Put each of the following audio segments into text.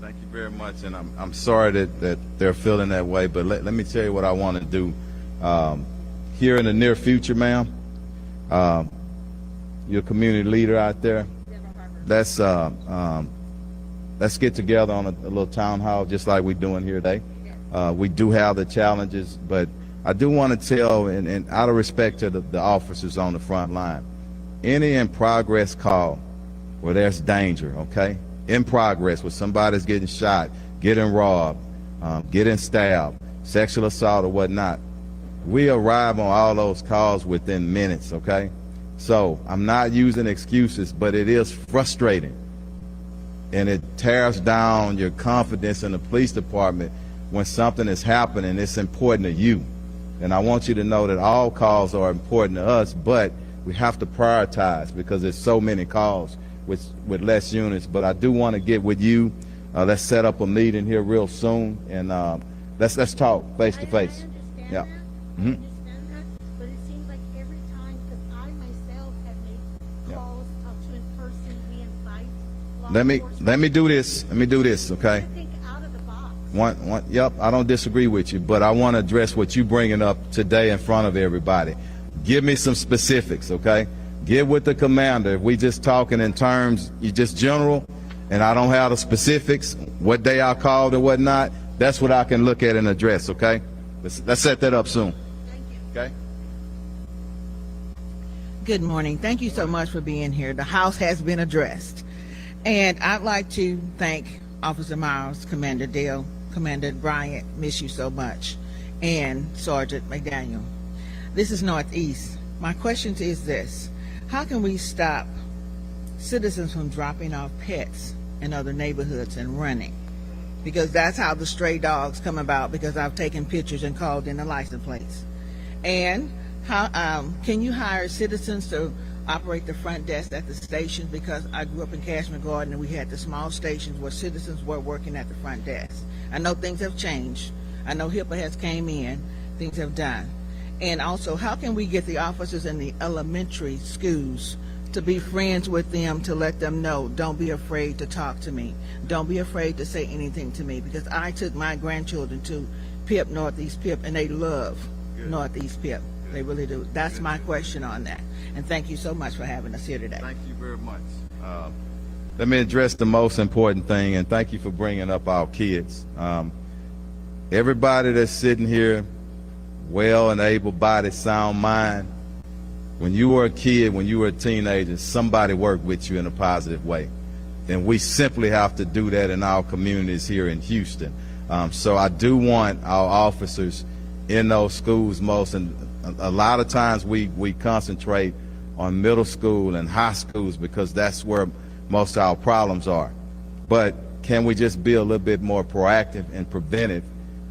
Thank you very much, and I'm sorry that they're feeling that way, but let me tell you what I want to do. Here in the near future, ma'am, you're a community leader out there. Let's get together on a little town hall just like we're doing here today. We do have the challenges, but I do want to tell, and out of respect to the officers on the front line, any in progress call where there's danger, okay? In progress, where somebody's getting shot, getting robbed, getting stabbed, sexual assault or whatnot, we arrive on all those calls within minutes, okay? So I'm not using excuses, but it is frustrating. And it tears down your confidence in the police department when something is happening. It's important to you. And I want you to know that all calls are important to us, but we have to prioritize because there's so many calls with less units. But I do want to get with you. Let's set up a meeting here real soon, and let's talk face to face. Yeah. I understand that, but it seems like every time, because I myself have made calls, talk to in person, we invite law enforcement. Let me do this. Let me do this, okay? I think out of the box. Yep, I don't disagree with you, but I want to address what you're bringing up today in front of everybody. Give me some specifics, okay? Get with the commander. If we just talking in terms, you just general, and I don't have the specifics, what day I called and whatnot, that's what I can look at and address, okay? Let's set that up soon. Thank you. Okay? Good morning. Thank you so much for being here. The House has been addressed. And I'd like to thank Officer Miles, Commander Dale, Commander Bryant, miss you so much, and Sergeant McDaniel. This is Northeast. My question is this: how can we stop citizens from dropping off pets in other neighborhoods and running? Because that's how the stray dogs come about, because I've taken pictures and called in the license plates. And how can you hire citizens to operate the front desk at the stations? Because I grew up in Cashman Garden and we had the small stations where citizens were working at the front desk. I know things have changed. I know HIPAA has came in, things have done. And also, how can we get the officers in the elementary schools to be friends with them, to let them know, don't be afraid to talk to me. Don't be afraid to say anything to me, because I took my grandchildren to PIP, Northeast PIP, and they love Northeast PIP. They really do. That's my question on that. And thank you so much for having us here today. Thank you very much. Let me address the most important thing, and thank you for bringing up our kids. Everybody that's sitting here, well and able-bodied, sound mind, when you were a kid, when you were a teenager, somebody worked with you in a positive way. And we simply have to do that in our communities here in Houston. So I do want our officers in those schools most, and a lot of times we concentrate on middle school and high schools because that's where most of our problems are. But can we just be a little bit more proactive and preventive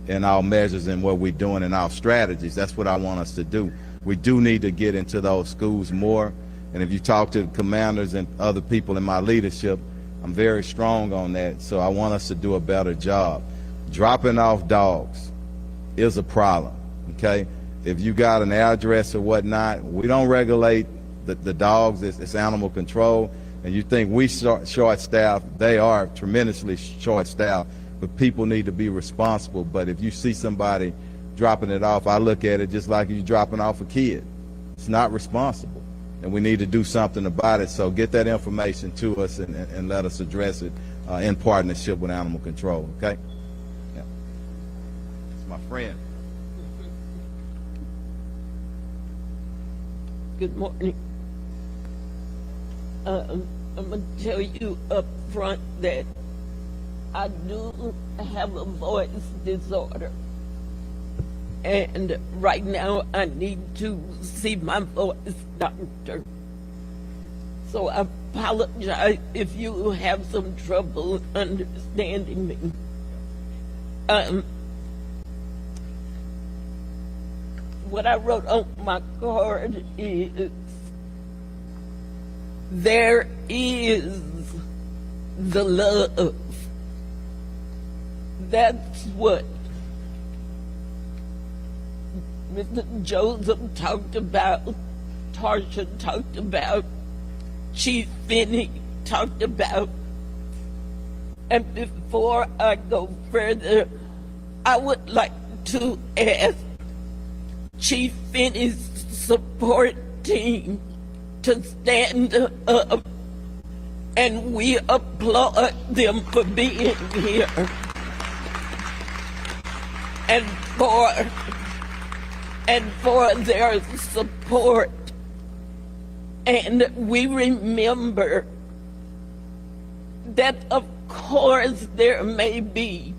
in our measures and what we're doing in our strategies? That's what I want us to do. We do need to get into those schools more. And if you talk to the commanders and other people in my leadership, I'm very strong on that. So I want us to do a better job. Dropping off dogs is a problem, okay? If you got an address or whatnot, we don't regulate the dogs. It's animal control. And you think we short-staffed, they are tremendously short-staffed, but people need to be responsible. But if you see somebody dropping it off, I look at it just like you dropping off a kid. It's not responsible, and we need to do something about it. So get that information to us and let us address it in partnership with animal control, okay? Yeah. It's my friend. Good morning. I'm going to tell you up front that I do have a voice disorder. And right now I need to see my voice doctor. So I apologize if you have some trouble understanding me. What I wrote on my card is, there is the love. That's what Mr. Joseph talked about, Tarsha talked about, Chief Finney talked about. And before I go further, I would like to ask Chief Finney's support team to stand up, and we applaud them for being here and for their support. And we remember that, of course, there may be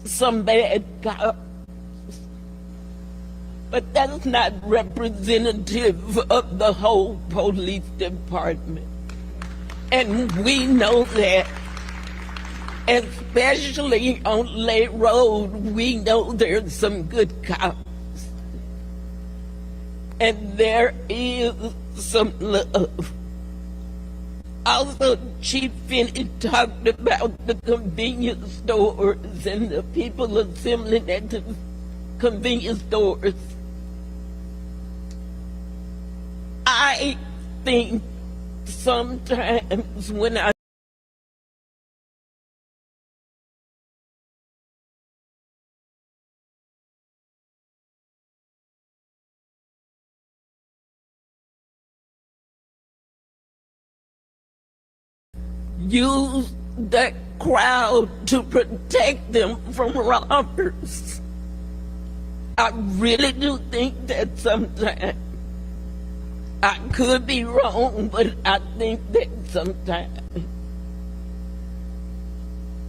some bad cops, but that's not representative of the whole police department. And we know that, especially on Lake Road, we know there's some good cops. And there is some love. Also, Chief Finney talked about the convenience stores and the people assembling at the convenience stores. I think sometimes when I use that crowd to protect them from robbers. I really do think that sometimes. I could be wrong, but I think that sometimes.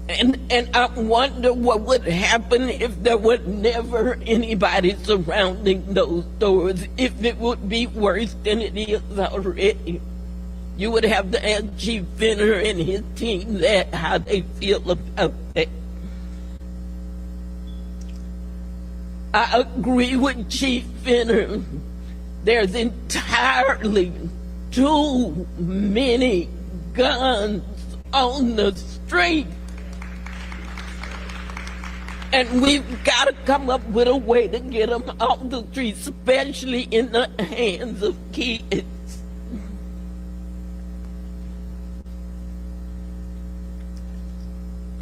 And I wonder what would happen if there were never anybody surrounding those stores, if it would be worse than it is already. You would have to ask Chief Finner and his team that, how they feel about that. I agree with Chief Finner. There's entirely too many guns on the street. And we've got to come up with a way to get them off the street, especially in the hands of kids.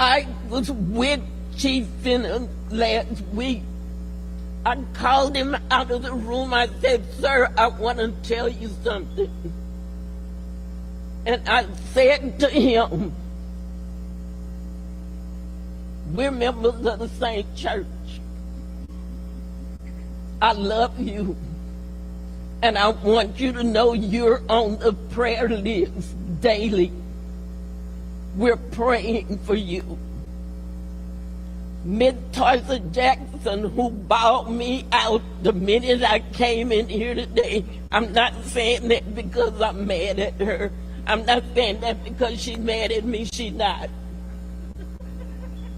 I was with Chief Finner last week. I called him out of the room. I said, "Sir, I want to tell you something." And I said to him, "We're members of the same church. I love you. And I want you to know you're on the prayer list daily. We're praying for you." Miss Tarsa Jackson, who bawled me out the minute I came in here today, I'm not saying that because I'm mad at her. I'm not saying that because she's mad at me. She's not.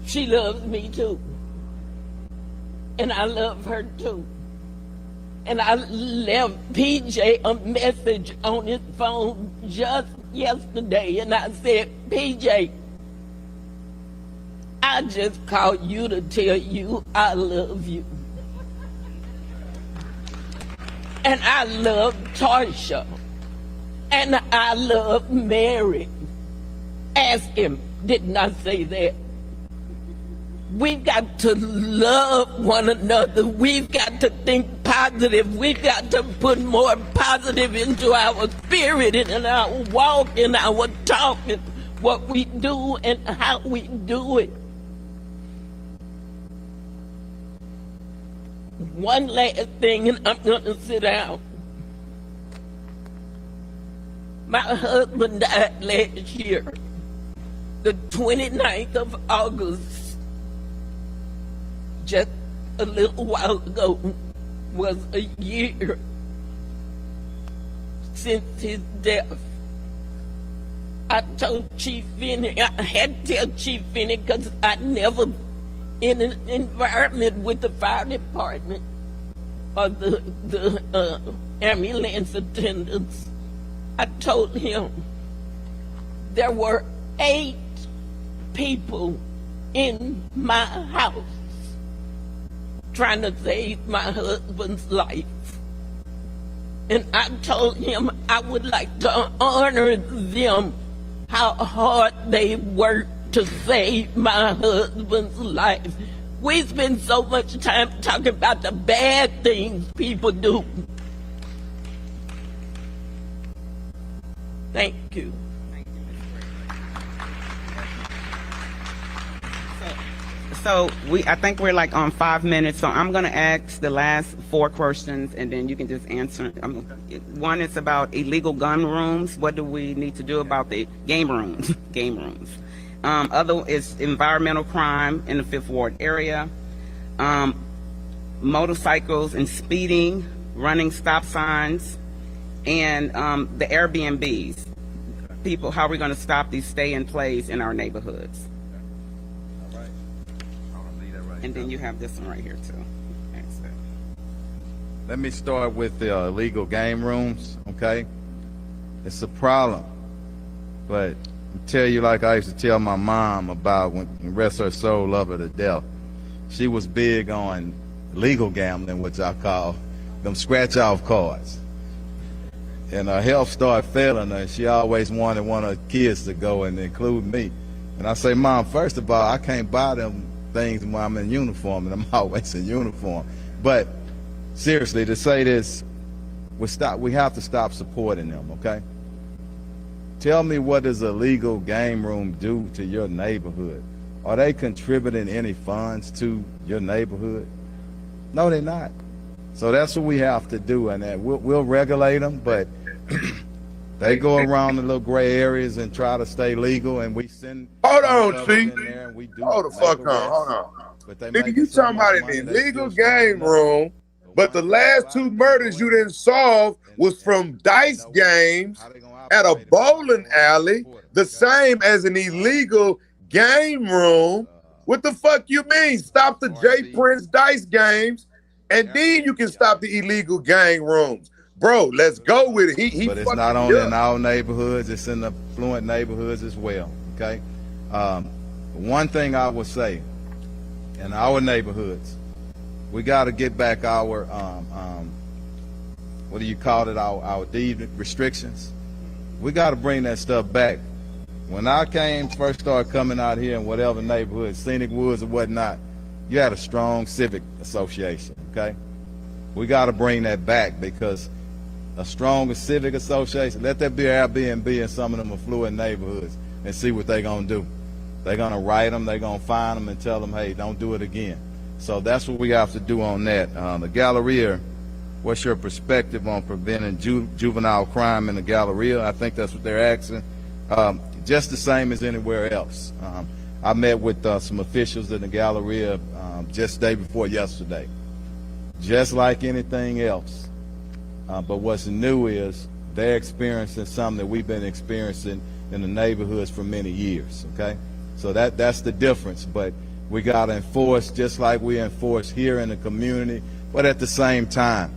She loves me too. And I love her too. And I left PJ a message on his phone just yesterday, and I said, "PJ, I just called you to tell you I love you. And I love Tarsha. And I love Mary." Ask him, didn't I say that? We've got to love one another. We've got to think positive. We've got to put more positive into our spirit and in our walk, in our talk, and what we do and how we do it. One last thing, and I'm going to sit down. My husband died last year, the 29th of August. Just a little while ago was a year since his death. I told Chief Finney, I had to tell Chief Finney because I never, in an environment with the fire department or the ambulance attendants, I told him there were 8 people in my house trying to save my husband's life. And I told him I would like to honor them how hard they work to save my husband's life. We spend so much time talking about the bad things people do. Thank you. So I think we're like on 5 minutes, so I'm gonna ask the last 4 questions and then you can just answer. One is about illegal gun rooms. What do we need to do about the game rooms? Game rooms. Other is environmental crime in the 5th Ward area. Motorcycles and speeding, running stop signs, and the Airbnbs. People, how are we gonna stop these stay-in-plays in our neighborhoods? And then you have this one right here too. Excellent. Let me start with the illegal game rooms, okay? It's a problem, but I tell you like I used to tell my mom about when, rest her soul, love her to death. She was big on legal gambling, which I call them scratch-off cards. And her health started failing her, and she always wanted one of her kids to go and include me. And I say, Mom, first of all, I can't buy them things when I'm in uniform, and I'm always in uniform. But seriously, to say this, we have to stop supporting them, okay? Tell me, what does a legal game room do to your neighborhood? Are they contributing any funds to your neighborhood? No, they're not. So that's what we have to do, and we'll regulate them, but they go around the little gray areas and try to stay legal, and we send. Hold on, Chief. Hold the fuck on, hold on. Nigga, you talking about an illegal game room, but the last 2 murders you didn't solve was from dice games at a bowling alley, the same as an illegal game room. What the fuck you mean? Stop the jprince dice games, and then you can stop the illegal gang rooms. Bro, let's go with it. But it's not only in our neighborhoods, it's in the affluent neighborhoods as well, okay? One thing I would say, in our neighborhoods, we got to get back our, what do you call it, our deed restrictions. We got to bring that stuff back. When I first started coming out here in whatever neighborhood, Scenic Woods or whatnot, you had a strong civic association, okay? We got to bring that back, because a stronger civic association, let that be Airbnb in some of them affluent neighborhoods, and see what they're going to do. They're going to write them, they're going to fine them and tell them, hey, don't do it again. So that's what we have to do on that. The Galleria, what's your perspective on preventing juvenile crime in the Galleria? I think that's what they're asking. Just the same as anywhere else. I met with some officials in the Galleria just the day before yesterday. Just like anything else. But what's new is they're experiencing something that we've been experiencing in the neighborhoods for many years, okay? So that's the difference. But we got to enforce just like we enforce here in the community. But at the same time,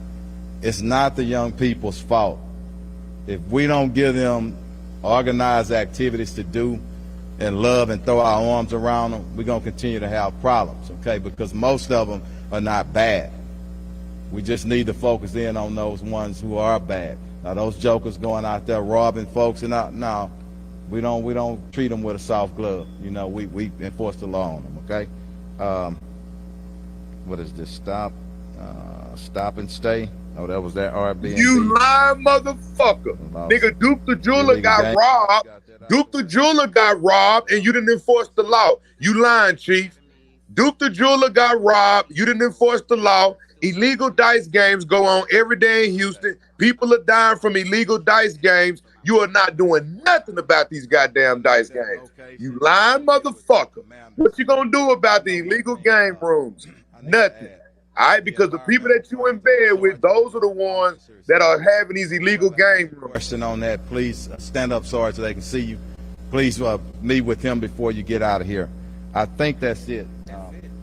it's not the young people's fault. If we don't give them organized activities to do and love and throw our arms around them, we're going to continue to have problems, okay? Because most of them are not bad. We just need to focus in on those ones who are bad. Now, those jokers going out there robbing folks and out, no, we don't treat them with a soft glove. You know, we enforce the law on them, okay? What is this? Stop and stay. Oh, that was that Airbnb. You lying motherfucker. Nigga, Duke the jeweler got robbed. Duke the jeweler got robbed, and you didn't enforce the law. You lying, Chief. Duke the jeweler got robbed. You didn't enforce the law. Illegal dice games go on every day in Houston. People are dying from illegal dice games. You are not doing nothing about these goddamn dice games. You lying motherfucker. What you gonna do about the illegal game rooms? Nothing. All right, because the people that you in bed with, those are the ones that are having these illegal game rooms. Question on that, please stand up, Sarge, so they can see you. Please meet with him before you get out of here. I think that's it.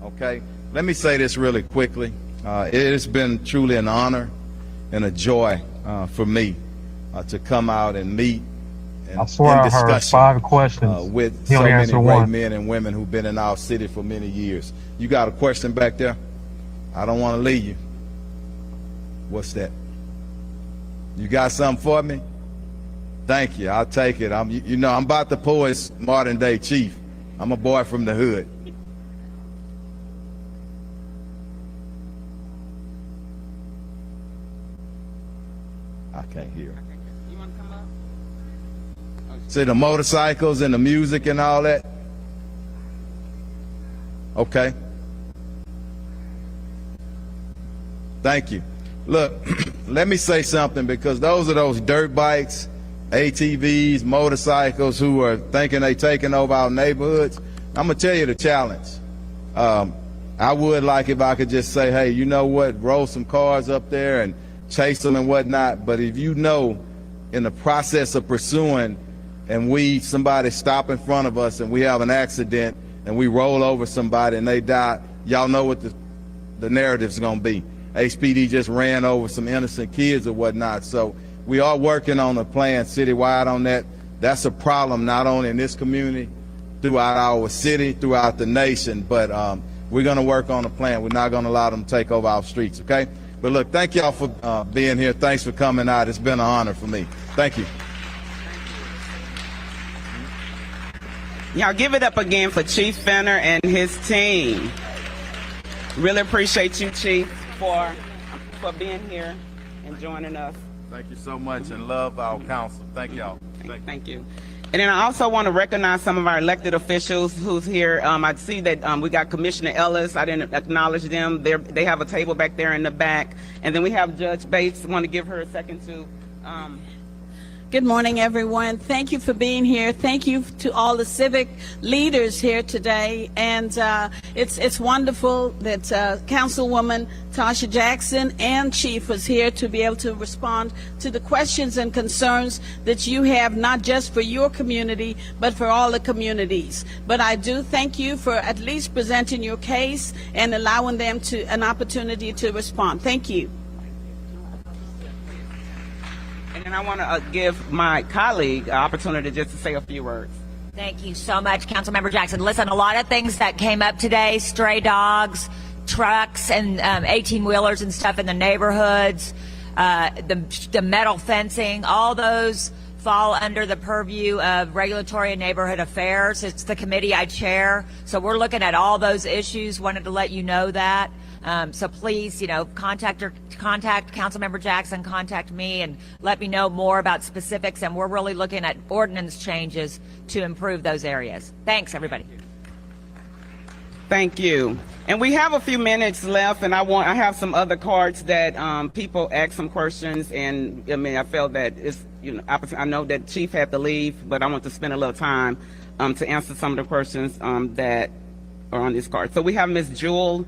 Okay, let me say this really quickly. It has been truly an honor and a joy for me to come out and meet and I swear I heard 5 questions. With so many great men and women who've been in our city for many years. You got a question back there? I don't want to leave you. What's that? You got something for me? Thank you. I'll take it. You know, I'm about the poet's modern day chief. I'm a boy from the hood. I can't hear. You want to come up? See the motorcycles and the music and all that? Okay. Thank you. Look, let me say something, because those are those dirt bikes, ATVs, motorcycles who are thinking they taking over our neighborhoods. I'm gonna tell you the challenge. I would like if I could just say, hey, you know what, roll some cars up there and chase them and whatnot. But if you know, in the process of pursuing, and somebody stop in front of us and we have an accident and we roll over somebody and they die, y'all know what the narrative's gonna be. HPD just ran over some innocent kids or whatnot. So we are working on a plan citywide on that. That's a problem not only in this community, throughout our city, throughout the nation, but we're gonna work on a plan. We're not gonna allow them to take over our streets, okay? But look, thank y'all for being here. Thanks for coming out. It's been an honor for me. Thank you. Y'all give it up again for Chief Fenner and his team. Really appreciate you, Chief, for being here and joining us. Thank you so much, and love our council. Thank y'all. Thank you. And then I also want to recognize some of our elected officials who's here. I see that we got Commissioner Ellis. I didn't acknowledge them. They have a table back there in the back. And then we have Judge Bates. I want to give her a second to... Good morning, everyone. Thank you for being here. Thank you to all the civic leaders here today. And it's wonderful that Councilwoman Tasha Jackson and Chief was here to be able to respond to the questions and concerns that you have, not just for your community, but for all the communities. But I do thank you for at least presenting your case and allowing them an opportunity to respond. Thank you. And I want to give my colleague an opportunity just to say a few words. Thank you so much, Councilmember Jackson. Listen, a lot of things that came up today, stray dogs, trucks, and 18-wheelers and stuff in the neighborhoods, the metal fencing, all those fall under the purview of regulatory and neighborhood affairs. It's the committee I chair, so we're looking at all those issues. Wanted to let you know that. So please, contact Councilmember Jackson, contact me, and let me know more about specifics. And we're really looking at ordinance changes to improve those areas. Thanks, everybody. Thank you. And we have a few minutes left, and I have some other cards that people asked some questions, and I felt that it's, I know that Chief had to leave, but I want to spend a little time to answer some of the questions that are on this card. So we have Ms. Jewel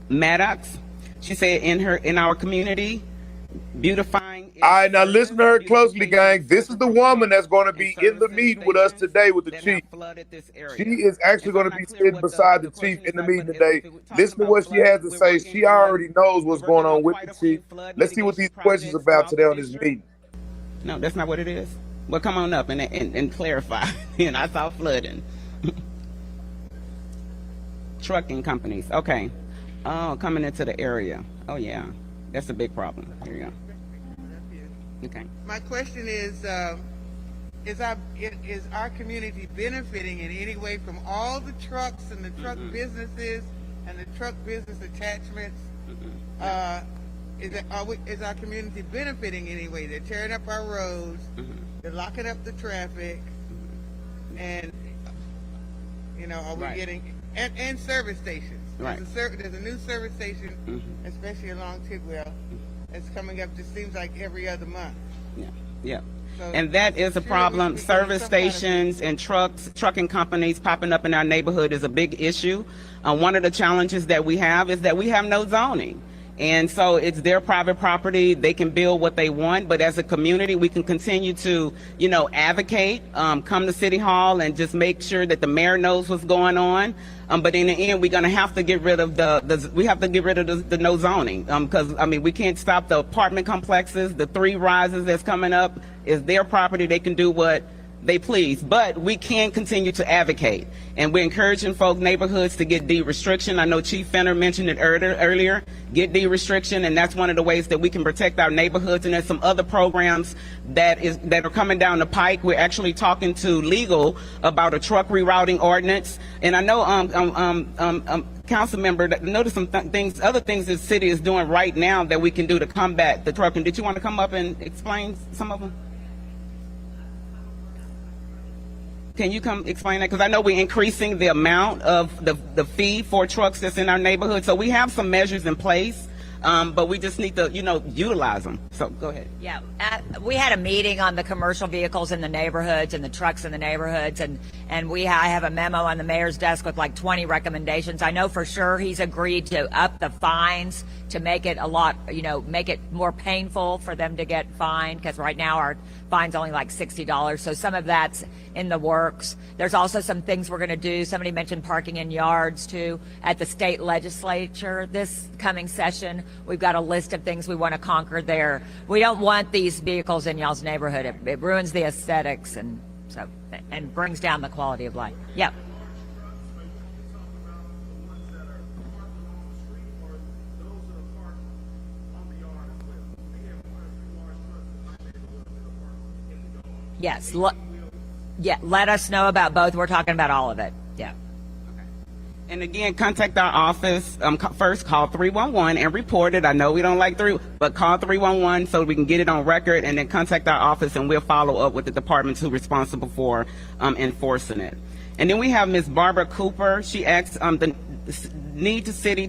Maddox. She said, in our community, beautifying. All right, now listen to her closely, gang. This is the woman that's going to be in the meeting with us today with the chief. She is actually going to be sitting beside the chief in the meeting today. Listen to what she has to say. She already knows what's going on with the chief. Let's see what these questions are about today on this meeting. No, that's not what it is. Well, come on up and clarify. I saw flooding. Trucking companies. Okay. Oh, coming into the area. Oh, yeah. That's a big problem. Here you go. Okay. My question is our community benefiting in any way from all the trucks and the truck businesses and the truck business attachments? Is our community benefiting in any way? They're tearing up our roads, they're locking up the traffic, and are we getting and service stations? Right. There's a new service station, especially along Tidwell, that's coming up. Just seems like every other month. Yeah. So and that is a problem. Service stations and trucking companies popping up in our neighborhood is a big issue. One of the challenges that we have is that we have no zoning. And so it's their private property. They can build what they want, but as a community, we can continue to, advocate, come to City Hall and just make sure that the mayor knows what's going on. But in the end, we're going to have to get rid of the no zoning, because we can't stop the apartment complexes. The 3 rises that's coming up is their property. They can do what they please. But we can continue to advocate, and we're encouraging neighborhoods to get deed restriction. I know Chief Fenner mentioned it earlier, get deed restriction, and that's one of the ways that we can protect our neighborhoods. And there's some other programs that are coming down the pike. We're actually talking to legal about a truck rerouting ordinance. And I know council member, notice some other things the city is doing right now that we can do to combat the trucking. Did you want to come up and explain some of them? Can you come explain that? Because I know we're increasing the amount of the fee for trucks that's in our neighborhood. So we have some measures in place, but we just need to, utilize them. So go ahead. Yeah, we had a meeting on the commercial vehicles in the neighborhoods and the trucks in the neighborhoods, and I have a memo on the mayor's desk with like 20 recommendations. I know for sure he's agreed to up the fines to make it a lot, make it more painful for them to get fined, because right now our fine's only like $60. So some of that's in the works. There's also some things we're going to do. Somebody mentioned parking in yards too at the state legislature this coming session. We've got a list of things we want to conquer there. We don't want these vehicles in y'all's neighborhood. It ruins the aesthetics and brings down the quality of life. Yep. Yes. Let us know about both. We're talking about all of it. Yeah. And again, contact our office. First, call 311 and report it. I know we don't like but call 311 so we can get it on record, and then contact our office, and we'll follow up with the departments who are responsible for enforcing it. And then we have Ms. Barbara Cooper. She asks need city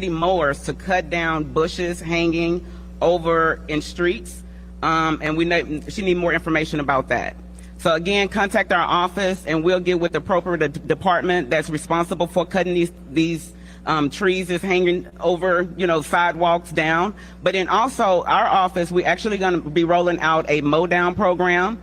mowers to cut down bushes hanging over in streets. And she need more information about that. So again, contact our office, and we'll get with the appropriate department that's responsible for cutting these trees that's hanging over, sidewalks down. But then also our office, we actually going to be rolling out a mow down program.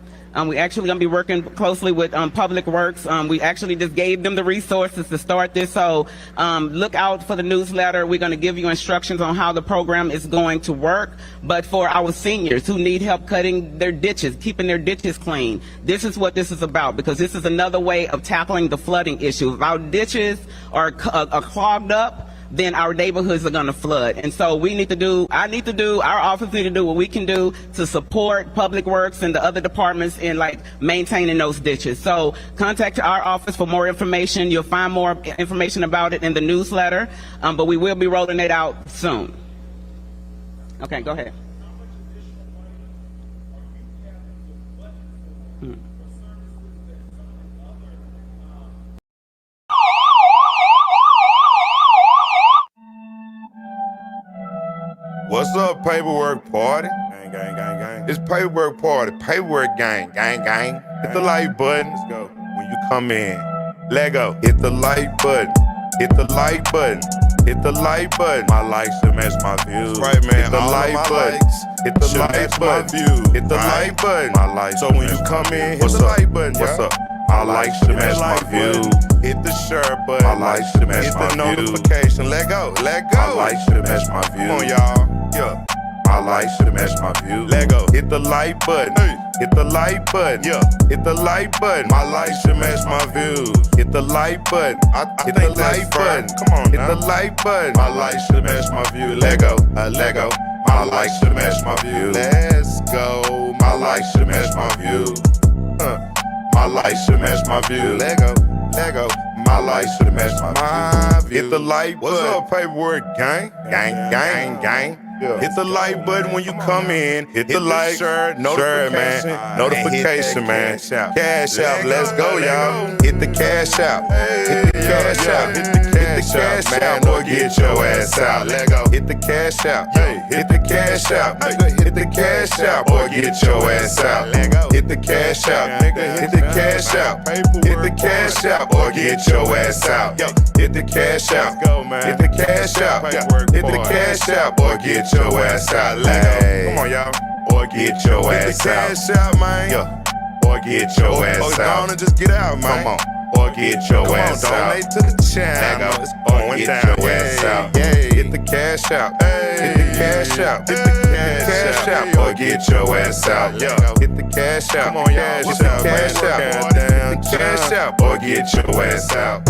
We actually going to be working closely with Public Works. We actually just gave them the resources to start this. So look out for the newsletter. We're going to give you instructions on how the program is going to work. But for our seniors who need help cutting their ditches, keeping their ditches clean, this is what this is about, because this is another way of tackling the flooding issue. If our ditches are clogged up, then our neighborhoods are going to flood. And so our office need to do what we can do to support Public Works and the other departments in maintaining those ditches. So contact our office for more information. You'll find more information about it in the newsletter, but we will be rolling it out soon. Okay, go ahead. What's up, paperwork party? Gang, gang, gang, gang. It's paperwork party, paperwork gang, gang, gang. Hit the like button. Let's go. When you come in, let go. Hit the like button. Hit the like button. Hit the like button. My likes should match my views. Right, man. Hit the like button. Hit the like button. Hit the like button. My likes. So when you come in, hit the like button. What's up? My likes should match my views. Hit the share button. My likes should match my views. Hit the notification. Let go. Let go. My likes should match my views. Come on, y'all. Yeah. My likes should match my views. Let go. Hit the like button. Hit the like button. Yeah. Hit the like button. My likes should match my views. Hit the like button. Hit the like button. Come on. Hit the like button. My likes should match my views. Let go. Let go. My likes should match my views. Let's go. My likes should match my views. My likes should match my views. Let go. Let go. My likes should match my views. Hit the like button. What's up, paperwork gang? Gang, gang, gang. Yeah. Hit the like button when you come in. Hit the like, share, man. Notification, man. Cash out. Let's go, y'all. Hit the cash out. Hit the cash out. Hit the cash out, or get your ass out. Let go. Hit the cash out. Hit the cash out. Hit the cash out, or get your ass out. Let go. Hit the cash out. Hit the cash out. Hit the cash out, or get your ass out. Hit the cash out. Hit the cash out. Hit the cash out, or get your ass out. Come on, y'all. Or get your ass out. Hit the cash out, man. Or get your ass out. Go on and just get out, man. Come on. or get your ass out. Donate to the channel or get your ass out. Get the cash out. Get the cash out. Get the cash out or get your ass out. Get the cash out. Come on, y'all. Get the cash out. Get the cash out or get your ass out.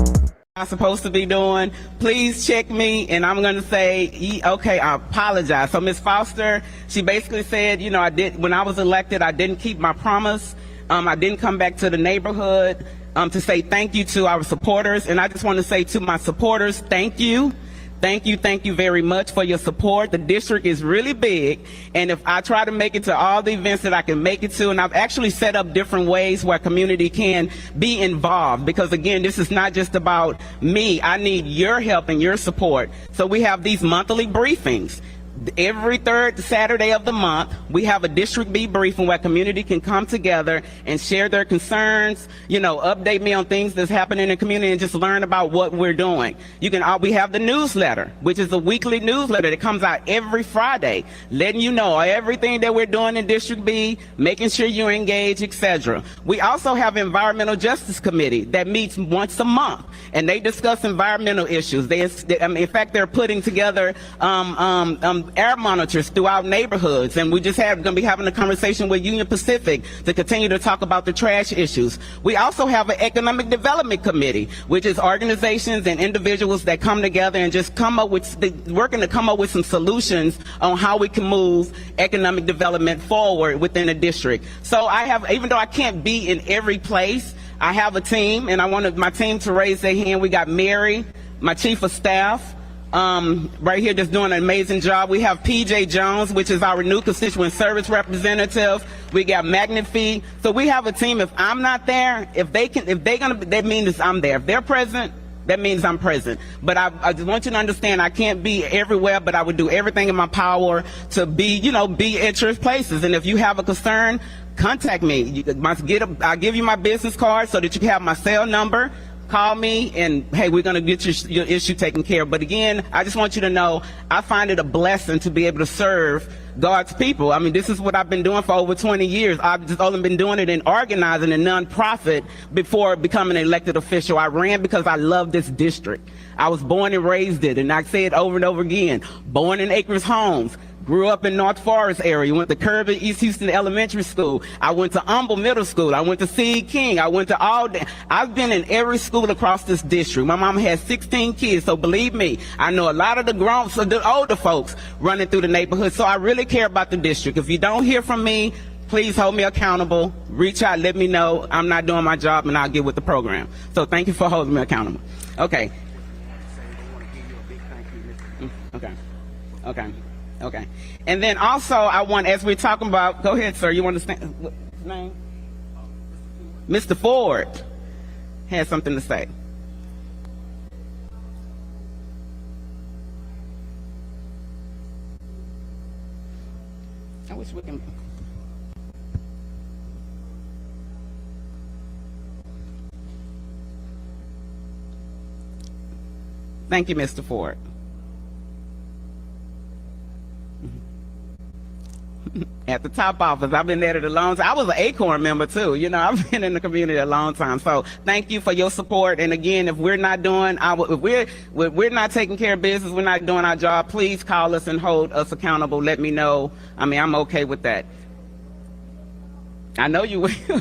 I'm supposed to be doing, please check me, and I'm gonna say, okay, I apologize. So Ms. Foster, she basically said, you know, when I was elected, I didn't keep my promise. I didn't come back to the neighborhood to say thank you to our supporters, and I just want to say to my supporters, thank you. Thank you very much for your support. The district is really big, and if I try to make it to all the events that I can make it to, and I've actually set up different ways where community can be involved, because again, this is not just about me. I need your help and your support. So we have these monthly briefings. Every third Saturday of the month, we have a District B briefing where community can come together and share their concerns, you know, update me on things that's happening in the community and just learn about what we're doing. We have the newsletter, which is a weekly newsletter that comes out every Friday, letting you know everything that we're doing in District B, making sure you engage, etc. We also have Environmental Justice Committee that meets once a month, and they discuss environmental issues. In fact, they're putting together air monitors throughout neighborhoods, and we just going to be having a conversation with Union Pacific to continue to talk about the trash issues. We also have an Economic Development Committee, which is organizations and individuals that come together and just working to come up with some solutions on how we can move economic development forward within the district. So even though I can't be in every place, I have a team, and I wanted my team to raise their hand. We got Mary, my chief of staff, right here, just doing an amazing job. We have PJ Jones, which is our new constituent service representative. We got Magnifi. So we have a team. If I'm not there, that means I'm there. If they're present, that means I'm present. But I just want you to understand, I can't be everywhere, but I would do everything in my power to be at your places. And if you have a concern, contact me. I'll give you my business card so that you can have my cell number. Call me, and hey, we're going to get your issue taken care of. But again, I just want you to know, I find it a blessing to be able to serve God's people. I mean, this is what I've been doing for over 20 years. I've just only been doing it in organizing a nonprofit before becoming an elected official. I ran because I love this district. I was born and raised it, and I say it over and over again. Born in Acres Homes. Grew up in North Forest area, went to Kirby East Houston Elementary School. I went to Humble Middle School. I went to C. King. I went to I've been in every school across this district. My mom has 16 kids, so believe me, I know a lot of the older folks running through the neighborhood, so I really care about the district. If you don't hear from me, please hold me accountable. Reach out, let me know I'm not doing my job, and I'll get with the program. So thank you for holding me accountable. Okay. Okay. And then also, as we're talking about, go ahead, sir. You want to stand? What's his name? Mr. Ford has something to say. I wish we can. Thank you, Mr. Ford. At the top office, I've been there a long time. I was an Acorn member too. I've been in the community a long time. So thank you for your support. And again, if we're not taking care of business, we're not doing our job, please call us and hold us accountable. Let me know. I'm okay with that. I know you will.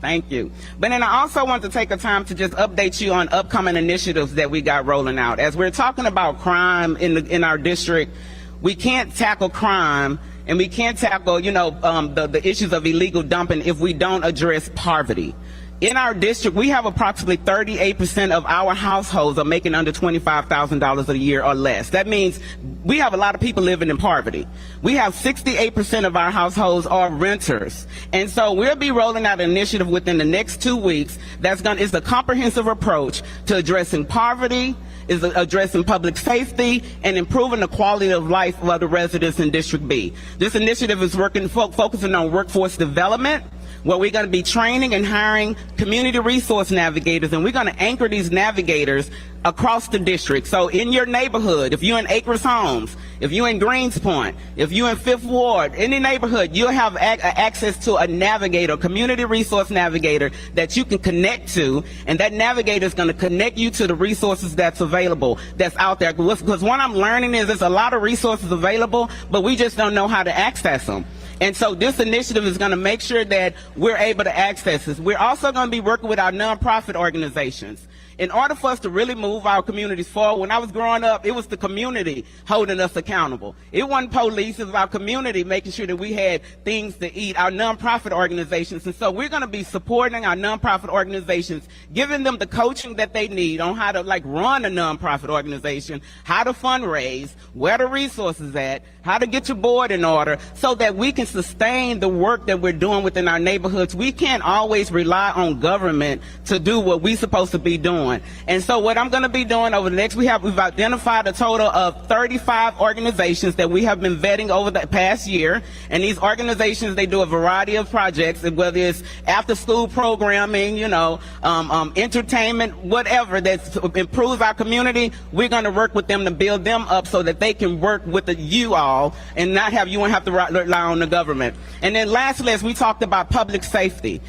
Thank you. But then I also want to take a time to just update you on upcoming initiatives that we got rolling out. As we're talking about crime in our district, we can't tackle crime and we can't tackle, the issues of illegal dumping if we don't address poverty. In our district, we have approximately 38% of our households are making under $25,000 a year or less. That means we have a lot of people living in poverty. We have 68% of our households are renters. And so we'll be rolling out an initiative within the next 2 weeks is a comprehensive approach to addressing poverty, is addressing public safety, and improving the quality of life of the residents in District B. This initiative is focusing on workforce development, where we're going to be training and hiring community resource navigators, and we're going to anchor these navigators across the district. So in your neighborhood, if you're in Acres Homes, if you're in Greenspoint, if you're in Fifth Ward, any neighborhood, you'll have access to a navigator, community resource navigator that you can connect to, and that navigator is going to connect you to the resources that's available, that's out there. Because what I'm learning is there's a lot of resources available, but we just don't know how to access them. And so this initiative is going to make sure that we're able to access this. We're also going to be working with our nonprofit organizations. In order for us to really move our communities forward, when I was growing up, it was the community holding us accountable. It wasn't police, it was our community making sure that we had things to eat, our nonprofit organizations. And so we're going to be supporting our nonprofit organizations, giving them the coaching that they need on how to run a nonprofit organization, how to fundraise, where the resources at, how to get your board in order, so that we can sustain the work that we're doing within our neighborhoods. We can't always rely on government to do what we're supposed to be doing. And so what I'm going to be doing over the next, we've identified a total of 35 organizations that we have been vetting over the past year. And these organizations, they do a variety of projects, whether it's after school programming, entertainment, whatever that improves our community. We're going to work with them to build them up so that they can work with you all and not have, you won't have to rely on the government. And then lastly, as we talked about public safety,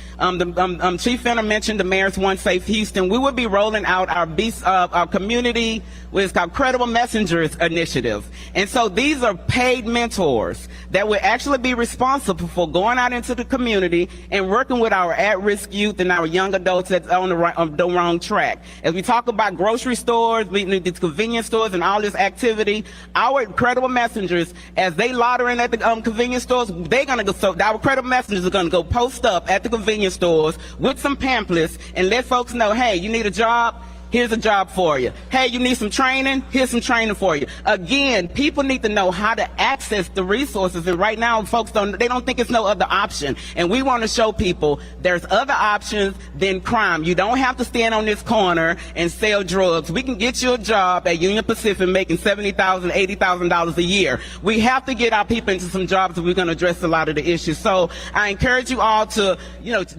Chief Fenner mentioned the Mayor's One Safe Houston. We will be rolling out our community, what is called Credible Messengers initiative. And so these are paid mentors that will actually be responsible for going out into the community and working with our at-risk youth and our young adults that's on the wrong track. As we talk about grocery stores, these convenience stores and all this activity, our Credible Messengers, as they lauder in at the convenience stores, our Credible Messengers are going to go post up at the convenience stores with some pamphlets and let folks know, hey, you need a job? Here's a job for you. Hey, you need some training? Here's some training for you. Again, people need to know how to access the resources, and right now folks don't think it's no other option. And we want to show people there's other options than crime. You don't have to stand on this corner and sell drugs. We can get you a job at Union Pacific making $70,000, $80,000 a year. We have to get our people into some jobs if we're going to address a lot of the issues. So I encourage you all to,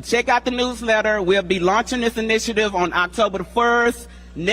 check out the newsletter. We'll be launching this initiative on October the 1st. In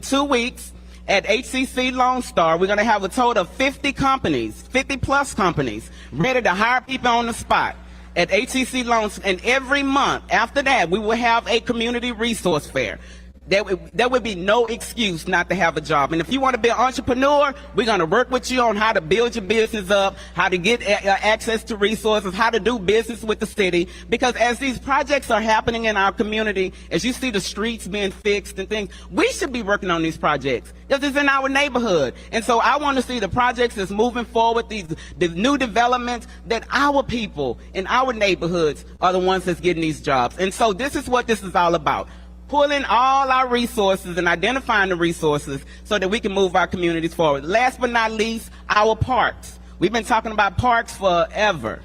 2 weeks at HCC Lone Star, we're going to have a total of 50 plus companies, ready to hire people on the spot at HCC Lone Star. And every month after that, we will have a community resource fair. There would be no excuse not to have a job. And if you want to be an entrepreneur, we're going to work with you on how to build your business up, how to get access to resources, how to do business with the city. Because as these projects are happening in our community, as you see the streets being fixed and things, we should be working on these projects because it's in our neighborhood. And so I want to see the projects that's moving forward, the new developments, that our people in our neighborhoods are the ones that's getting these jobs. And so this is what this is all about. Pulling all our resources and identifying the resources so that we can move our communities forward. Last but not least, our parks. We've been talking about parks forever.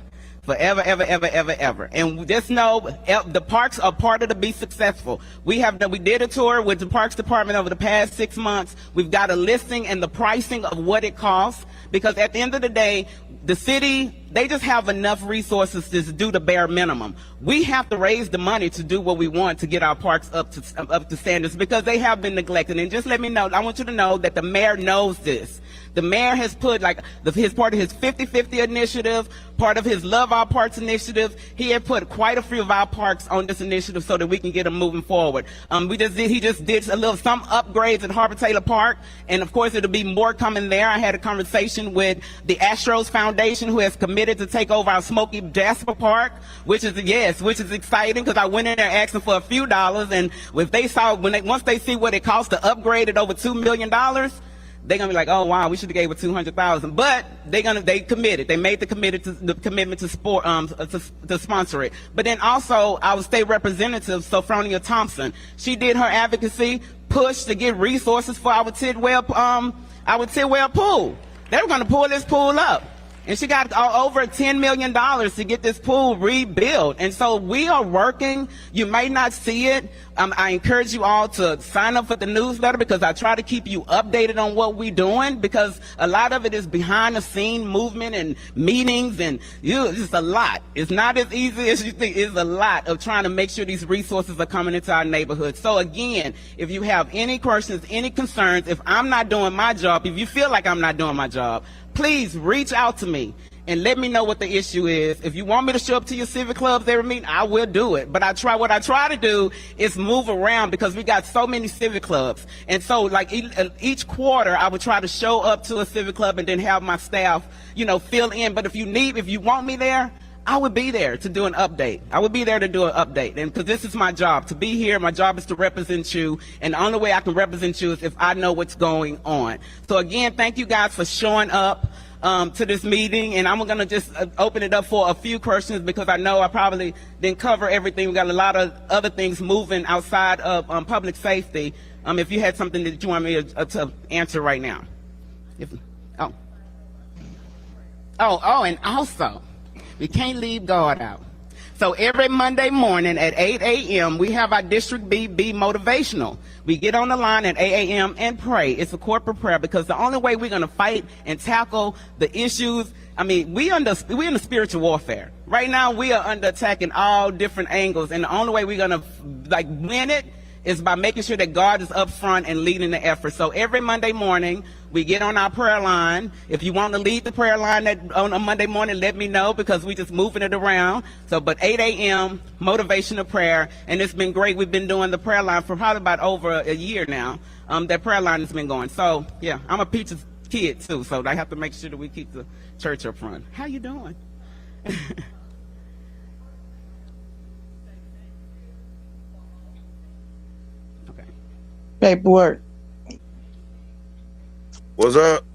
And just know the parks are part of the Be Successful. We did a tour with the Parks Department over the past 6 months. We've got a listing and the pricing of what it costs, because at the end of the day, the city, they just have enough resources to do the bare minimum. We have to raise the money to do what we want to get our parks up to standards, because they have been neglected. And just let me know, I want you to know that the mayor knows this. The mayor has put his part of his 50-50 initiative, part of his Love Our Parks initiative. He had put quite a few of our parks on this initiative so that we can get them moving forward. He just did some upgrades at Harbor Taylor Park, and of course it'll be more coming there. I had a conversation with the Astros Foundation, who has committed to take over our Smoky Jasper Park, which is exciting, because I went in there asking for a few dollars, and once they see what it costs to upgrade it over $2 million, they're gonna be like, oh wow, we should have gave it $200,000. But they committed. They made the commitment to sponsor it. But then also our state representative, Sophronia Thompson, she did her advocacy push to get resources for our Tidwell pool. They were gonna pull this pool up. And she got over $10 million to get this pool rebuilt. And so we are working. You may not see it. I encourage you all to sign up for the newsletter because I try to keep you updated on what we're doing, because a lot of it is behind the scene movement and meetings, and it's just a lot. It's not as easy as you think. It's a lot of trying to make sure these resources are coming into our neighborhood. So again, if you have any questions, any concerns, if I'm not doing my job, if you feel like I'm not doing my job, please reach out to me and let me know what the issue is. If you want me to show up to your civic clubs every meeting, I will do it. But what I try to do is move around because we got so many civic clubs. And so like each quarter, I would try to show up to a civic club and then have my staff, fill in. But if you want me there, I would be there to do an update. I would be there to do an update. And because this is my job, to be here, my job is to represent you. And the only way I can represent you is if I know what's going on. So again, thank you guys for showing up to this meeting, and I'm going to just open it up for a few questions because I know I probably didn't cover everything. We got a lot of other things moving outside of public safety. If you had something that you want me to answer right now. And also, we can't leave God out. So every Monday morning at 8 a.m., we have our District BB motivational. We get on the line at 8 a.m. and pray. It's a corporate prayer because the only way we're going to fight and tackle the issues, we're in the spiritual warfare. Right now, we are under attack in all different angles, and the only way we're going to win it is by making sure that God is up front and leading the effort. So every Monday morning, we get on our prayer line. If you want to lead the prayer line on a Monday morning, let me know because we just moving it around. But 8 a.m., motivational prayer, and it's been great. We've been doing the prayer line for probably about over a year now. That prayer line has been going. So, yeah, I'm a Peaches kid, too, so I have to make sure that we keep the church up front. How you doing? Paperwork. What's up?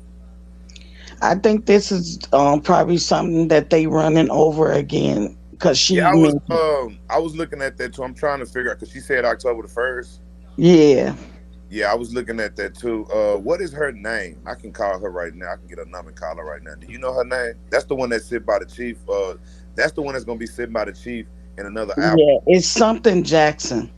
I think this is probably something that they running over again because she. Yeah, I was looking at that too. I'm trying to figure out because she said October the 1st. Yeah. Yeah, I was looking at that too. What is her name? I can call her right now. I can get her number and call her right now. Do you know her name? That's the one that sit by the chief. That's the one that's gonna be sitting by the chief in another hour. Yeah, it's something Jackson.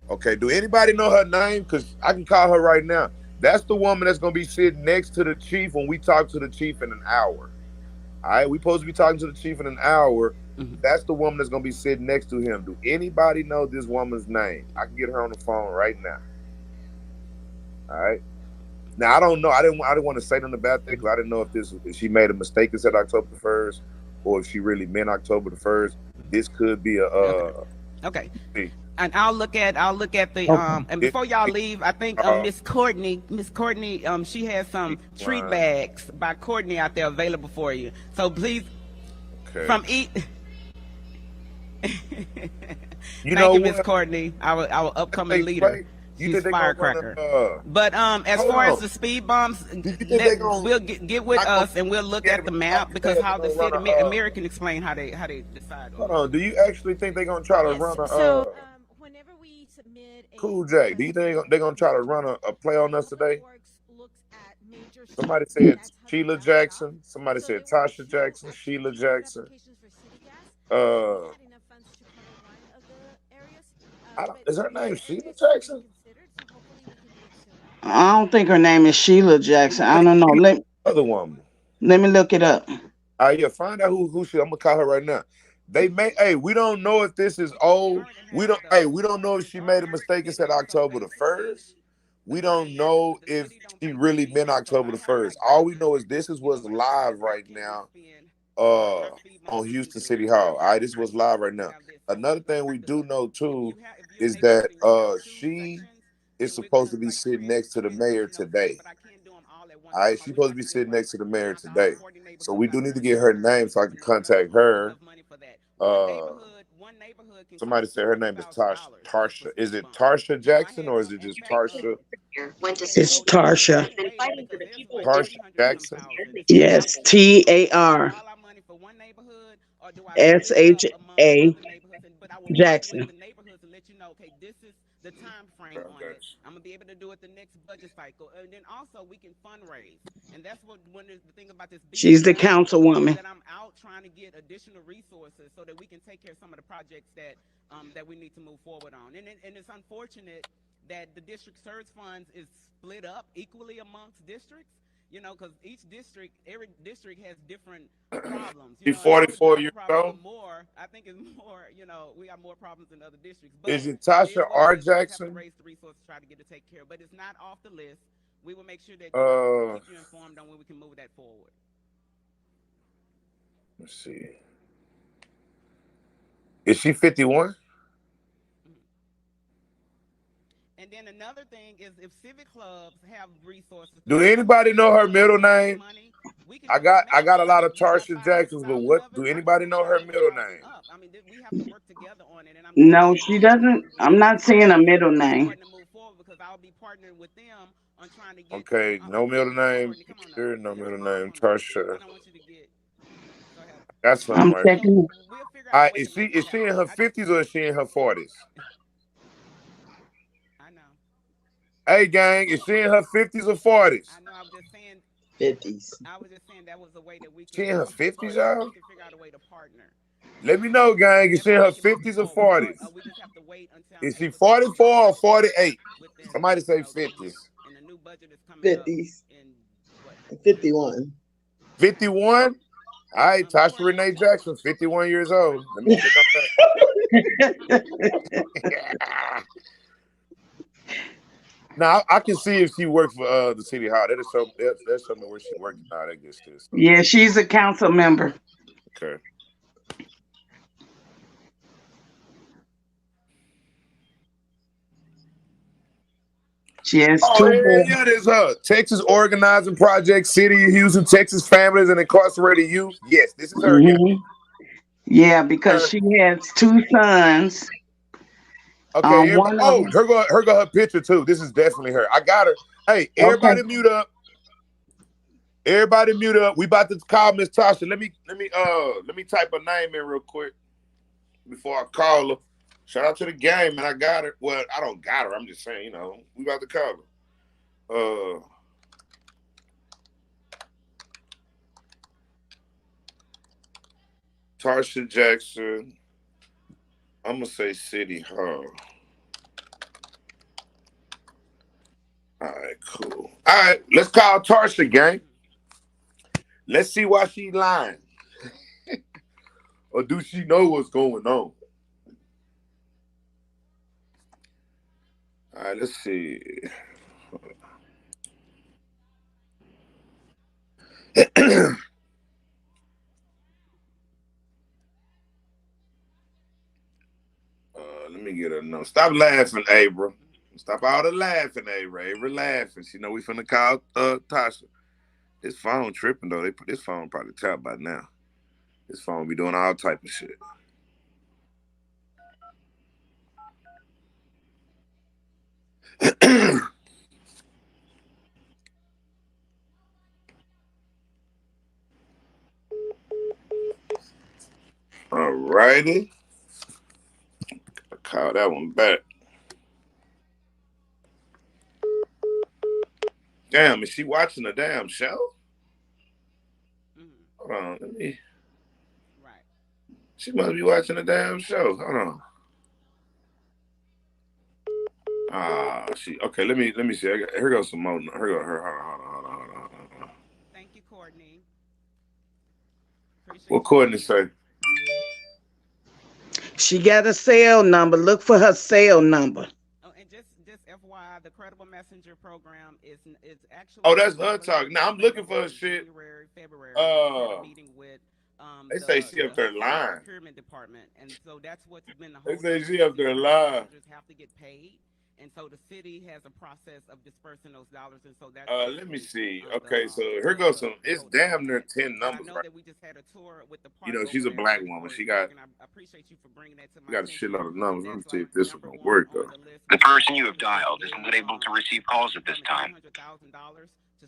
Okay, do anybody know her name? Because I can call her right now. That's the woman that's going to be sitting next to the chief when we talk to the chief in an hour. All right, we supposed to be talking to the chief in an hour. Mm-hmm. That's the woman that's going to be sitting next to him. Do anybody know this woman's name? I can get her on the phone right now. All right. Now, I don't know. I didn't want to say nothing about that because I didn't know if she made a mistake and said October the 1st or if she really meant October the 1st. This could be a... Okay. And I'll look at the and before y'all leave, I think Miss Courtney, she has some treat bags by Courtney out there available for you. So please, from eat. Thank you, Miss Courtney, our upcoming leader. She's a firecracker. But as far as the speed bumps, we'll get with us and we'll look at the map because how the city Mary can explain how they decide. Hold on, do you actually think they're gonna try to run a? Whenever we submit Cool Jack, do you think they're gonna try to run a play on us today? Somebody said Sheila Jackson. Somebody said Tasha Jackson. Sheila Jackson. Is her name Sheila Jackson? I don't think her name is Sheila Jackson. I don't know. Other woman. Let me look it up. Yeah, find out who she. I'm gonna call her right now. We don't know if this is old. We don't know if she made a mistake and said October the 1st. We don't know if she really meant October the 1st. All we know is this is what's live right now on Houston City Hall. All right, this was live right now. Another thing we do know too is that she is supposed to be sitting next to the mayor today. All right, she's supposed to be sitting next to the mayor today. So we do need to get her name so I can contact her. Somebody said her name is Tarsha. Is it Tarsha Jackson or is it just Tarsha? It's Tarsha. Tarsha Jackson? Yes, TARSHA Jackson. let you know, okay, this is the time frame on it. I'm gonna be able to do it the next budget cycle, and then also we can fundraise. And that's what one is the thing about this. She's the councilwoman. That I'm out trying to get additional resources so that we can take care of some of the projects that that we need to move forward on. And it's unfortunate that the district surge funds is split up equally amongst districts. You know, because every district has different problems. He's 44 years old. I think it's more. You know, we have more problems in other districts. But is it Tasha R. Jackson? We have to raise the resources to try to get to take care of, but it's not off the list. We will make sure that keep you informed on when we can move that forward. Let's see. Is she 51? And then another thing is if civic clubs have resources. Do anybody know her middle name? I got a lot of Tarsha Jacksons, but what? Do anybody know her middle name? I mean, we have to work together on it. And No, she doesn't. I'm not seeing a middle name. Because I'll be partnering with them on trying to get. Okay, no middle name. Sure, no middle name. Tarsha. That's something. I'm checking. All right, is she in her 50s or is she in her 40s? Hey, gang, is she in her 50s or 40s? I know, I was just saying 50s. I was just saying that was a way that we can. She in her 50s, y'all? We can figure out a way to partner. Let me know, gang. Is she in her 50s or 40s? We just have to wait until. Is she 44 or 48? Somebody say 50s. And the new budget is coming 50s. Up in 51. 51? All right, Tasha Renee Jackson, 51 years old. Let me check on that. Now I can see if she worked for the city hall. That's something where she working now. That gets this. Yeah, she's a council member. Okay. She has yeah, there's her. Texas Organizing Project, City of Houston, Texas Families and Incarcerated Youth. Yes, this is her. Yeah, because she has 2 sons. Okay, her got her picture too. This is definitely her. I got her. Hey, everybody mute up. Everybody mute up. We about to call Miss Tasha. Let me type her name in real quick before I call her. Shout out to the game, man. I got her. Well, I don't got her. I'm just saying, you know, we about to call her. Tarsha Jackson. I'm gonna say City Hall. All right, cool. All right, let's call Tarsha, gang. Let's see why she lying. Or do she know what's going on? All right, let's see. Let me get her number. Stop laughing, Abra. Stop all the laughing, Abra. Abra laughing. She know we finna call Tasha. This phone tripping though. This phone probably tapped by now. This phone be doing all type of shit. All righty. Call that one back. Damn, is she watching the damn show? Hold on, let me. Right. She must be watching the damn show. Hold on. Okay. Let me see. Here goes some more. Hold on. Thank you, Courtney. What Courtney say? She got a cell number. Look for her cell number. Oh, and just FYI, the Credible Messenger program is actually. Oh, that's her talking. Now I'm looking for her shit. February. Meeting with. They say she up there lying. Procurement department, and so that's what's been the They whole. say she up there lying. Have to get paid. And so the city has a process of dispersing those dollars, and so that's. Let me see. Okay, so here goes some. It's damn near 10 numbers, right? That we just had a tour with the you know, she's a black woman. She got. I appreciate you for bringing that to my. Got a shitload of numbers. Let me see if this one gonna work though. The person you have dialed is not able to receive calls at this time. To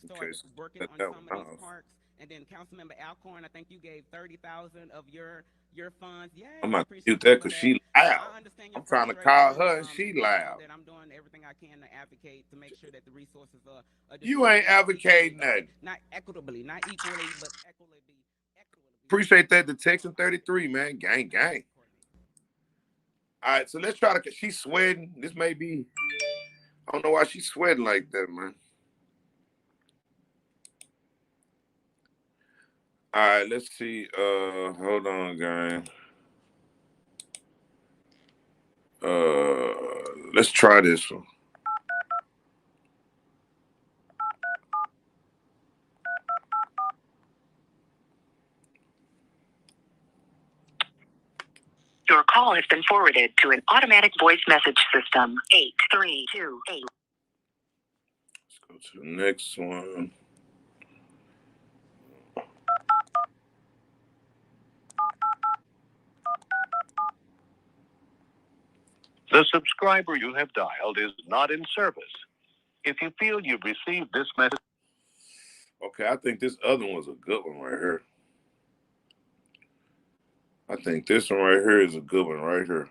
start working on some of these parks. And then Councilmember Alcorn, I think you gave $30,000 of your your funds. Yeah, I'm I not appreciate cute you that doing because that. she So loud. I understand your I'm trying to call frustration. her and she You know loud. that I'm doing everything I can to advocate to make sure that the resources are You ain't advocating nothing. not equitably, not equally, but equitably. Appreciate that. Detection 33, man. Gang, gang. All right, so let's try to. She's sweating. This may be. I don't know why she's sweating like that, man. All right, let's see. Hold on, gang. Let's try this one. Your call has been forwarded to an automatic voice message system. 8328. Let's go to the next one. The subscriber you have dialed is not in service. If you feel you've received this message. Okay, I think this other one's a good one right here. I think this one right here is a good one right here.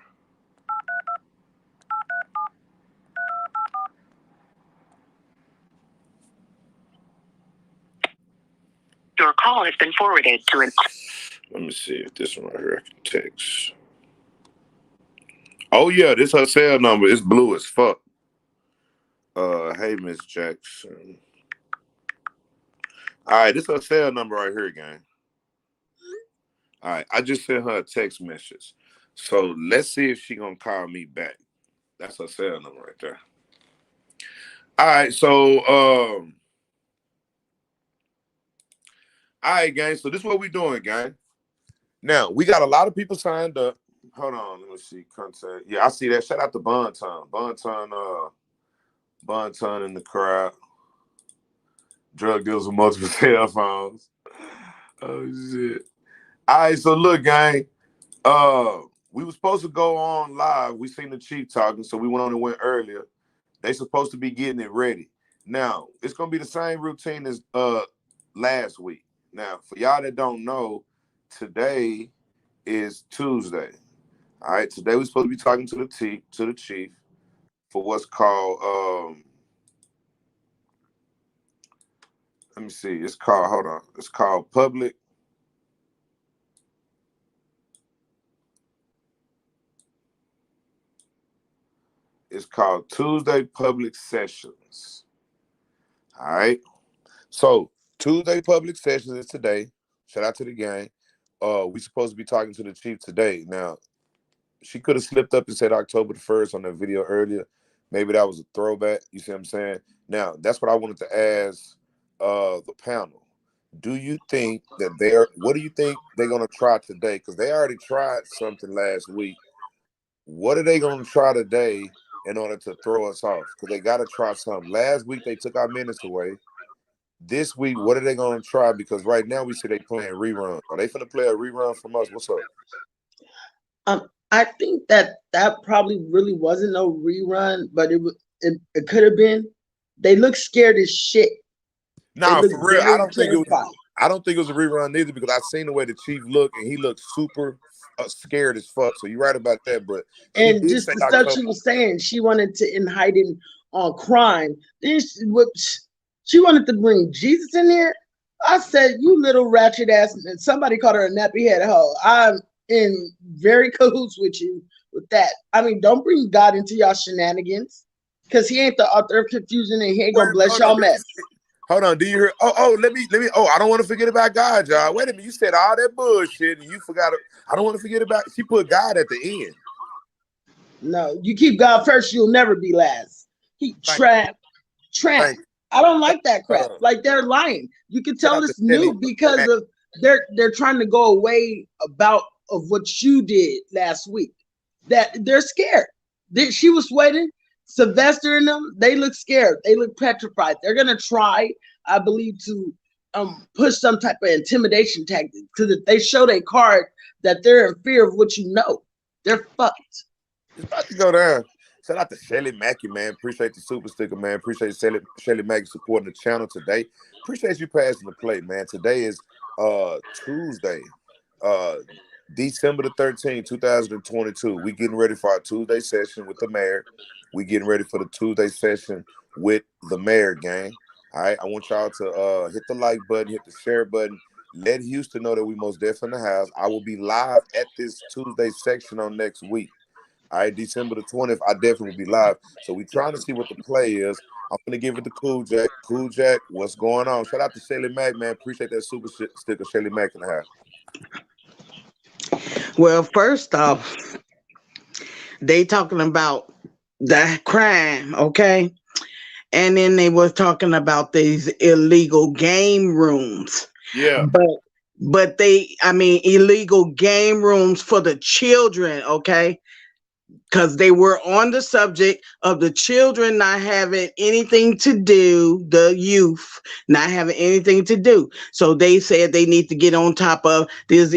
Your call has been forwarded to an... Let me see if this one right here I can text. Oh yeah, this her cell number. It's blue as fuck. Hey Miss Jackson. All right, this her cell number right here, gang. All right, I just sent her a text message. So let's see if she gonna call me back. That's her cell number right there. All right, so all right, gang. So this is what we doing, gang. Now we got a lot of people signed up. Hold on, let me see. Contact. Yeah, I see that. Shout out to Bonton. Bonton in the crowd. Drug deals with multiple cell phones. Oh shit. All right, so look, gang. We were supposed to go on live. We seen the chief talking, so we went on and went earlier. They supposed to be getting it ready. Now, it's gonna be the same routine as last week. Now, for y'all that don't know, today is Tuesday. All right, today we're supposed to be talking to the chief for what's called let me see. It's called, hold on. It's called public. It's called Tuesday Public Sessions. All right. So Tuesday Public Sessions is today. Shout out to the gang. We supposed to be talking to the chief today. Now, she could have slipped up and said October the 1st on that video earlier. Maybe that was a throwback. You see what I'm saying? Now, that's what I wanted to ask the panel. Do you think that what do you think they're going to try today? Because they already tried something last week. What are they going to try today in order to throw us off? Because they got to try something. Last week, they took our minutes away. This week, what are they going to try? Because right now, we see they playing reruns. Are they finna play a rerun from us? What's up? I think that probably really wasn't no rerun, but it could have been. They look scared as shit. Nah, for real, I don't think it was a rerun either, because I seen the way the chief looked, and he looked super scared as fuck. So you're right about that, but and just the stuff she was saying, she wanted to hide on crime. Then she wanted to bring Jesus in there. I said, "You little ratchet ass!" And somebody called her a nappy head hoe. I'm in very cahoots with you with that. I mean, don't bring God into y'all shenanigans, because he ain't the author of confusion, and he ain't gonna bless y'all mess. Hold on, do you hear? Let me. I don't want to forget about God, y'all. Wait a minute, you said all that bullshit and you forgot. I don't want to forget about. She put God at the end. No, you keep God first, you'll never be last. He tramp. I don't like that crap. Like, they're lying. You can tell it's new because of they're trying to go away of what you did last week. That they're scared. She was waiting. Sylvester and them, they look scared. They look petrified. They're gonna try, I believe, to push some type of intimidation tactic, because if they show their card that they're in fear of what you know, they're fucked. It's about to go down. Shout out to Shelly Mackey, man. Appreciate the super sticker, man. Appreciate Shelly Mackey supporting the channel today. Appreciate you passing the plate, man. Today is Tuesday. December the 13th, 2022, we getting ready for our Tuesday session with the mayor. We getting ready for the Tuesday session with the mayor gang. All right, I want y'all to hit the like button, hit the share button. Let Houston know that we most definitely in the house. I will be live at this Tuesday section on next week. All right, December the 20th, I definitely will be live. So we trying to see what the play is. I'm going to give it to Cool Jack. Cool Jack, what's going on? Shout out to Shelly Mack, man. Appreciate that super sticker, Shelly Mack in the house. Well, first off, they talking about the crime, okay? And then they was talking about these illegal game rooms. Yeah. But illegal game rooms for the children, okay? Because they were on the subject of the children not having anything to do, the youth not having anything to do. So they said they need to get on top of these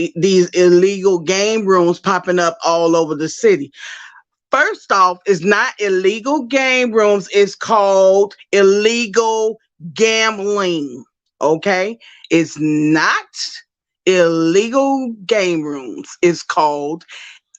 illegal game rooms popping up all over the city. First off, it's not illegal game rooms. It's called illegal gambling, okay? It's not illegal game rooms. It's called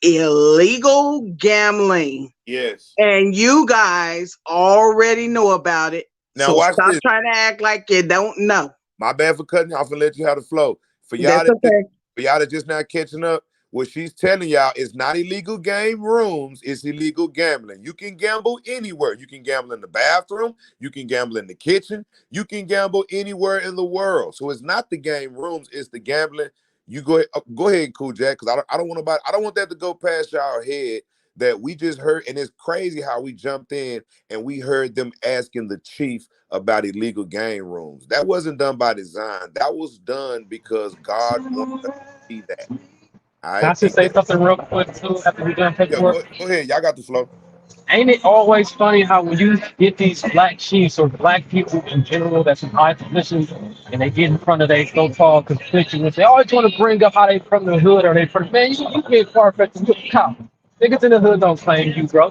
illegal gambling. Yes. And you guys already know about it. Now so watch stop this. trying to act like you don't know. My bad for cutting you off and let you have the flow. For y'all that just not catching up, what she's telling y'all is not illegal game rooms, it's illegal gambling. You can gamble anywhere. You can gamble in the bathroom, you can gamble in the kitchen, you can gamble anywhere in the world. So it's not the game rooms, it's the gambling. You go ahead, Cool Jack, because I don't want that to go past y'all head that we just heard, and it's crazy how we jumped in and we heard them asking the chief about illegal game rooms. That wasn't done by design. That was done because God wanted us to see that. All right? Can I just say something real quick too after we done paperwork? Go ahead, y'all got the flow. Ain't it always funny how when you get these black chiefs or black people in general that's in high positions and they get in front of their so-called constituents, they always want to bring up how they from the hood or they from, man, you get far-fetched, you a cop. Niggas in the hood don't claim you, bro.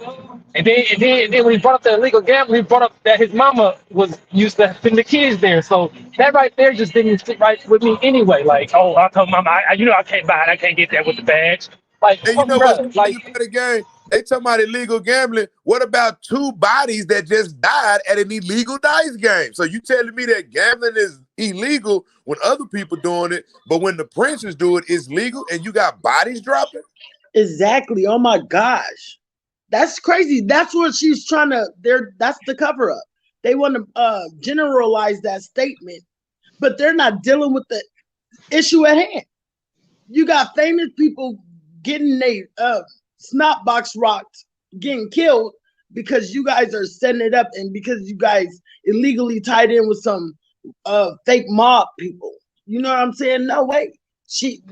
And then when he brought up the illegal gambling, he brought up that his mama was used to send the kids there. So that right there just didn't sit right with me anyway. Like, oh, I told mama, I can't buy it. I can't get that with the badge. Like, and you know what's like the game? They talking about illegal gambling. What about 2 bodies that just died at an illegal dice game? So you telling me that gambling is illegal when other people doing it, but when the princes do it, it's legal and you got bodies dropping? Exactly. Oh my gosh. That's crazy. That's what she's trying to, that's the cover up. They want to generalize that statement, but they're not dealing with the issue at hand. You got famous people getting their snot box rocked, getting killed because you guys are setting it up and because you guys illegally tied in with some fake mob people. You know what I'm saying? No way.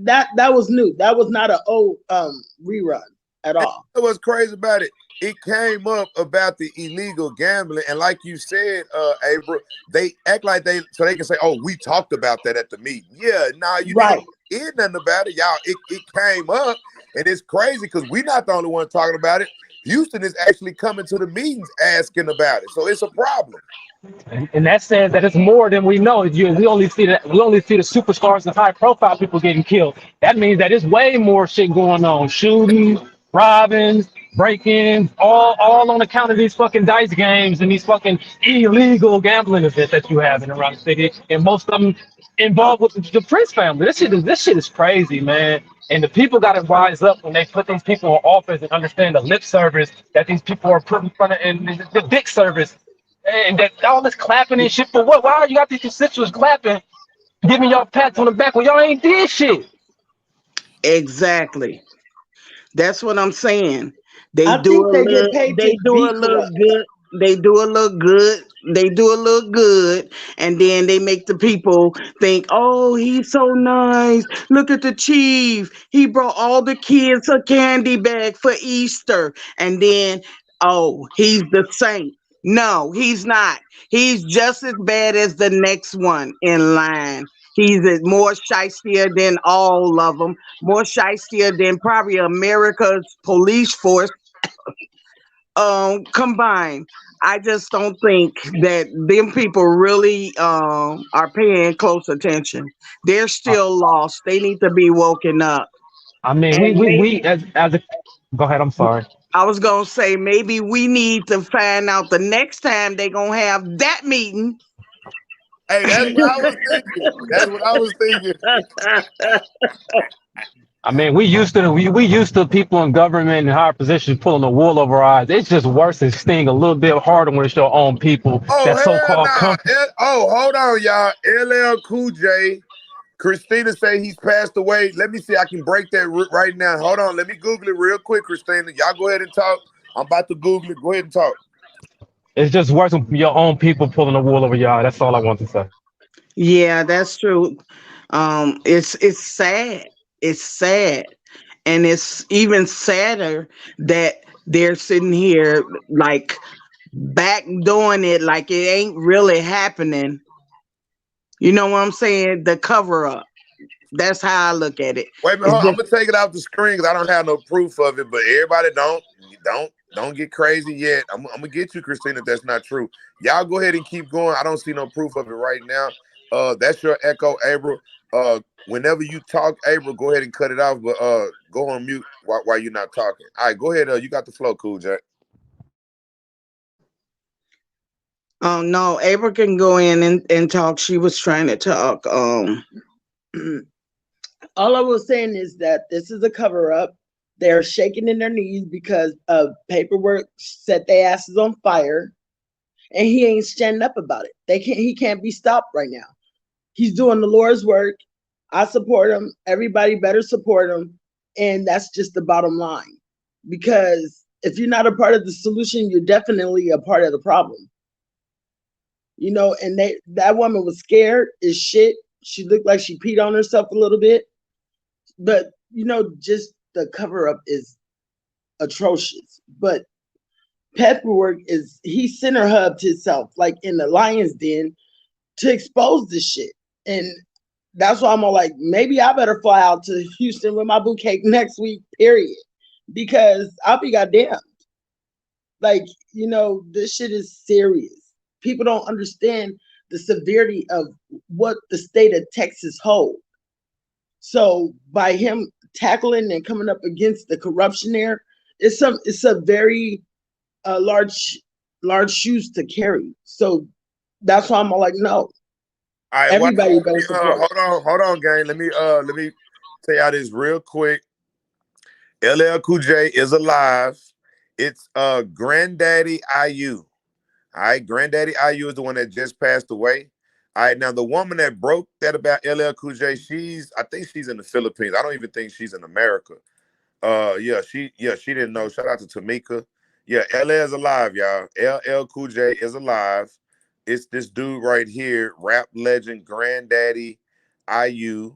That was new. That was not an old rerun at all. And what's crazy about it? It came up about the illegal gambling, and like you said, April, they act like they can say, "Oh, we talked about that at the meeting." Yeah, you didn't hear nothing about it, y'all. It came up, and it's crazy because we're not the only one talking about it. Houston is actually coming to the meetings asking about it, so it's a problem. And that says that it's more than we know. We only see the superstars and high profile people getting killed. That means that there's way more shit going on. Shooting, robbing, break-ins, all on account of these fucking dice games and these fucking illegal gambling events that you have in around the city. And most of them involved with the Prince family. This shit is crazy, man. And the people got to rise up when they put these people in office and understand the lip service that these people are put in front of, and the dick service. And that all this clapping and shit for what? Why you got these constituents clapping, giving y'all pats on the back when y'all ain't did shit? Exactly. That's what I'm saying. They do a little good, and then they make the people think, oh, he's so nice. Look at the chief. He brought all the kids a candy bag for Easter. And then, oh, he's the saint. No, he's not. He's just as bad as the next one in line. He's more shystier than all of them, more shystier than probably America's police force combined. I just don't think that them people really are paying close attention. They're still lost. They need to be woken up. I mean, And we maybe as a, go ahead. I'm sorry. I was gonna say maybe we need to find out the next time they gonna have that meeting. Hey, that's what I was thinking. That's what I was thinking. I mean, we used to people in government and higher positions pulling the wool over our eyes. It's just worse and sting a little bit harder when it's your own people. Oh, That hell so-called nah. Hold on, y'all. LL Cool J. Christina say he's passed away. Let me see. I can break that right now. Hold on. Let me Google it real quick, Christina. Y'all go ahead and talk. I'm about to Google it. Go ahead and talk. It's just worse when your own people pulling the wool over your eyes. That's all I want to say. Yeah, that's true. It's sad. It's sad. And it's even sadder that they're sitting here like back doing it like it ain't really happening. You know what I'm saying? The cover up. That's how I look at it. Wait a minute, hold on. I'm gonna take it off the screen because I don't have no proof of it. But everybody don't get crazy yet. I'm gonna get you, Christina, if that's not true. Y'all go ahead and keep going. I don't see no proof of it right now. That's your echo, April. Whenever you talk, April, go ahead and cut it off, but go on mute while you're not talking. All right, go ahead. You got the flow, Cool Jack. Oh no, April can go in and talk. She was trying to talk. All I was saying is that this is a cover up. They're shaking in their knees because paperwork set their asses on fire, and he ain't standing up about it. He can't be stopped right now. He's doing the Lord's work. I support him. Everybody better support him, and that's just the bottom line. Because if you're not a part of the solution, you're definitely a part of the problem. You know, and that woman was scared as shit. She looked like she peed on herself a little bit. But, you know, just the cover up is atrocious. But paperwork he center hubbed himself like in the lion's den to expose this shit. And that's why I'm all like, maybe I better fly out to Houston with my bouquet next week, period. Because I'll be goddamned. Like, you know, this shit is serious. People don't understand the severity of what the state of Texas holds. So by him tackling and coming up against the corruption there, it's a very large shoes to carry. So that's why I'm like, no. All right, everybody better support. Hold on, gang. Let me tell y'all this real quick. LL Cool J is alive. It's Granddaddy IU. All right, Granddaddy IU is the one that just passed away. All right, now the woman that broke that about LL Cool J, I think she's in the Philippines. I don't even think she's in America. She didn't know. Shout out to Tamika. Yeah, LL is alive, y'all. LL Cool J is alive. It's this dude right here, rap legend Granddaddy IU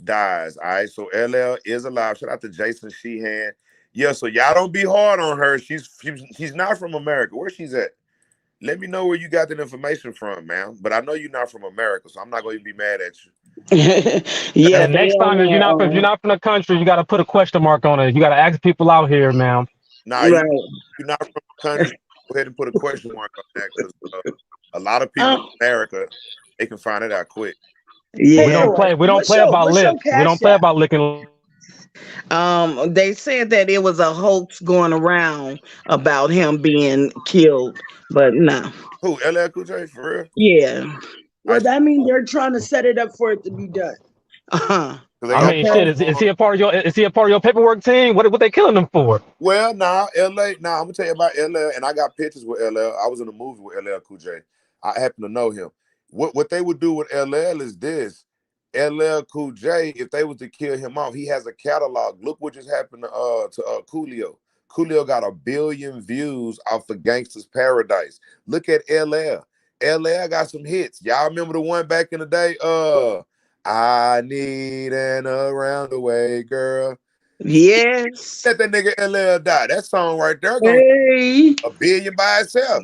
dies. All right, so LL is alive. Shout out to Jason Sheehan. Yeah, so y'all don't be hard on her. She's not from America. Where she's at? Let me know where you got that information from, man. But I know you're not from America, so I'm not going to be mad at you. Yeah. And next time, if you're not from the country, you got to put a question mark on it. You got to ask people out here, man. Nah, you're not from the country. Go ahead and put a question mark on that because a lot of people in America, they can find it out quick. Yeah, we don't play about lips. We don't play about licking. They said that it was a hoax going around about him being killed, but no. Who, LL Cool J, for real? Yeah. Well, that means they're trying to set it up for it to be done. I mean, shit. Is he a part of your paperwork team? What they killing him for? Well, I'm gonna tell you about LL, and I got pictures with LL. I was in a movie with LL Cool J. I happen to know him. What they would do with LL is this. LL Cool J, if they was to kill him off, he has a catalog. Look what just happened to Coolio. Coolio got 1 billion views off of Gangsta's Paradise. Look at LL. LL got some hits. Y'all remember the one back in the day? I need an around the way girl. Yes. Let that nigga LL die. That song right there gonna be 1 billion by itself.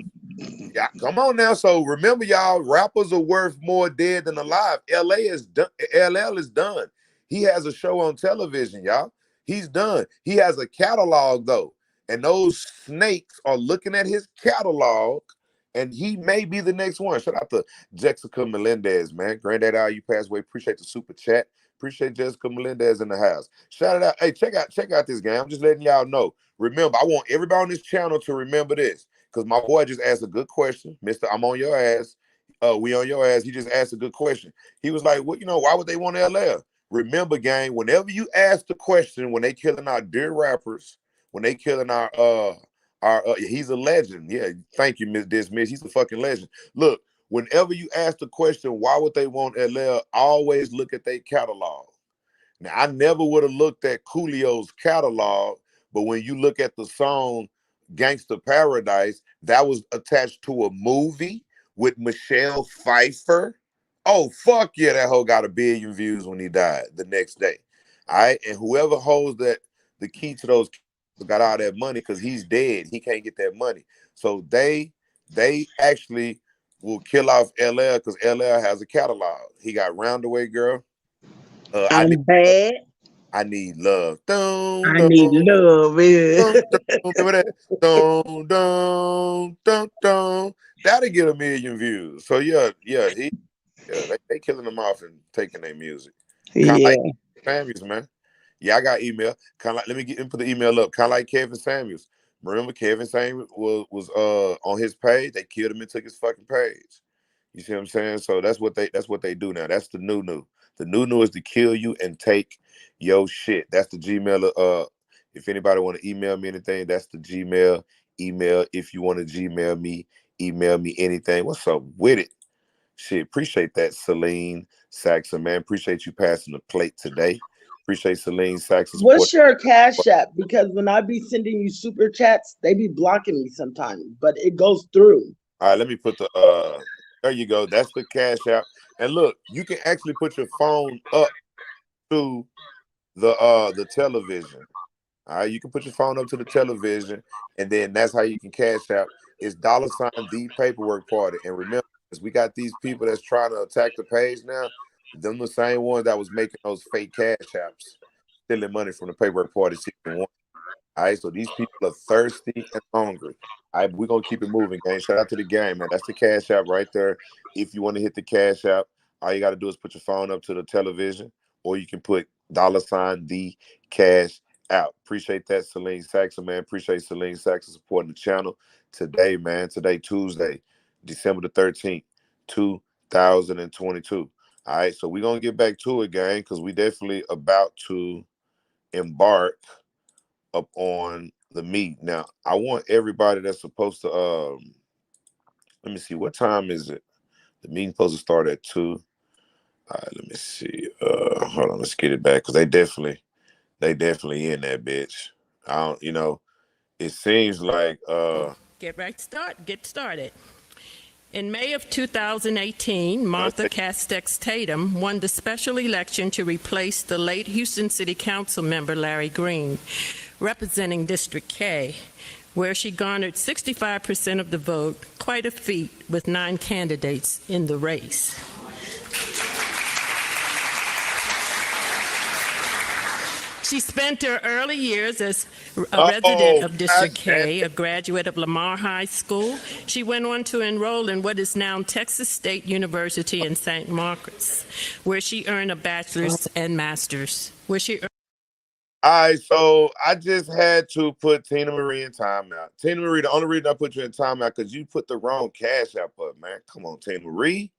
Yeah, come on now. So remember, y'all, rappers are worth more dead than alive. LL is done. He has a show on television, y'all. He's done. He has a catalog though, and those snakes are looking at his catalog, and he may be the next one. Shout out to Jessica Melendez, man. Granddaddy, you passed away. Appreciate the super chat. Appreciate Jessica Melendez in the house. Shout it out. Hey, check out this game. I'm just letting y'all know. Remember, I want everybody on this channel to remember this, because my boy just asked a good question. Mister, I'm on your ass. We on your ass. He just asked a good question. He was like, well, why would they want LL? Remember, gang, whenever you ask the question, when they killing our dear rappers, when they killing our he's a legend. Yeah, thank you, Miss Dismiss. He's a fucking legend. Look, whenever you ask the question, why would they want LL? Always look at their catalog. Now, I never would have looked at Coolio's catalog, but when you look at the song Gangsta Paradise, that was attached to a movie with Michelle Pfeiffer. Oh, fuck yeah, that hoe got 1 billion views when he died the next day. All right, and whoever holds the key to those got all that money, because he's dead. He can't get that money. So they actually will kill off LL because LL has a catalog. He got Roundaway Girl. I'm bad. I need love. I need love. That'll get 1 million views. So yeah, they killing them off and taking their music. Kind of like Samuels, man. Yeah, I got email. Kind of like, let me put the email up. Kind of like Kevin Samuels. Remember, Kevin Samuels was on his page. They killed him and took his fucking page. You see what I'm saying? So that's what they do now. That's the new. The new is to kill you and take your shit. That's the Gmail. If anybody want to email me anything, that's the Gmail email. If you want to Gmail me, email me anything. What's up with it? Shit, appreciate that, Celine Saxon, man. Appreciate you passing the plate today. Appreciate Celine Saxon. What's your Cash App? Because when I be sending you super chats, they be blocking me sometimes, but it goes through. All right, let me put the there you go. That's the Cash App. And look, you can actually put your phone up to the television. All right, you can put your phone up to the television, and then that's how you can Cash App. It's $ the paperwork party. And remember, we got these people that's trying to attack the page now. Them the same ones that was making those fake Cash Apps, stealing money from the paperwork party season 1. All right, so these people are thirsty and hungry. All right, we're gonna keep it moving, gang. Shout out to the game, man. That's the Cash App right there. If you want to hit the Cash App, all you got to do is put your phone up to the television, or you can put $ the cash out. Appreciate that, Celine Saxon, man. Appreciate Celine Saxon supporting the channel today, man. Today, Tuesday, December the 13th, 2022. All right, so we're gonna get back to it, gang, because we definitely about to embark up on the meet. Now, I want everybody that's supposed to let me see, what time is it? The meeting's supposed to start at 2. All right, let me see. Hold on, let's get it back, because they definitely in that bitch. I don't, it seems like Get started. In May of 2018, Martha Castex Tatum won the special election to replace the late Houston City Council member Larry Green, representing District K, where she garnered 65% of the vote, quite a feat with 9 candidates in the race. She spent her early years as a resident of District K, a graduate of Lamar High School. She went on to enroll in what is now Texas State University in St. Marcos, where she earned a bachelor's and master's. All right, so I just had to put Tina Marie in timeout. Tina Marie, the only reason I put you in timeout because you put the wrong Cash App up, man. Come on, Tina Marie.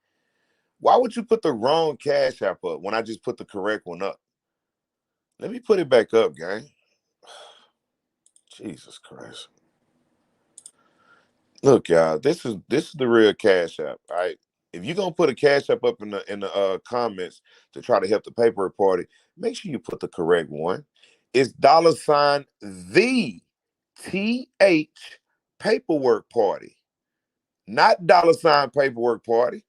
Why would you put the wrong Cash App up when I just put the correct one up? Let me put it back up, gang. Jesus Christ. Look, y'all, this is the real Cash App, all right? If you're gonna put a Cash App up in the comments to try to help the paperwork party, make sure you put the correct one. It's $the TH paperwork party, not $paperwork party.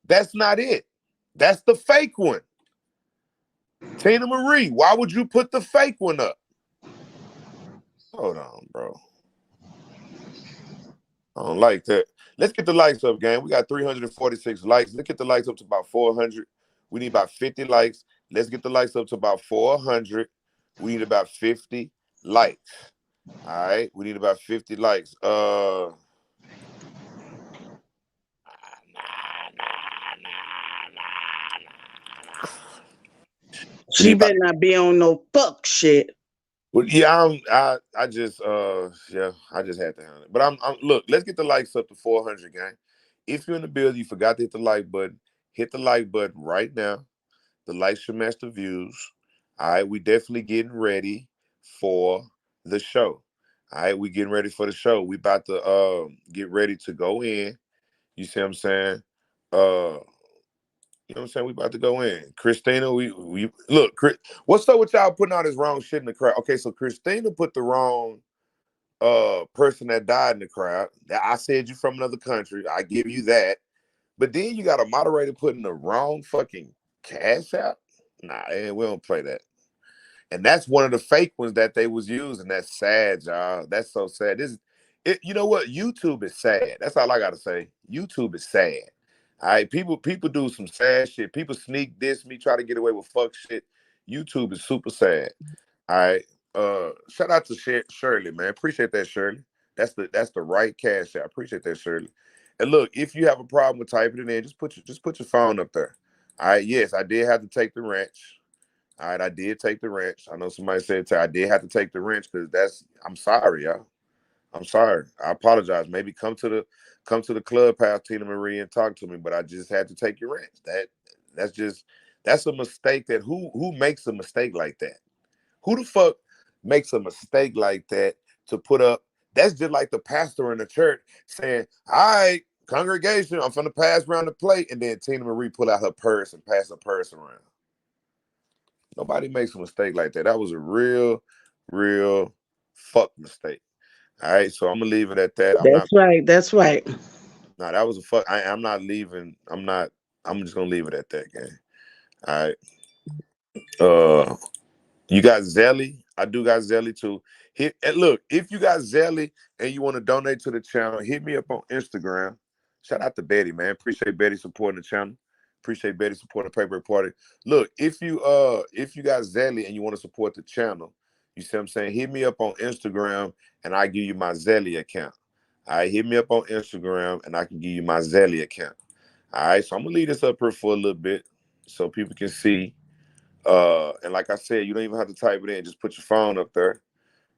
That's not it. That's the fake one. Tina Marie, why would you put the fake one up? Hold on, bro. I don't like that. Let's get the likes up, gang. We got 346 likes. Let's get the likes up to about 400. We need about 50 likes. Let's get the likes up to about 400. We need about 50 likes. All right, we need about 50 likes. She better not be on no fuck shit. Well, yeah, I just yeah, I just had to handle it. But I'm look, let's get the likes up to 400, gang. If you're in the building, you forgot to hit the like button, hit the like button right now. The likes should match the views. All right, we definitely getting ready for the show. All right, we getting ready for the show. We about to get ready to go in. You see what I'm saying? You know what I'm saying? We about to go in. Christina, we look, what's up with y'all putting all this wrong shit in the crowd? Okay, so Christina put the wrong person that died in the crowd. I said you from another country. I give you that. But then you got a moderator putting the wrong fucking cash out. Nah, we don't play that. And that's one of the fake ones that they was using. That's sad, y'all. That's so sad. You know what? YouTube is sad. That's all I gotta say. YouTube is sad. All right, people do some sad shit. People sneak diss me, try to get away with fuck shit. YouTube is super sad. All right. Shout out to Shirley, man. Appreciate that, Shirley. That's the right cash out. Appreciate that, Shirley. And look, if you have a problem with typing it in, just put your phone up there. All right. Yes, I did have to take the wrench. All right, I did take the wrench. I know somebody said I did have to take the wrench because I'm sorry, y'all. I'm sorry. I apologize. Maybe come to the clubhouse, Tina Marie, and talk to me. But I just had to take your wrench. That's a mistake. That who makes a mistake like that? Who the fuck makes a mistake like that to put up? That's just like the pastor in the church saying, "All right, congregation, I'm finna pass around the plate," and then Tina Marie pull out her purse and pass her purse around. Nobody makes a mistake like that. That was a real fuck mistake. All right, so I'm gonna leave it at that. That's right. No, that was a fuck. I'm not leaving. I'm just gonna leave it at that, gang. All right. You got Zelly. I do got Zelly too. And look, if you got Zelly and you want to donate to the channel, hit me up on Instagram. Shout out to Betty, man. Appreciate Betty supporting the channel. Appreciate Betty supporting the Paperwork Party. Look, if you got Zelly and you want to support the channel, you see what I'm saying? Hit me up on Instagram and I give you my Zelly account. All right, hit me up on Instagram and I can give you my Zelly account. All right, so I'm gonna leave this up here for a little bit so people can see. And like I said, you don't even have to type it in. Just put your phone up there.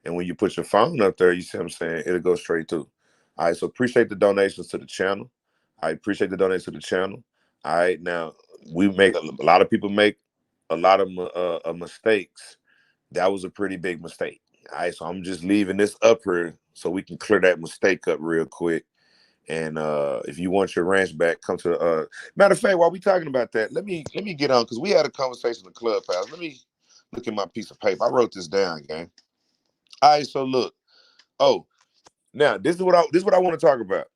And when you put your phone up there, you see what I'm saying? It'll go straight through. All right, so appreciate the donations to the channel. I appreciate the donations to the channel. All right, now a lot of people make a lot of mistakes. That was a pretty big mistake. All right, so I'm just leaving this up here so we can clear that mistake up real quick. And if you want your ranch back, come to the matter of fact, while we talking about that, let me get on because we had a conversation in the clubhouse. Let me look at my piece of paper. I wrote this down, gang. All right, so look. Oh, now this is what I want to talk about.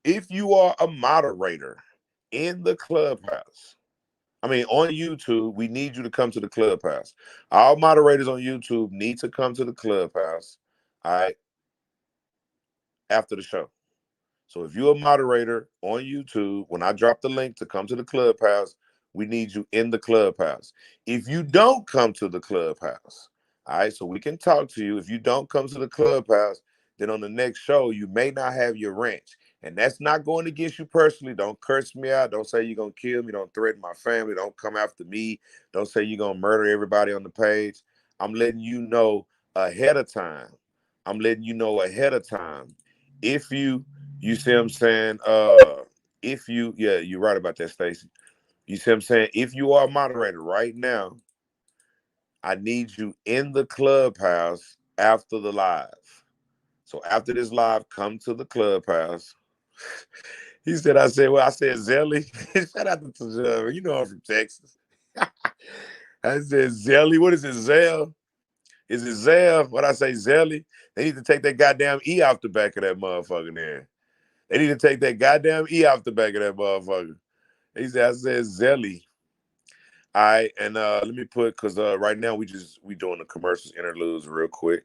If you are a moderator in the clubhouse, on YouTube, we need you to come to the clubhouse. All moderators on YouTube need to come to the clubhouse, all right, after the show. So if you're a moderator on YouTube, when I drop the link to come to the clubhouse, we need you in the clubhouse. If you don't come to the clubhouse, all right, so we can talk to you. If you don't come to the clubhouse, then on the next show, you may not have your ranch. And that's not going against you personally. Don't curse me out. Don't say you're going to kill me. Don't threaten my family. Don't come after me. Don't say you're going to murder everybody on the page. I'm letting you know ahead of time. If you see what I'm saying? You're right about that, Stacey. You see what I'm saying? If you are a moderator right now, I need you in the clubhouse after the live. So after this live, come to the clubhouse. I said Zelly. Shout out to Zelly. You know I'm from Texas. I said Zelly. What is it, Zell? Is it Zell? What I say, Zelly? They need to take that goddamn E off the back of that motherfucker there. They need to take that goddamn E off the back of that motherfucker. I said Zelly. All right, and let me put, because right now we doing the commercials interludes real quick.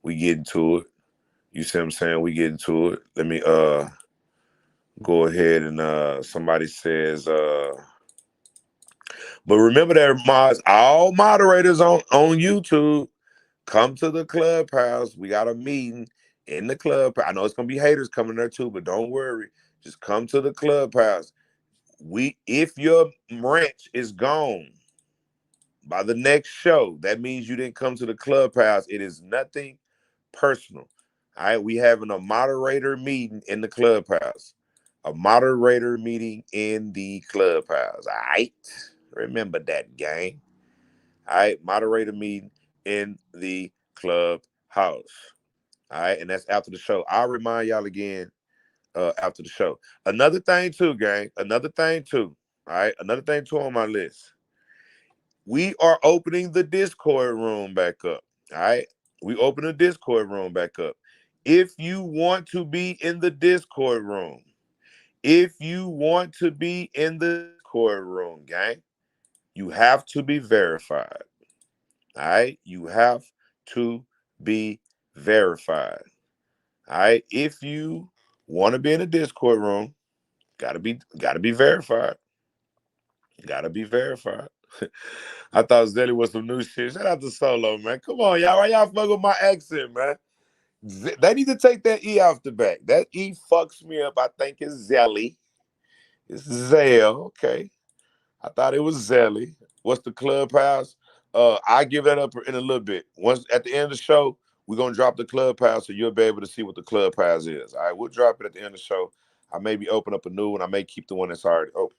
We get into it. You see what I'm saying? We get into it. Let me go ahead and somebody says, but remember that all moderators on YouTube, come to the clubhouse. We got a meeting in the club. I know it's gonna be haters coming there too, but don't worry. Just come to the clubhouse. If your ranch is gone by the next show, that means you didn't come to the clubhouse. It is nothing personal. All right, we having a moderator meeting in the clubhouse. A moderator meeting in the clubhouse. All right, remember that, gang. All right, moderator meeting in the clubhouse. All right, and that's after the show. I'll remind y'all again after the show. Another thing too, gang. Another thing too. All right, another thing too on my list. We are opening the Discord room back up. All right, we open the Discord room back up. If you want to be in the Discord room, if you want to be in the Discord room, gang, you have to be verified. All right, you have to be verified. All right, if you want to be in the Discord room, gotta be verified. Gotta be verified. I thought Zelly was some new shit. Shout out to Solo, man. Come on, y'all. Why y'all fuck with my accent, man? They need to take that E off the back. That E fucks me up. I think it's Zelly. It's Zell. Okay. I thought it was Zelly. What's the clubhouse? I give that up in a little bit. Once at the end of the show, we're gonna drop the clubhouse so you'll be able to see what the clubhouse is. All right, we'll drop it at the end of the show. I maybe open up a new one. I may keep the one that's already open.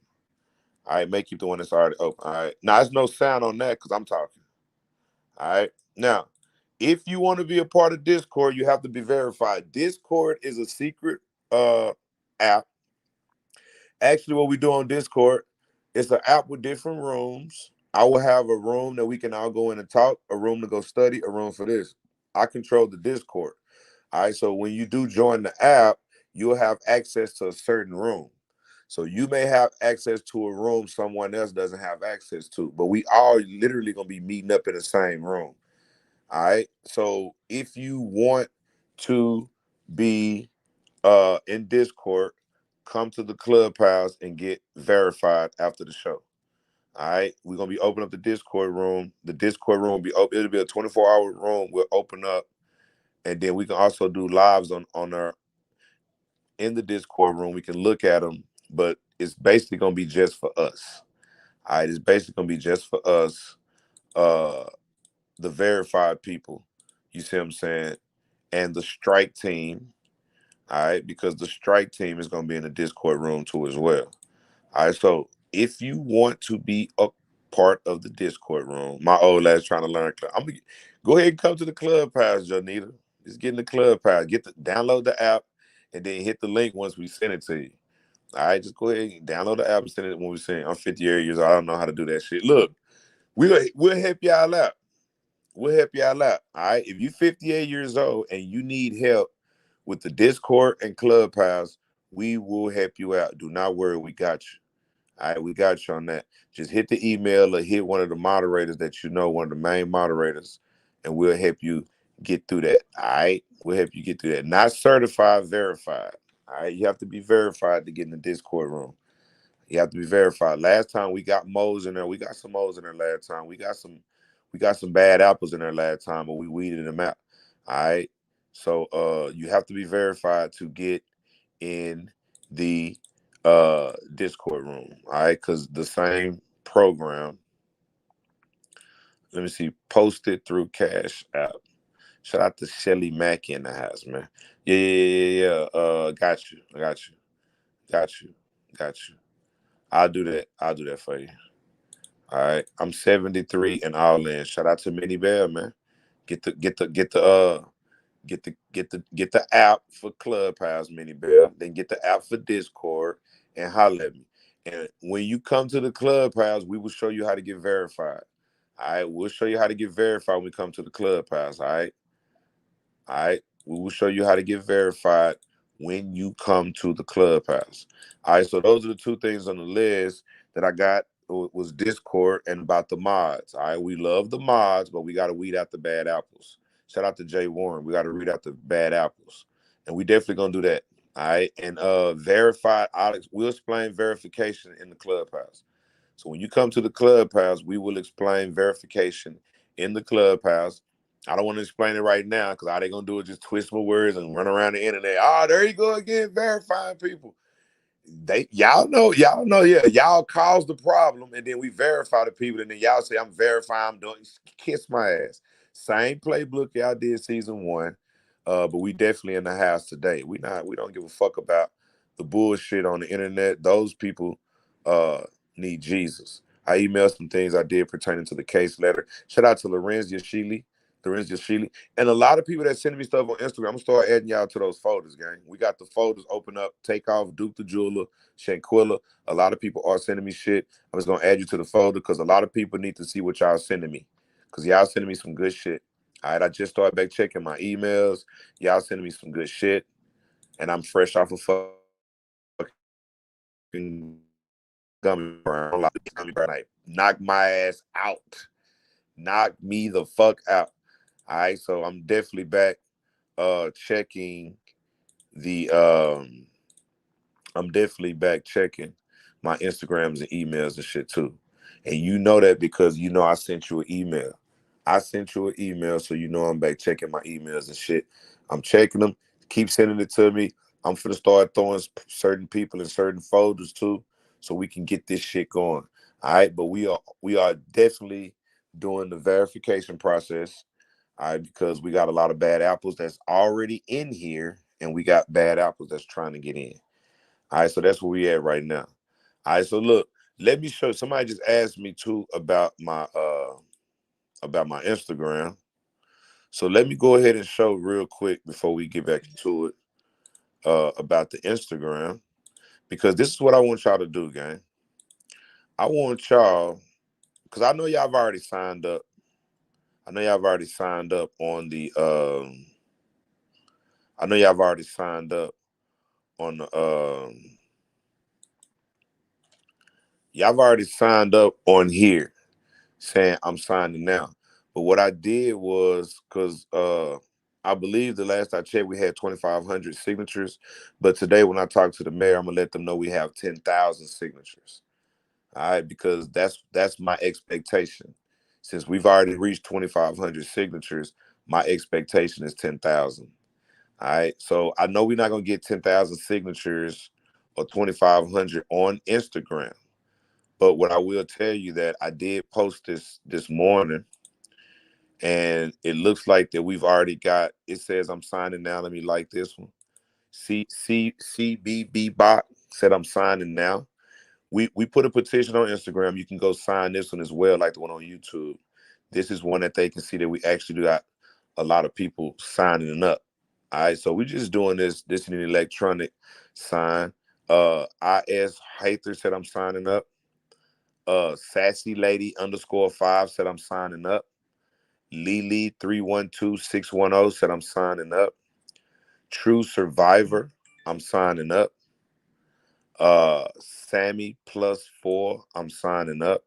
All right, may keep the one that's already open. All right. Now there's no sound on that because I'm talking. All right. Now, if you want to be a part of Discord, you have to be verified. Discord is a secret app. Actually, what we do on Discord, it's an app with different rooms. I will have a room that we can all go in and talk, a room to go study, a room for this. I control the Discord. All right. So when you do join the app, you'll have access to a certain room. So you may have access to a room someone else doesn't have access to, but we all literally gonna be meeting up in the same room. All right. So if you want to be in Discord, come to the clubhouse and get verified after the show. All right. We're gonna be opening up the Discord room. The Discord room will be open. It'll be a 24-hour room. We'll open up, and then we can also do lives on our in the Discord room. We can look at them, but it's basically gonna be just for us. All right, it's basically gonna be just for us, the verified people. You see what I'm saying? And the strike team. All right, because the strike team is gonna be in the Discord room too as well. All right, so if you want to be a part of the Discord room, my old ass trying to learn. I'm gonna go ahead and come to the clubhouse, Janita. Just get in the clubhouse. Download the app, and then hit the link once we send it to you. All right, just go ahead and download the app and send it when we send it. I'm 58 years old. I don't know how to do that shit. Look, we'll help y'all out. We'll help y'all out. All right, if you're 58 years old and you need help with the Discord and Clubhouse, we will help you out. Do not worry, we got you. All right, we got you on that. Just hit the email or hit one of the moderators that you know, one of the main moderators, and we'll help you get through that. All right, we'll help you get through that. Not certified, verified. All right, you have to be verified to get in the Discord room. You have to be verified. Last time we got moles in there. We got some moles in there last time. We got some bad apples in there last time, but we weeded them out. All right. So you have to be verified to get in the Discord room. All right, because the same program. Let me see. Posted through Cash App. Shout out to Shelly Mackey in the house, man. Yeah. Got you. I'll do that for you. All right. I'm 73 and all in. Shout out to Minnie Bell, man. Get the app for Clubhouse, Minnie Bell. Then get the app for Discord and holler at me. And when you come to the Clubhouse, we will show you how to get verified. All right. We'll show you how to get verified when we come to the Clubhouse. All right. We will show you how to get verified when you come to the Clubhouse. All right, so those are the two things on the list that I got was Discord and about the mods. All right, we love the mods, but we got to weed out the bad apples. Shout out to Jay Warren. We got to weed out the bad apples, and we definitely gonna do that. All right, and verified, Alex, we'll explain verification in the Clubhouse. So when you come to the Clubhouse, we will explain verification in the Clubhouse. I don't want to explain it right now because all they gonna do is just twist my words and run around the internet. Oh, there you go again, verifying people. Y'all know, yeah, y'all cause the problem, and then we verify the people, and then y'all say I'm verifying, I'm doing. Kiss my ass. Same playbook y'all did season 1, but we definitely in the house today. We don't give a fuck about the bullshit on the internet. Those people need Jesus. I emailed some things I did pertaining to the case letter. Shout out to Lorenz Yashili. And a lot of people that send me stuff on Instagram, I'm gonna start adding y'all to those folders, gang. We got the folders open up, TakeOff, Duke the Jeweler, Shanquilla. A lot of people are sending me shit. I'm just gonna add you to the folder because a lot of people need to see what y'all sending me. Because y'all sending me some good shit. All right, I just started back checking my emails. Y'all sending me some good shit. And I'm fresh off of fucking gummy burn. Like, knock my ass out. Knock me the fuck out. All right, so I'm definitely back checking the my Instagrams and emails and shit too. And you know that because you know I sent you an email. I sent you an email, so you know I'm back checking my emails and shit. I'm checking them. Keep sending it to me. I'm finna start throwing certain people in certain folders too, so we can get this shit going. All right, but we are definitely doing the verification process. All right, because we got a lot of bad apples that's already in here, and we got bad apples that's trying to get in. All right, so that's where we at right now. All right, so look, let me show. Somebody just asked me too about my Instagram. So let me go ahead and show real quick before we get back into it about the Instagram, because this is what I want y'all to do, gang. I want y'all, because I know y'all have already signed up. I know y'all have already signed up on the y'all have already signed up on here saying I'm signing now. But what I did was, because I believe the last I checked we had 2,500 signatures, but today when I talk to the mayor, I'm gonna let them know we have 10,000 signatures. All right, because that's my expectation. Since we've already reached 2,500 signatures, my expectation is 10,000. All right, so I know we're not gonna get 10,000 signatures or 2,500 on Instagram, but what I will tell you that I did post this morning, and it looks like that we've already got. It says I'm signing now. Let me like this one. CBB bot said I'm signing now. We put a petition on Instagram. You can go sign this one as well, like the one on YouTube. This is one that they can see that we actually got a lot of people signing up. All right, so we're just doing this in an electronic sign. IS Hather said I'm signing up. Sassy Lady _5 said I'm signing up. Lily 312610 said I'm signing up. True Survivor, I'm signing up. Sammy +4, I'm signing up.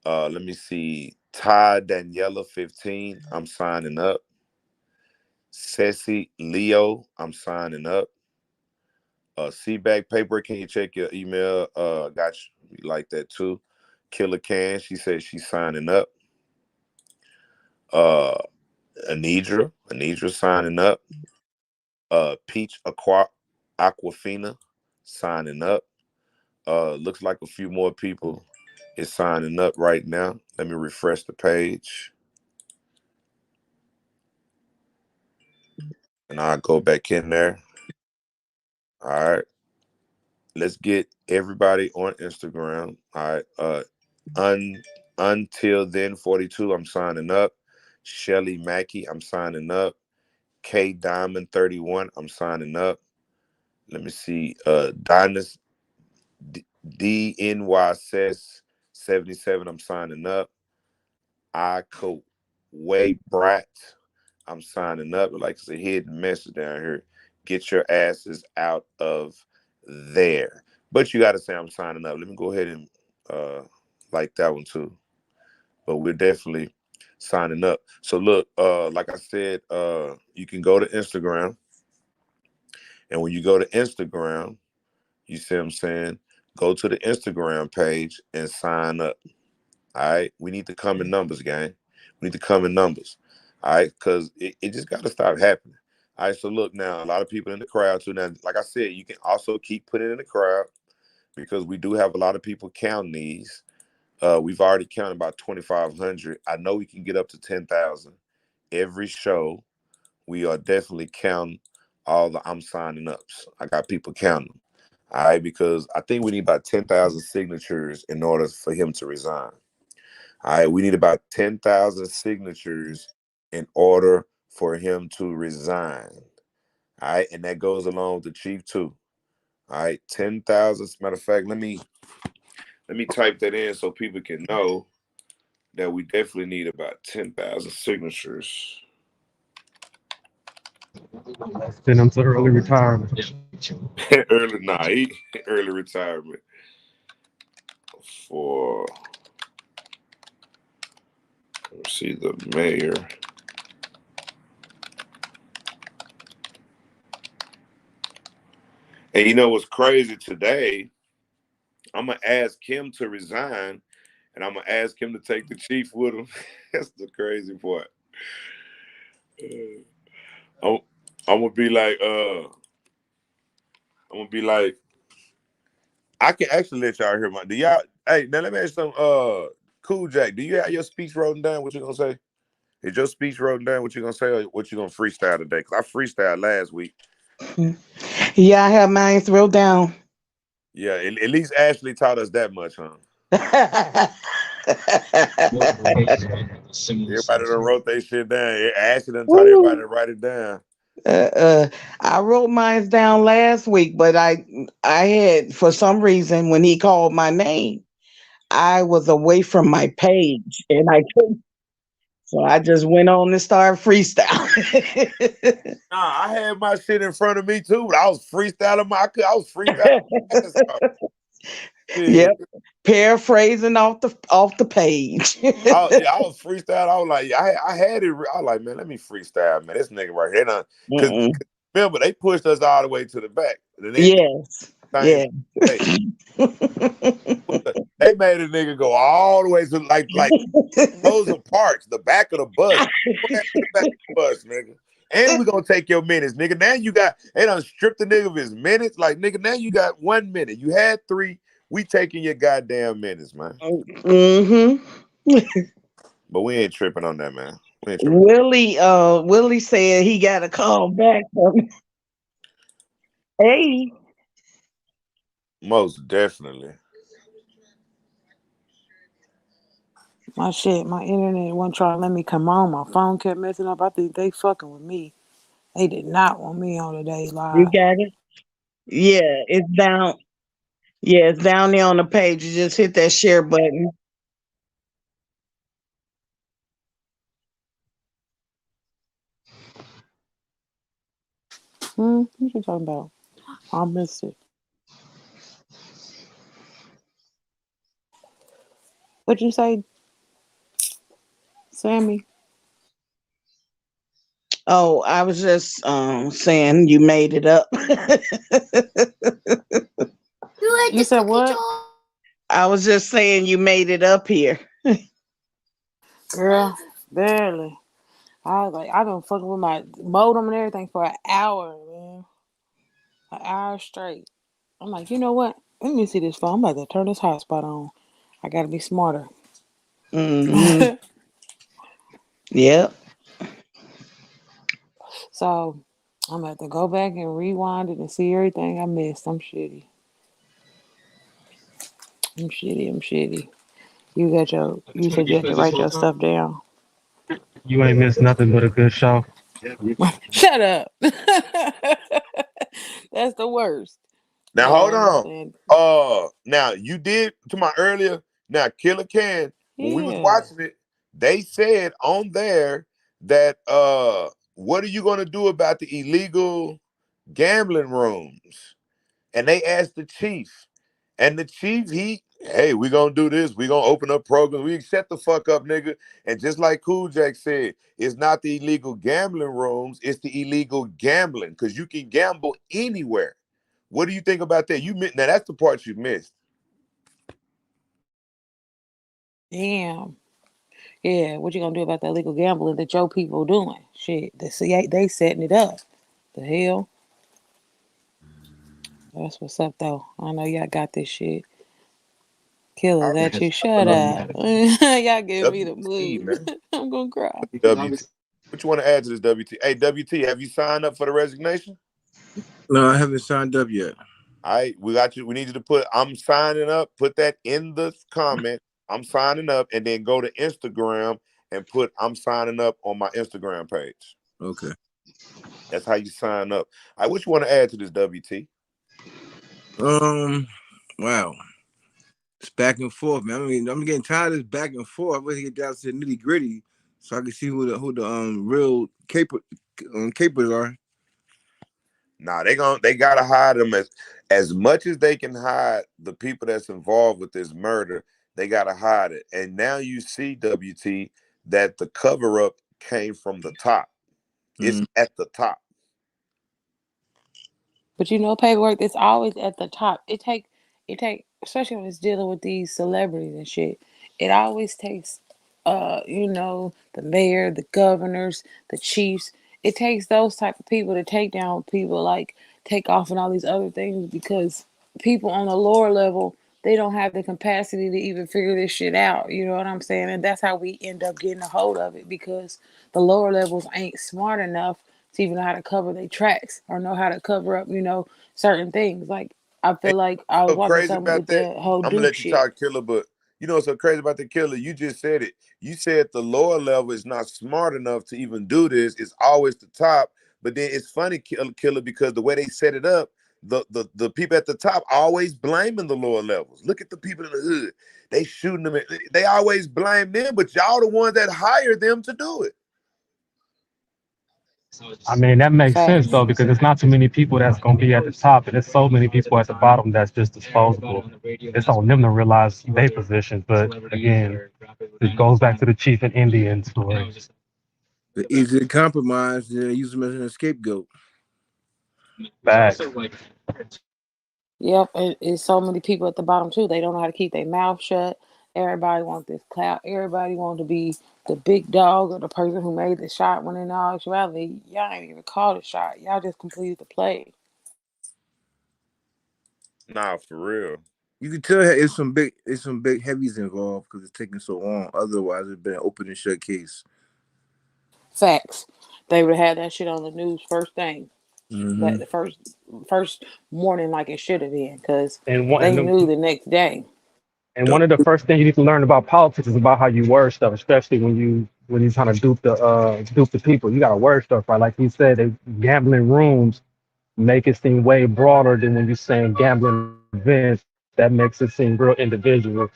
Let me see. Ty Daniela 15, I'm signing up. Ceci Leo, I'm signing up. Seaback Paper, can you check your email? Got you like that too. Killer Can, she said she's signing up. Anidra signing up. Peach Aquafina signing up. Looks like a few more people is signing up right now. Let me refresh the page. And I'll go back in there. All right. Let's get everybody on Instagram. All right. Until then 42, I'm signing up. Shelly Mackey, I'm signing up. K Diamond 31, I'm signing up. Let me see. Dynas DNYSS 77, I'm signing up. I Coat Way Brat, I'm signing up. Like it's a hidden message down here. Get your asses out of there. But you got to say I'm signing up. Let me go ahead and like that one too. But we're definitely signing up. So look, like I said, you can go to Instagram. And when you go to Instagram, you see what I'm saying? Go to the Instagram page and sign up. All right. We need to come in numbers, gang. We need to come in numbers. All right. Because it just got to stop happening. All right, so look now, a lot of people in the crowd too. Now, like I said, you can also keep putting it in the crowd because we do have a lot of people counting these. We've already counted about 2,500. I know we can get up to 10,000 every show. We are definitely counting all the I'm signing ups. I got people counting. All right, because I think we need about 10,000 signatures in order for him to resign. All right, we need about 10,000 signatures in order for him to resign. All right, and that goes along with the chief too. All right, 10,000. Matter of fact, let me type that in so people can know that we definitely need about 10,000 signatures. Send him to early retirement. Early retirement for, let's see, the mayor. And you know what's crazy today? I'm gonna ask him to resign, and I'm gonna ask him to take the chief with him. That's the crazy part. I'm gonna be like, I can actually let y'all hear my. Do y'all? Hey, now let me ask you something. Cool Jack, do you have your speech written down? What you gonna say? Is your speech written down? What you gonna say? Or what you gonna freestyle today? Cause I freestyled last week. Yeah, I have mine wrote down. Yeah, at least Ashley taught us that much, huh? Everybody done wrote their shit down. Ashley done taught everybody to write it down. I wrote mine down last week, but I had, for some reason, when he called my name, I was away from my page and I couldn't. So I just went on and started freestyling. Nah, I had my shit in front of me too, but I was freestyling I was freestyling. Yep, paraphrasing off the page. I was freestyling. I was like, I had it. I was like, man, let me freestyle, man. This nigga right here, because remember they pushed us all the way to the back. Yes, yeah. They made a nigga go all the way to like Rosa Parks, the back of the bus. The back of the bus, nigga. And we gonna take your minutes, nigga. Now they done stripped the nigga of his minutes. Like, nigga, now you got 1 minute. You had 3. We taking your goddamn minutes, man. But we ain't tripping on that, man. We ain't tripping. Willie said he got a call back from. Hey. Most definitely. My internet wasn't trying to let me come on. My phone kept messing up. I think they fucking with me. They did not want me on today's live. You got it? Yeah, it's down. Yeah, it's down there on the page. You just hit that share button. What you talking about? I missed it. What'd you say, Sammy? Oh, I was just saying you made it up. You said what? I was just saying you made it up here. Girl, barely. I was like, I've been fucking with my modem and everything for an hour, man. An hour straight. I'm like, you know what? Let me see this phone. I'm about to turn this hotspot on. I gotta be smarter. Mm-hmm. Yep. So I'm gonna have to go back and rewind it and see everything I missed. I'm shitty. I'm shitty. You said you had to write your stuff down. You ain't missed nothing but a good show. Shut up. That's the worst. Now hold on. Now you did to my earlier. Now Killer Can, when we was watching it, they said on there that what are you gonna do about the illegal gambling rooms? And they asked the chief, and the chief, hey, we gonna do this. We gonna open up programs. We shut the fuck up, nigga. And just like Cool Jack said, it's not the illegal gambling rooms, it's the illegal gambling, because you can gamble anywhere. What do you think about that? Now that's the part you missed. Damn. Yeah, what you gonna do about that illegal gambling that your people doing? Shit, they setting it up. The hell? That's what's up, though. I know y'all got this shit. Killer, that you shut up. Y'all give me the WT, mood. man. I'm gonna cry. WT. What you want to add to this, WT? Hey, WT, have you signed up for the resignation? No, I haven't signed up yet. All right, we got you. We need you to put I'm signing up. Put that in the comment. I'm signing up, and then go to Instagram and put I'm signing up on my Instagram page. Okay. That's how you sign up. I what you want to add to this, WT? Wow. It's back and forth, man. I mean, I'm getting tired of this back and forth. I'm ready to get down to the nitty gritty so I can see who the real capers are. Nah, they gotta hide them as much as they can hide the people that's involved with this murder. They gotta hide it. And now you see, WT, that the cover up came from the top. It's at the top. But you know, paperwork is always at the top. It take, especially when it's dealing with these celebrities and shit. It always takes, the mayor, the governors, the chiefs. It takes those type of people to take down people like TakeOff and all these other things because people on the lower level, they don't have the capacity to even figure this shit out. You know what I'm saying? And that's how we end up getting a hold of it because the lower levels ain't smart enough to even know how to cover their tracks or know how to cover up, certain things. Like I feel like I was So watching crazy something about with that. the whole I'm gonna Duke let you shit. talk, Killer, but you know what's so crazy about the Killer? You just said it. You said the lower level is not smart enough to even do this. It's always the top. But then it's funny, Killer, because the way they set it up, the people at the top always blaming the lower levels. Look at the people in the hood. They shooting them. They always blame them, but y'all the ones that hired them to do it. I mean, that makes sense Facts. though, because there's not too many people that's gonna be at the top, and there's so many people at the bottom that's just disposable. It's on them to realize their positions. But again, it goes back to the chief and Indian story. They're easy to compromise. They use them as an scapegoat. Facts. Yep, and it's so many people at the bottom too. They don't know how to keep their mouth shut. Everybody wants this clout. Everybody wants to be the big dog or the person who made the shot. When in all actuality, y'all ain't even called a shot. Y'all just completed the play. Nah, for real. You can tell it's some big heavies involved because it's taking so long. Otherwise, it'd been an open and shut case. Facts. They would have had that shit on the news first thing. Mm-hmm. The first morning like it should have been because And they knew the next day. And one of the first things you need to learn about politics is about how you word stuff, especially when you're trying to dupe the people. You gotta word stuff right. Like he said, they gambling rooms make it seem way broader than when you're saying gambling events. That makes it seem real individual.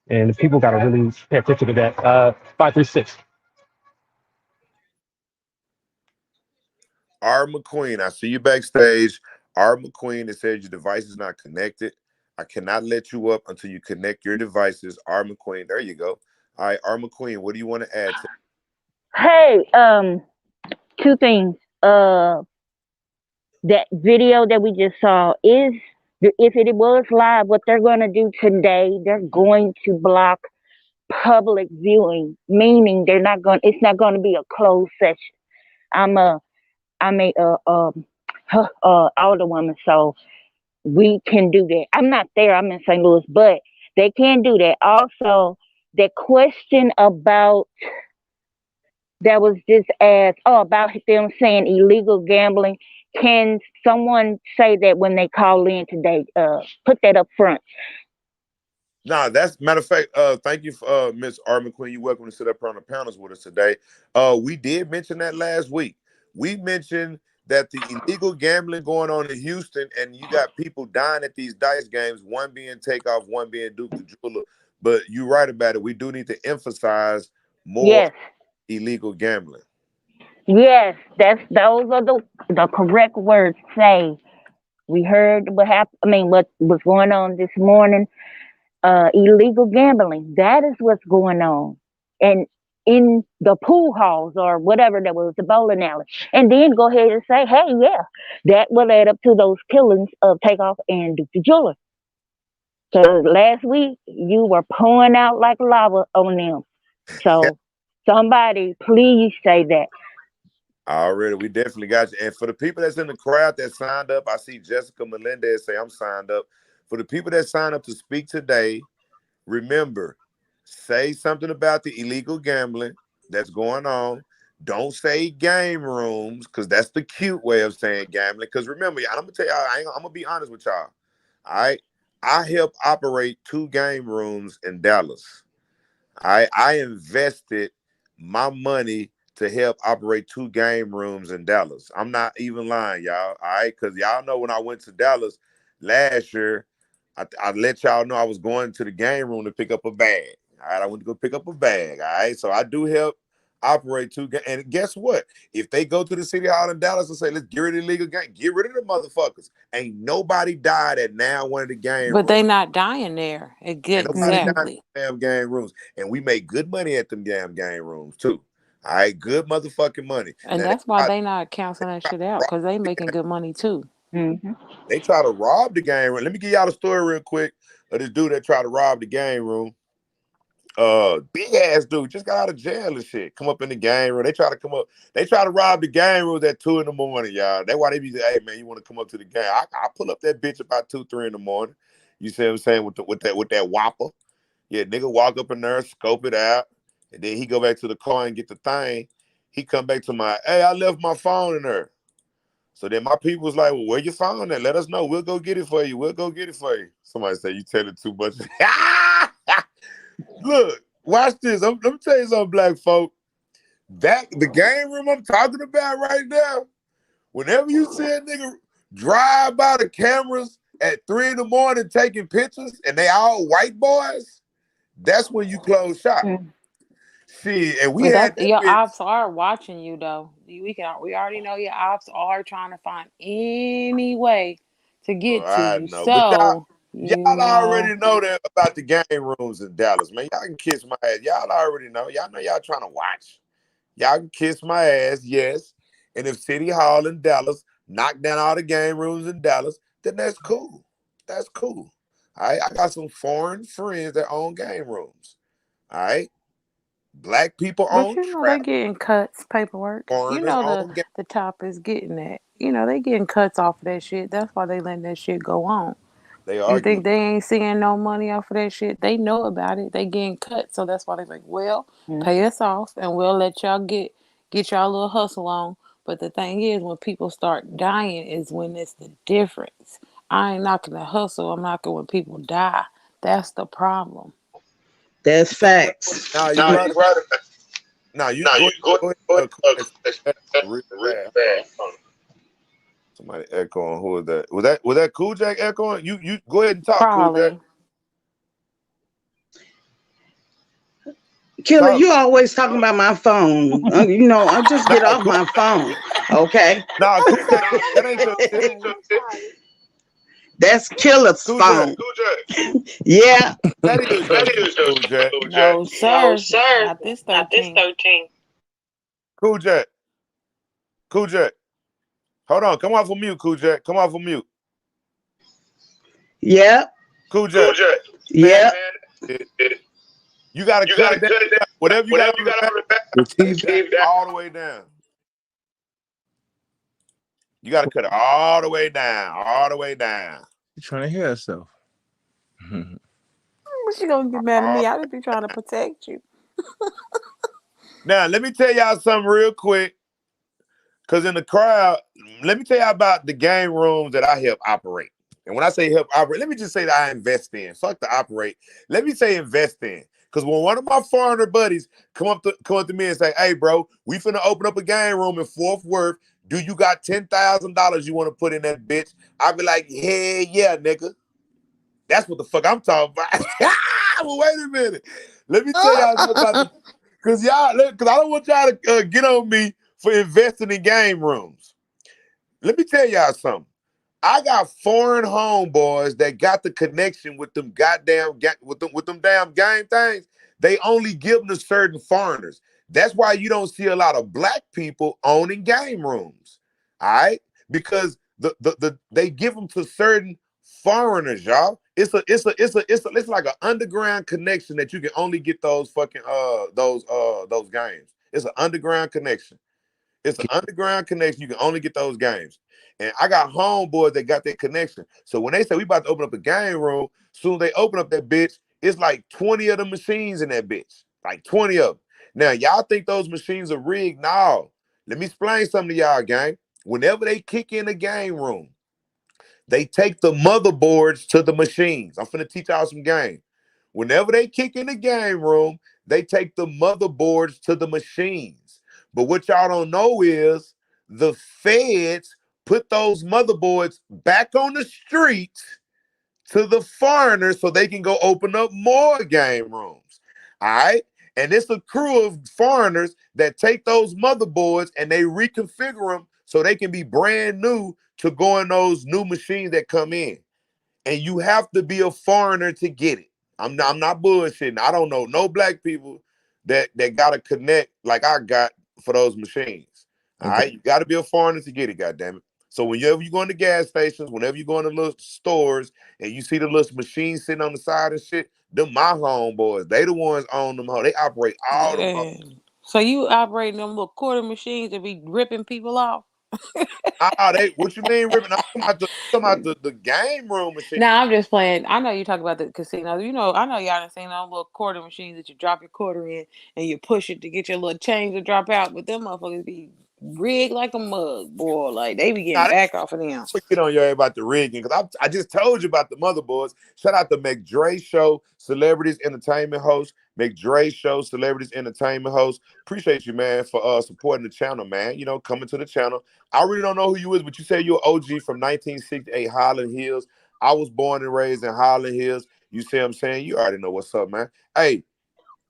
And the people gotta really pay attention to that. 536. R. McQueen, I see you backstage. R. McQueen, it says your device is not connected. I cannot let you up until you connect your devices. R. McQueen, there you go. All right, R. McQueen, what do you want to add to? Hey, two things. That video that we just saw is, if it was live, what they're going to do today, they're going to block public viewing, meaning it's not going to be a closed session. I'm a alderwoman, so we can do that. I'm not there. I'm in St. Louis, but they can do that. Also, the question that was just asked, about them saying illegal gambling. Can someone say that when they call in today? Put that up front. Nah, that's matter of fact. Thank you, Miss R. McQueen. You're welcome to sit up on the panels with us today. We did mention that last week. We mentioned that the illegal gambling going on in Houston, and you got people dying at these dice games. One being TakeOff, one being Duke the Jeweler. But you're right about it. We do need to emphasize more illegal gambling. Yes, those are the correct words. Say, we heard what happened. I mean, what was going on this morning? Illegal gambling. That is what's going on, and in the pool halls or whatever that was, the bowling alley. And then go ahead and say, hey, yeah, that will add up to those killings of TakeOff and Duke the Jeweler. So last week you were pouring out like lava on them. So somebody please say that. Already, we definitely got you. And for the people that's in the crowd that signed up, I see Jessica Melendez say I'm signed up. For the people that signed up to speak today, remember, say something about the illegal gambling that's going on. Don't say game rooms, because that's the cute way of saying gambling. Because remember, I'm gonna tell y'all, I'm gonna be honest with y'all. All right, I help operate 2 game rooms in Dallas. I invested my money to help operate 2 game rooms in Dallas. I'm not even lying, y'all. All right, because y'all know when I went to Dallas last year, I let y'all know I was going to the game room to pick up a bag. All right, I went to go pick up a bag. All right, so I do help operate 2 games. And guess what? If they go to the city hall in Dallas and say, let's get rid of the illegal game, get rid of the motherfuckers. Ain't nobody died at now one of the game But rooms. they not dying there. Ain't nobody died Exactly. in the damn game rooms. And we make good money at them damn game rooms too. All right, good motherfucking money. And Now, that's why they not canceling that shit out, because they making good money too. they try to rob the game room. Let me give y'all a story real quick of this dude that tried to rob the game room. Big ass dude just got out of jail and shit. Come up in the game room. They try to rob the game room at 2 in the morning, y'all. That's why they be hey man, you want to come up to the game. I pull up that bitch about 2, 3 in the morning. You see what I'm saying? With that whopper. Yeah, nigga walk up in there, scope it out, and then he go back to the car and get the thing. He come back to hey, I left my phone in there. So then my people was like, well, where your phone at? Let us know. We'll go get it for you. We'll go get it for you. Somebody say you telling too much. Look, watch this. Let me tell you something, black folk. The game room I'm talking about right now, whenever you see a nigga drive by the cameras at 3 in the morning taking pictures and they all white boys, that's when you close shop. See, and we had that your bitch. ops are watching you though. We already know your ops are trying to find any way to get to I you. know, So but you y'all already know. know that about the game rooms in Dallas, man. Y'all can kiss my ass. Y'all already know. Y'all know y'all trying to watch. Y'all can kiss my ass, yes. And if City Hall in Dallas knock down all the game rooms in Dallas, then that's cool. That's cool. All right. I got some foreign friends that own game rooms. All right. Black people But own you know they trap. getting cuts, paperwork. You Foreigners know own game. the top is getting that. You know they getting cuts off of that shit. That's why they letting that shit go on. They You are think getting. they ain't seeing no money off of that shit? They know about it. They getting cut, so that's why they like, well, pay us off, and we'll let y'all get y'all a little hustle on. But the thing is, when people start dying, is when it's the difference. I ain't knocking the hustle. I'm knocking when people die. That's the problem. That's facts. Now you right. Now you go ahead. Real bad. Somebody echoing. Who was that? Was that Cool Jack echoing? You go ahead and talk, Cool Jack. Probably. Killer, you always talking about my phone. You know, I just get off my phone. Okay. Nah, Cool Jack, that ain't your shit. That's Killer's phone. Yeah. That is Cool Jack. No, sir. Not this 13. Cool Jack. Cool Jack. Hold on. Come off of mute, Cool Jack. Come off of mute. Yep. Cool Jack. Yep. You gotta cut it down. Whatever you got on the back, all the way down. You gotta cut it all the way down. All the way down. You're trying to hear herself. She gonna get mad at me. I just be trying to protect you. Now, let me tell y'all something real quick. Because in the crowd, let me tell y'all about the game rooms that I help operate. And when I say help operate, let me just say that I invest in. Fuck the operate. Let me say invest in. Because when one of my foreigner buddies come up to me and say, hey, bro, we finna open up a game room in Fort Worth. Do you got $10,000 you want to put in that bitch? I'll be like, yeah, nigga. That's what the fuck I'm talking about. Well, wait a minute. Let me tell y'all something about because I don't want y'all to get on me for investing in game rooms. Let me tell y'all something. I got foreign homeboys that got the connection with them goddamn with them damn game things. They only give them to certain foreigners. That's why you don't see a lot of black people owning game rooms. All right? Because they give them to certain foreigners, y'all. It's like an underground connection that you can only get those fucking those games. It's an underground connection. It's an underground connection. You can only get those games. And I got homeboys that got that connection. So when they say we about to open up a game room, soon as they open up that bitch, it's like 20 of the machines in that bitch. Like 20 of them. Now, y'all think those machines are rigged? No. Let me explain something to y'all, gang. Whenever they kick in a game room, they take the motherboards to the machines. I'm finna teach y'all some game. Whenever they kick in the game room, they take the motherboards to the machines. But what y'all don't know is the feds put those motherboards back on the streets to the foreigners so they can go open up more game rooms. All right? And it's a crew of foreigners that take those motherboards and they reconfigure them so they can be brand new to go in those new machines that come in. And you have to be a foreigner to get it. I'm not bullshitting. I don't know no black people that got to connect like I got for those machines. All right? You got to be a foreigner to get it, goddammit. So whenever you go in the gas stations, whenever you go in the little stores and you see the little machines sitting on the side and shit, them my homeboys. They the ones on them. They operate all them. So you operating them little quarter machines that be ripping people off? What you mean ripping? I'm talking about the game room machine. No, I'm just playing. I know you talk about the casino. You know, I know y'all done seen those little quarter machines that you drop your quarter in and you push it to get your little change to drop out. But them motherfuckers be rigged like a mug, boy. Like they be getting back off of them. Get on your head about the rigging because I just told you about the motherboards. Shout out to McDre Show, Celebrities Entertainment Host. McDre Show, Celebrities Entertainment Host. Appreciate you, man, for supporting the channel, man. You know, coming to the channel. I really don't know who you is, but you say you're OG from 1968 Highland Hills. I was born and raised in Highland Hills. You see what I'm saying? You already know what's up, man. Hey,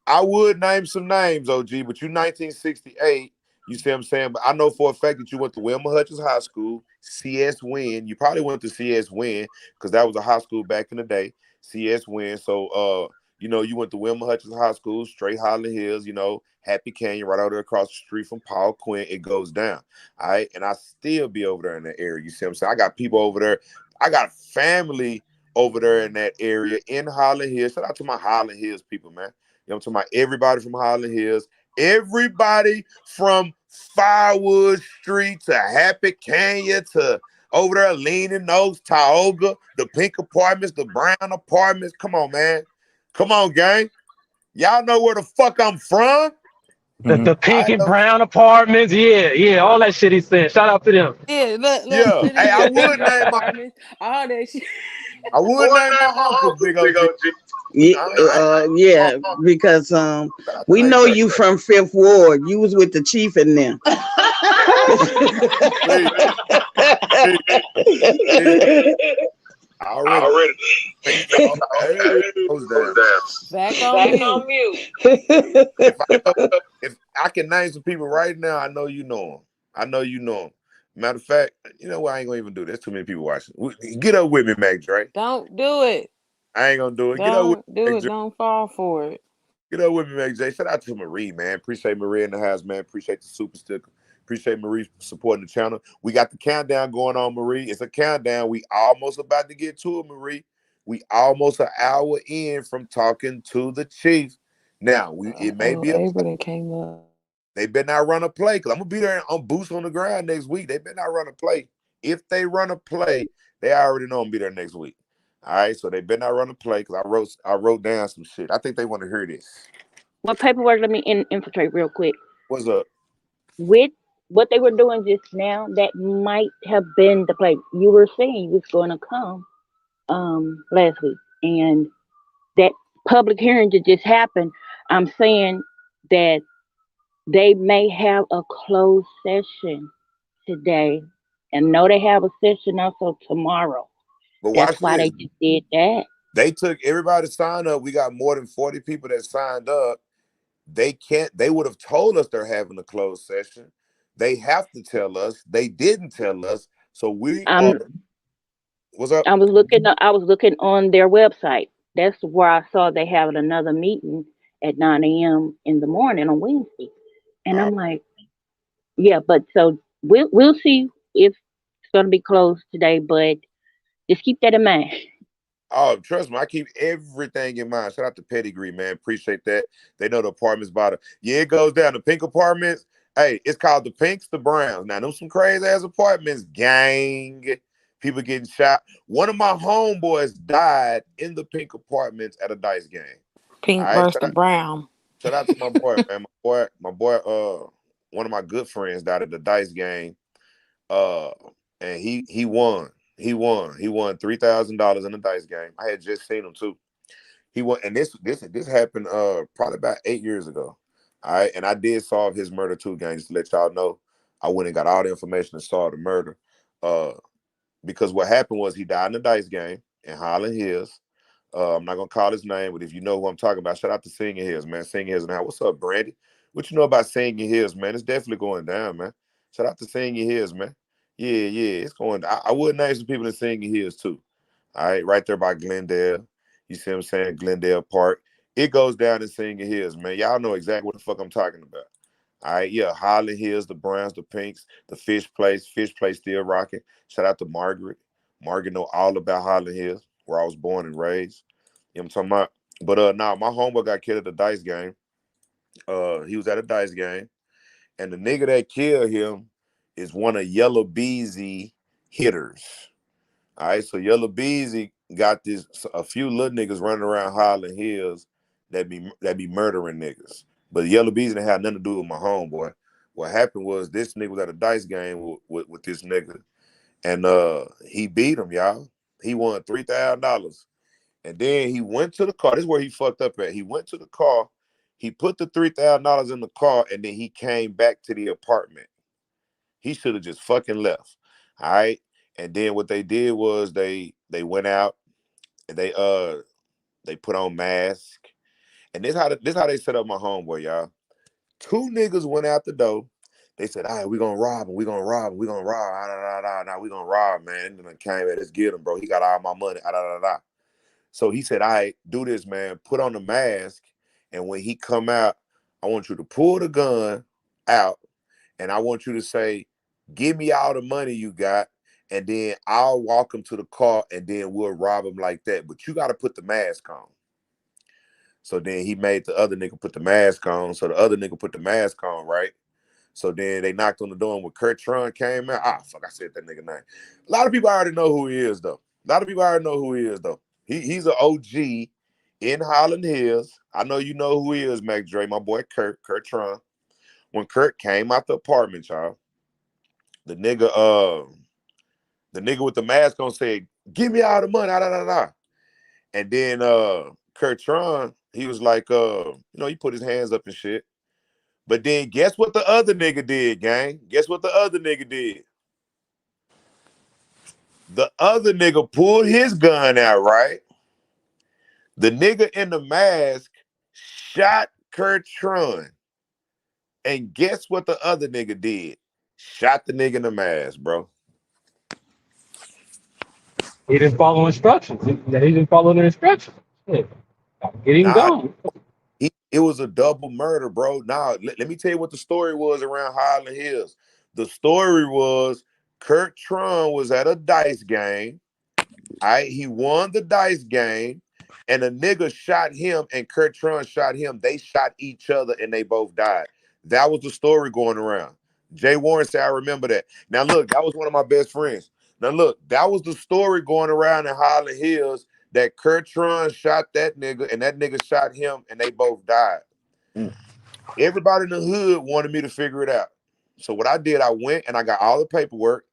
I would name some names, OG, but you 1968. You see what I'm saying? But I know for a fact that you went to Wilma Hutchins High School, CS Wynn. You probably went to CS Wynn because that was a high school back in the day, CS Wynn. So, you know, you went to Wilma Hutchins High School, straight Highland Hills, you know, Happy Canyon, right out there across the street from Paul Quinn. It goes down, all right? And I still be over there in that area. You see what I'm saying? I got people over there. I got family over there in that area in Highland Hills. Shout out to my Highland Hills people, man. You know, I'm talking about everybody from Highland Hills. Everybody from Firewood Street to Happy Canyon to over there Leaning Oaks, Tioga, the pink apartments, the brown apartments. Come on, man. Come on, gang. Y'all know where the fuck I'm from? The pink and brown apartments. Yeah, all that shit he said. Shout out to them. Yeah, Yeah. Hey, I would name my all that shit. I would name my uncle Big OG. Yeah, because we know you from Fifth Ward. You was with the chief in them. Already. Back on mute. If I can name some people right now, I know you know them. Matter of fact, you know what? I ain't gonna even do this. Too many people watching. Get up with me, Mac Dre. Don't do it. I ain't gonna do it. Don't do it. Don't fall for it. Get up with me, Mac J. Shout out to Marie, man. Appreciate Marie in the house, man. Appreciate the super sticker. Appreciate Marie supporting the channel. We got the countdown going on, Marie. It's a countdown. We almost about to get to it, Marie. We almost an hour in from talking to the chief. Now, it may be a came up. They better not run a play because I'm gonna be there on Boost on the Ground next week. They better not run a play. If they run a play, they already know I'm gonna be there next week. All right, so they better not run a play because I wrote down some shit. I think they want to hear this. What paperwork? Let me infiltrate real quick. What's up? With what they were doing just now, that might have been the play. You were saying you was going to come last week, and that public hearing that just happened. I'm saying that they may have a closed session today, and know they have a session also tomorrow. But that's why they just did that. They took everybody to sign up. We got more than 40 people that signed up. They would have told us they're having a closed session. They have to tell us. They didn't tell us. So what's up? I was looking on their website. That's where I saw they having another meeting at 9 a.m. in the morning on Wednesday. And I'm like, yeah, but so we'll see if it's gonna be closed today, but just keep that in mind. Oh, trust me, I keep everything in mind. Shout out to Pedigree, man. Appreciate that. They know the apartments bought it. Yeah, it goes down. The pink apartments. Hey, it's called the Pinks, the Browns. Now, them some crazy ass apartments, gang. People getting shot. One of my homeboys died in the Pink apartments at a dice game. All Pink right, versus the brown. shout out to my boy, man. My boy. One of my good friends died at the dice game. And he won. He won $3,000 in the dice game. I had just seen him too. He won, and this happened probably about 8 years ago. All right, and I did solve his murder too, gang. Just to let y'all know, I went and got all the information and solved the murder. Because what happened was he died in the dice game in Highland Hills. I'm not gonna call his name, but if you know who I'm talking about, shout out to Singing Hills, man. Singing Hills now. What's up, Brandy? What you know about Singing Hills, man? It's definitely going down, man. Shout out to Singing Hills, man. Yeah, it's going. I would name some people in Singing Hills too. All right, right there by Glendale. You see what I'm saying? Glendale Park. It goes down in Singing Hills, man. Y'all know exactly what the fuck I'm talking about. All right, yeah. Highland Hills, the Browns, the Pinks, the Fish Place. Fish Place still rocking. Shout out to Margaret. Margaret know all about Highland Hills, where I was born and raised. You know what I'm talking about? But now my homeboy got killed at the dice game. He was at a dice game, and the nigga that killed him is one of Yellow Beezy hitters. All right, so Yellow Beezy got a few little niggas running around Highland Hills that be murdering niggas. But Yellow Beezy didn't have nothing to do with my homeboy. What happened was this nigga was at a dice game with this nigga, and he beat him, y'all. He won $3,000. And then he went to the car. This is where he fucked up at. He went to the car, he put the $3,000 in the car, and then he came back to the apartment. He should have just fucking left. All right. And then what they did was they went out and they put on masks. And this how they set up my homeboy, y'all. Two niggas went out the door. They said, all right, we gonna rob him, we gonna rob him, we gonna rob. Now we gonna rob, man. And then came at, let's get him, bro. He got all my money. So he said, all right, do this, man. Put on the mask. And when he come out, I want you to pull the gun out. And I want you to say, give me all the money you got. And then I'll walk him to the car and then we'll rob him like that. But you got to put the mask on. So then he made the other nigga put the mask on. So the other nigga put the mask on, right? So then they knocked on the door and when Kurt Tron came out, I said that nigga name. A lot of people already know who he is, though. He's an OG in Highland Hills. I know you know who he is, Mac Dre, my boy Kurt Tron. When Kurt came out the apartment, y'all, the nigga with the mask on said, give me all the money, And then Kurt Tron, he was like, he put his hands up and shit. But then guess what the other nigga did, gang? Guess what the other nigga did? The other nigga pulled his gun out, right? The nigga in the mask shot Kurt Tron. And guess what the other nigga did? Shot the nigga in the mask, bro. He didn't follow instructions. He didn't follow the instructions. Yeah. Get him gone. It was a double murder, bro. Now, let me tell you what the story was around Highland Hills. The story was Kurt Tron was at a dice game. He won the dice game, and a nigga shot him, and Kurt Tron shot him. They shot each other, and they both died. That was the story going around. Jay Warren said, I remember that. Now, look, that was one of my best friends. Now, look, that was the story going around in Highland Hills that Kurt Tron shot that nigga, and that nigga shot him, and they both died. Everybody in the hood wanted me to figure it out. So what I did, I went and I got all the paperwork,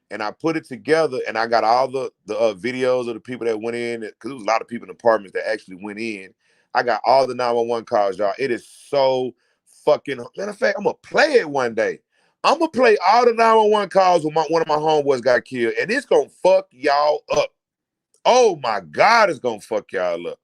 and I put it together, and I got all the videos of the people that went in, because there was a lot of people in the apartments that actually went in. I got all the 911 calls, y'all. It is so fucking, matter of fact, I'm going to play it one day. I'm going to play all the 911 calls when one of my homeboys got killed, and it's going to fuck y'all up. Oh, my God, it's going to fuck y'all up.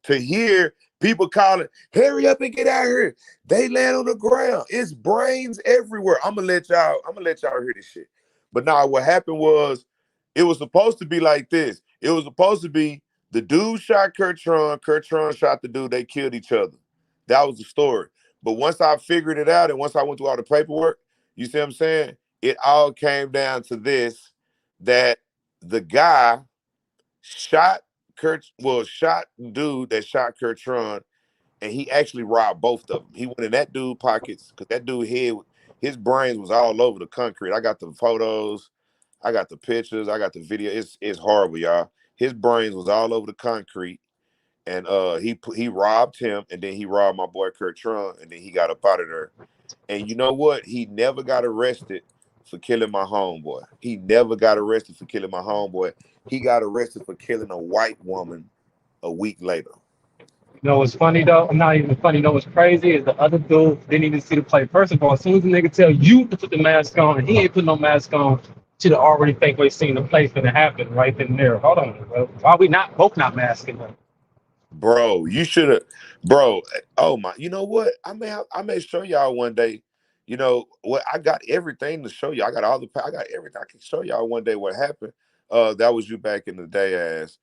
To hear people calling, hurry up and get out here. They land on the ground. It's brains everywhere. I'm going to let y'all hear this shit. But now what happened was, it was supposed to be like this. It was supposed to be the dude shot Kurt Tron shot the dude, they killed each other. That was the story. But once I figured it out and once I went through all the paperwork, you see what I'm saying? It all came down to this, that the guy shot dude that shot Kurt Tron, and he actually robbed both of them. He went in that dude's pockets, because that dude's head, his brains was all over the concrete. I got the photos, I got the pictures, I got the video. It's horrible, y'all. His brains was all over the concrete, and he robbed him, and then he robbed my boy Kurt Trump, and then he got up out of there. And you know what? He never got arrested for killing my homeboy. He never got arrested for killing my homeboy. He got arrested for killing a white woman a week later. You know what's funny though? Not even funny. You know what's crazy is the other dude didn't even see the play. First of all, as soon as the nigga tell you to put the mask on and he ain't put no mask on, should have already think we seen the play finna happen right then and there. Hold on, bro. Why we not both not masking them? Bro, you should have, bro. Oh my, you know what? I may show y'all one day. You know what? I got everything to show you. I got everything. I can show y'all one day what happened. That was you back in the day, as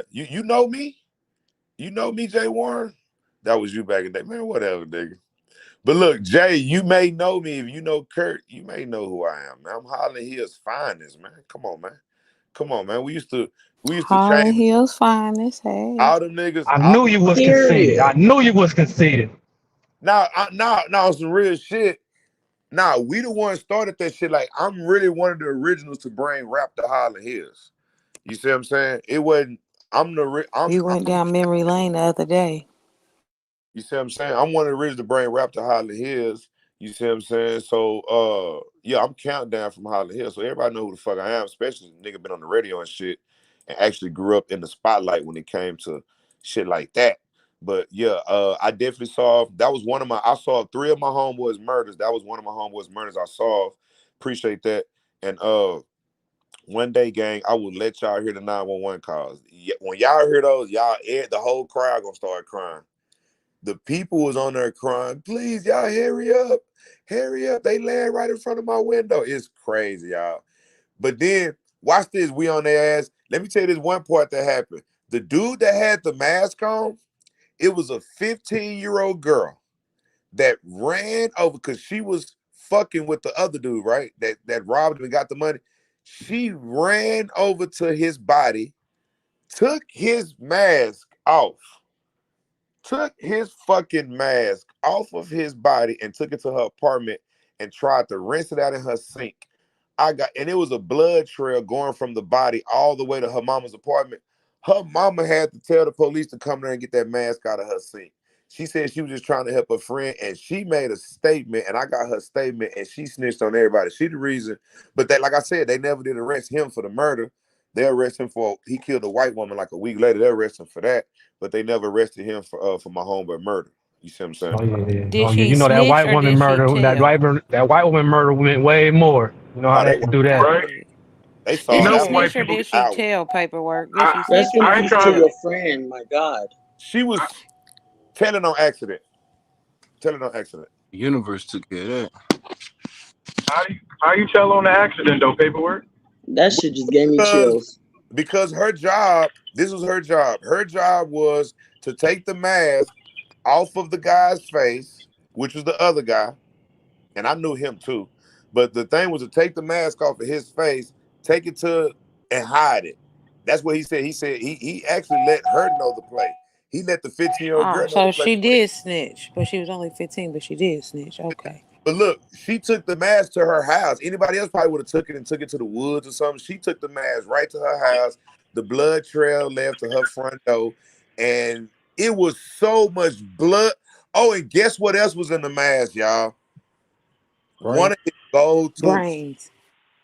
you know me. You know me, Jay Warren? That was you back in the day. Man, whatever, nigga. But look, Jay, you may know me. If you know Kurt, you may know who I am, man. I'm Holland Hills finest, man. Come on, man. Come on, man. We used to Holland change Hills finest. Hey. all them niggas. I knew you was conceited. I knew you was conceited. Now, some real shit. Now, we the ones started that shit. Like, I'm really one of the originals to bring rap to Holland Hills. You see what I'm saying? It wasn't, You went down memory lane the other day. You see what I'm saying? I'm one of the originals to bring rap to Holland Hills. You see what I'm saying? So, yeah, I'm Countdown from Holland Hills. So everybody know who the fuck I am, especially nigga been on the radio and shit and actually grew up in the spotlight when it came to shit like that. But yeah, I definitely solved. That was I solved 3 of my homeboys' murders. That was one of my homeboys' murders I solved. Appreciate that. And one day, gang, I will let y'all hear the 911 calls. When y'all hear those, the whole crowd gonna start crying. The people was on there crying, please, y'all hurry up. Hurry up. They land right in front of my window. It's crazy, y'all. But then, watch this, we on their ass. Let me tell you this one part that happened. The dude that had the mask on, it was a 15-year-old girl that ran over because she was fucking with the other dude, right? That robbed him and got the money. She ran over to his body, took his mask off, took his fucking mask off of his body and took it to her apartment and tried to rinse it out in her sink. And it was a blood trail going from the body all the way to her mama's apartment. Her mama had to tell the police to come there and get that mask out of her sink. She said she was just trying to help her friend, and she made a statement, and I got her statement, and she snitched on everybody. She the reason. But that, like I said, they never did arrest him for the murder. They arrested him for, he killed a white woman like a week later. They arrested him for that, but they never arrested him for my homeboy murder. You see what I'm saying? Oh yeah. Did Oh, she yeah. You know that snitch white or woman did she murder. tell? That white woman murder went way more. You know how they can do that. Right? They Did saw she that snitch or white did she out. tell paperwork? Did she That's snitch when or you did she kill tell? your friend. My God. She was telling on accident. Telling on accident. The universe took care of that. How you tell on the accident though, paperwork? That shit just gave me chills. Because her job, this was her job. Her job was to take the mask off of the guy's face, which was the other guy, and I knew him too. But the thing was to take the mask off of his face, take it and hide it. That's what he said. He said he actually let her know the play. He let the 15-year-old girl Oh, know the so play. she did snitch, but she was only 15, but she did snitch. Okay. But look, she took the mask to her house. Anybody else probably would have took it to the woods or something. She took the mask right to her house. The blood trail left to her front door, and it was so much blood. Oh, and guess what else was in the mask, y'all? One of his gold tooths. Brains.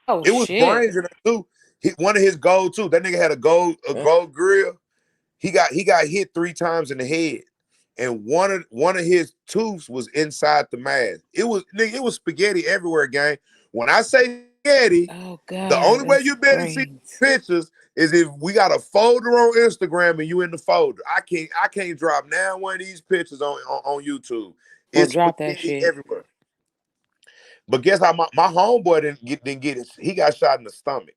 Oh, It was shit. brains in it too. One of his gold tooth. That nigga had a gold grill. He got hit 3 times in the head, and one of his tooths was inside the mask. It was spaghetti everywhere, gang. When I say spaghetti, oh, God, the only way you better see pictures is if we got a folder on Instagram and you in the folder. I can't drop now one of these pictures on YouTube. It's drop that spaghetti shit everywhere. But guess how my homeboy didn't get it. He got shot in the stomach.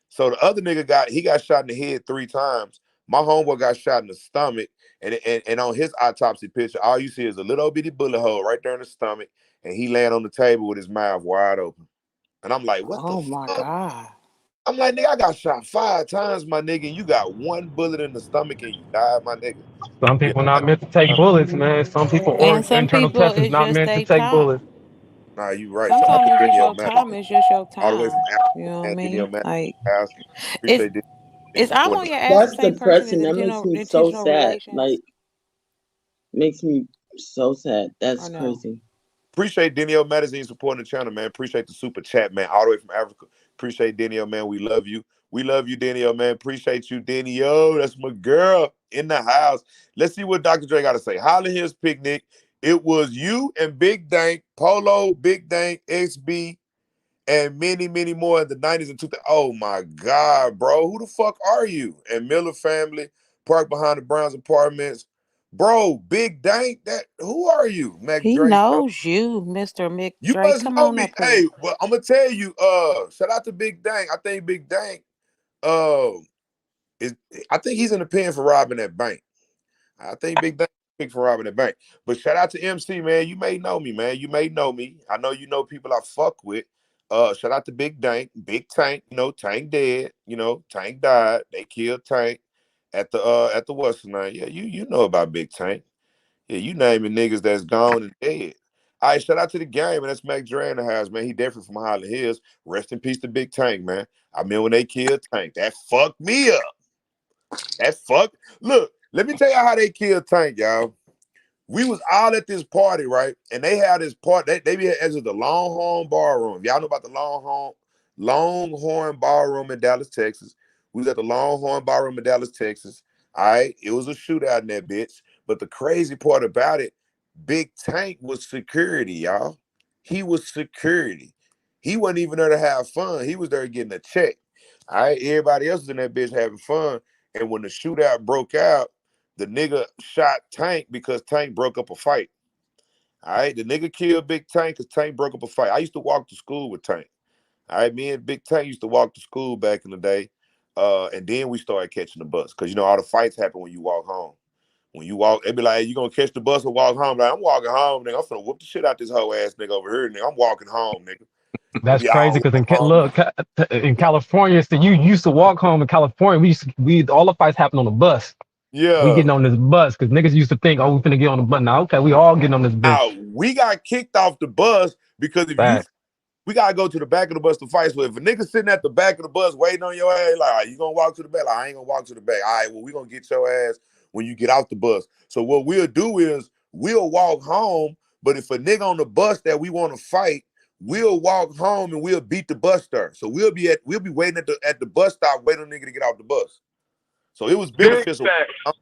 So the other nigga got shot in the head 3 times. My homeboy got shot in the stomach, and on his autopsy picture, all you see is a little bitty bullet hole right there in the stomach, and he laying on the table with his mouth wide open. And I'm like, what the fuck? God. I'm like, nigga, I got shot 5 times, my nigga, and you got 1 bullet in the stomach and you died, my nigga. Some people not meant to take bullets, man. Some people And some internal people, testings it's not just meant to they take top. bullets. Nah, you right. Shout out Sometimes to it's just Danielle your Matt, time. It's just your all the way time. from Africa, You know what I man. Danielle mean? Matt, Like, house. it's Appreciate this it's I'm supporting on us. your ass the That's same person depressing. in That makes me so intentional sad. relations. Like, makes me so sad. I That's know. crazy. Appreciate Danielle Madison supporting the channel, man. Appreciate the super chat, man. All the way from Africa. Appreciate Danielle, man. We love you. We love you, Danielle, man. Appreciate you, Danielle. That's my girl in the house. Let's see what Dr. Dre got to say. Highland Hills Picnic. It was you and Big Dank, Polo, Big Dank, XB, and many, many more in the 90s and 2000s. Oh my God, bro. Who the fuck are you? And Miller family, parked behind the Browns apartments. Bro, Big Dank, who are you? Mac He Dre show. knows you, Mr. Mick You Dre. must Come know on me. up here. Hey, well, I'm gonna tell you, shout out to Big Dank. I think Big Dank, uh, I think he's in the pen for robbing that bank. I think Big Dank picked for robbing the bank. But shout out to MC, man. You may know me, man. You may know me. I know you know people I fuck with. Shout out to Big Dank, Big Tank. You know, Tank dead. You know, Tank died. They killed Tank at the what's the name? Yeah, you know about Big Tank. Yeah, you naming niggas that's gone and dead. All right, shout out to the game, and that's Mac Dre in the house, man. He definitely from Highland Hills. Rest in peace to Big Tank, man. I mean, when they killed Tank, that fucked me up. Look, let me tell y'all how they killed Tank, y'all. We was all at this party, right? And they had this party. They be at the Longhorn Ballroom. Y'all know about the Longhorn Ballroom in Dallas, Texas. We was at the Longhorn Ballroom in Dallas, Texas. All right, it was a shootout in that bitch. But the crazy part about it, Big Tank was security, y'all. He was security. He wasn't even there to have fun. He was there getting a check. All right, everybody else was in that bitch having fun. And when the shootout broke out, the nigga shot Tank because Tank broke up a fight. All right, the nigga killed Big Tank because Tank broke up a fight. I used to walk to school with Tank. All right, me and Big Tank used to walk to school back in the day. And then we started catching the bus because, you know, all the fights happen when you walk home. When you walk, they be like, hey, you gonna catch the bus or walk home? Like, I'm walking home, nigga. I'm finna whoop the shit out this whole ass nigga over here, nigga. I'm walking home, nigga. That's We crazy all because walk home. in California, so you used to walk home in California. We all the fights happen on the bus. We Yeah. getting on this bus because niggas used to think, oh, we finna get on the bus. Now, okay, we all getting on this Now, bitch. we got kicked off the bus because Fact. we gotta go to the back of the bus to fight. So if a nigga sitting at the back of the bus waiting on your ass, like, you gonna walk to the back? Like, I ain't gonna walk to the back. All right, well, we gonna get your ass when you get out the bus. So what we'll do is we'll walk home, but if a nigga on the bus that we want to fight, we'll walk home and we'll beat the bus there. So we'll be waiting at the bus stop, waiting on the nigga to get off the bus. So it was Big beneficial. facts.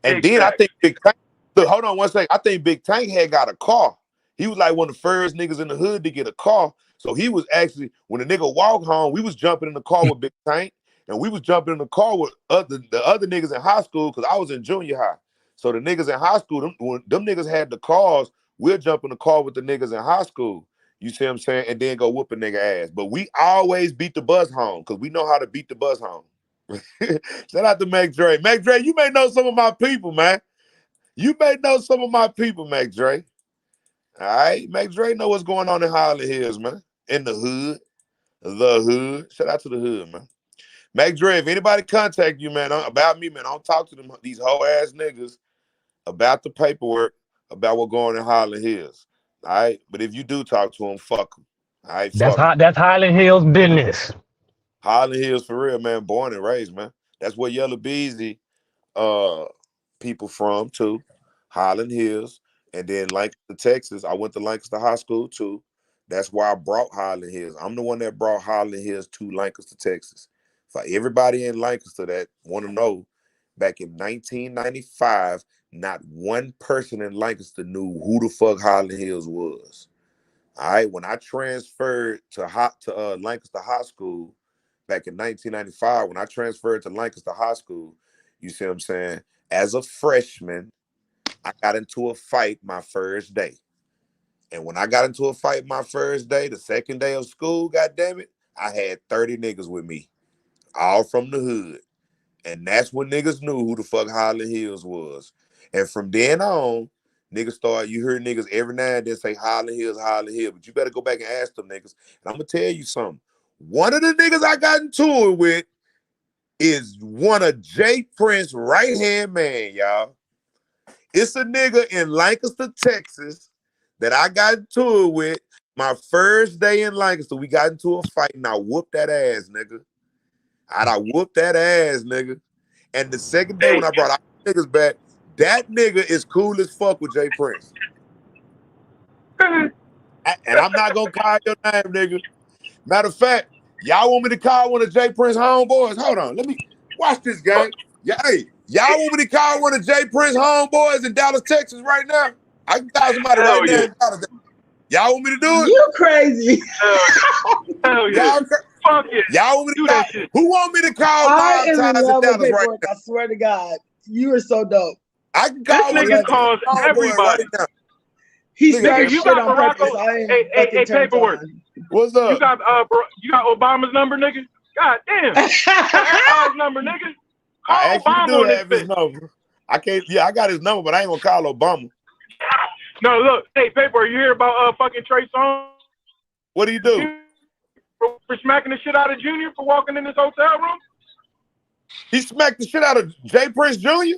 And Big then I facts. think Big Tank, look, hold on one second. I think Big Tank had got a car. He was like one of the first niggas in the hood to get a car. So he was actually, when the nigga walked home, we was jumping in the car with Big Tank, and we was jumping in the car with the other niggas in high school because I was in junior high. So the niggas in high school, when them niggas had the cars, we'll jump in the car with the niggas in high school. You see what I'm saying? And then go whoop a nigga ass. But we always beat the bus home because we know how to beat the bus home. Shout out to Mac Dre. Mac Dre, you may know some of my people, man. You may know some of my people, Mac Dre. All right? Mac Dre know what's going on in Highland Hills, man. In the hood. The hood. Shout out to the hood, man. Mac Dre, if anybody contact you, man, about me, man, I don't talk to them, these whole ass niggas about the paperwork, about what's going on in Highland Hills. All right? But if you do talk to them, fuck them. All right? That's Fuck them. That's Highland Hills business. Highland Hills for real, man. Born and raised, man. That's where Yellow Beezy people from too. Highland Hills. And then Lancaster, Texas. I went to Lancaster High School too. That's why I brought Highland Hills. I'm the one that brought Highland Hills to Lancaster, Texas. For everybody in Lancaster that want to know, back in 1995, not one person in Lancaster knew who the fuck Highland Hills was. All right, when I transferred to Lancaster High School back in 1995, when I transferred to Lancaster High School, you see what I'm saying? As a freshman, I got into a fight my first day. And when I got into a fight my first day, the second day of school, goddamn it, I had 30 niggas with me, all from the hood. And that's when niggas knew who the fuck Highland Hills was. And from then on, you hear niggas every now and then say Highland Hills, but you better go back and ask them niggas. And I'm gonna tell you something. One of the niggas I got into it with is one of jprince right-hand man, y'all. It's a nigga in Lancaster, Texas that I got into it with my first day in Lancaster. We got into a fight and I whooped that ass, nigga. I whooped that ass, nigga. And the second day when I brought our niggas back, that nigga is cool as fuck with J Prince. And I'm not gonna call your name, nigga. Matter of fact, y'all want me to call one of J Prince homeboys? Hold on, let me watch this game. Yeah, hey, y'all want me to call one of J Prince homeboys in Dallas, Texas right now? I can call somebody right now in Dallas. Y'all want me to do it? You crazy. Hell yeah. Fuck yeah. Y'all want me to call? Who want me to call I am Mob in Ties in love with Dallas right paperwork. now? I swear to God. You are so dope. I can call This nigga calls everybody. right now. He Nigga, started you shit got on purpose. Morocco. I ain't Hey, fucking turned paperwork. on. What's up? You got Obama's number, nigga. God damn. Erdogan's number, nigga. Call I actually Obama do on this have his bitch. number. I can't. Yeah, I got his number, but I ain't gonna call Obama. No, look, hey, paperwork. You hear about fucking Trey Songz? What do you do? For smacking the shit out of Junior for walking in his hotel room? He smacked the shit out of J Prince Jr.?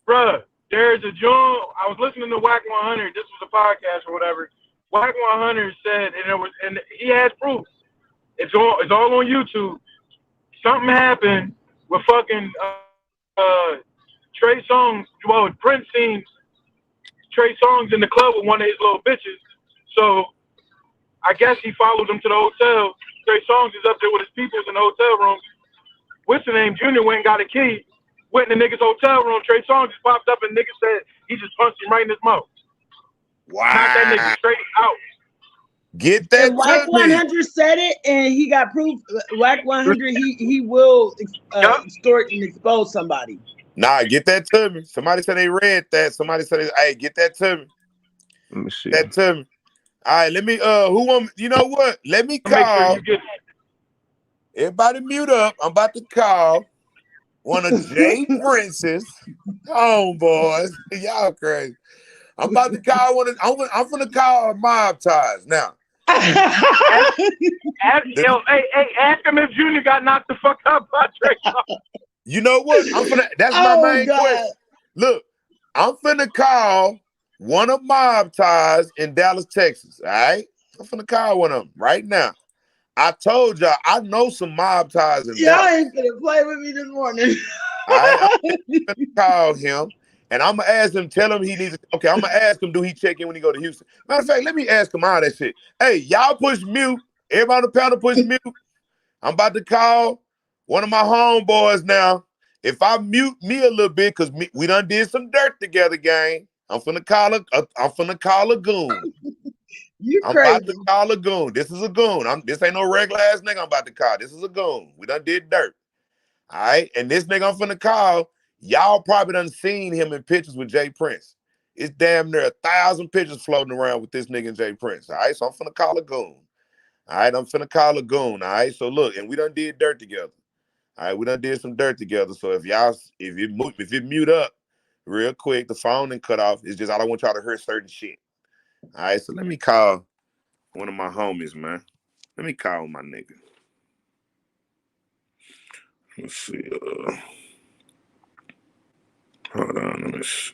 Bruh, there's a John. I was listening to Whack 100. This was a podcast or whatever. Whack 100 said, and he has proof. It's all on YouTube. Something happened with fucking Trey Songz. Well, Prince seen Trey Songz in the club with one of his little bitches. So I guess he followed him to the hotel. Trey Songz is up there with his peoples in the hotel room. What's the name? Junior went and got a key. Went in the nigga's hotel room. Trey Songz just popped up and nigga said he just punched him right in his mouth. Wow. Knocked that nigga straight out. Get that And Whack to me. 100 said it, and he got proof. Whack 100, he will extort and expose somebody. Nah, get that to me. Somebody said they read that. Somebody said, hey, get that to me. Let me see. That to me. All right, let me, who want, you know what? Let me call. Make sure you get Everybody mute up. I'm about to call one of J Prince's homeboys. Y'all crazy. I'm about to call one of, I'm finna call Mob Ties now. Ask him if Junior got knocked the fuck up by Trey Songz. You know what? That's my main question. Look, I'm finna call one of Mob Ties in Dallas, Texas. All right? I'm finna call one of them right now. I told y'all, I know some Mob Ties in Y'all Dallas. ain't gonna play with me this morning. All right? I'm finna call him. And I'm gonna ask him, tell him he needs to, okay, I'm gonna ask him, do he check in when he go to Houston? Matter of fact, let me ask him all that shit. Hey, y'all push mute. Everybody on the panel push mute. I'm about to call one of my homeboys now. If I mute me a little bit, because we done did some dirt together, gang. I'm finna call a goon. I'm about to call a goon. This is a goon. This ain't no regular ass nigga I'm about to call. This is a goon. We done did dirt. All right? And this nigga I'm finna call, y'all probably done seen him in pictures with J Prince. It's damn near 1,000 pictures floating around with this nigga and J Prince. All right? So I'm finna call a goon. All right? I'm finna call a goon. All right? So look, and we done did dirt together. All right? We done did some dirt together. So if you mute up real quick, the phone and cut off. It's just I don't want y'all to hear certain shit. All right? So let me call one of my homies, man. Let me call my nigga. Let's see. Hold on. Let me see.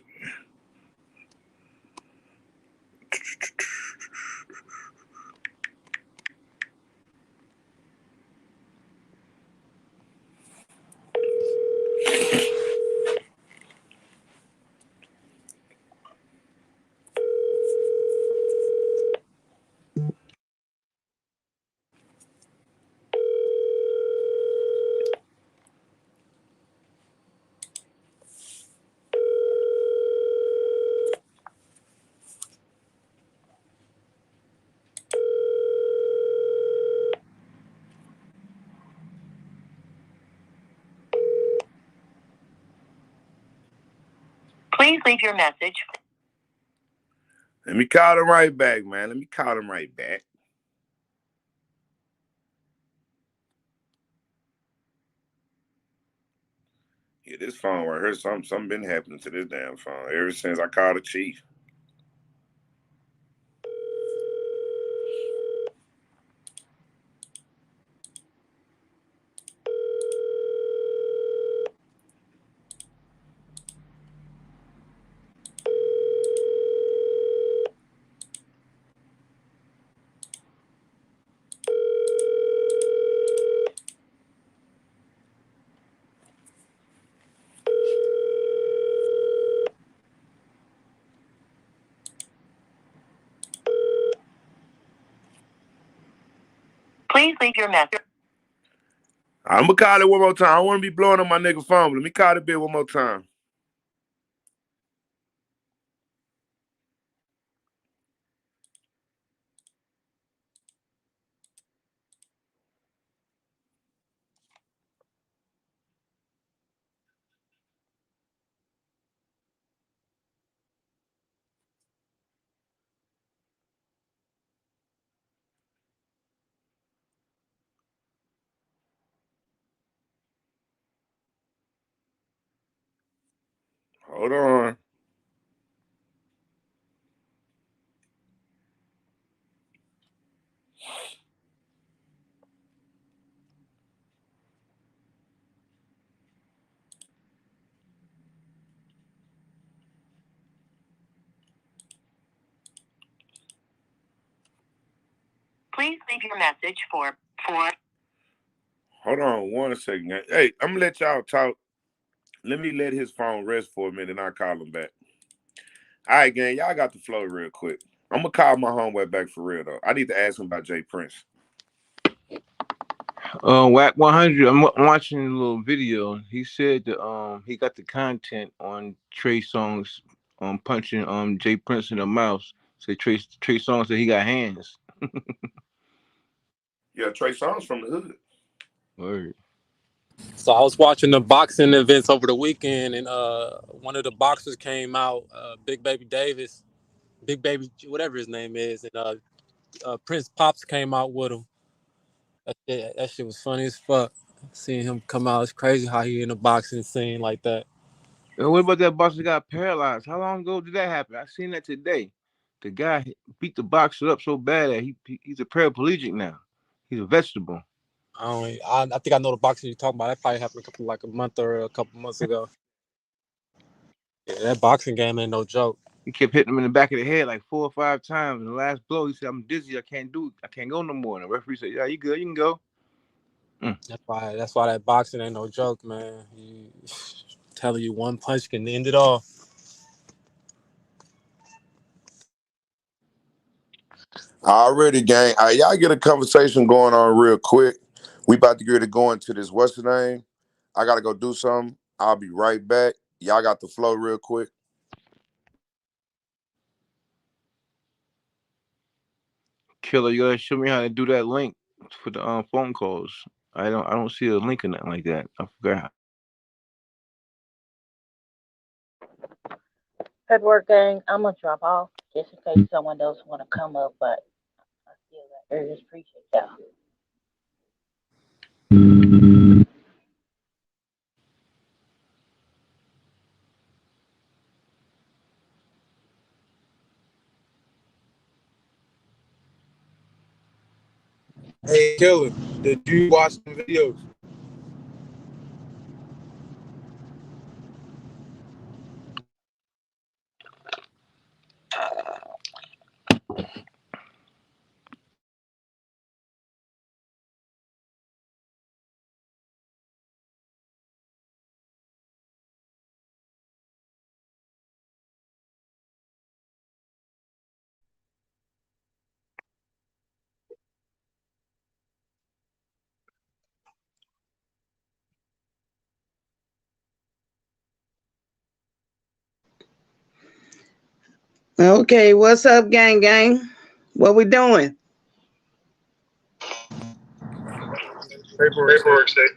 Please leave your message. Let me call him right back, man. Let me call him right back. Yeah, this phone right here, something been happening to this damn phone ever since I called the chief. Please leave your message. I'm gonna call it one more time. I want to be blowing up my nigga phone, but let me call it bit one more time. Hold on. Please leave your message for. Hold on 1 second. Hey, I'm gonna let y'all talk. Let me let his phone rest for a minute and I'll call him back. All right, gang, y'all got the flow real quick. I'm gonna call my homeboy back for real though. I need to ask him about jprince. Whack 100. I'm watching a little video. He said that he got the content on Trey Songz punching jprince in the mouth. Say Trey Songz said he got hands. Yeah, Trey Songz from the hood. Word. So I was watching the boxing events over the weekend, and one of the boxers came out, Big Baby Davis, Big Baby, whatever his name is, and Prince Pops came out with him. That shit was funny as fuck. Seeing him come out, it's crazy how he in the boxing scene like that. And what about that boxer that got paralyzed? How long ago did that happen? I seen that today. The guy beat the boxer up so bad that he's a paraplegic now. He's a vegetable. I think I know the boxing you're talking about. That probably happened a month or a couple months ago. Yeah, that boxing game ain't no joke. He kept hitting him in the back of the head like 4 or 5 times. And the last blow, he said, "I'm dizzy. I can't go no more." And the referee said, "Yeah, you good. You can go." That's why that boxing ain't no joke, man. Telling you one punch can end it all. Already, gang. All right, y'all get a conversation going on real quick. We about to get to go into this. What's the name? I gotta go do something. I'll be right back. Y'all got the flow real quick. Killer, you gotta show me how to do that link for the phone calls. I don't see a link in that like that. I forgot. Paperwork gang, I'm gonna drop off just in case someone else wanna come up, but I still got just appreciate y'all. Hey, Killer, did you watch the videos? Okay, what's up, gang? What we doing? Paperwork state.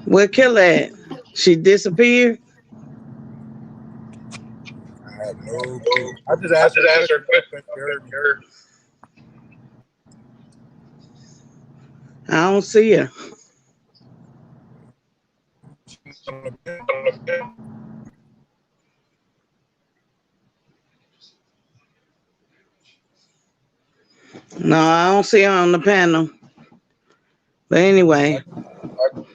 Where Killer at? She disappeared? I have no clue. I just asked her a question. I don't see her. No, I don't see her on the panel. But anyway.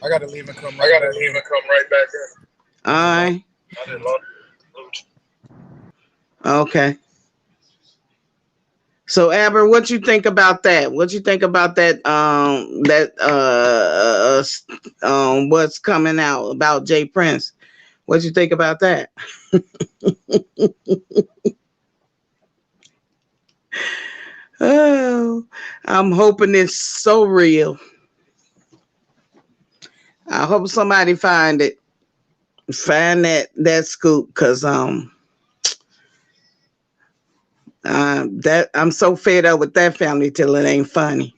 I gotta leave and come right back in. All right. I didn't lost. Okay. So Aber, what you think about that? What you think about that? What's coming out about jprince? What you think about that? Oh, I'm hoping it's so real. I hope somebody find it. Find that scoop, cause that I'm so fed up with that family till it ain't funny.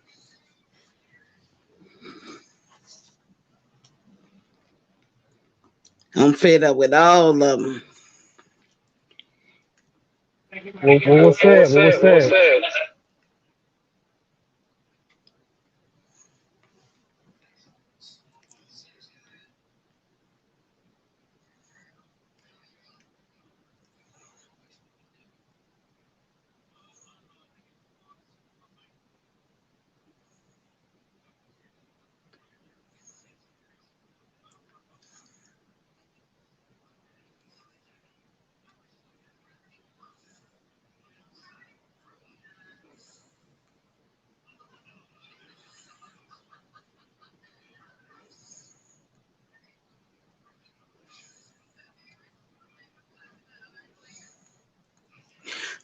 I'm fed up with all of them. What was said? What was said?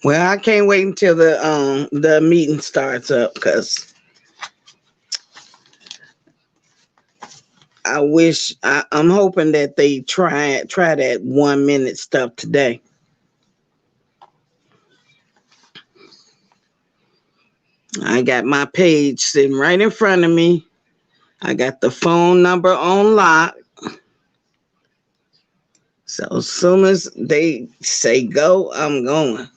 Well, I can't wait until the meeting starts up, because I'm hoping that they try that 1 minute stuff today. I got my page sitting right in front of me. I got the phone number on lock. So as soon as they say go, I'm going.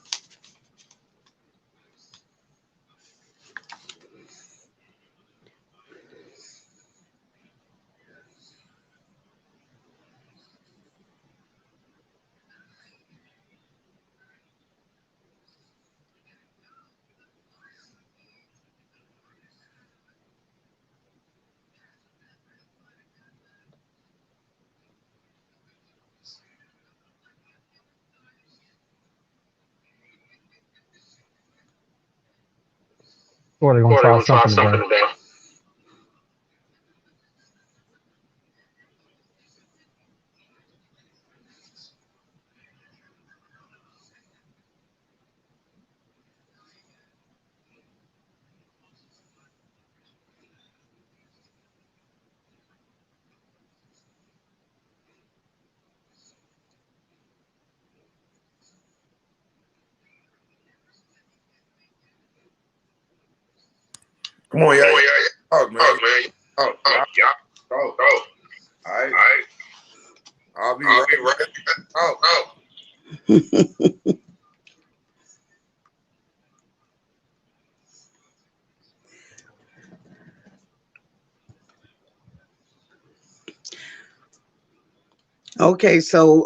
Or they're gonna try something today. Come on, y'all. Talk, man. Talk. All right. I'll be right back. Okay, so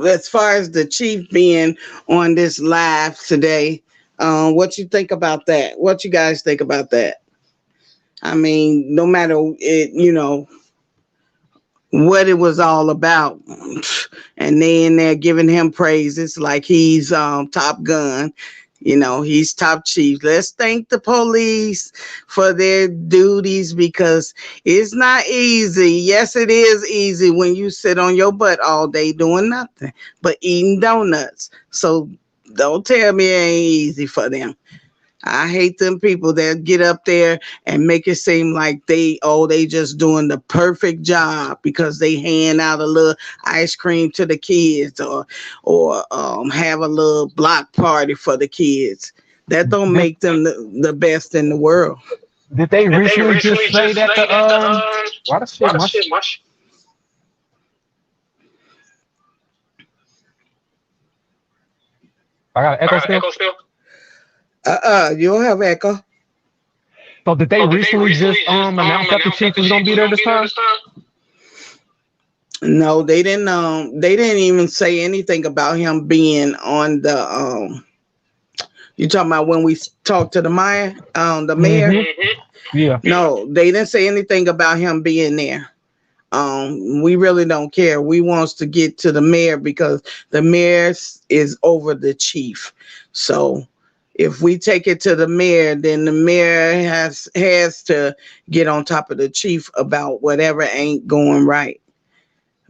as far as the chief being on this live today, what you think about that? What you guys think about that? I mean, no matter it, what it was all about, and they in there giving him praises like he's Top Gun. He's top chief. Let's thank the police for their duties, because it's not easy. Yes, it is easy when you sit on your butt all day doing nothing but eating donuts. So don't tell me it ain't easy for them. I hate them people that get up there and make it seem like they just doing the perfect job because they hand out a little ice cream to the kids or have a little block party for the kids. That don't make them the best in the world. Did they recently just say that why the shit much? I got an echo still? You don't have echo. So did they recently just announce that the chief was gonna be there this time? No, they didn't. They didn't even say anything about him being on the. You talking about when we talked to the mayor? The mayor. Mm-hmm. Yeah. No, they didn't say anything about him being there. We really don't care. We wants to get to the mayor because the mayor is over the chief. So if we take it to the mayor, then the mayor has to get on top of the chief about whatever ain't going right.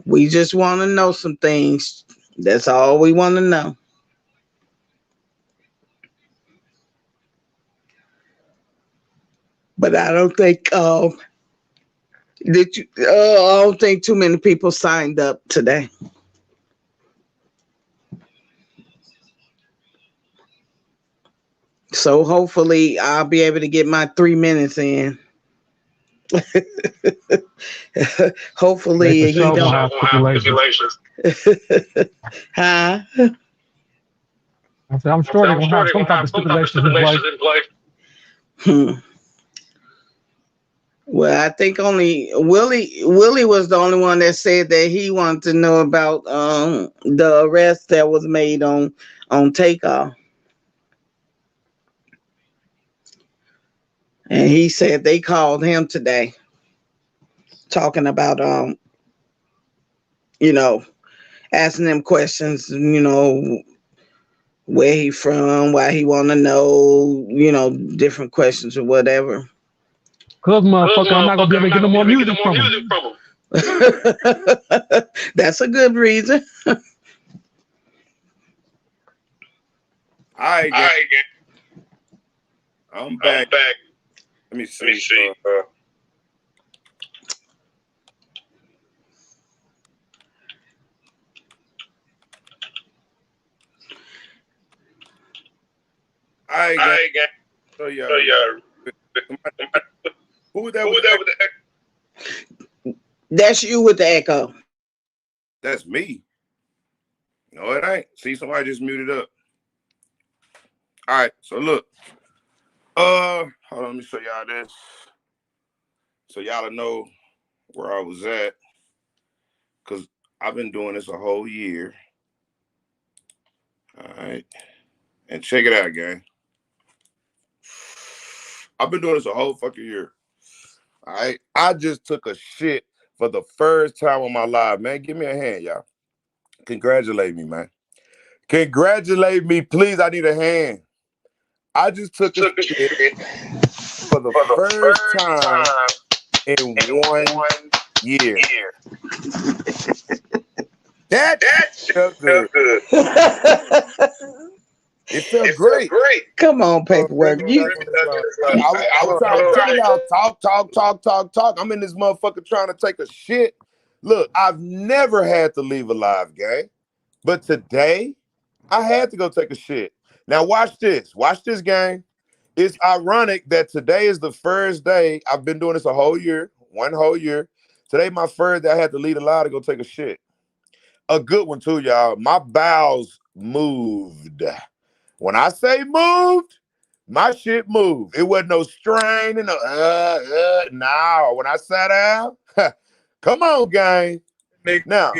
We just want to know some things. That's all we want to know. But I don't think I don't think too many people signed up today. So hopefully I'll be able to get my 3 minutes in. Hopefully he don't have stipulations. Huh? I said, I'm sure they're gonna have some type of stipulations in place. Well, I think only Willie was the only one that said that he wanted to know about the arrest that was made on TakeOff. And he said they called him today talking about asking them questions, where he from, why he want to know, different questions or whatever. Cause motherfucker, I'm not gonna be able to get no more music from him. That's a good reason. All right, I'm back. Let me see. All right, gang. So yeah. Who was that with the echo? That's you with the echo. That's me. No, it ain't. See, somebody just muted up. All right, so look. Hold on, let me show y'all this. So y'all know where I was at. Cause I've been doing this a whole year. All right. And check it out, gang. I've been doing this a whole fucking year. All right. I just took a shit for the first time on my live, man. Give me a hand, y'all. Congratulate me, man. Congratulate me, please. I need a hand. I just took a shit for the first time in 1 year. That felt good. It felt great. Come on, paperwork. I was trying to tell y'all, talk. I'm in this motherfucker trying to take a shit. Look, I've never had to leave a live game, but today I had to go take a shit. Now watch this. Watch this, gang. It's ironic that today is the first day. I've been doing this a whole year, 1 whole year. Today, my first day I had to leave a live to go take a shit. A good one too, y'all. My bowels moved. When I say moved, my shit moved. It wasn't no strain and no, when I sat down, come on, gang. Now,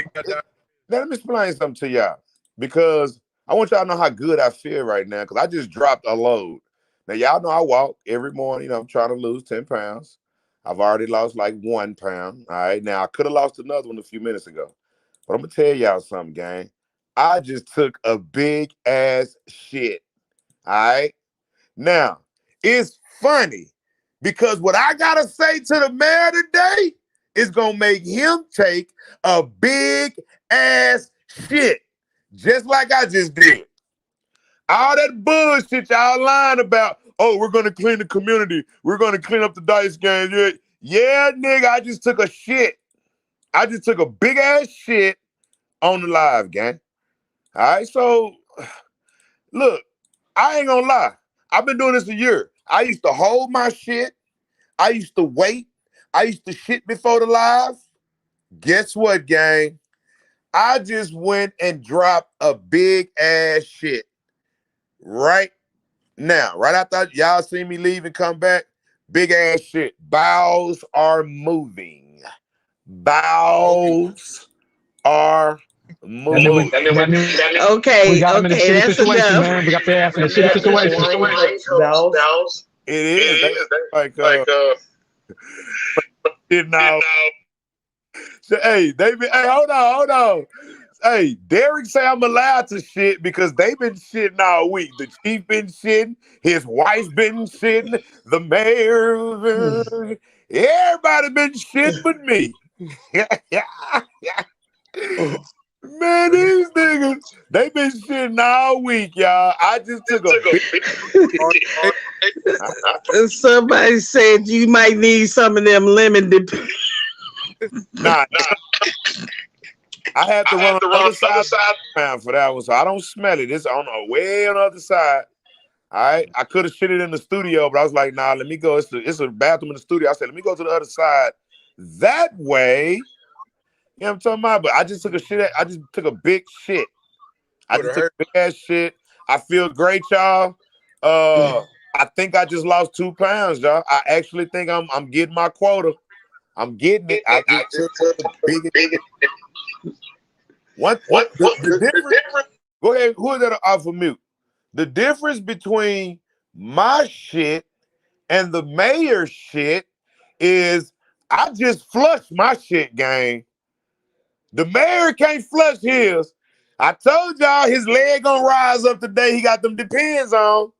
let me explain something to y'all because I want y'all to know how good I feel right now because I just dropped a load. Now, y'all know I walk every morning. I'm trying to lose 10 pounds. I've already lost like 1 pound. All right. Now, I could have lost another one a few minutes ago. But I'm going to tell y'all something, gang. I just took a big ass shit. All right. Now, it's funny because what I got to say to the mayor today is going to make him take a big ass shit. Just like I just did. All that bullshit y'all lying about. Oh, we're going to clean the community. We're going to clean up the dice game. Yeah, nigga, I just took a shit. I just took a big ass shit on the live, gang. All right, so look, I ain't gonna lie. I've been doing this a year. I used to hold my shit. I used to wait. I used to shit before the live. Guess what, gang? I just went and dropped a big ass shit right now. Right after y'all see me leave and come back, big ass shit. Bowels are moving. Bowels are moving. Okay, that's enough. Man. We got the ass in a shitty situation. It is. Like, now. So, hey, hold on. Hey, Derek say I'm allowed to shit because they've been shitting all week. The chief been shitting, his wife's been shitting, the mayor, everybody been shitting but me. Man, these niggas, they been shitting all week, y'all. I just took a Somebody said you might need some of them lemon dip. Nah, I had to run on the other side for that one, so I don't smell it. It's on the way on the other side. All right, I could have shit it in the studio, but I was like, nah, let me go. It's a bathroom in the studio. I said, let me go to the other side. That way, you know what I'm talking about? But I just took a shit. I just took a big shit. I just took a big ass shit. I feel great, y'all. I think I just lost 2 pounds, y'all. I actually think I'm getting my quota. I'm getting it. I just took a big. The difference? Go ahead. Who is that off of mute? The difference between my shit and the mayor's shit is I just flushed my shit, gang. The mayor can't flush his. I told y'all his leg gonna rise up today. He got them depends on.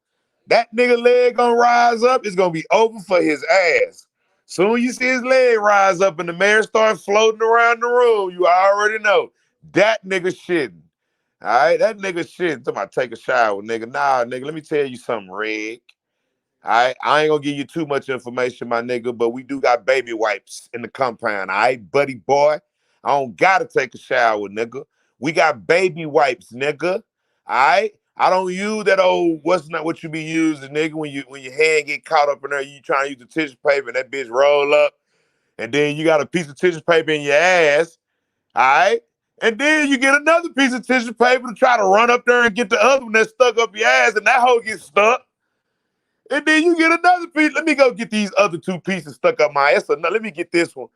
That nigga leg gonna rise up. It's gonna be over for his ass. Soon you see his leg rise up and the mayor starts floating around the room, you already know that nigga shitting. All right, that nigga shitting. Talking about take a shower, nigga. Nah, nigga, let me tell you something, Rick. All right, I ain't gonna give you too much information, my nigga, but we do got baby wipes in the compound. All right, buddy boy. I don't gotta take a shower, nigga. We got baby wipes, nigga. All right. I don't use that old what's not what you be using, nigga. When your hand get caught up in there, you trying to use the tissue paper and that bitch roll up, and then you got a piece of tissue paper in your ass. All right. And then you get another piece of tissue paper to try to run up there and get the other one that's stuck up your ass, and that hoe gets stuck. And then you get another piece. Let me go get these other 2 pieces stuck up my ass. Let me get this one.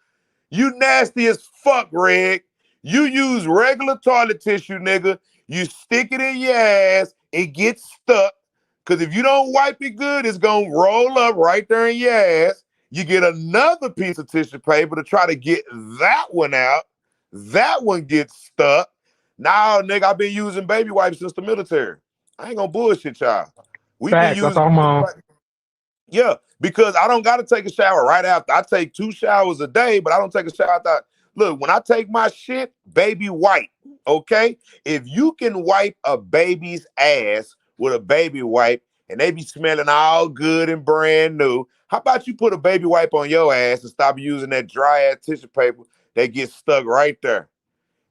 You nasty as fuck, Reg. You use regular toilet tissue, nigga. You stick it in your ass, it gets stuck. Because if you don't wipe it good, it's going to roll up right there in your ass. You get another piece of tissue paper to try to get that one out. That one gets stuck. Now, nigga, I've been using baby wipes since the military. I ain't going to bullshit y'all. We've been using. Yeah, because I don't got to take a shower right after. I take 2 showers a day, but I don't take a shower after. Look, when I take my shit, baby wipe, okay? If you can wipe a baby's ass with a baby wipe and they be smelling all good and brand new, how about you put a baby wipe on your ass and stop using that dry ass tissue paper that gets stuck right there?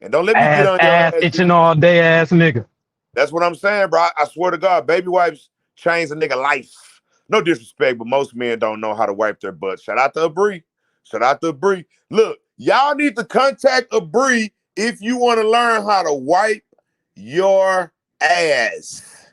And don't let me get on your ass. Itching all day ass nigga. That's what I'm saying, bro. I swear to God, baby wipes change a nigga life. No disrespect, but most men don't know how to wipe their butt. Shout out to Bree. Shout out to Bree. Look, y'all need to contact Bree if you want to learn how to wipe your ass.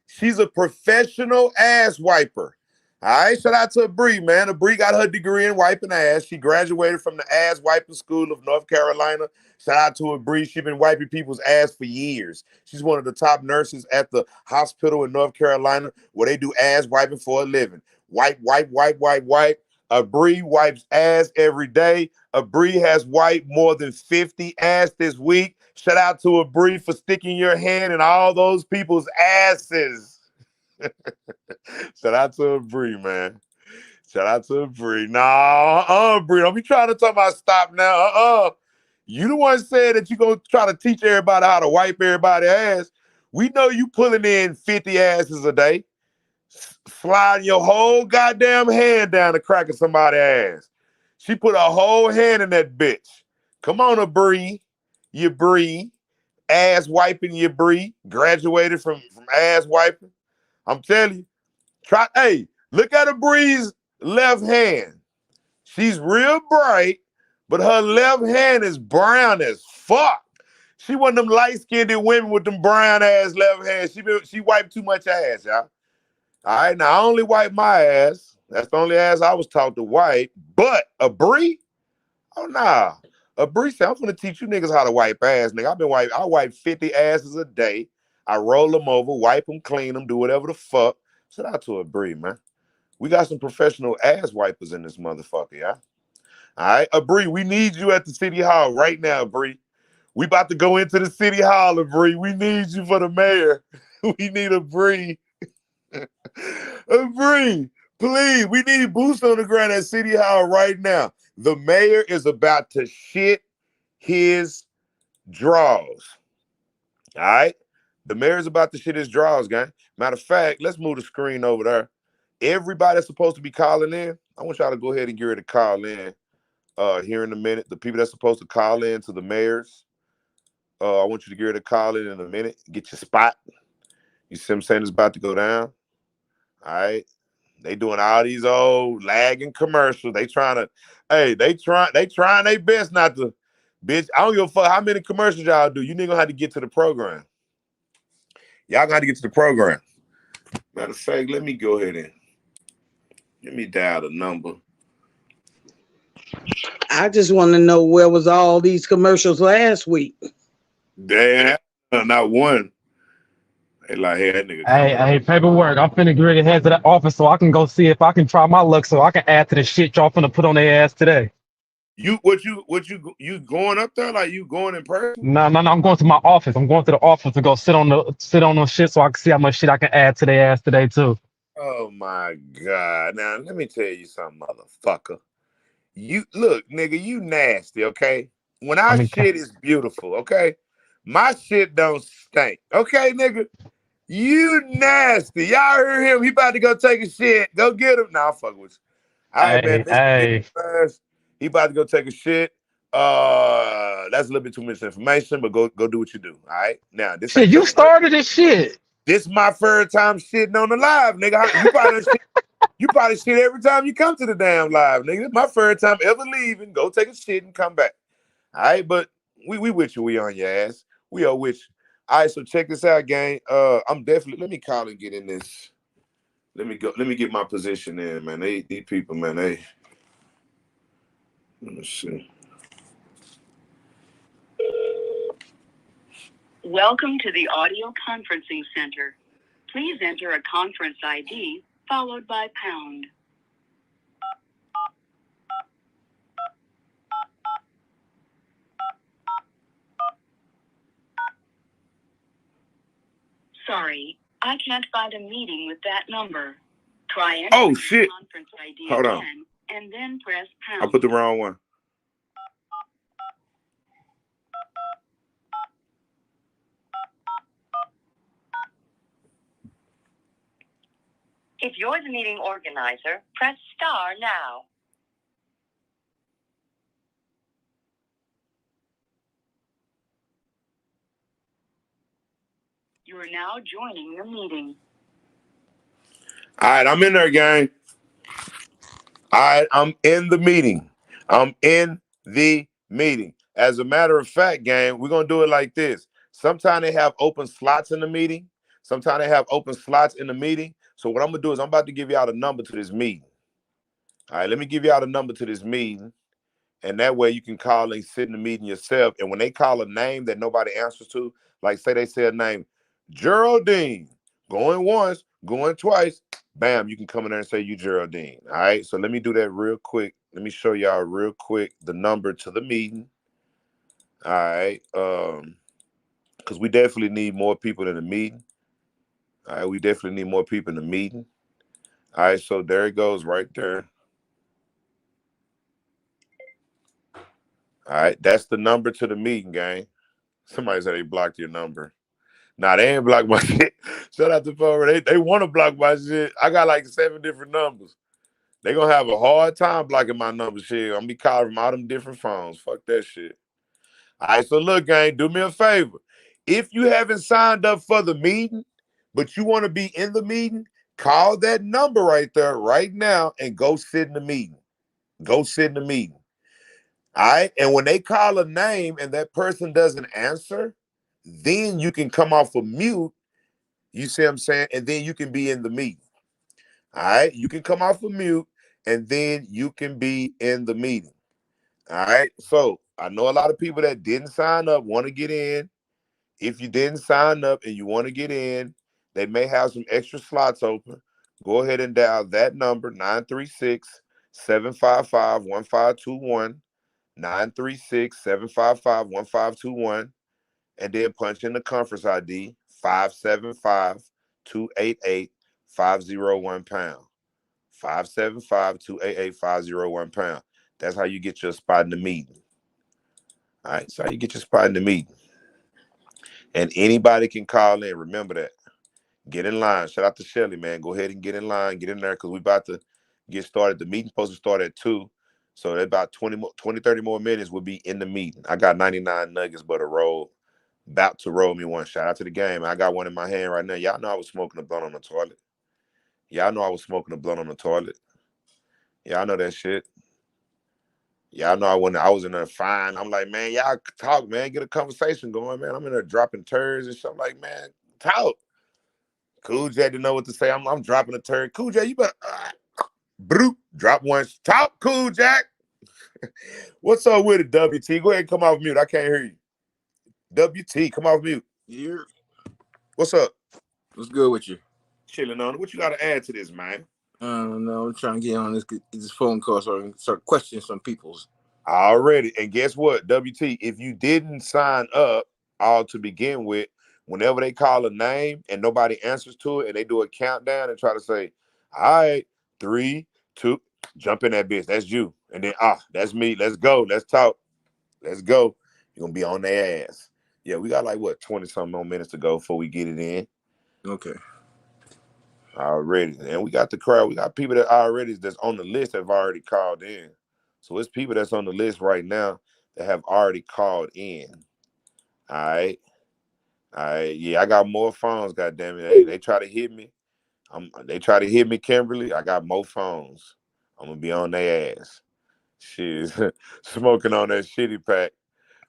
She's a professional ass wiper. All right, shout out to Bree, man. Bree got her degree in wiping ass. She graduated from the Ass Wiping School of North Carolina. Shout out to Bree. She's been wiping people's ass for years. She's one of the top nurses at the hospital in North Carolina where they do ass wiping for a living. Wipe, wipe, wipe, wipe, wipe. Bree wipes ass every day. Bree has wiped more than 50 ass this week. Shout out to Bree for sticking your hand in all those people's asses. Shout out to Bree, man. Shout out to Bree. Nah, Bree, don't be trying to talk about stop now. You the one said that you gonna try to teach everybody how to wipe everybody's ass. We know you pulling in 50 asses a day, sliding your whole goddamn hand down the crack of somebody's ass. She put a whole hand in that bitch. Come on, Bree. You Bree. Ass wiping, you Bree. Graduated from ass wiping. I'm telling you. Hey, look at Bree's left hand. She's real bright, but her left hand is brown as fuck. She one of them light-skinned women with them brown ass left hands. She wiped too much ass, y'all. All right, now I only wipe my ass. That's the only ass I was taught to wipe. But Bree, oh nah. Bree said, I'm gonna teach you niggas how to wipe ass, nigga. I wipe 50 asses a day. I roll them over, wipe them, clean them, do whatever the fuck. Shout out to Bree, man. We got some professional ass wipers in this motherfucker, y'all. All right, Bree, we need you at the city hall right now, Bree. We about to go into the city hall, Bree. We need you for the mayor. We need Bree. Bree, please, we need boots on the ground at city hall right now. The mayor is about to shit his drawers. All right. The mayor's about to shit his draws, gang. Matter of fact, let's move the screen over there. Everybody that's supposed to be calling in, I want y'all to go ahead and get ready to call in here in a minute. The people that's supposed to call in to the mayors, I want you to get ready to call in a minute. Get your spot. You see what I'm saying? It's about to go down. All right. They doing all these old lagging commercials. They trying to, they trying their best not to, bitch. I don't give a fuck how many commercials y'all do. You nigga gonna have to get to the program. Y'all gonna have to get to the program. Matter of fact, let me go ahead and let me dial the number. I just want to know where was all these commercials last week. Damn, not one. They like, hey, that nigga. Hey, paperwork. I'm finna get ready to head to that office so I can go see if I can try my luck so I can add to the shit y'all finna put on their ass today. You going up there? Like you going in person? No, I'm going to my office. I'm going to the office to go sit on the shit so I can see how much shit I can add to their ass today too. Oh my God. Now let me tell you something, motherfucker. You look, nigga, you nasty, okay? When shit is beautiful, okay? My shit don't stink. Okay, nigga? You nasty. Y'all heard him. He about to go take a shit. Go get him. Nah, I'm fucking with you. All right, man. He about to go take a shit. That's a little bit too much information, but go do what you do. All right. Now this shit, you started this shit. This is my third time shitting on the live, nigga. You probably shit every time you come to the damn live, nigga. This is my third time ever leaving. Go take a shit and come back. All right, but we with you. We on your ass. We are with you. All right, so check this out, gang. I'm definitely. Let me call and get in this. Let me go. Let me get my position in, man. These people, man. Let me see. Welcome to the audio conferencing center. Please enter a conference ID followed by pound. Sorry, I can't find a meeting with that number. Try entering the conference ID Hold again, on. and then press pound. I put the wrong one. If you're the meeting organizer, press star now. You are now joining the meeting. All right, I'm in there, gang. All right, I'm in the meeting. As a matter of fact, gang, we're going to do it like this. Sometimes they have open slots in the meeting. So what I'm going to do is I'm about to give y'all the number to this meeting. All right, let me give y'all the number to this meeting. And that way you can call and sit in the meeting yourself. And when they call a name that nobody answers to, like say they say a name, Geraldine, going once, going twice, bam, you can come in there and say you Geraldine. All right, so let me do that real quick. Let me show y'all real quick the number to the meeting. All right, because we definitely need more people in the meeting. All right, we definitely need more people in the meeting. All right, so there it goes right there. All right, that's the number to the meeting, gang. Somebody said they blocked your number. Nah, they ain't blocked my shit. Shout out to Forward. They want to block my shit. I got like 7 different numbers. They gonna have a hard time blocking my number shit. I'm gonna be calling from all them different phones. Fuck that shit. All right, so look, gang, do me a favor. If you haven't signed up for the meeting, but you want to be in the meeting, call that number right there right now and go sit in the meeting. Go sit in the meeting. All right, and when they call a name and that person doesn't answer, then you can come off of mute. You see what I'm saying? And then you can be in the meeting. All right, you can come off of mute and then you can be in the meeting. All right, so I know a lot of people that didn't sign up want to get in. If you didn't sign up and you want to get in, they may have some extra slots open. Go ahead and dial that number, 936-755-1521. 936-755-1521, and then punch in the conference ID 575-288-501 £. 575-288-501 £. That's how you get your spot in the meeting. All right, so how you get your spot in the meeting. And anybody can call in. Remember that. Get in line. Shout out to Shelly, man. Go ahead and get in line. Get in there because we about to get started. The meeting supposed to start at 2. So about 20, 30 more minutes we'll be in the meeting. I got 99 nuggets but a roll. About to roll me one. Shout out to the game. I got one in my hand right now. Y'all know I was smoking a blunt on the toilet. Y'all know I was smoking a blunt on the toilet. Y'all know that shit. Y'all know I was in there fine. I'm like, man, y'all talk, man. Get a conversation going, man. I'm in there dropping turds and shit. I'm like, man, talk. Cool J didn't know what to say. I'm dropping a turd. Cool J, you better broop, drop one. Talk, Cool Jack. What's up with it, WT? Go ahead and come off mute. I can't hear you. WT, come off mute. Yeah. What's up? What's good with you? Chilling on it. What you got to add to this, man? I don't know. I'm trying to get on this phone call so I can start questioning some people's. Already. And guess what, WT? If you didn't sign up all to begin with, whenever they call a name and nobody answers to it and they do a countdown and try to say, all right, 3, 2, jump in that bitch. That's you. And then, that's me. Let's go. Let's talk. Let's go. You're going to be on their ass. Yeah, we got like, 20-something more minutes to go before we get it in. Okay. Already. And we got the crowd. We got people that's on the list that have already called in. So it's people that's on the list right now that have already called in. All right. Yeah, I got more phones, goddammit. They try to hit me. They try to hit me, Kimberly. I got more phones. I'm gonna be on their ass. Shit. Smoking on that shitty pack.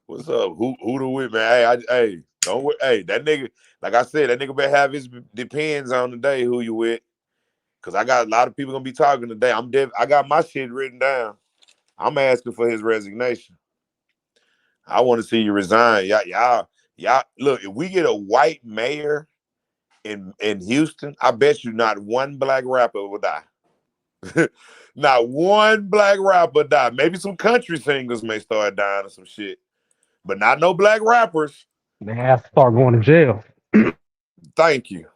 What's up? Who the with, man? Hey, that nigga, like I said, that nigga better have his depends on the day who you with. Cause I got a lot of people gonna be talking today. I got my shit written down. I'm asking for his resignation. I want to see you resign. Y'all, look, if we get a white mayor in Houston, I bet you not one black rapper will die. Not one black rapper die. Maybe some country singers may start dying or some shit. But not no black rappers. They have to start going to jail. Thank you.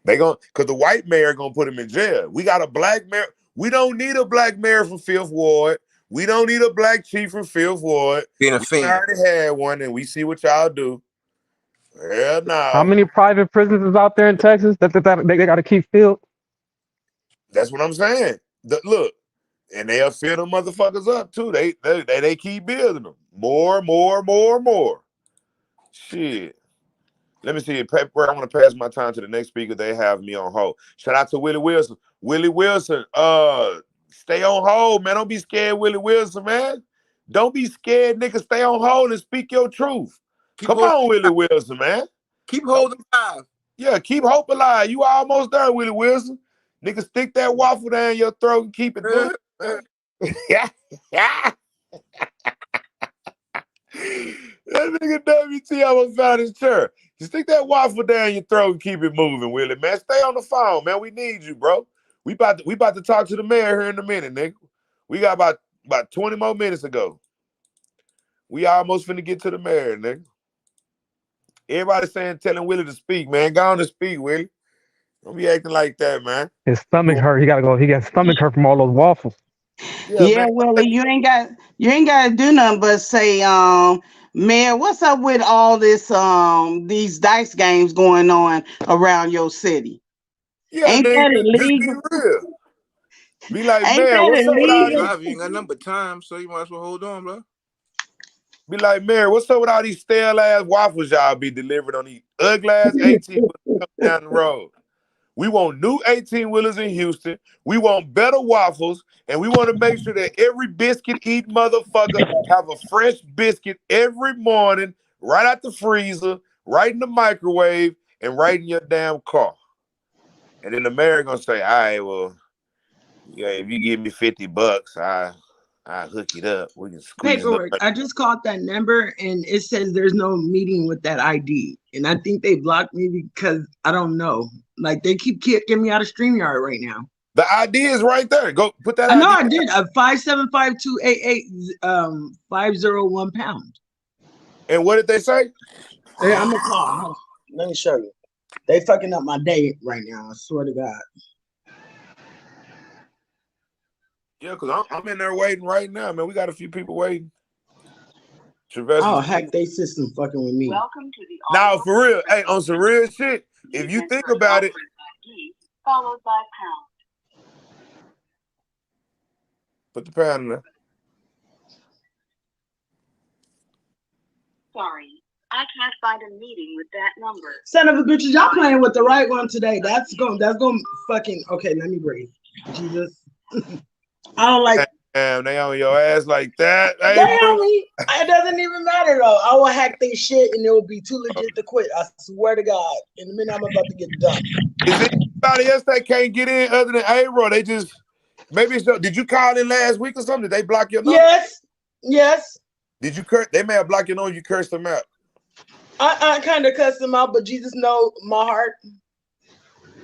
Because the white mayor gonna put him in jail. We got a black mayor. We don't need a black mayor from 5th Ward. We don't need a black chief from 5th Ward. Being a we fiend. already had one, and we see what y'all do. Hell no. How many private prisons is out there in Texas that they got to keep filled? That's what I'm saying. Look, and they'll fill them motherfuckers up too. They keep building them. More. Shit. Let me see. I want to pass my time to the next speaker. They have me on hold. Shout out to Willie Wilson. Willie Wilson, stay on hold, man. Don't be scared, Willie Wilson, man. Don't be scared, nigga. Stay on hold and speak your truth. Come on, Willie Wilson, man. Keep holding alive. Yeah, keep hope alive. You almost there, Willie Wilson. Nigga, stick that waffle down your throat and keep it moving. Yeah. That nigga WT almost found his chair. You stick that waffle down your throat and keep it moving, Willie, man. Stay on the phone, man. We need you, bro. We about to talk to the mayor here in a minute, nigga. We got about 20 more minutes to go. We almost finna get to the mayor, nigga. Everybody telling Willie to speak, man. Go on and speak, Willie. Don't be acting like that, man. His stomach hurt. He got stomach hurt from all those waffles. Yeah, Willie, you ain't got to do nothing but say, Mayor, what's up with all this these dice games going on around your city? Yeah, ain't nigga, that illegal? Just be real. Be like, ain't man, what's up with all these? You ain't got nothing but time, so you might as well hold on, bro. Be like, Mary, what's up with all these stale ass waffles y'all be delivering on these ugly ass 18 wheelers down the road? We want new 18-wheelers in Houston. We want better waffles, and we want to make sure that every biscuit-eating motherfucker have a fresh biscuit every morning, right out the freezer, right in the microwave, and right in your damn car. And then the mayor gonna say, all right, well, yeah, if you give me $50, I hook it up. We can squeeze Paperwork. I just called that number and it says there's no meeting with that ID. And I think they blocked me because I don't know. Like they keep kicking me out of StreamYard right now. The ID is right there. Go put that. I know I did. 575-288 501 pound. And what did they say? Hey, I'm gonna call. Let me show you. They fucking up my day right now. I swear to God. Yeah, because I'm in there waiting right now, man. We got a few people waiting. Sylvester. I'll hack their system fucking with me. Welcome to the Now, for real, hey, on some real shit, if you think about it, ID followed by pound. put the pound in there. Sorry, I can't find a meeting with that number. Son of a bitches, y'all playing with the right one today. That's going fucking okay. Let me breathe. Jesus, I don't like. Damn, they on your ass like that. Hey, They on me. It doesn't even matter though. I will hack their shit and it will be too legit to quit. I swear to God. In the minute I'm about to get done. Is anybody else that can't get in other than A-Roll? They just maybe so. Did you call in last week or something? Did they block your number? Yes. Yes. Did you curse? They may have blocked your number. You cursed them out. I kind of cussed them out, but Jesus knows my heart.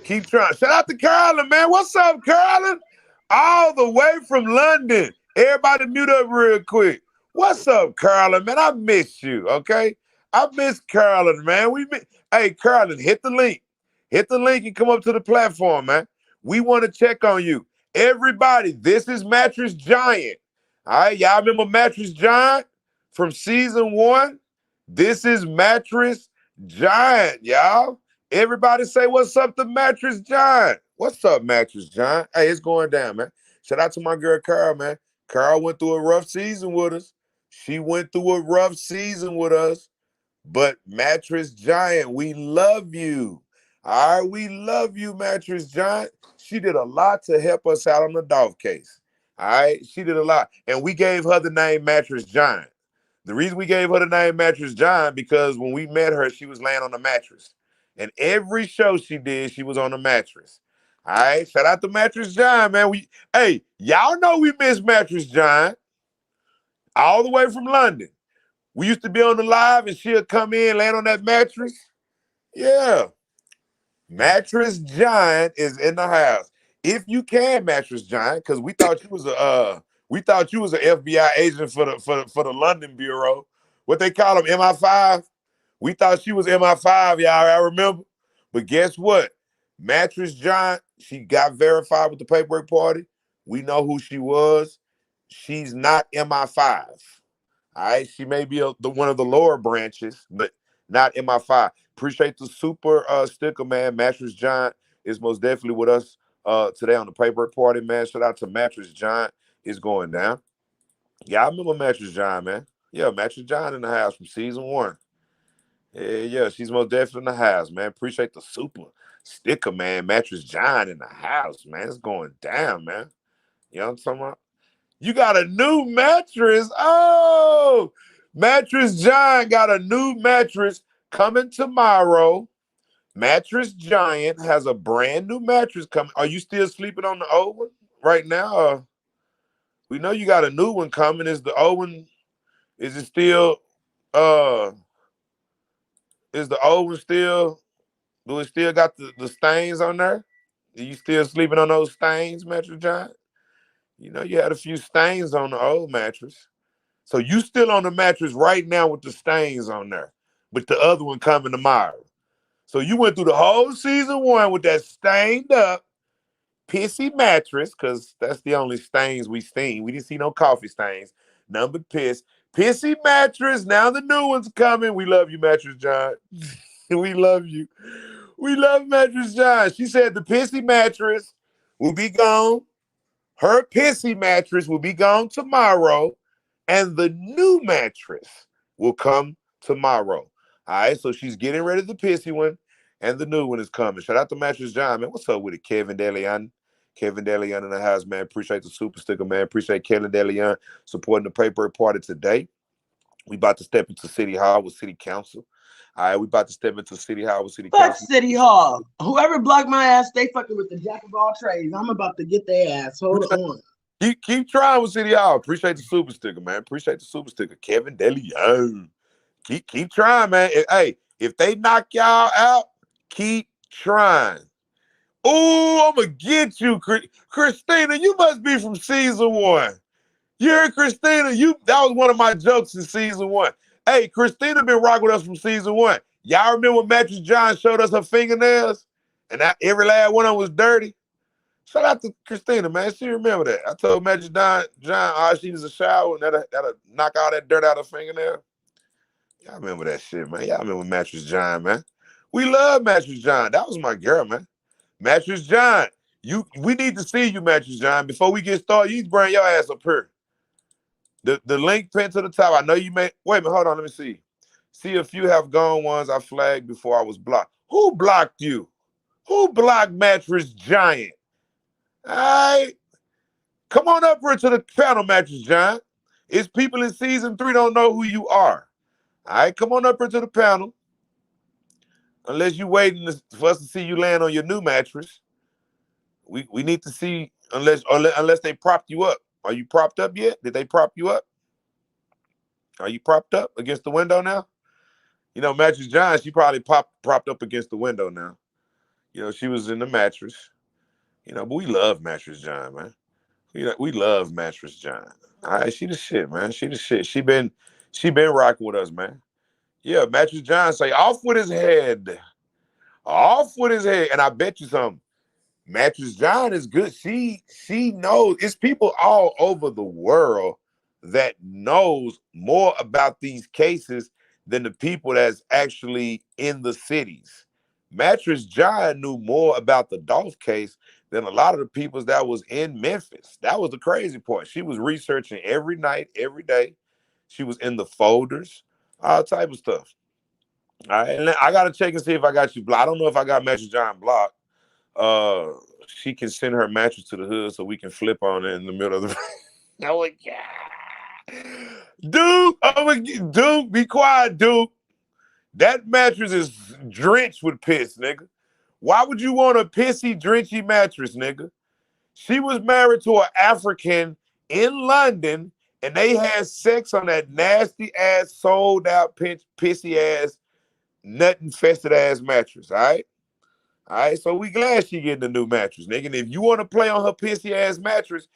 Keep trying. Shout out to Carolyn, man. What's up, Carolyn? All the way from London. Everybody mute up real quick. What's up, Carolyn, man? I miss you, okay? I miss Carolyn, man. Hey, Carolyn, hit the link. Hit the link and come up to the platform, man. We want to check on you. Everybody, this is Mattress Giant. All right, y'all remember Mattress Giant from season 1? This is Mattress Giant, y'all. Everybody say what's up to Mattress Giant. What's up, Mattress Giant? Hey, it's going down, man. Shout out to my girl, Carl, man. Carl went through a rough season with us. She went through a rough season with us. But Mattress Giant, we love you. All right, we love you, Mattress Giant. She did a lot to help us out on the Dolph case. All right, she did a lot. And we gave her the name Mattress Giant. The reason we gave her the name Mattress Giant because when we met her, she was laying on the mattress. And every show she did, she was on the mattress. All right, shout out to Mattress Giant, man. Hey, y'all know we miss Mattress Giant all the way from London. We used to be on the live and she'll come in, land on that mattress. Yeah. Mattress Giant is in the house. If you can, Mattress Giant, because we thought you was an FBI agent for the London bureau. What they call them, MI5. We thought she was MI5, y'all. I remember. But guess what? Mattress Giant, she got verified with the paperwork party. We know who she was. She's not MI5. All right, she may be one of the lower branches, but not MI5. Appreciate the super sticker, man. Mattress Giant is most definitely with us today on the paperwork party, man. Shout out to Mattress Giant. It's going down. Yeah, I remember Mattress Giant, man. Yeah, Mattress Giant in the house from season 1. Yeah, she's most definitely in the house, man. Appreciate the super sticker, man. Mattress Giant in the house, man. It's going down, man. You know what I'm talking about? You got a new mattress. Oh, Mattress Giant got a new mattress coming tomorrow. Mattress Giant has a brand new mattress coming. Are you still sleeping on the old one right now? We know you got a new one coming. Is the old one, is it still, is the old one still, do it still got the stains on there? Are you still sleeping on those stains, Mattress Giant? You know, you had a few stains on the old mattress. So you still on the mattress right now with the stains on there, but the other one coming tomorrow. So you went through the whole season 1 with that stained up, pissy mattress, because that's the only stains we seen. We didn't see no coffee stains, none but piss. Pissy mattress, now the new one's coming. We love you, Mattress Giant. We love you. We love Mattress Giant. She said the pissy mattress will be gone. Her pissy mattress will be gone tomorrow, and the new mattress will come tomorrow. All right, so she's getting rid of the pissy one, and the new one is coming. Shout out to Mattress Giant, man. What's up with it, Kevin DeLeon? Kevin DeLeon in the house, man. Appreciate the super sticker, man. Appreciate Kevin DeLeon supporting the paperwork party today. We about to step into City Hall with City Council. All right, we about to step into City Hall with City Council. Fuck City Hall. Whoever blocked my ass, they fucking with the jack of all trades. I'm about to get their ass. Hold on. Keep trying with City Hall. Appreciate the super sticker, man. Appreciate the super sticker. Kevin DeLeon. Keep trying, man. Hey, if they knock y'all out, keep trying. Oh, I'm gonna get you, Christina. You must be from season 1. You heard Christina? That was one of my jokes in season 1. Hey, Christina been rocking with us from season 1. Y'all remember when Mattress John showed us her fingernails? And every last one of them was dirty? Shout out to Christina, man. She remember that. I told Mattress John all she needs a shower and that'll knock all that dirt out of her fingernail. Y'all remember that shit, man. Y'all remember Mattress John, man. We love Mattress John. That was my girl, man. Mattress John. We need to see you, Mattress John. Before we get started, you need to bring your ass up here. The link pinned to the top. I know you may. Wait a minute, hold on. Let me see. See if you have gone ones I flagged before I was blocked. Who blocked you? Who blocked Mattress Giant? All right. Come on up here to the panel, Mattress John. It's people in season 3 don't know who you are. All right, come on up here to the panel. Unless you waiting for us to see you land on your new mattress. We need to see, unless they propped you up. Are you propped up yet? Did they prop you up? Are you propped up against the window now? You know, Mattress John, she probably propped up against the window now. You know, she was in the mattress. You know, but we love Mattress John, man. We love Mattress John. All right, she the shit, man. She the shit. She been rocking with us, man. Yeah, Mattress John say, off with his head. Off with his head. And I bet you something. Mattress John is good. She knows. It's people all over the world that knows more about these cases than the people that's actually in the cities. Mattress John knew more about the Dolph case than a lot of the people that was in Memphis. That was the crazy part. She was researching every night, every day. She was in the folders, all type of stuff. All right, and I gotta check and see if I got you blocked. I don't know if I got Mattress John blocked. She can send her mattress to the hood so we can flip on it in the middle of the. Oh my God, Duke! Oh my, Duke, be quiet, Duke. That mattress is drenched with piss, nigga. Why would you want a pissy, drenchy mattress, nigga? She was married to an African in London, and they had sex on that nasty ass, sold out, pissy ass, nut infested ass mattress. All right. All right, so we glad she getting a new mattress, nigga. And if you want to play on her pissy ass mattress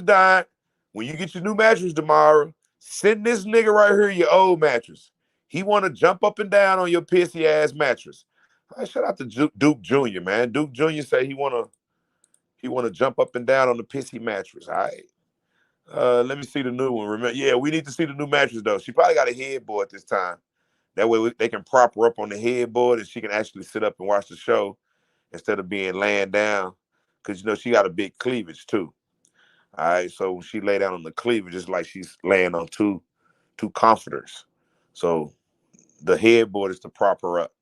dying. When you get your new mattress tomorrow, send this nigga right here your old mattress. He want to jump up and down on your pissy ass mattress. All right, shout out to Duke Jr., man. Duke Jr. say he wanna jump up and down on the pissy mattress. All right. Let me see the new one. Remember, yeah, we need to see the new mattress though. She probably got a headboard this time. That way they can prop her up on the headboard and she can actually sit up and watch the show instead of being laying down. Because, you know, she got a big cleavage, too. All right, so when she lay down on the cleavage, it's like she's laying on two comforters. So the headboard is to prop her up.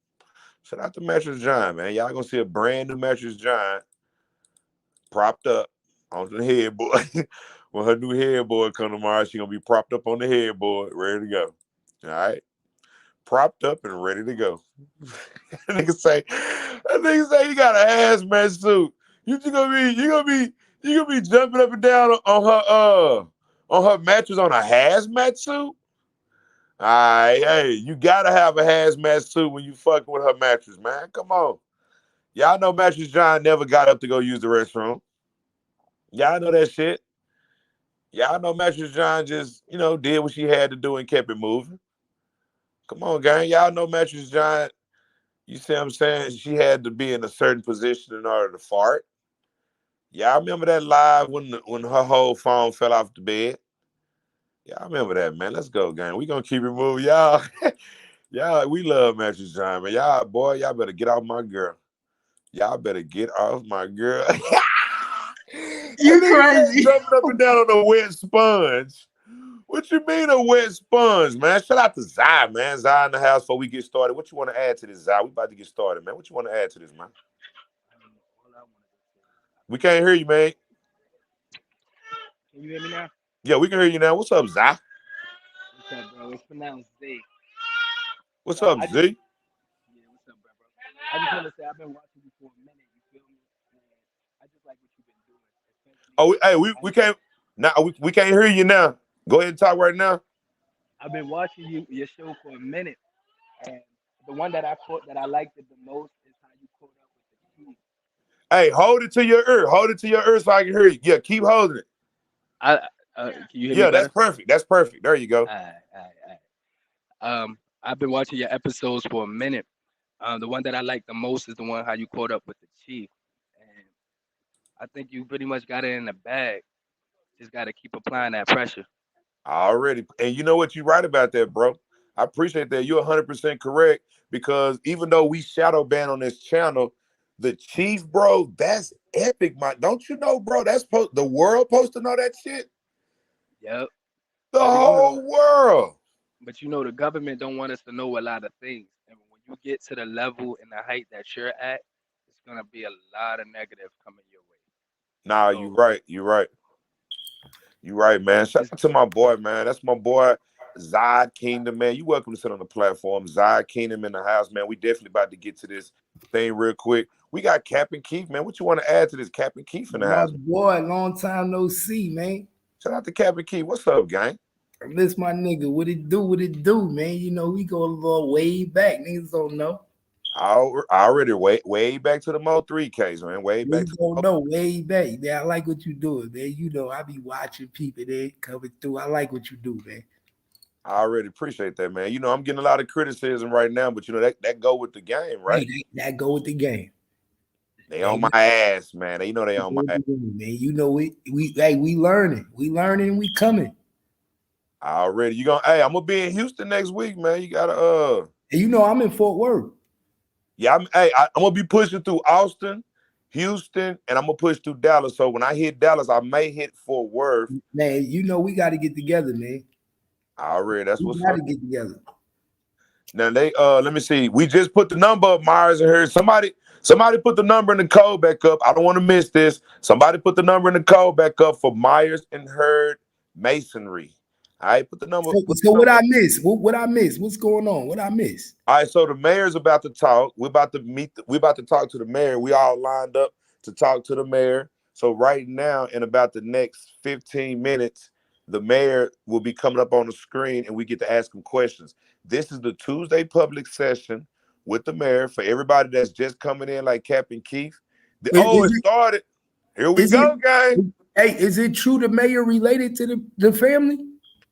Shout out to Mattress John, man. Y'all going to see a brand new Mattress John propped up on the headboard. When her new headboard come tomorrow, she going to be propped up on the headboard, ready to go. All right. Propped up and ready to go. That nigga say you got a hazmat suit. You gonna be jumping up and down on her mattress on a hazmat suit? All right, hey, you gotta have a hazmat suit when you fucking with her mattress, man. Come on. Y'all know Mattress John never got up to go use the restroom. Y'all know that shit. Y'all know Mattress John just, you know, did what she had to do and kept it moving. Come on, gang. Y'all know Mattress John, you see what I'm saying? She had to be in a certain position in order to fart. Y'all remember that live when her whole phone fell off the bed? Y'all remember that, man. Let's go, gang. We gonna keep it moving. Y'all, we love Mattress John, man. Y'all better get off my girl. Y'all better get off my girl. You crazy. Jumping up and down on a wet sponge. What you mean a wet sponge, man? Shout out to Zai, man. Zai in the house before we get started. What you want to add to this, Zai? We about to get started, man. What you want to add to this, man? We can't hear you, man. Can you hear me now? Yeah, we can hear you now. What's up, Zai? What's up, bro? It's pronounced Z. What's up, Z? Yeah, what's up, bro? I just want to say I've been watching you for a minute. You feel me? And I just like what you've been doing. We can't. Now we can't hear you now. Go ahead and talk right now. I've been watching your show for a minute, and the one that I liked it the most is how you caught up with the key. Hey, hold it to your ear. Hold it to your ear so I can hear you. Yeah, keep holding it. Can you hear me better? That's perfect. That's perfect. There you go. All right. I've been watching your episodes for a minute. The one that I like the most is the one how you caught up with the chief, and I think you pretty much got it in the bag. Just got to keep applying that pressure. Already. And you know what? You're right about that, bro. I appreciate that. You're 100% correct, because even though we shadow ban on this channel, the chief, bro, that's epic. Don't you know, bro? That's the world supposed to know that shit. Yep. The whole world. But you know, the government don't want us to know a lot of things. And when you get to the level and the height that you're at, it's gonna be a lot of negative coming your way. Nah, so, you right. You right. You right, man. Shout out to my boy, man. That's my boy, Zod Kingdom, man. You welcome to sit on the platform. Zod Kingdom in the house, man. We definitely about to get to this thing real quick. We got Captain Keith, man. What you want to add to this? Captain Keith in the house. Boy, long time no see, man. Shout out to Captain Keith. What's up, gang? This my nigga. What it do, man? You know, we go a little way back. Niggas don't know. I already way back to the Mo 3Ks, man. Way back. We don't know, way back. Man, I like what you doing, man. You know, I be watching people there coming through. I like what you do, man. I already appreciate that, man. You know, I'm getting a lot of criticism right now, but you know, that go with the game, right? Hey, that go with the game. They on my ass, man. You know they on my ass. Man, you know we learning. We learning and we coming. Already. I'm gonna be in Houston next week, man. You gotta And you know I'm in Fort Worth. Yeah, I'm gonna be pushing through Austin, Houston, and I'm gonna push through Dallas. So when I hit Dallas, I may hit Fort Worth. Man, you know we gotta get together, man. Already, that's what's up. We gotta get together. Now they let me see. We just put the number up, Myers and Hurd. Somebody put the number in the code back up. I don't want to miss this. Somebody put the number in the code back up for Myers and Hurd Masonry. All right, put the number. So what I miss? What I miss? What's going on? What I miss? All right, so the mayor's about to talk. We're about to talk to the mayor. We all lined up to talk to the mayor. So right now, in about the next 15 minutes, the mayor will be coming up on the screen and we get to ask him questions. This is the Tuesday public session with the mayor for everybody that's just coming in, like Captain Keith. It started. Here we go, guys. Hey, is it true the mayor related to the family?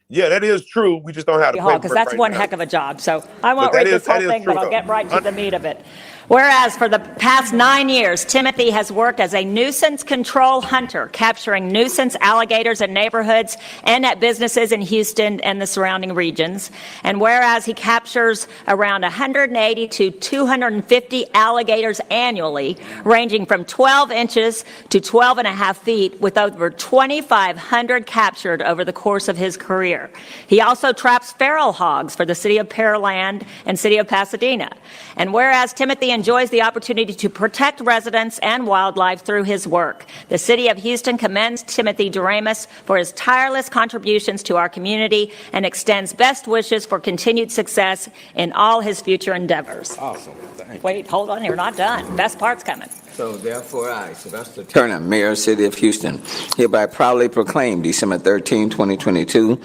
Yeah, that is true. We just don't have to because that's one heck of a job. So I won't read this whole thing, but I'll get right to the meat of it. Whereas for the past 9 years, Timothy has worked as a nuisance control hunter, capturing nuisance alligators in neighborhoods and at businesses in Houston and the surrounding regions. And whereas he captures around 180 to 250 alligators annually, ranging from 12 inches to 12 and a half feet, with over 2,500 captured over the course of his career. He also traps feral hogs for the city of Pearland and city of Pasadena. And whereas Timothy enjoys the opportunity to protect residents and wildlife through his work, the city of Houston commends Timothy Doremus for his tireless contributions to our community and extends best wishes for continued success in all his future endeavors. Awesome. Thank you. Wait, hold on, you're not done. Best part's coming. So therefore I, Sylvester Turner, Mayor, City of Houston, hereby proudly proclaim December 13, 2022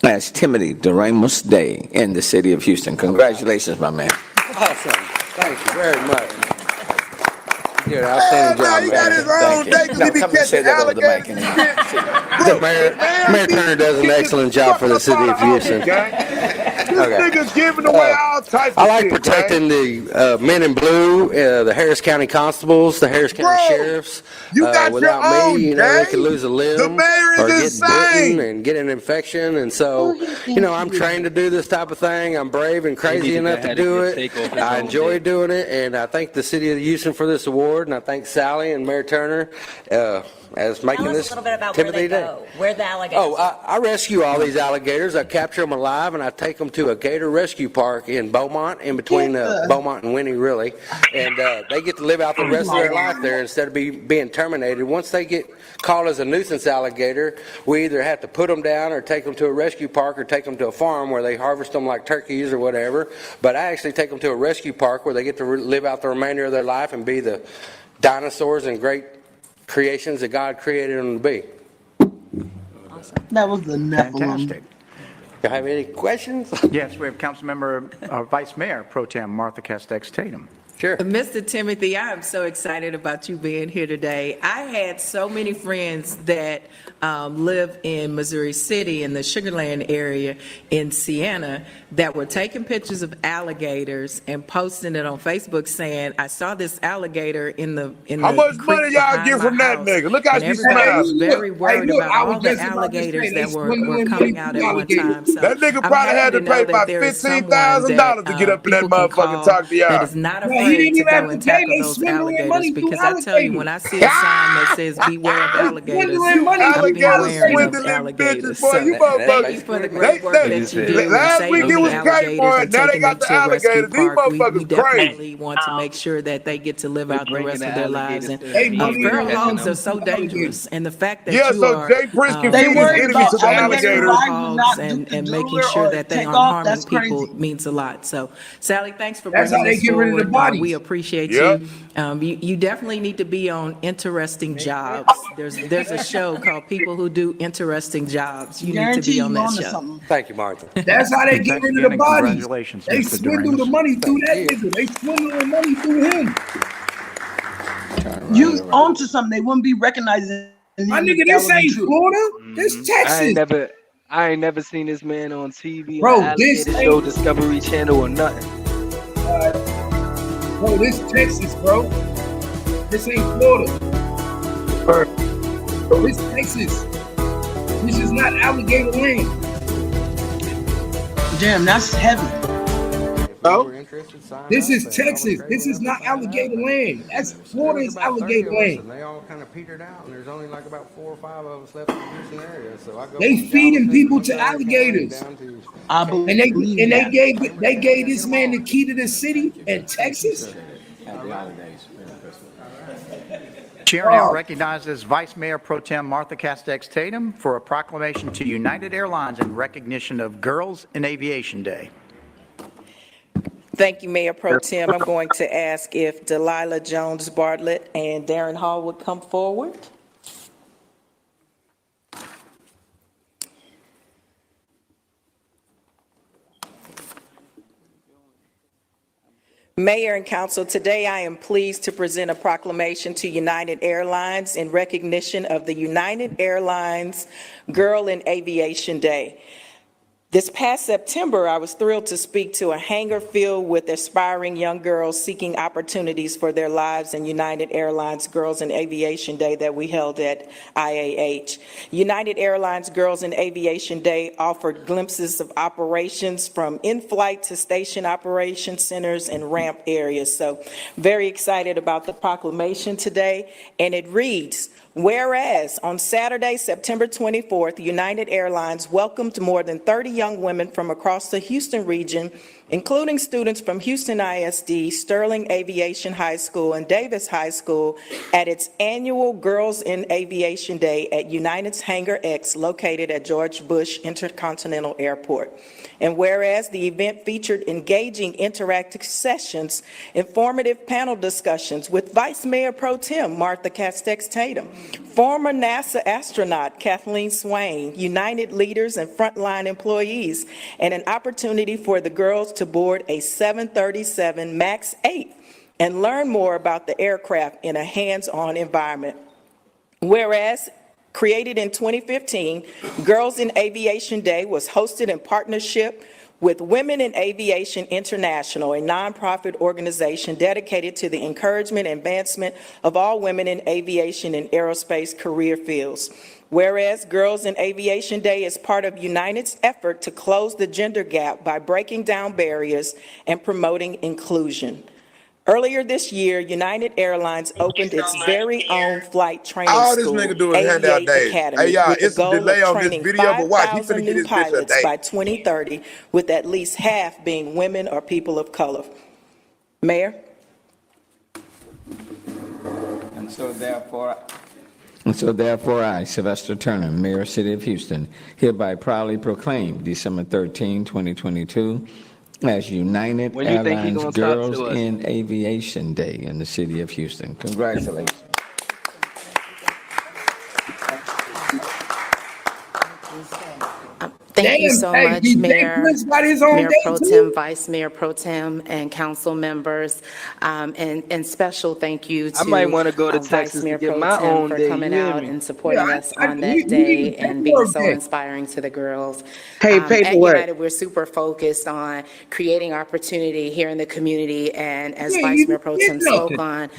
as Timothy Doremus Day in the City of Houston. Congratulations, my man. Awesome. Thank you very much. You did an outstanding job, he got his own day because he be catching alligators and shit. Mayor Turner does an excellent job for the City of Houston. This nigga's giving away all types of I like shit, protecting the men in blue, the Harris County constables, the Harris County sheriffs. You got without your own, me, they could lose a limb The mayor or is get insane. bitten and get an infection. And so, I'm trained to do this type of thing. I'm brave and crazy enough to do it. I enjoy doing it, and I thank the City of Houston for this award, and I thank Sally and Mayor Turner as making Tell us this a little bit about Timothy where they Day. go, where the alligators Oh, I rescue all these alligators. I capture them alive, and I take them to a gator rescue park in Beaumont, in between Beaumont and Winnie, really. And they get to live out the rest of their life there instead of being terminated. Once they get caught as a nuisance alligator, we either have to put them down or take them to a rescue park or take them to a farm where they harvest them like turkeys or whatever. But I actually take them to a rescue park where they get to live out the remainder of their life and be the dinosaurs and great creations that God created them to be. That was the Nephilim. Fantastic. You have any questions? Yes, we have Councilmember Vice Mayor Pro Tem Martha Castex Tatum. Sure. Mr. Timothy, I am so excited about you being here today. I had so many friends that live in Missouri City in the Sugarland area in Siena that were taking pictures of alligators and posting it on Facebook saying, I saw this alligator in the How much money y'all get from that nigga? Look how she everybody was smiling. very worried look, about I was all the just about to say, alligators they that were swindling coming money out through at one time. So That nigga I'm probably had happy to to know pay that about there is someone $15,000 that to get up in that people can motherfucking call talk to y'all. that is not No, he afraid didn't to even have go to and pay. tackle They those swindling alligators, money through because I tell you, when I see a sign that says beware of alligators, swindling money I'm through beware Alligators of swindling alligators. bitches, boy. So You thank you motherfuckers. for the great work that you do in Last week it saving was the alligators Kmart. and Now they taking them got the to a rescue alligators. These park. We motherfuckers crazy. definitely want to make sure that they get to live We're out the bringing rest the of their lives. alligators And to the Hey, beach. money We're feral don't catching long hogs them. are since so the alligators. dangerous, and the fact that Yeah, you so are Jay Prince can They feed his worried energy about to the challenging alligator alligators. feral lives and hogs not Duke the and making jeweler sure or that they aren't TakeOff. harming That's people crazy. means a lot. So, Sally, thanks for That's bringing how they this get rid of the forward. We bodies. appreciate Yep. you. You definitely need to be on Interesting Jobs. There's a show called People Who Do Interesting Jobs. You need to Guarantee be on you that on to show. something. Thank you, Martha. That's how they get Thanks rid of again the and bodies. congratulations, They Mr. swindle the Doremus. money through Thank that you. nigga. They swindling money through him. You on to something. They wouldn't be recognizing My him nigga, if that this was the ain't truth. Florida. This Texas. I ain't never seen this man on TV, on Bro, this Alligator Show, ain't, Discovery Channel, or nothing. bro, this Texas, bro. This ain't Florida. This Texas. This is not alligator land. Damn, that's heavy. Bro, this is Texas. This is not alligator land. That's Florida's alligator land. They all kind of petered out, and there's only like about 4 or 5 of us left in the Houston area. So I go They from feeding Galveston people to Southern County alligators. down to I And believe that. they gave this man the key to the city in Texas. Chair now recognizes Vice Mayor Pro Tem Martha Castex Tatum for a proclamation to United Airlines in recognition of Girls in Aviation Day. Thank you, Mayor Pro Tem. I'm going to ask if Delilah Jones Bartlett and Darren Hall would come forward. Mayor and Council, today I am pleased to present a proclamation to United Airlines in recognition of the United Airlines Girl in Aviation Day. This past September, I was thrilled to speak to a hangar filled with aspiring young girls seeking opportunities for their lives in United Airlines Girls in Aviation Day that we held at IAH. United Airlines Girls in Aviation Day offered glimpses of operations from in-flight to station operation centers and ramp areas. So very excited about the proclamation today, and it reads, whereas on Saturday, September 24th, United Airlines welcomed more than 30 young women from across the Houston region, including students from Houston ISD, Sterling Aviation High School, and Davis High School at its annual Girls in Aviation Day at United's Hangar X located at George Bush Intercontinental Airport. And whereas the event featured engaging interactive sessions, informative panel discussions with Vice Mayor Pro Tem Martha Castex Tatum, former NASA astronaut Kathleen Swain, United leaders and frontline employees, and an opportunity for the girls to board a 737 MAX 8 and learn more about the aircraft in a hands-on environment. Whereas created in 2015, Girls in Aviation Day was hosted in partnership with Women in Aviation International, a nonprofit organization dedicated to the encouragement and advancement of all women in aviation and aerospace career fields. Whereas Girls in Aviation Day is part of United's effort to close the gender gap by breaking down barriers and promoting inclusion. Earlier this year, United Airlines opened its very own flight training All this school, nigga do is hand out Aviate days. Academy, Hey, y'all, with the it's a goal delay of on this training video, but watch, he finna 5,000 get new this bitch a pilots date. by 2030, with at least half being women or people of color. Mayor? And so therefore, I, Sylvester Turner, Mayor, City of Houston, hereby proudly proclaim December 13, 2022, as United When you think he Airlines gonna talk Girls to us? in Aviation Day in the City of Houston. Congratulations. Thank you Damn, so hey, much, Jay Mayor, Prince got his own Mayor day Pro too. Tem, Vice Mayor Pro Tem, and council members. And special thank you I might to want to go to Vice Texas to Mayor get Pro my Tem own for day. You coming hear out me? and Yeah, supporting us on we that need day the and being paperwork so day. inspiring to the girls. Hey, At paperwork. United, we're super focused on creating opportunity here in the community. And as Yeah, Vice you Mayor didn't Pro get Tem spoke nothing. on,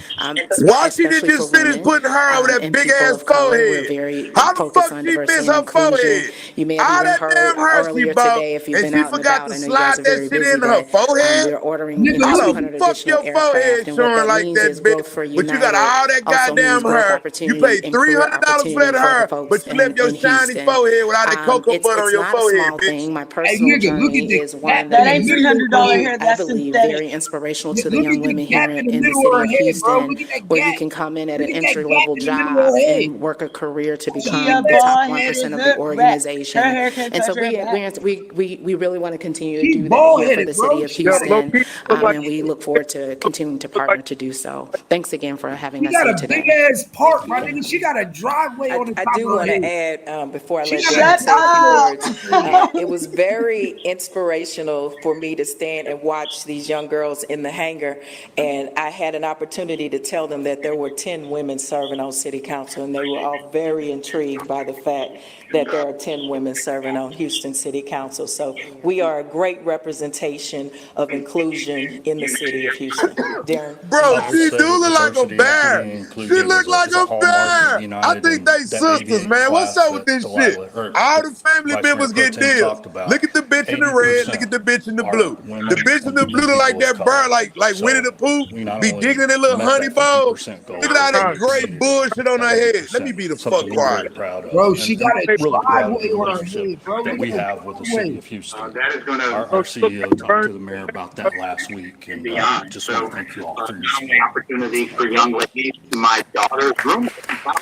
Why she didn't especially for just finish women putting her over that and big people ass of color, we're forehead? very How the focused fuck on she diversity miss and her inclusion. forehead? You may have All even that heard damn hair she earlier bought, today, if you've and been she out and forgot about, to I know you guys slide are that very shit busy, in her that forehead. we're ordering Nigga, How look the at 200 fuck additional your forehead aircraft. And what showing that like means that, is bitch? growth for But you got United all that also means goddamn growth hair. You opportunity paid and career $300 for opportunity that for the hair, folks but you left your in shiny Houston. forehead with all that cocoa butter on It's your not a forehead, small bitch. thing. My Hey, personal nigga, look at journey the is cat one in That that the ain't is, middle of $300 her head. hair. I That's believe, synthetic. very inspirational to the Look young at the women gap here in the in the middle of city her of head, bro. Houston, Look at that where you gap. can come in at Look an at that gap entry-level in the middle of her job head. and work a career to That's a She become a the bad. top bald 1% headed of the rat. Her organization. hair can't And so touch her back. we really want to continue to She's do that bald here for headed, the city bro. of She Yeah, got low Houston, key, look like and we look forward to continuing to partner to do so. Thanks again for having she us got here a big today. ass park, my nigga. She got a driveway on the I top do of her want to head. add, before I She let got a Darren Shut say a few driveway on up. words, top of her head. it was very inspirational for me to stand and watch these young girls in the hangar. And I had an opportunity to tell them that there were 10 women serving on city council, and they were all very intrigued by the fact that there are 10 women serving on Houston City Council. So we are a great representation of inclusion in the city of Houston. Darren? Bro, she do look like a bear. She look like a bear. I think they sisters, man. What's up with this shit? All the family members get deals. Look at the bitch in the red. Look at the bitch in the blue. The bitch in the blue look like that bird, like Winnie the Pooh. Be digging in their little honey bowl. Look at all that gray bullshit on her head. Let me be the fuck quiet. Bro, she got a driveway on her head, bro. Look at that driveway. That is going to. Our CEO talked to the mayor about that last week, and just want to thank you all for your support. Opportunity for young ladies. My daughter's room.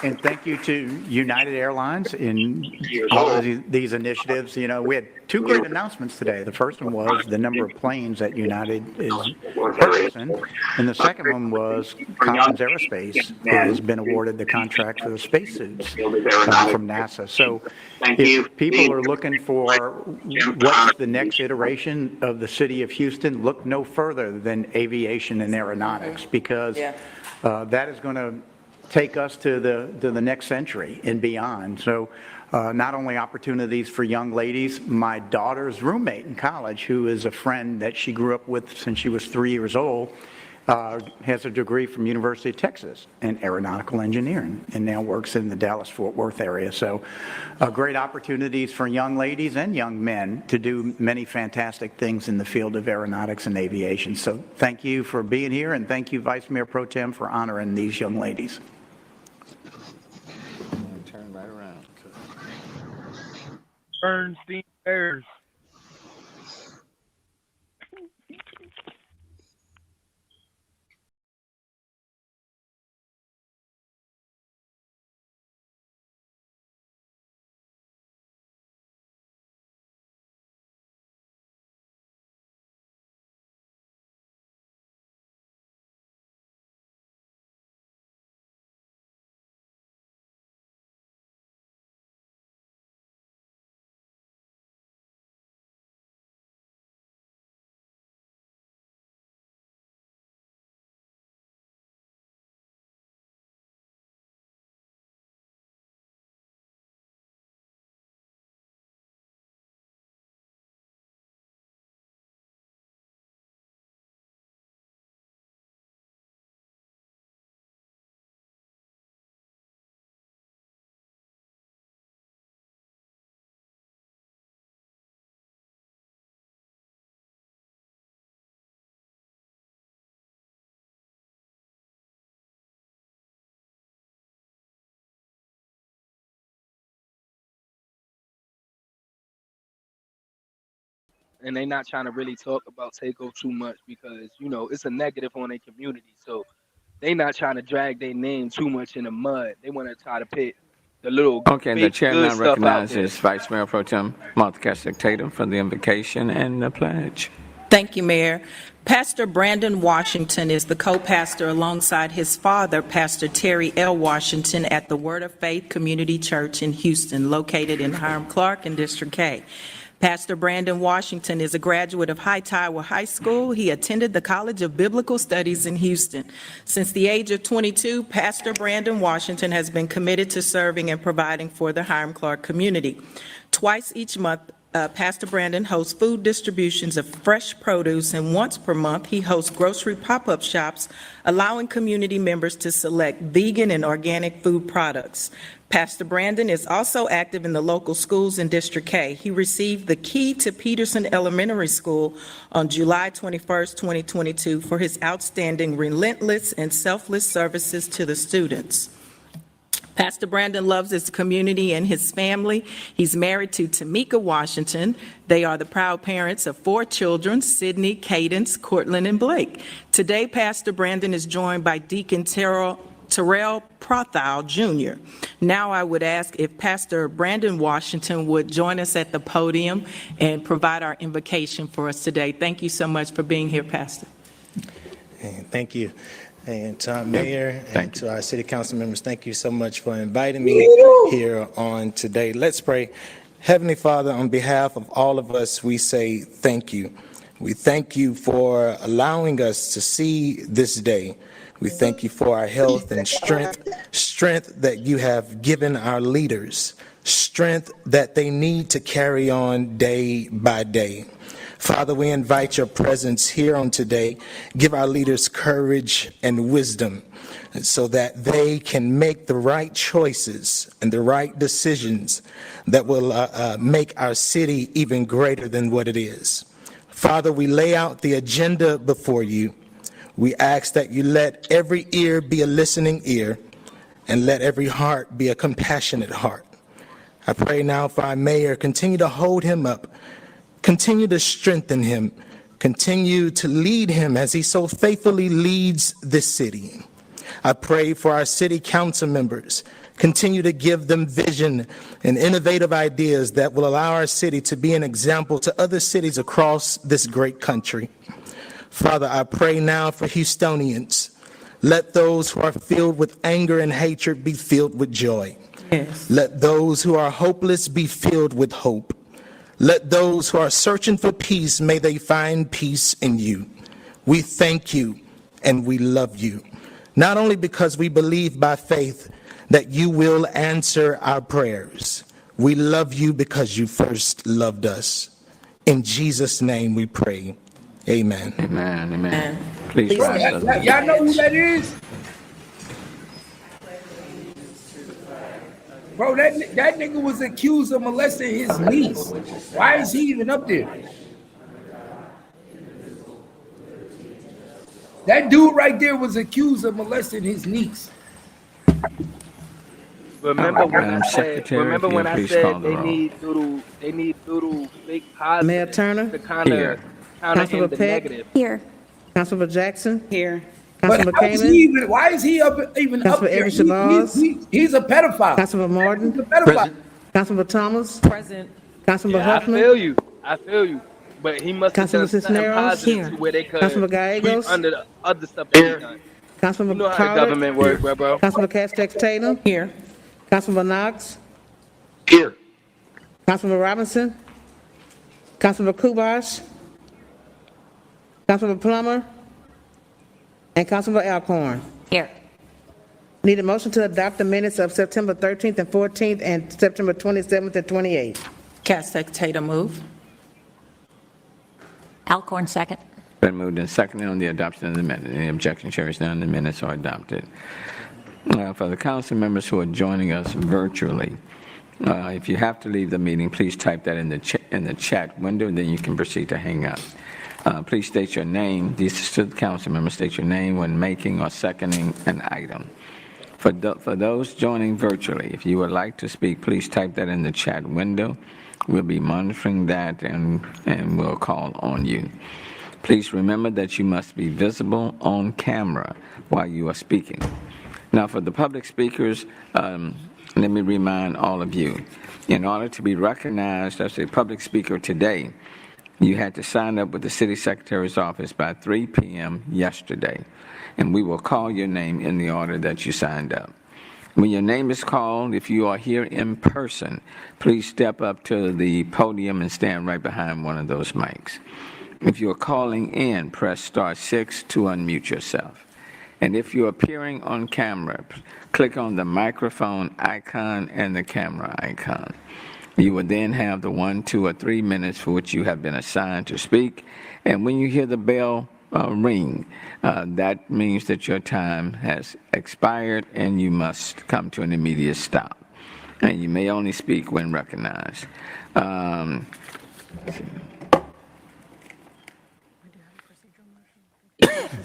And thank you to United Airlines in all of these initiatives. You know, we had two great announcements today. The first one was the number of planes that United is purchasing, and the second one was Collins Aerospace, who has been awarded the contract for the spacesuits from NASA. So if people are looking for what's the next iteration of the city of Houston, look no further than aviation and aeronautics, because that is going to take us to the next century and beyond. So not only opportunities for young ladies, my daughter's roommate in college, who is a friend that she grew up with since she was 3 years old, has a degree from University of Texas in aeronautical engineering and now works in the Dallas-Fort Worth area. So great opportunities for young ladies and young men to do many fantastic things in the field of aeronautics and aviation. So thank you for being here, and thank you, Vice Mayor Pro Tem, for honoring these young ladies. Turn right around. Bernstein Bears. And they not trying to really talk about TakeOff too much because, it's a negative on their community. So they not trying to drag their name too much in the mud. They want to try to put the little Okay, the fake chair good now stuff out there. recognizes Vice Mayor Pro Tem Martha Tatum for the invocation and the pledge. Thank you, Mayor. Pastor Brandon Washington is the co-pastor alongside his father, Pastor Terry L. Washington, at the Word of Faith Community Church in Houston, located in Hiram Clark in District K. Pastor Brandon Washington is a graduate of Hightower High School. He attended the College of Biblical Studies in Houston. Since the age of 22, Pastor Brandon Washington has been committed to serving and providing for the Hiram Clark community. Twice each month, Pastor Brandon hosts food distributions of fresh produce, and once per month, he hosts grocery pop-up shops, allowing community members to select vegan and organic food products. Pastor Brandon is also active in the local schools in District K. He received the key to Peterson Elementary School on July 21st, 2022, for his outstanding, relentless, and selfless services to the students. Pastor Brandon loves his community and his family. He's married to Tamika Washington. They are the proud parents of 4 children, Sydney, Cadence, Cortland, and Blake. Today, Pastor Brandon is joined by Deacon Terrell Prothal Jr. Now I would ask if Pastor Brandon Washington would join us at the podium and provide our invocation for us today. Thank you so much for being here, Pastor. Thank you. And to our mayor and to our city council members, thank you so much for inviting me here on today. Let's pray. Heavenly Father, on behalf of all of us, we say thank you. We thank you for allowing us to see this day. We thank you for our health and strength that you have given our leaders, strength that they need to carry on day by day. Father, we invite your presence here on today. Give our leaders courage and wisdom so that they can make the right choices and the right decisions that will make our city even greater than what it is. Father, we lay out the agenda before you. We ask that you let every ear be a listening ear and let every heart be a compassionate heart. I pray now for our mayor, continue to hold him up. Continue to strengthen him. Continue to lead him as he so faithfully leads this city. I pray for our city council members. Continue to give them vision and innovative ideas that will allow our city to be an example to other cities across this great country. Father, I pray now for Houstonians. Let those who are filled with anger and hatred be filled with joy. Yes. Let those who are hopeless be filled with hope. Let those who are searching for peace, may they find peace in you. We thank you and we love you, not only because we believe by faith that you will answer our prayers. We love you because you first loved us. In Jesus' name we pray. Amen. Amen. Amen. Please rise. Y'all know who that is? Bro, that nigga was accused of molesting his niece. Why is he even up there? That dude right there was accused of molesting his niece. Remember when I said they need little fake positives. Mayor Turner? To counter in the negative. Here. Councilman Jackson? Here. But why is he up there? He's a pedophile. Councilman Martin? He's a pedophile. Councilman Thomas? Present. Councilman Huffman? I feel you. But he must have Councilman done something Cisneros? positive to where they could Councilman Gallegos? sweep under the other stuff that he done. Councilman You know how the government works, bro. Councilman Castex Tatum? Here. Councilman Knox? Here. Councilman Robinson? Councilman Kubash? Councilman Plummer? And Councilman Alcorn. Here. Need a motion to adopt the minutes of September 13th and 14th and September 27th and 28th. Castex Tatum move. Alcorn second. Been moved and seconded on the adoption of the minutes. Any objection, carries none. The minutes are adopted. For the council members who are joining us virtually, if you have to leave the meeting, please type that in the chat window, and then you can proceed to hang up. Please state your name. These are the council members. State your name when making or seconding an item. For those joining virtually, if you would like to speak, please type that in the chat window. We'll be monitoring that and we'll call on you. Please remember that you must be visible on camera while you are speaking. Now, for the public speakers, let me remind all of you, in order to be recognized as a public speaker today, You had to sign up with the city secretary's office by 3 p.m. yesterday, and we will call your name in the order that you signed up. When your name is called, if you are here in person, please step up to the podium and stand right behind one of those mics. If you're calling in, press *6 to unmute yourself. And if you're appearing on camera, click on the microphone icon and the camera icon. You will then have the 1, 2, or 3 minutes for which you have been assigned to speak. And when you hear the bell ring, that means that your time has expired and you must come to an immediate stop. And you may only speak when recognized.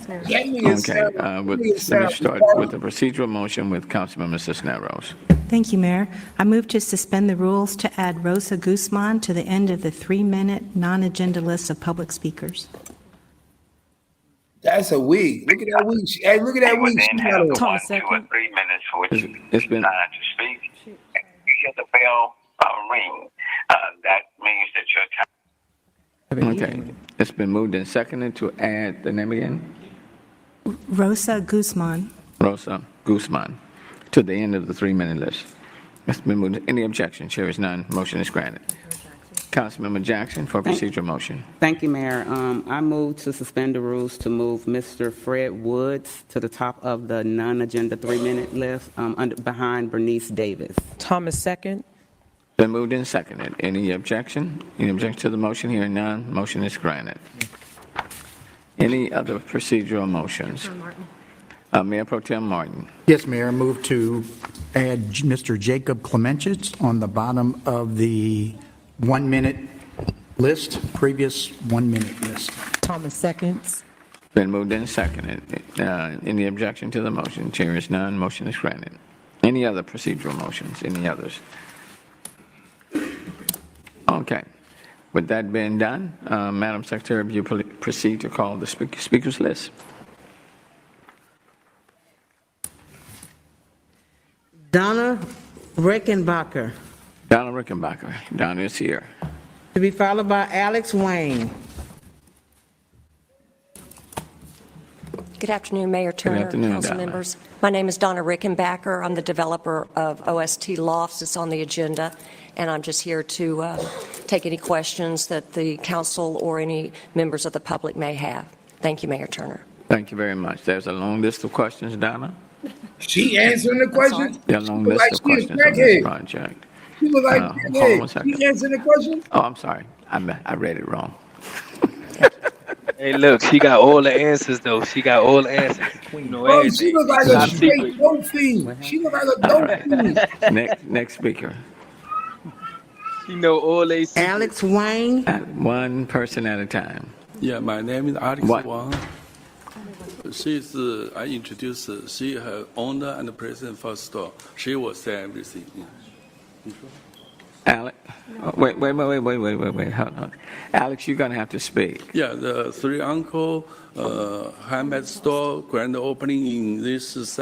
Okay, let me start with the procedural motion with Councilmember Cisneros. Thank you, Mayor. I move to suspend the rules to add Rosa Guzman to the end of the 3-minute non-agenda list of public speakers. That's a wig. Look at that wig. Hey, look at that wig. Then have the 1, 2, or 3 minutes for which you decide to speak. And you hear the bell ring. That means that your time. Okay, it's been moved and seconded to add the name again? Rosa Guzman. Rosa Guzman to the end of the 3-minute list. It's been moved. Any objection? Chair is none. Motion is granted. Councilmember Jackson for procedural motion. Thank you, Mayor. I move to suspend the rules to move Mr. Fred Woods to the top of the non-agenda 3-minute list behind Bernice Davis. Thomas, second. Been moved and seconded. Any objection? Any objection to the motion? Hearing none. Motion is granted. Any other procedural motions? Mayor Pro Tem Martin. Yes, Mayor, I move to add Mr. Jacob Clemenchitz on the bottom of the 1-minute list, previous 1-minute list. Thomas, seconds. Been moved and seconded. Any objection to the motion? Chair is none. Motion is granted. Any other procedural motions? Any others? Okay. With that being done, Madam Secretary, will you proceed to call the speakers list? Donna Rickenbacker. Donna Rickenbacker. Donna is here. To be followed by Alex Wayne. Good afternoon, Mayor Turner, council Donna. members. My name is Donna Rickenbacker. I'm the developer of OST Lofts. It's on the agenda, and I'm just here to take any questions that the council or any members of the public may have. Thank you, Mayor Turner. Thank you very much. There's a long list of questions, Donna. She answering the question? There's a long list of questions on this project. She was like, Hold on one second. she answering the question? Oh, I'm sorry. I read it wrong. Hey, look, she got all the answers, though. She got all the answers. You know Bro, everything. she look like a straight dope fiend. She look like a dope fiend. Next speaker. You know all they secrets. Alex Wayne. One person at a time. Yeah, my name is Alex What? Wang. I introduced her. She her owner and president for store. She will say everything. Yeah. Alex, wait. Hold on. Alex, you're going to have to speak. Yeah, the Three Uncle handmade store grand opening in this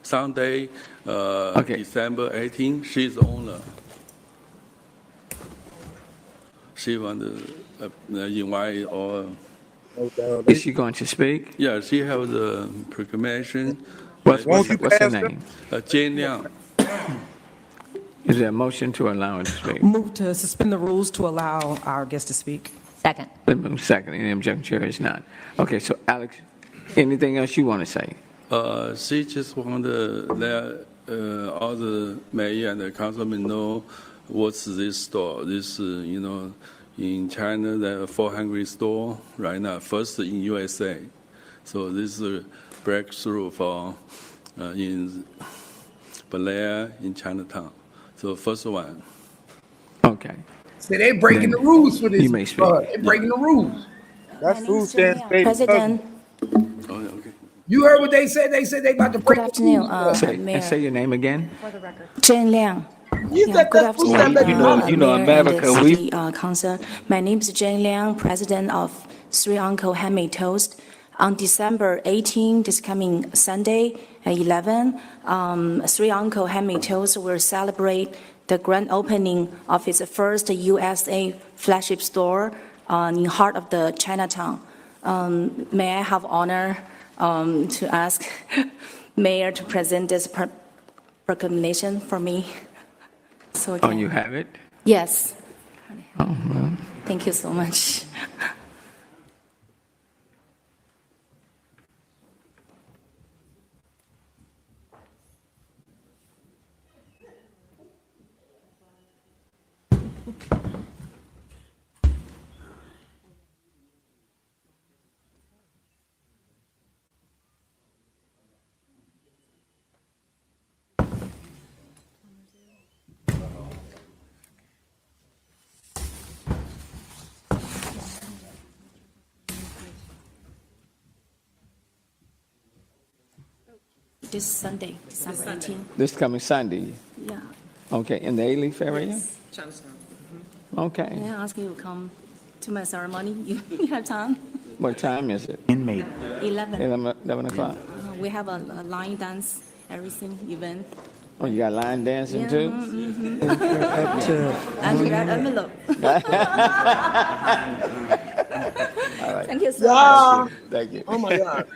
Sunday, December 18. She's the owner. She want to invite all. Is she going to speak? Yeah, she have the proclamation. What's her name? Jane Liang. Is there a motion to allow her to speak? Move to suspend the rules to allow our guest to speak. Second. Second. Any objection? Chair is none. Okay, so Alex, anything else you want to say? She just want to let all the mayor and the councilmen know what's this store. This, in China, there are 400 stores right now, first in USA. So this is a breakthrough for in Bel Air, in Chinatown. So first one. Okay. So they breaking the rules for this. You may speak. They breaking the rules. That's food stamps, baby. President. Oh, okay. You heard what they said? They said they about to break Good afternoon, Say Mayor. your name again. Jane Liang. You said Good that food afternoon, stamp. You know, Mayor and America, the we. City Council. My name is Jane Liang, President of Three Uncle Handmade Toast. On December 18, this coming Sunday, 11, Three Uncle Handmade Toast will celebrate the grand opening of its first USA flagship store in heart of the Chinatown. May I have honor to ask Mayor to present this proclamation for me? So Oh, you have it? Yes. Oh, well. Thank you so much. This Sunday, December 18th. This coming Sunday? Yeah. Okay, in the A-Leaf area? Yes. Okay. May I ask you to come to my ceremony? You have time? What time is it? Inmate. 11. 11 o'clock? We have a line dance, everything event. Oh, you got line dancing Yeah, too? And red envelope. All right. Thank you so much. Thank you. Oh my God.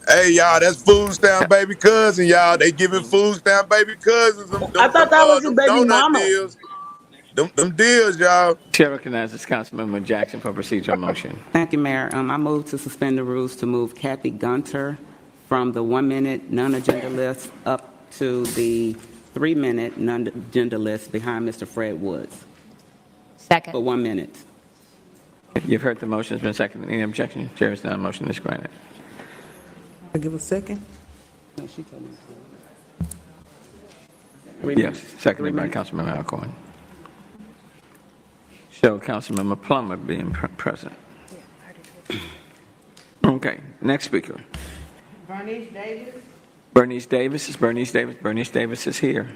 Hey, y'all, that's food stamp baby cousin, y'all. They giving food stamp baby cousins. I thought that was a them baby donut mama. deals. Them deals, y'all. Chair recognizes Councilmember Jackson for procedural motion. Thank you, Mayor. I move to suspend the rules to move Kathy Gunter from the 1-minute non-agenda list up to the 3-minute non-agenda list behind Mr. Fred Woods. Second. For 1 minute. You've heard the motion has been seconded. Any objection? Chair is done. Motion is granted. I give a second. No, she told me. Yes, seconded by Councilmember Alcorn. Show Councilmember Plummer being present. Okay, next speaker. Bernice Davis. Bernice Davis is Bernice Davis. Bernice Davis is here.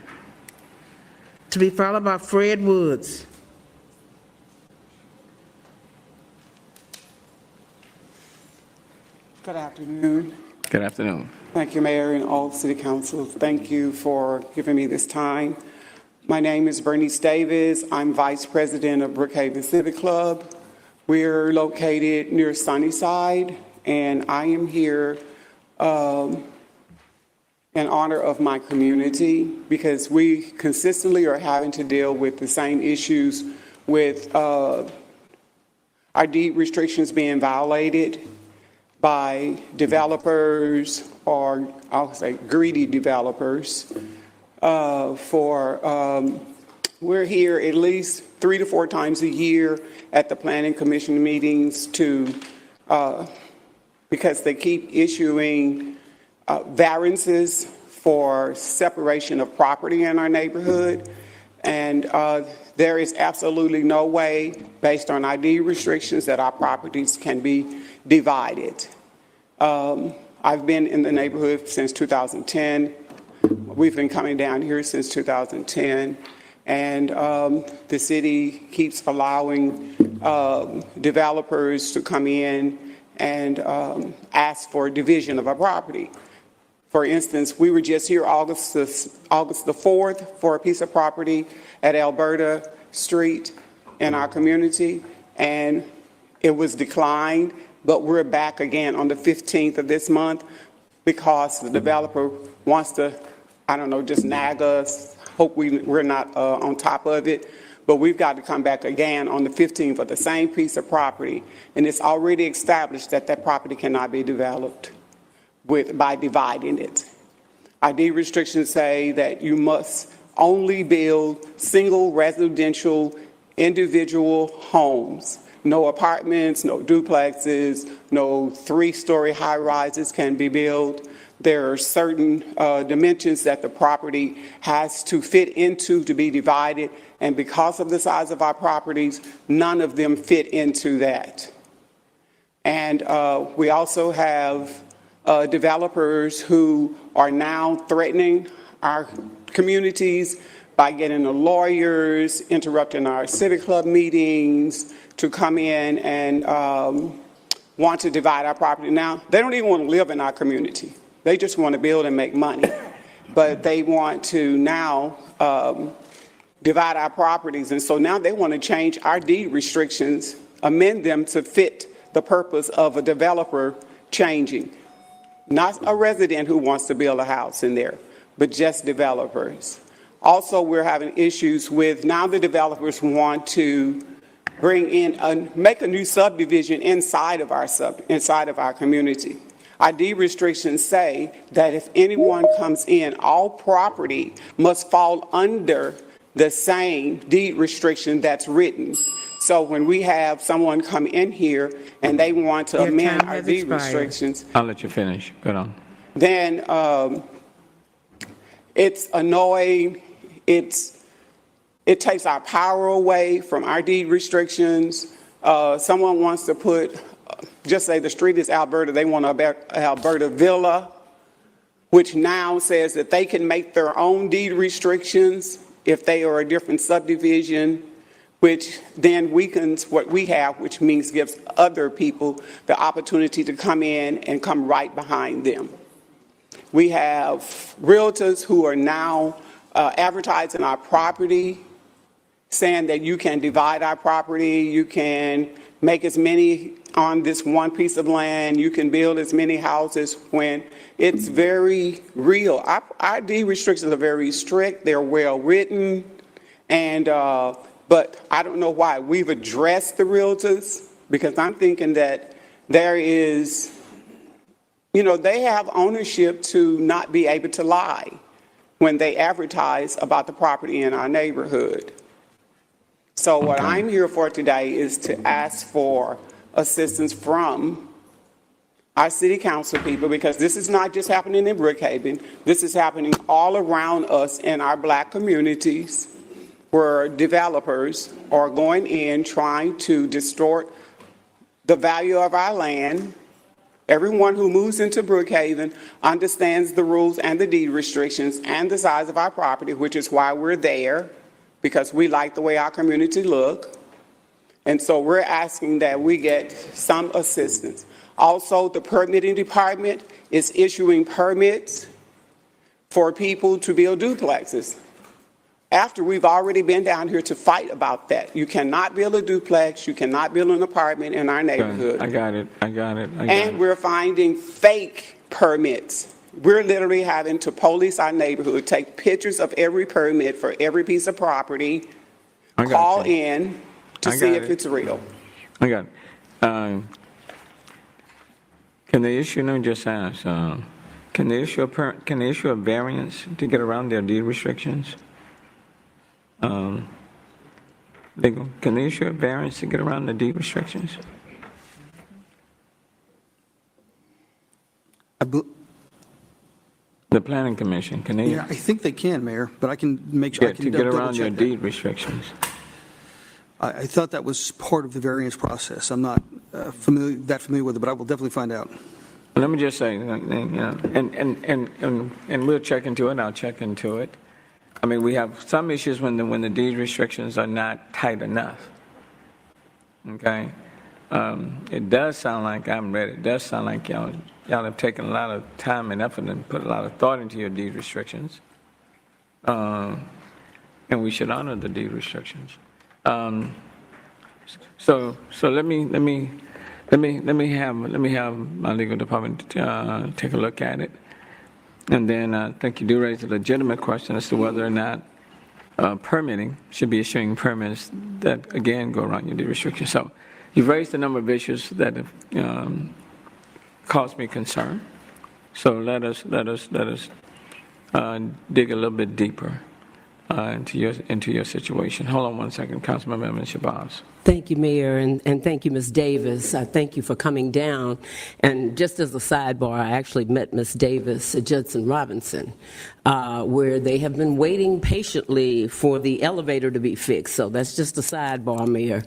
To be followed by Fred Woods. Good afternoon. Good afternoon. Thank you, Mayor and all City Council. Thank you for giving me this time. My name is Bernice Davis. I'm Vice President of Brookhaven Civic Club. We're located near Sunnyside, and I am here in honor of my community because we consistently are having to deal with the same issues with our deed restrictions being violated by developers, or I'll say greedy developers. We're here at least 3 to 4 times a year at the Planning Commission meetings because they keep issuing variances for separation of property in our neighborhood. And there is absolutely no way, based on ID restrictions, that our properties can be divided. I've been in the neighborhood since 2010. We've been coming down here since 2010. And the city keeps allowing developers to come in and ask for division of a property. For instance, we were just here August the 4th for a piece of property at Alberta Street in our community, and it was declined, but we're back again on the 15th of this month because the developer wants to, I don't know, just nag us, hope we're not on top of it, but we've got to come back again on the 15th for the same piece of property, and it's already established that that property cannot be developed by dividing it. ID restrictions say that you must only build single residential individual homes. No apartments, no duplexes, no 3-story high-rises can be built. There are certain dimensions that the property has to fit into to be divided, and because of the size of our properties, none of them fit into that. And we also have developers who are now threatening our communities by getting the lawyers, interrupting our civic club meetings to come in and want to divide our property now. They don't even want to live in our community. They just want to build and make money. But they want to now divide our properties. And so now they want to change our deed restrictions, amend them to fit the purpose of a developer changing. Not a resident who wants to build a house in there, but just developers. Also, we're having issues with now the developers want to bring in, make a new subdivision inside of our community. Our deed restrictions say that if anyone comes in, all property must fall under the same deed restriction that's written. So when we have someone come in here and they want to amend our deed restrictions, I'll let you finish. Go on. Then it's annoying. It takes our power away from our deed restrictions. Someone wants to put, just say the street is Alberta, they want Alberta Villa, which now says that they can make their own deed restrictions if they are a different subdivision, which then weakens what we have, which means gives other people the opportunity to come in and come right behind them. We have realtors who are now advertising our property, saying that you can divide our property, you can make as many on this one piece of land, you can build as many houses, when it's very real. Our deed restrictions are very strict, they're well written, and but I don't know why. We've addressed the realtors because I'm thinking that there is, you know, they have ownership to not be able to lie when they advertise about the property in our neighborhood. So what I'm here for today is to ask for assistance from our city council people, because this is not just happening in Brookhaven. This is happening all around us in our Black communities, where developers are going in trying to distort the value of our land. Everyone who moves into Brookhaven understands the rules and the deed restrictions and the size of our property, which is why we're there, because we like the way our community look. And so we're asking that we get some assistance. Also, the permitting department is issuing permits for people to build duplexes, after we've already been down here to fight about that. You cannot build a duplex, you cannot build an apartment in our neighborhood. I got it. And we're finding fake permits. We're literally having to police our neighborhood, take pictures of every permit for every piece of property, call in to see if it's real. I got it. Can they issue, let me just ask, can they issue a variance to get around their deed restrictions? Can they issue a variance to get around the deed restrictions? The planning commission, can they? Yeah, I think they can, Mayor, but I can make sure. Yeah, to get around your deed restrictions. I thought that was part of the variance process. I'm not familiar with it, but I will definitely find out. Let me just say, you know, and we'll check into it. I'll check into it. I mean, we have some issues when the deed restrictions are not tight enough. Okay, it does sound like I'm ready. It does sound like y'all have taken a lot of time and effort and put a lot of thought into your deed restrictions, and we should honor the deed restrictions. So let me have my legal department take a look at it. And then I think you do raise a legitimate question as to whether or not permitting should be issuing permits that, again, go around your deed restrictions. So you've raised a number of issues that have caused me concern. So let us dig a little bit deeper into your situation. Hold on one second, Councilmember Shabazz. Thank you, Mayor, and thank you, Ms. Davis. Thank you for coming down. And just as a sidebar, I actually met Ms. Davis at Judson Robinson, where they have been waiting patiently for the elevator to be fixed. So that's just a sidebar, Mayor,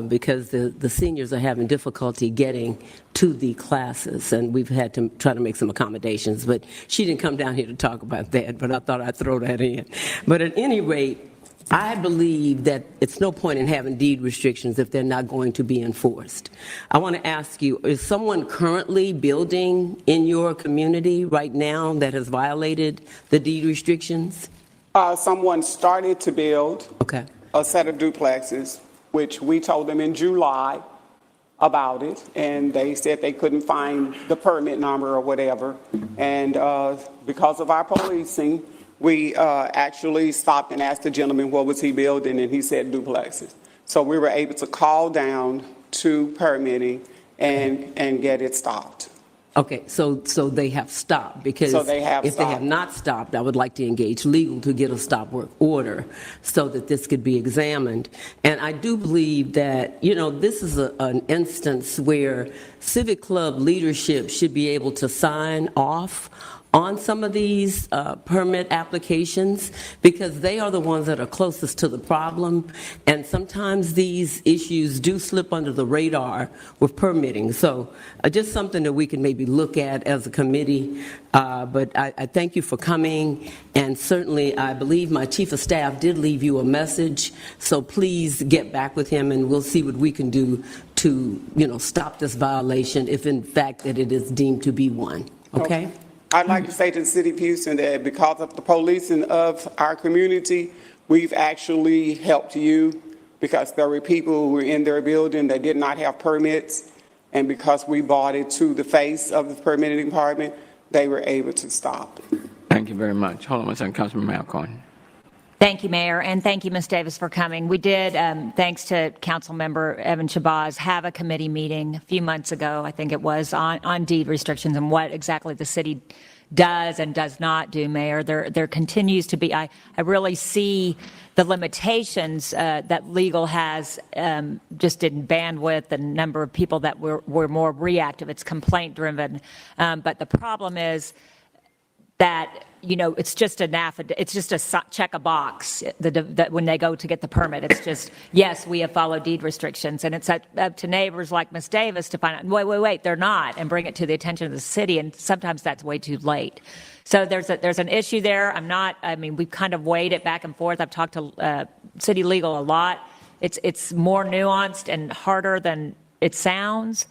because the seniors are having difficulty getting to the classes, and we've had to try to make some accommodations. But she didn't come down here to talk about that, but I thought I'd throw that in. But at any rate, I believe that it's no point in having deed restrictions if they're not going to be enforced. I want to ask you, is someone currently building in your community right now that has violated the deed restrictions? Someone started to build Okay. a set of duplexes, which we told them in July about it, and they said they couldn't find the permit number or whatever. And because of our policing, we actually stopped and asked the gentleman what was he building, and he said duplexes. So we were able to call down to permitting and get it stopped. Okay, so they have stopped, because So they have if they have stopped. not stopped, I would like to engage legal to get a stop work order so that this could be examined. And I do believe that, you know, this is an instance where Civic Club leadership should be able to sign off on some of these permit applications, because they are the ones that are closest to the problem, and sometimes these issues do slip under the radar with permitting. So just something that we can maybe look at as a committee. But I thank you for coming, and certainly I believe my chief of staff did leave you a message, so please get back with him and we'll see what we can do to, you know, stop this violation if in fact that it is deemed to be one. Okay? I'd like to say to the city of Houston that because of the policing of our community, we've actually helped you, because there were people who were in their building that did not have permits, and because we brought it to the face of the permitting department, they were able to stop. Thank you very much. Hold on one second, Councilman Malcorn. Thank you, Mayor, and thank you, Ms. Davis, for coming. We did, thanks to Council Member Evan Shabazz, have a committee meeting a few months ago, I think it was, on deed restrictions and what exactly the city does and does not do, Mayor. There continues to be, I really see the limitations that legal has just in bandwidth and number of people that were more reactive. It's complaint-driven. But the problem is that, you know, it's just it's just a check a box that when they go to get the permit. It's just, yes, we have followed deed restrictions, and it's up to neighbors like Ms. Davis to find out, wait, they're not, and bring it to the attention of the city, and sometimes that's way too late. So there's an issue there. I mean, we've kind of weighed it back and forth. I've talked to city legal a lot. It's more nuanced and harder than it sounds.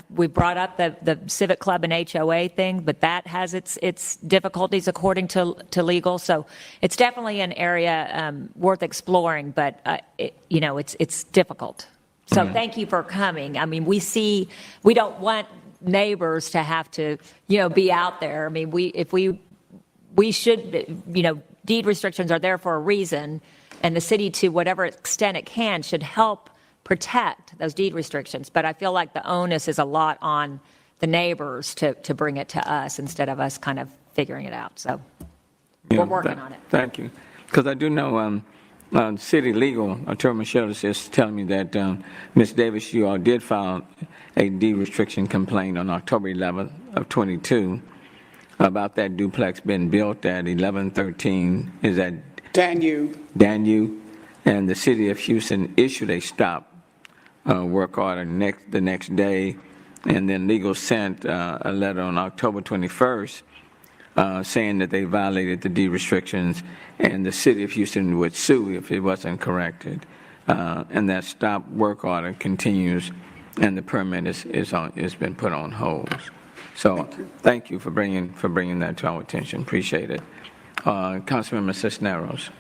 We brought up the Civic Club and HOA thing, but that has its difficulties according to legal. So it's definitely an area worth exploring, but it's difficult. So thank you for coming. I mean, we don't want neighbors to have to, be out there. I mean, we should, deed restrictions are there for a reason, and the city, to whatever extent it can, should help protect those deed restrictions. But I feel like the onus is a lot on the neighbors to bring it to us instead of us kind of figuring it out. So we're working on it. Thank you. Because I do know city legal, Attorney Michelle is just telling me that Ms. Davis, you all did file a deed restriction complaint on October 11th of 22 about that duplex being built at 1113, is that Danube, and the city of Houston issued a stop work order the next day, and then legal sent a letter on October 21st saying that they violated the deed restrictions, and the city of Houston would sue if it wasn't corrected. And that stop work order continues, and the permit is been put on hold. So thank you for bringing that to our attention. Appreciate it. Councilmember Cisneros.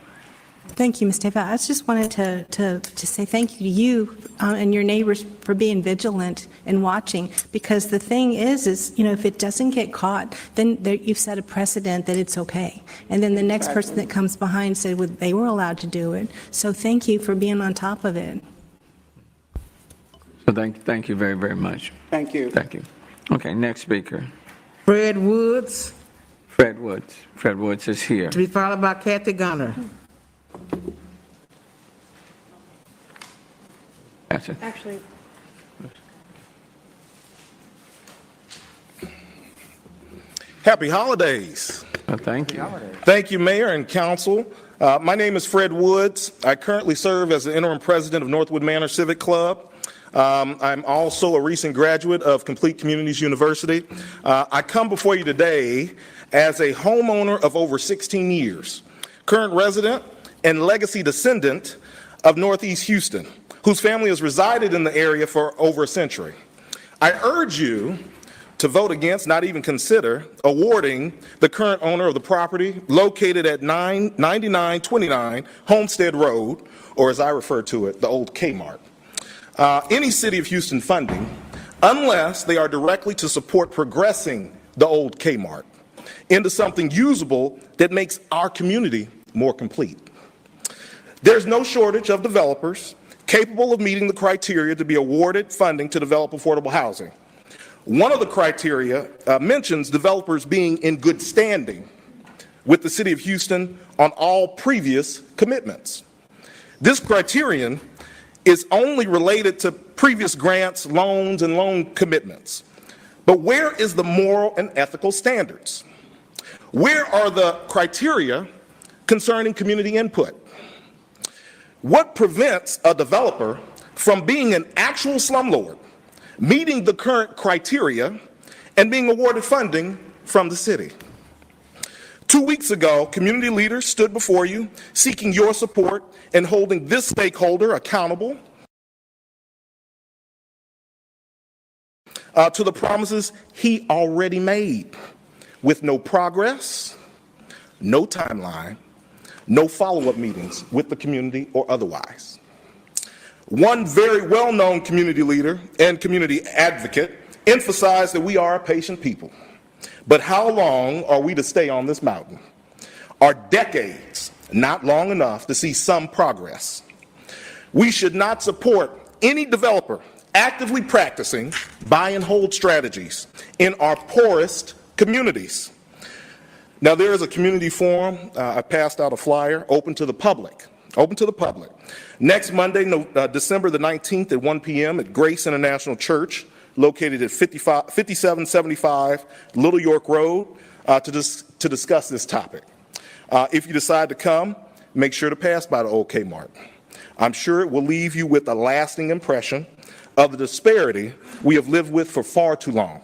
Thank you, Ms. Davis. I just wanted to say thank you to you and your neighbors for being vigilant and watching, because the thing is if it doesn't get caught, then you've set a precedent that it's okay. And then the next person that comes behind said they were allowed to do it. So thank you for being on top of it. So thank you very, very much. Thank you. Thank you. Okay, next speaker. Fred Woods. Fred Woods is here. To be followed by Kathy Gunter. That's it. Actually, Happy holidays. Thank you. Thank you, Mayor and Council. My name is Fred Woods. I currently serve as the interim president of Northwood Manor Civic Club. I'm also a recent graduate of Complete Communities University. I come before you today as a homeowner of over 16 years, current resident, and legacy descendant of Northeast Houston, whose family has resided in the area for over a century. I urge you to vote against, not even consider, awarding the current owner of the property located at 9929 Homestead Road, or as I refer to it, the old Kmart, any City of Houston funding, unless they are directly to support progressing the old Kmart into something usable that makes our community more complete. There's no shortage of developers capable of meeting the criteria to be awarded funding to develop affordable housing. One of the criteria mentions developers being in good standing with the City of Houston on all previous commitments. This criterion is only related to previous grants, loans, and loan commitments. But where is the moral and ethical standards? Where are the criteria concerning community input? What prevents a developer from being an actual slumlord, meeting the current criteria, and being awarded funding from the city? 2 weeks ago, community leaders stood before you seeking your support and holding this stakeholder accountable to the promises he already made, with no progress, no timeline, no follow-up meetings with the community or otherwise. One very well-known community leader and community advocate emphasized that we are a patient people. But how long are we to stay on this mountain? Are decades not long enough to see some progress? We should not support any developer actively practicing buy and hold strategies in our poorest communities. Now, there is a community forum. I passed out a flyer open to the public. Next Monday, December the 19th at 1 p.m. at Grace International Church, located at 5775 Little York Road, to discuss this topic. If you decide to come, make sure to pass by the old Kmart. I'm sure it will leave you with a lasting impression of the disparity we have lived with for far too long.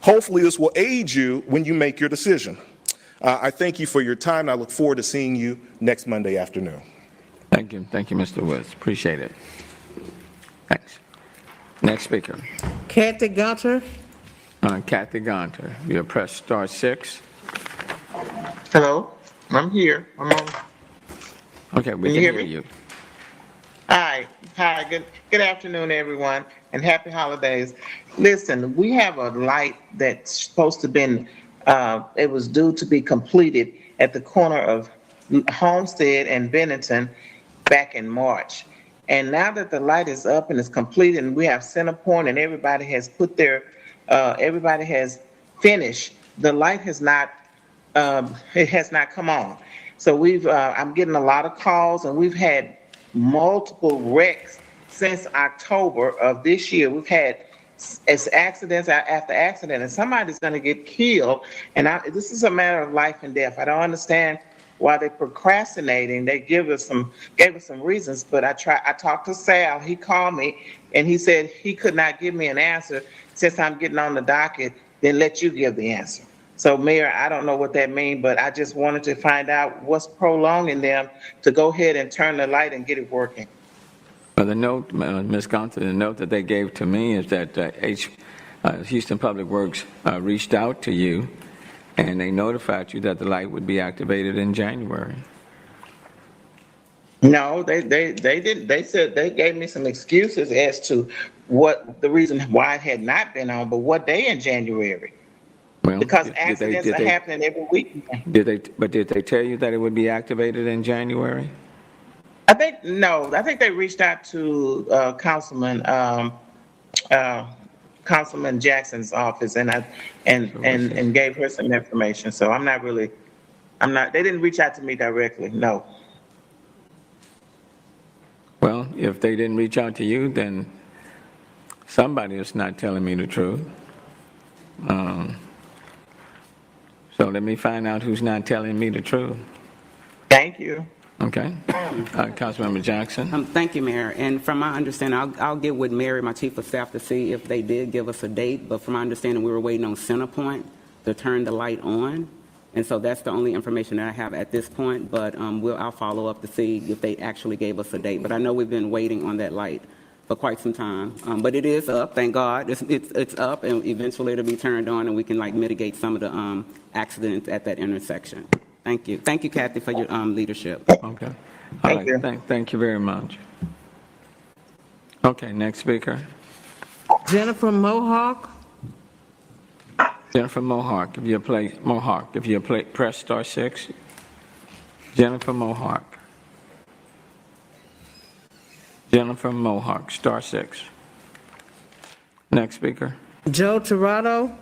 Hopefully this will aid you when you make your decision. I thank you for your time, and I look forward to seeing you next Monday afternoon. Thank you, Mr. Woods. Appreciate it. Thanks. Next speaker. Kathy Gunter. Kathy Gunter. You press *6. Hello, I'm here. I'm on. Okay, we can hear you. Hi, good afternoon, everyone, and happy holidays. Listen, we have a light that's supposed to be, it was due to be completed at the corner of Homestead and Bennington back in March. And now that the light is up and it's completed and we have center point and everybody has put their, everybody has finished, the light has not, it has not come on. So I'm getting a lot of calls, and we've had multiple wrecks since October of this year. We've had accidents after accident, and somebody's going to get killed. And this is a matter of life and death. I don't understand why they're procrastinating. They gave us some reasons, but I talked to Sal. He called me and he said he could not give me an answer since I'm getting on the docket. Then let you give the answer. So, Mayor, I don't know what that means, but I just wanted to find out what's prolonging them to go ahead and turn the light and get it working. Well, the note, Ms. Gunther, the note that they gave to me is that Houston Public Works reached out to you, and they notified you that the light would be activated in January. No, they didn't. They said they gave me some excuses as to what the reason why it had not been on, but what day in January? Well, because accidents are happening every week. Did they tell you that it would be activated in January? I think they reached out to Councilman Jackson's office and gave her some information. So they didn't reach out to me directly, no. Well, if they didn't reach out to you, then somebody is not telling me the truth. So let me find out who's not telling me the truth. Thank you. Okay. Councilmember Jackson. Thank you, Mayor. And from my understanding, I'll get with Mary, my chief of staff, to see if they did give us a date. But from my understanding, we were waiting on Centerpoint to turn the light on. And so that's the only information that I have at this point, but I'll follow up to see if they actually gave us a date. But I know we've been waiting on that light for quite some time. But it is up, thank God. It's up, and eventually it'll be turned on, and we can mitigate some of the accidents at that intersection. Thank you. Thank you, Kathy, for your leadership. Okay. All right. Thank you very much. Okay, next speaker. Jennifer Mohawk. Jennifer Mohawk, if you press star 6. Jennifer Mohawk. Jennifer Mohawk, star 6. Next speaker. Joe Torado.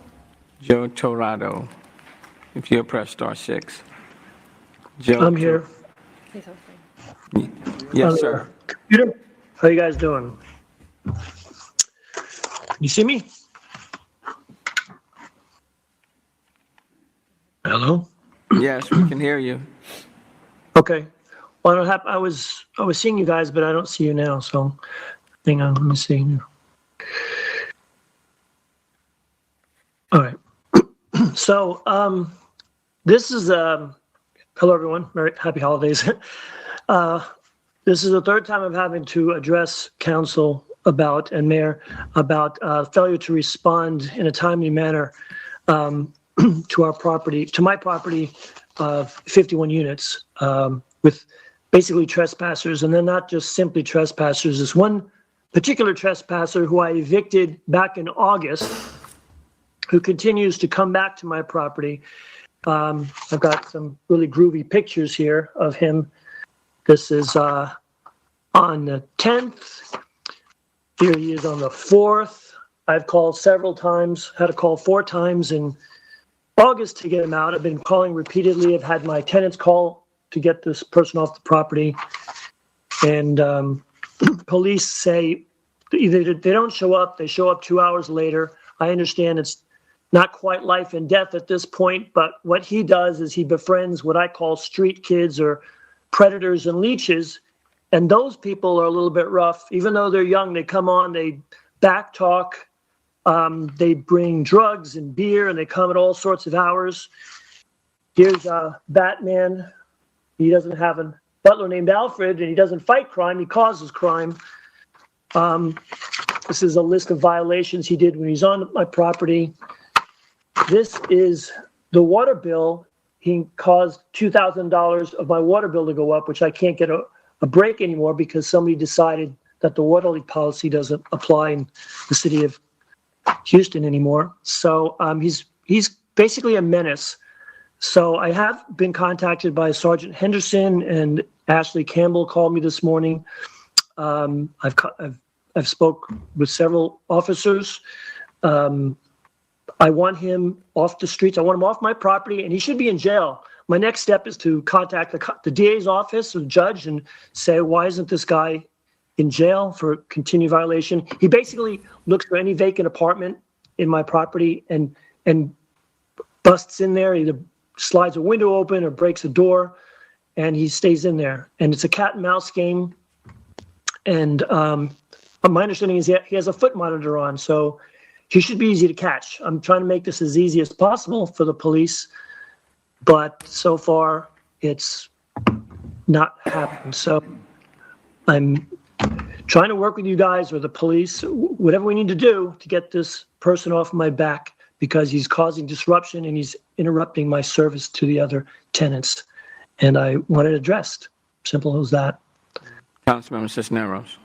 Joe Torado, if you press star 6. Joe. I'm here. Yes, sir. Computer, how you guys doing? You see me? Hello? Yes, we can hear you. Okay. Well, I was seeing you guys, but I don't see you now. So, hang on. Let me see. All right. So, this is hello everyone. Happy holidays. This is the third time I'm having to address council about and mayor about failure to respond in a timely manner to our property, to my property of 51 units with basically trespassers, and they're not just simply trespassers. There's one particular trespasser who I evicted back in August, who continues to come back to my property. I've got some really groovy pictures here of him. This is on the 10th. Here he is on the 4th. I've called several times, had to call 4 times in August to get him out. I've been calling repeatedly. I've had my tenants call to get this person off the property. And police say either they don't show up, they show up 2 hours later. I understand it's not quite life and death at this point, but what he does is he befriends what I call street kids or predators and leeches. And those people are a little bit rough. Even though they're young, they come on, they back talk. They bring drugs and beer, and they come at all sorts of hours. Here's Batman. He doesn't have a butler named Alfred, and he doesn't fight crime. He causes crime. This is a list of violations he did when he's on my property. This is the water bill. He caused $2,000 of my water bill to go up, which I can't get a break anymore because somebody decided that the water leak policy doesn't apply in the city of Houston anymore. So he's basically a menace. So I have been contacted by Sergeant Henderson, and Ashley Campbell called me this morning. I've spoke with several officers. I want him off the streets. I want him off my property, and he should be in jail. My next step is to contact the DA's office or the judge and say, why isn't this guy in jail for continued violation? He basically looks for any vacant apartment in my property and busts in there, either slides a window open or breaks a door, and he stays in there. And it's a cat and mouse game. And my understanding is he has a foot monitor on, so he should be easy to catch. I'm trying to make this as easy as possible for the police, but so far it's not happened. So I'm trying to work with you guys or the police, whatever we need to do to get this person off my back, because he's causing disruption and he's interrupting my service to the other tenants. And I want it addressed. Simple as that. Councilmember Cisneros.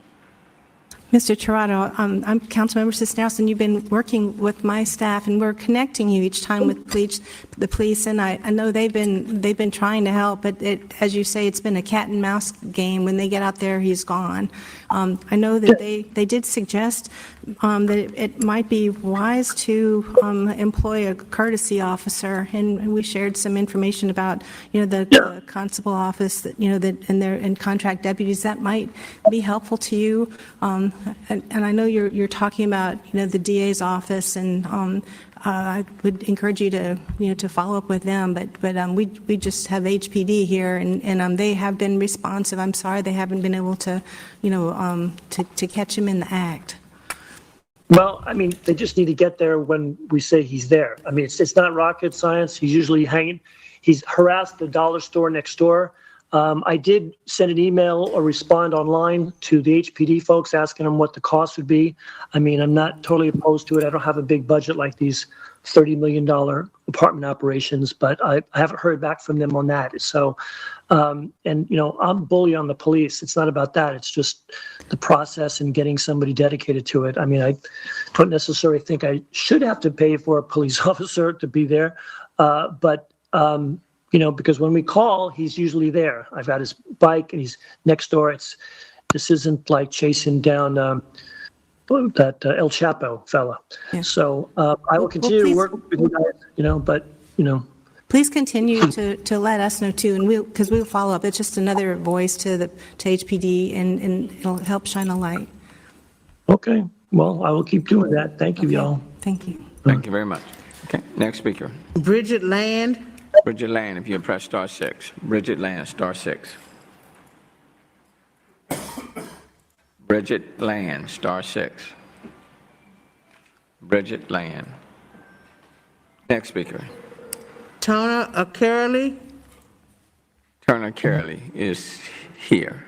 Mr. Tirado, I'm Councilmember Cisneros, and you've been working with my staff, and we're connecting you each time with the police, and I know they've been trying to help, but as you say, it's been a cat and mouse game. When they get out there, he's gone. I know that they did suggest that it might be wise to employ a courtesy officer, and we shared some information about the constable office and contract deputies that might be helpful to you. And I know you're talking about the DA's office, and I would encourage you to follow up with them. But we just have HPD here, and they have been responsive. I'm sorry they haven't been able to to catch him in the act. Well, I mean, they just need to get there when we say he's there. I mean, it's not rocket science. He's usually hanging. he's harassed the dollar store next door. I did send an email or respond online to the HPD folks asking them what the cost would be. I mean, I'm not totally opposed to it. I don't have a big budget like these $30 million apartment operations, but I haven't heard back from them on that. So, and you know, I'm bully on the police. It's not about that. It's just the process and getting somebody dedicated to it. I mean, I don't necessarily think I should have to pay for a police officer to be there, but you know, because when we call, he's usually there. I've got his bike and he's next door. This isn't like chasing down that El Chapo fella. Yeah. So I will continue to work with you guys, you know, but, you know. Please continue to let us know too, and because we'll follow up. It's just another voice to HPD, and it'll help shine a light. Okay. Well, I will keep doing that. Thank you, y'all. Thank you. Thank you very much. Okay, next speaker. Bridget Land. Bridget Land, if you press *6. Bridget Land, *6. Bridget Land, *6. Bridget Land. Next speaker. Turner Carolee. Turner Carolee is here.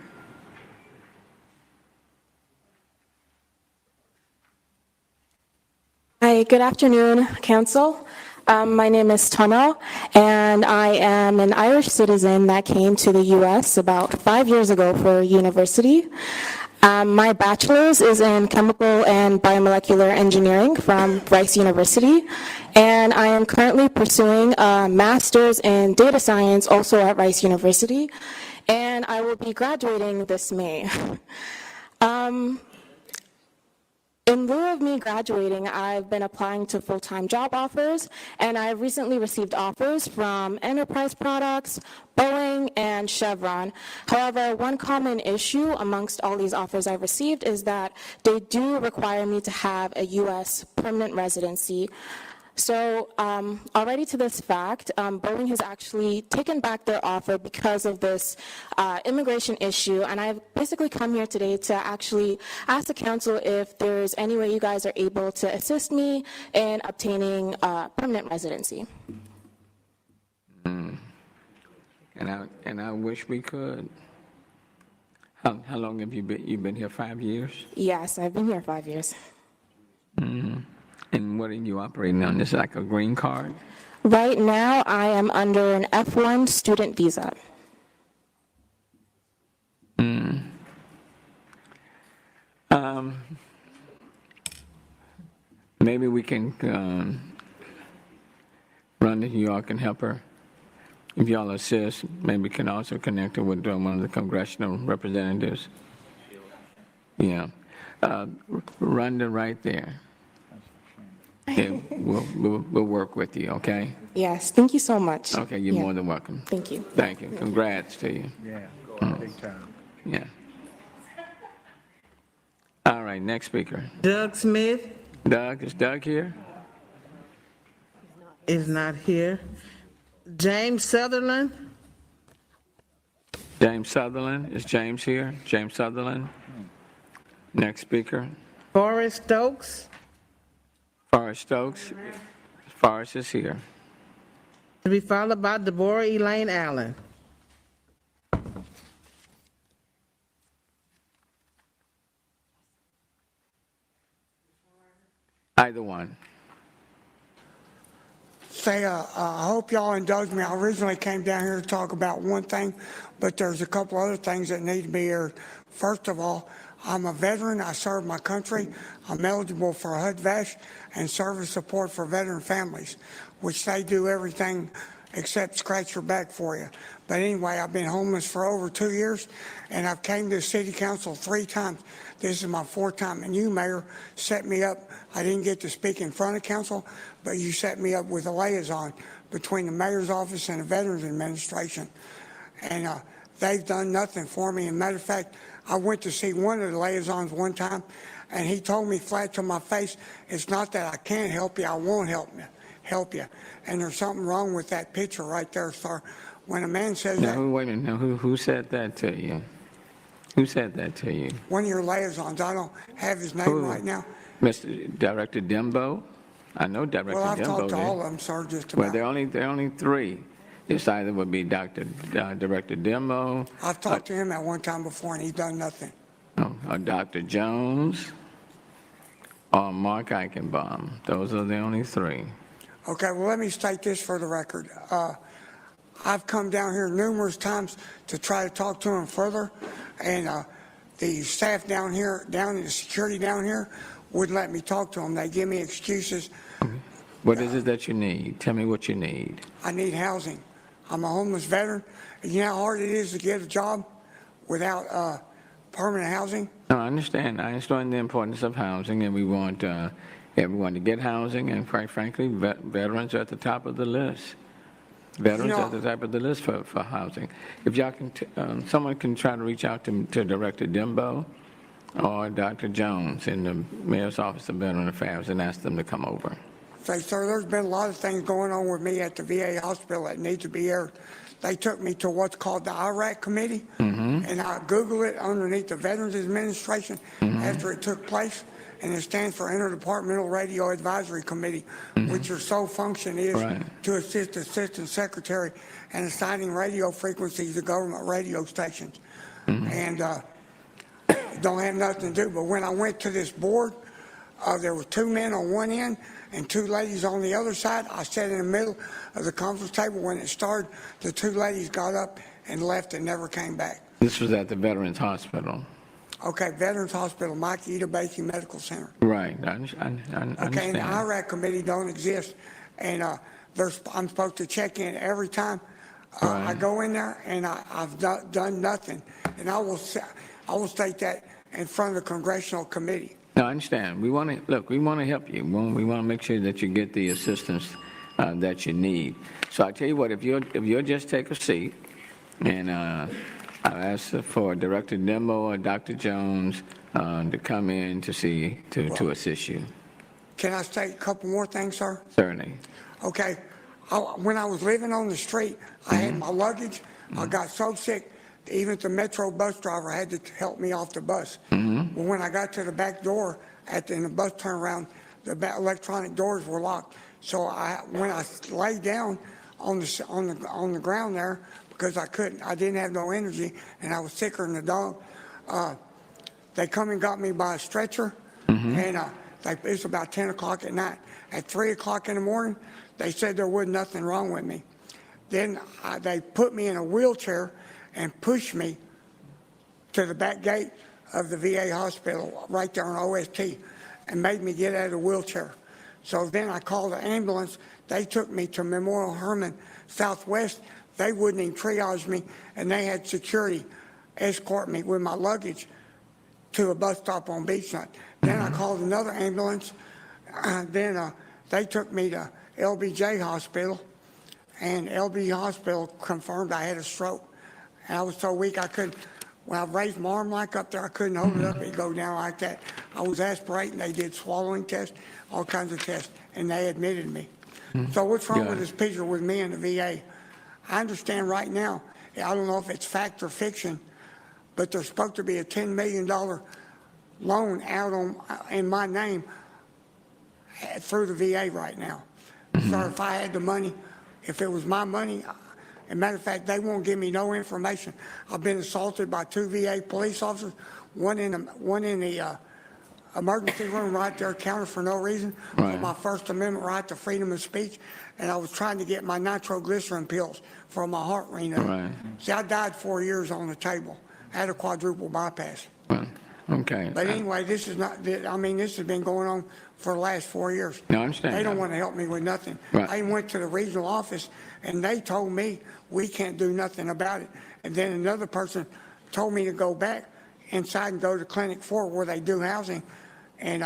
Hi, good afternoon, Council. My name is Tono, and I am an Irish citizen that came to the U.S. about 5 years ago for university. My bachelor's is in chemical and biomolecular engineering from Rice University, and I am currently pursuing a master's in data science also at Rice University, and I will be graduating this May. In lieu of me graduating, I've been applying to full-time job offers, and I've recently received offers from Enterprise Products, Boeing, and Chevron. However, one common issue amongst all these offers I've received is that they do require me to have a U.S. permanent residency. So already to this fact, Boeing has actually taken back their offer because of this immigration issue, and I've basically come here today to actually ask the council if there's any way you guys are able to assist me in obtaining permanent residency. And I wish we could. How long have you been? You've been here 5 years? Yes, I've been here 5 years. And what are you operating on? Is it like a green card? Right now, I am under an F1 student visa. Maybe we can run to New York and help her. If y'all assist, maybe we can also connect her with one of the congressional representatives. Yeah. Rhonda right there. Yeah, we'll work with you, okay? Yes, thank you so much. Okay, you're more than welcome. Thank you. Thank you. Congrats to you. Yeah, big time. Yeah. All right, next speaker. Doug Smith. Doug, is Doug here? Is not here. James Sutherland. James Sutherland, is James here? James Sutherland. Next speaker. Forrest Stokes. Forrest Stokes. Forrest is here. To be followed by Deborah Elaine Allen. Either one. I hope y'all indulge me. I originally came down here to talk about one thing, but there's a couple other things that need to be aired. First of all, I'm a veteran. I serve my country. I'm eligible for HUD vest and service support for veteran families, which they do everything except scratch your back for you. But anyway, I've been homeless for over 2 years, and I've came to the city council 3 times. This is my 4th time, and you, Mayor, set me up. I didn't get to speak in front of council, but you set me up with a liaison between the mayor's office and the Veterans Administration. And they've done nothing for me. As a matter of fact, I went to see one of the liaisons one time, and he told me flat to my face, it's not that I can't help you, I won't help you. And there's something wrong with that picture right there, sir. When a man says that. Now, wait a minute. Now, who said that to you? Who said that to you? One of your liaisons. I don't have his name right now. Mr. Director Dembo? I know Director Dembo. Well, I've talked to did. all of them, sir, just about. Well, there are only 3. It's either would be Director Demo. I've talked to him at one time before, and he's done nothing. Or Dr. Jones, or Mark Eichenbaum. Those are the only three. Okay, well, let me state this for the record. I've come down here numerous times to try to talk to him further, and the staff down here, the security down here, wouldn't let me talk to him. They give me excuses. What is it that you need? Tell me what you need. I need housing. I'm a homeless veteran. You know how hard it is to get a job without permanent housing? No, I understand. I understand the importance of housing, and we want everyone to get housing, and quite frankly, veterans are at the top of the list. Veterans are at the top of the list for housing. If y'all can, someone can try to reach out to Director Dembo or Dr. Jones in the Mayor's Office of Veteran Affairs and ask them to come over. Say, sir, there's been a lot of things going on with me at the VA hospital that need to be aired. They took me to what's called the IRAC committee, and I Googled it underneath the Veterans Administration after it took place, and it stands for Interdepartmental Radio Advisory Committee, which your sole function is to assist the Assistant Secretary in assigning radio frequencies to government radio stations. And don't have nothing to do, but when I went to this board, there were 2 men on one end and 2 ladies on the other side. I sat in the middle of the conference table. When it started, the 2 ladies got up and left and never came back. This was at the Veterans Hospital. Okay, Veterans Hospital, Mike Ida Basie Medical Center. Right, I understand. Okay, and the IRAC committee don't exist, and I'm supposed to check in every time. I go in there, and I've done nothing, and I will state that in front of the congressional committee. No, I understand. We want to help you. We want to make sure that you get the assistance that you need. So I tell you what, if you'll just take a seat, and I'll ask for Director Demo or Dr. Jones to come in to assist you. Can I state a couple more things, sir? Certainly. Okay, when I was living on the street, I had my luggage. I got so sick, even the Metro bus driver had to help me off the bus. Well, when I got to the back door in the bus turnaround, the electronic doors were locked. So when I laid down on the ground there, because I didn't have no energy, and I was sicker than a dog, they come and got me by a stretcher, and it's about 10 o'clock at night. At 3 o'clock in the morning, they said there wasn't nothing wrong with me. Then they put me in a wheelchair and pushed me to the back gate of the VA hospital right there on OST and made me get out of the wheelchair. So then I called the ambulance. They took me to Memorial Hermann Southwest. They wouldn't even triage me, and they had security escort me with my luggage to a bus stop on Beachfront. Then I called another ambulance. Then they took me to LBJ Hospital, and LB Hospital confirmed I had a stroke. And I was so weak I couldn't. When I raised my arm like up there, I couldn't hold it up. It'd go down like that. I was aspirating. They did swallowing tests, all kinds of tests, and they admitted me. So what's wrong with this picture with me and the VA? I understand right now, I don't know if it's fact or fiction, but there's supposed to be a $10 million loan out in my name through the VA right now. So if I had the money, if it was my money, as a matter of fact, they won't give me no information. I've been assaulted by 2 VA police officers, one in the emergency room right there, counted for no reason, for my First Amendment right to freedom of speech, and I was trying to get my nitroglycerin pills for my heart renal. See, I died 4 years on the table. I had a quadruple bypass. Okay. But anyway, this is not, I mean, this has been going on for the last 4 years. No, I understand. They don't want to help me with nothing. I went to the regional office, and they told me we can't do nothing about it. And then another person told me to go back inside and go to Clinic 4 where they do housing. And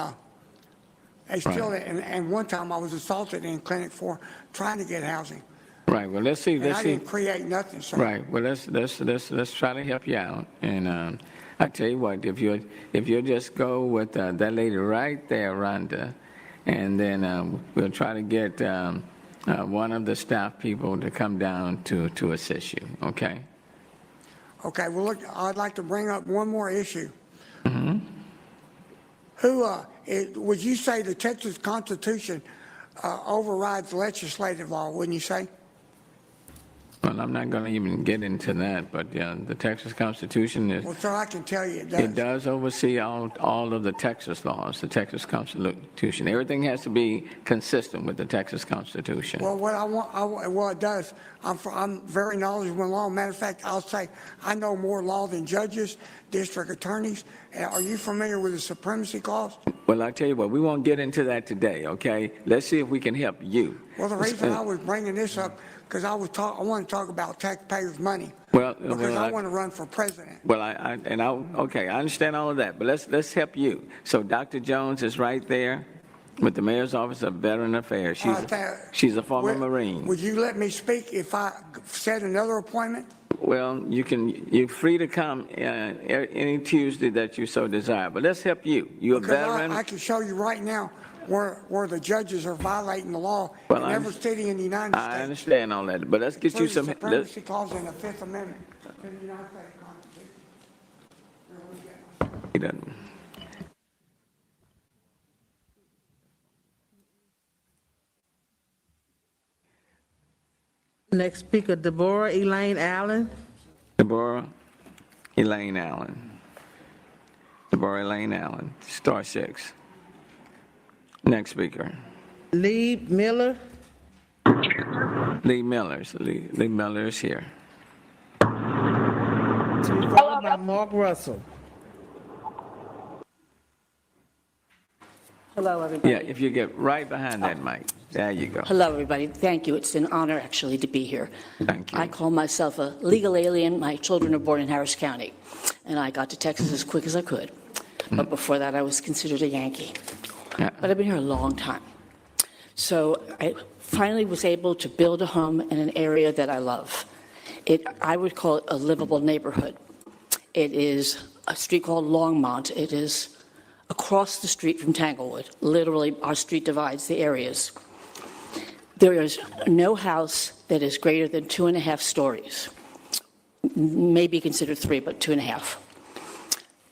they still, and one time I was assaulted in Clinic 4 trying to get housing. Right. Well, let's see. I didn't create nothing, sir. Right. Well, let's try to help you out. And I tell you what, if you just go with that lady right there, Rhonda, and then we'll try to get one of the staff people to come down to assist you. Okay. Okay. Well, look, I'd like to bring up one more issue. Who would you say the Texas Constitution overrides legislative law? Wouldn't you say? Well, I'm not going to even get into that, but the Texas Constitution is. Well, sir, I can tell you It does oversee all of the Texas laws, the Texas Constitution. Everything has to be consistent with the Texas Constitution. Well, what I want, well, it does. I'm very knowledgeable in law. Matter of fact, I'll say I know more law than judges, district attorneys. Are you familiar with the supremacy clause? Well, I tell you what, we won't get into that today, okay? Let's see if we can help you. Well, the reason I was bringing this up, because I want to talk about taxpayers' money. Well, because I want to run for president. Well, okay, I understand all of that, but let's help you. So Dr. Jones is right there with the Mayor's Office of Veteran Affairs. She's a former Marine. Would you let me speak if I set another appointment? Well, you're free to come any Tuesday that you so desire, but let's help you. You're a veteran. I can show you right now where the judges are violating the law Well, in every city in the United States. I understand all that, but let's get you some. The supremacy clause in the Fifth Amendment to the United States Constitution. He doesn't. Next speaker, Deborah Elaine Allen. Deborah Elaine Allen. Deborah Elaine Allen, star 6. Next speaker. Lee Miller. Lee Miller is here. Followed by Mark Russell. Hello, everybody. Yeah, if you get right behind that mic. There you go. Hello, everybody. Thank you. It's an honor, actually, to be here. Thank you. I call myself a legal alien. My children are born in Harris County, and I got to Texas as quick as I could. But before that, I was considered a Yankee. But I've been here a long time. So I finally was able to build a home in an area that I love. I would call it a livable neighborhood. It is a street called Longmont. It is across the street from Tanglewood. Literally, our street divides the areas. There is no house that is greater than 2.5 stories. Maybe considered 3, but 2.5.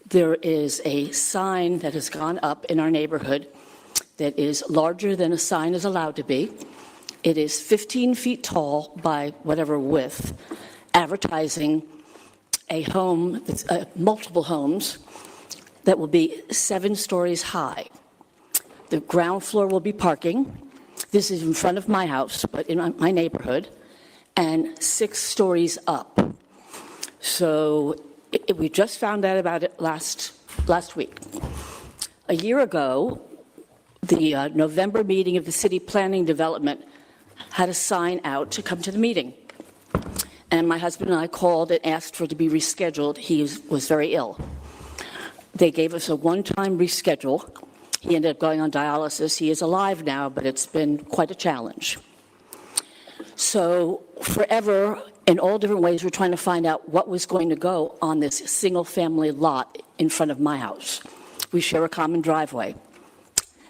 There is a sign that has gone up in our neighborhood that is larger than a sign is allowed to be. It is 15 feet tall by whatever width, advertising a home, multiple homes, that will be 7 stories high. The ground floor will be parking. This is in front of my house, but in my neighborhood, and 6 stories up. So we just found out about it last week. A year ago, the November meeting of the City Planning Development had a sign out to come to the meeting. And my husband and I called and asked for it to be rescheduled. He was very ill. They gave us a one-time reschedule. He ended up going on dialysis. He is alive now, but it's been quite a challenge. So forever, in all different ways, we're trying to find out what was going to go on this single-family lot in front of my house. We share a common driveway.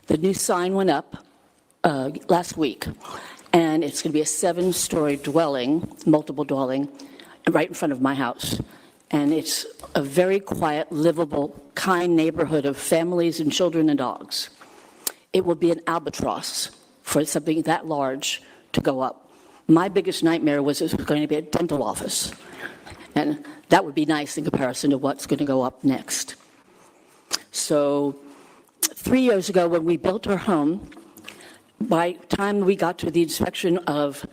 The new sign went up last week, and it's going to be a 7-story dwelling, multiple dwelling, right in front of my house. And it's a very quiet, livable, kind neighborhood of families and children and dogs. It will be an albatross for something that large to go up. My biggest nightmare was it was going to be a dental office. And that would be nice in comparison to what's going to go up next. So 3 years ago, when we built our home, by the time we got to the inspection of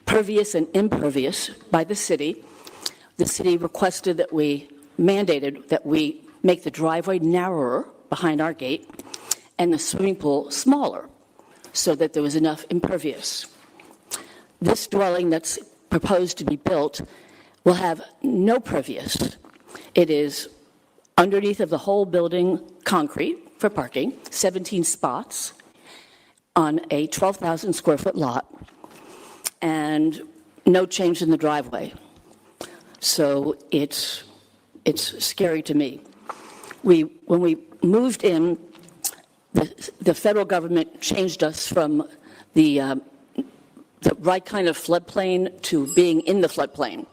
pervious and impervious by the city requested that we mandated that we make the driveway narrower behind our gate and the swimming pool smaller so that there was enough impervious. This dwelling that's proposed to be built will have no pervious. It is underneath of the whole building concrete for parking, 17 spots on a 12,000 square foot lot, and no change in the driveway. So it's scary to me. When we moved in, the federal government changed us from the right kind of floodplain to being in the floodplain.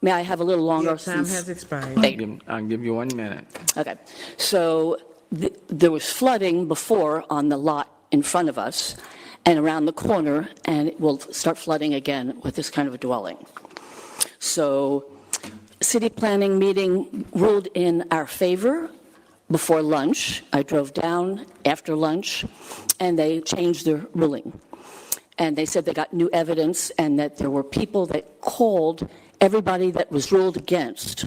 May I have a little longer? Your time has expired. I'll give you 1 minute. Okay. So there was flooding before on the lot in front of us, and around the corner, and it will start flooding again with this kind of a dwelling. So city planning meeting ruled in our favor before lunch. I drove down after lunch, and they changed their ruling. And they said they got new evidence and that there were people that called everybody that was ruled against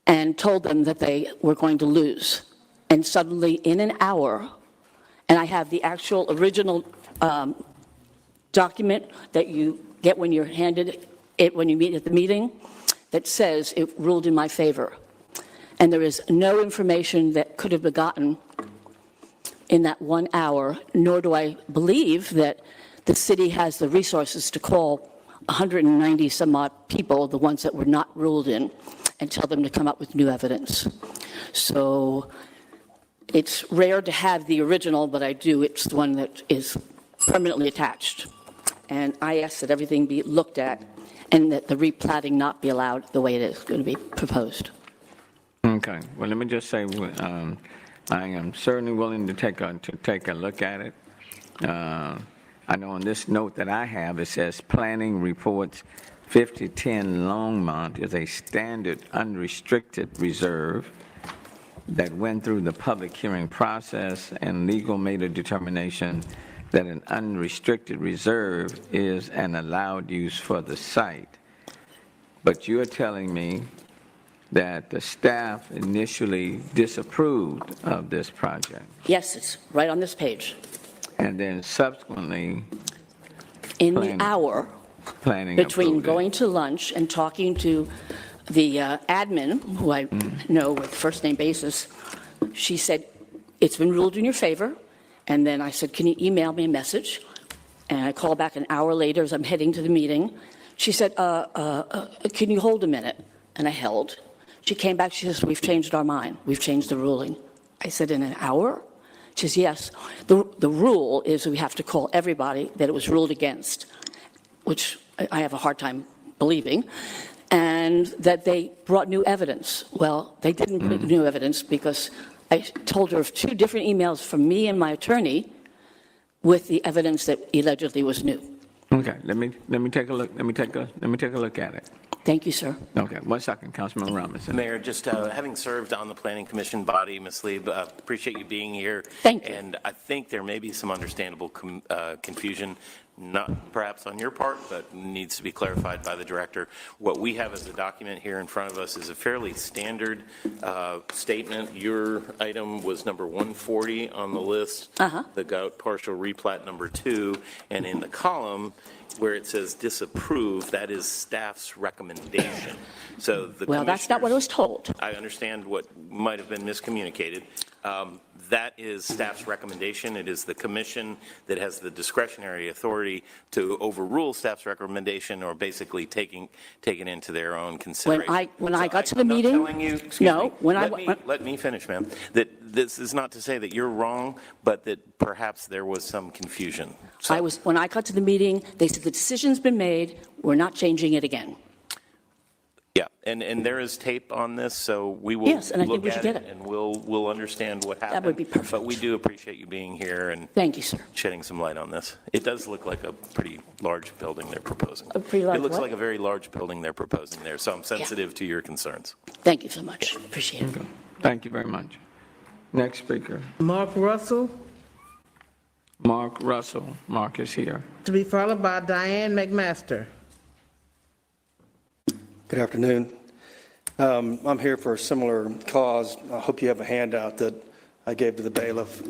and told them that they were going to lose. And suddenly, in an hour, and I have the actual original document that you get when you're handed it when you meet at the meeting, that says it ruled in my favor. And there is no information that could have been gotten in that 1 hour, nor do I believe that the city has the resources to call 190 some odd people, the ones that were not ruled in, and tell them to come up with new evidence. So it's rare to have the original, but I do. It's the one that is permanently attached. And I ask that everything be looked at and that the replatting not be allowed the way it is going to be proposed. Okay. Well, let me just say, I am certainly willing to take a look at it. I know on this note that I have, it says planning reports 5010 Longmont is a standard unrestricted reserve that went through the public hearing process, and legal made a determination that an unrestricted reserve is an allowed use for the site. But you're telling me that the staff initially disapproved of this project. Yes, it's right on this page. And then subsequently, in the hour between going to lunch and talking to the admin, who I know with first name basis, she said, it's been ruled in your favor. And then I said, can you email me a message? And I called back an hour later as I'm heading to the meeting. She said, can you hold a minute? And I held. She came back, she says, we've changed our mind. We've changed the ruling. I said, in an hour? She says, yes. The rule is we have to call everybody that it was ruled against, which I have a hard time believing, and that they brought new evidence. Well, they didn't bring new evidence because I told her of 2 different emails from me and my attorney with the evidence that allegedly was new. Okay, let me take a look. Let me take a look at it. Thank you, sir. Okay, 1 second, Councilman Robinson. Mayor, just having served on the Planning Commission body, Ms. Lieb, appreciate you being here. Thank you. And I think there may be some understandable confusion, not perhaps on your part, but needs to be clarified by the director. What we have as a document here in front of us is a fairly standard statement. Your item was number 140 on the list, the gout partial replat number 2, and in the column, where it says disapprove, that is staff's recommendation. So the well, that's not what I was told. I understand what might have been miscommunicated. That is staff's recommendation. It is the commission that has the discretionary authority to overrule staff's recommendation or basically taking into their own consideration. When I got to the meeting, let me finish, ma'am. That this is not to say that you're wrong, but that perhaps there was some confusion. So, when I got to the meeting, they said the decision's been made. We're not changing it again. yeah, and there is tape on this, so we will look at it and we'll understand what happened. That would be perfect. But we do appreciate you being here and thank you, sir. Shedding some light on this. It does look like a pretty large building they're proposing. A pretty large It looks what? like a very large building they're proposing there, so I'm sensitive to your concerns. Thank you so much. Appreciate it. Thank you very much. Next speaker. Mark Russell, Mark Russell. Mark is here. to be followed by Diane McMaster. Good afternoon. I'm here for a similar cause. I hope you have a handout that I gave to the bailiff.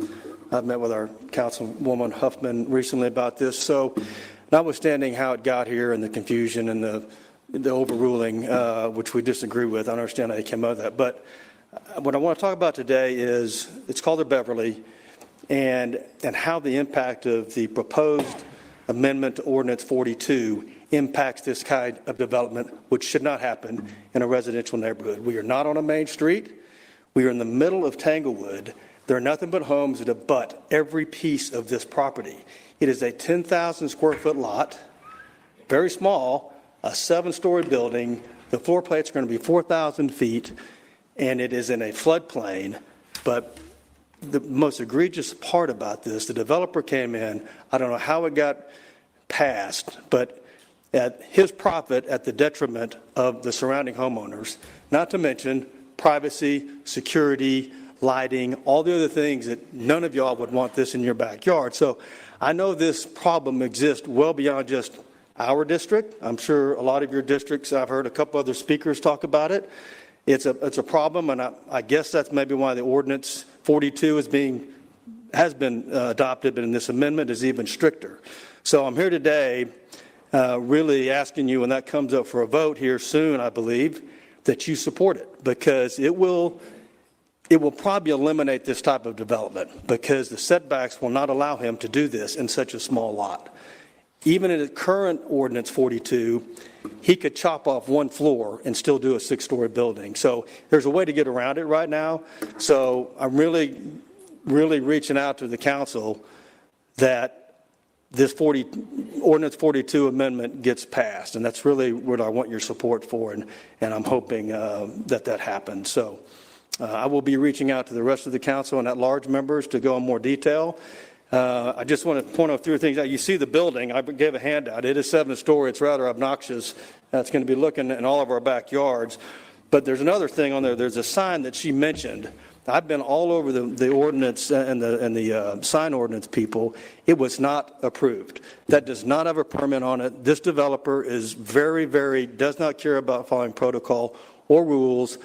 I've met with our Councilwoman Huffman recently about this. So notwithstanding how it got here and the confusion and the overruling, which we disagree with, I understand how they came out of that. But what I want to talk about today is, it's called the Beverly, and how the impact of the proposed amendment to Ordinance 42 impacts this kind of development, which should not happen in a residential neighborhood. We are not on a main street. We are in the middle of Tanglewood. There are nothing but homes that abut every piece of this property. It is a 10,000 square foot lot, very small, a 7-story building. The floor plates are going to be 4,000 feet, and it is in a floodplain. But the most egregious part about this, the developer came in, I don't know how it got passed, but at his profit at the detriment of the surrounding homeowners, not to mention privacy, security, lighting, all the other things that none of y'all would want this in your backyard. So I know this problem exists well beyond just our district. I'm sure a lot of your districts, I've heard a couple other speakers talk about it. It's a problem, and I guess that's maybe why the ordinance 42 has been adopted, but in this amendment is even stricter. So I'm here today really asking you, when that comes up for a vote here soon, I believe, that you support it, because it will probably eliminate this type of development, because the setbacks will not allow him to do this in such a small lot. Even in the current ordinance 42, he could chop off one floor and still do a 6-story building. So there's a way to get around it right now. So I'm really reaching out to the council that this ordinance 42 amendment gets passed, and that's really what I want your support for, and I'm hoping that happens. So I will be reaching out to the rest of the council and at-large members to go in more detail. I just want to point out 3 things. You see the building. I gave a handout. It is 7-story. It's rather obnoxious. It's going to be looking in all of our backyards. But there's another thing on there. There's a sign that she mentioned. I've been all over the ordinance and the sign ordinance people. It was not approved. That does not have a permit on it. This developer is does not care about following protocol or rules.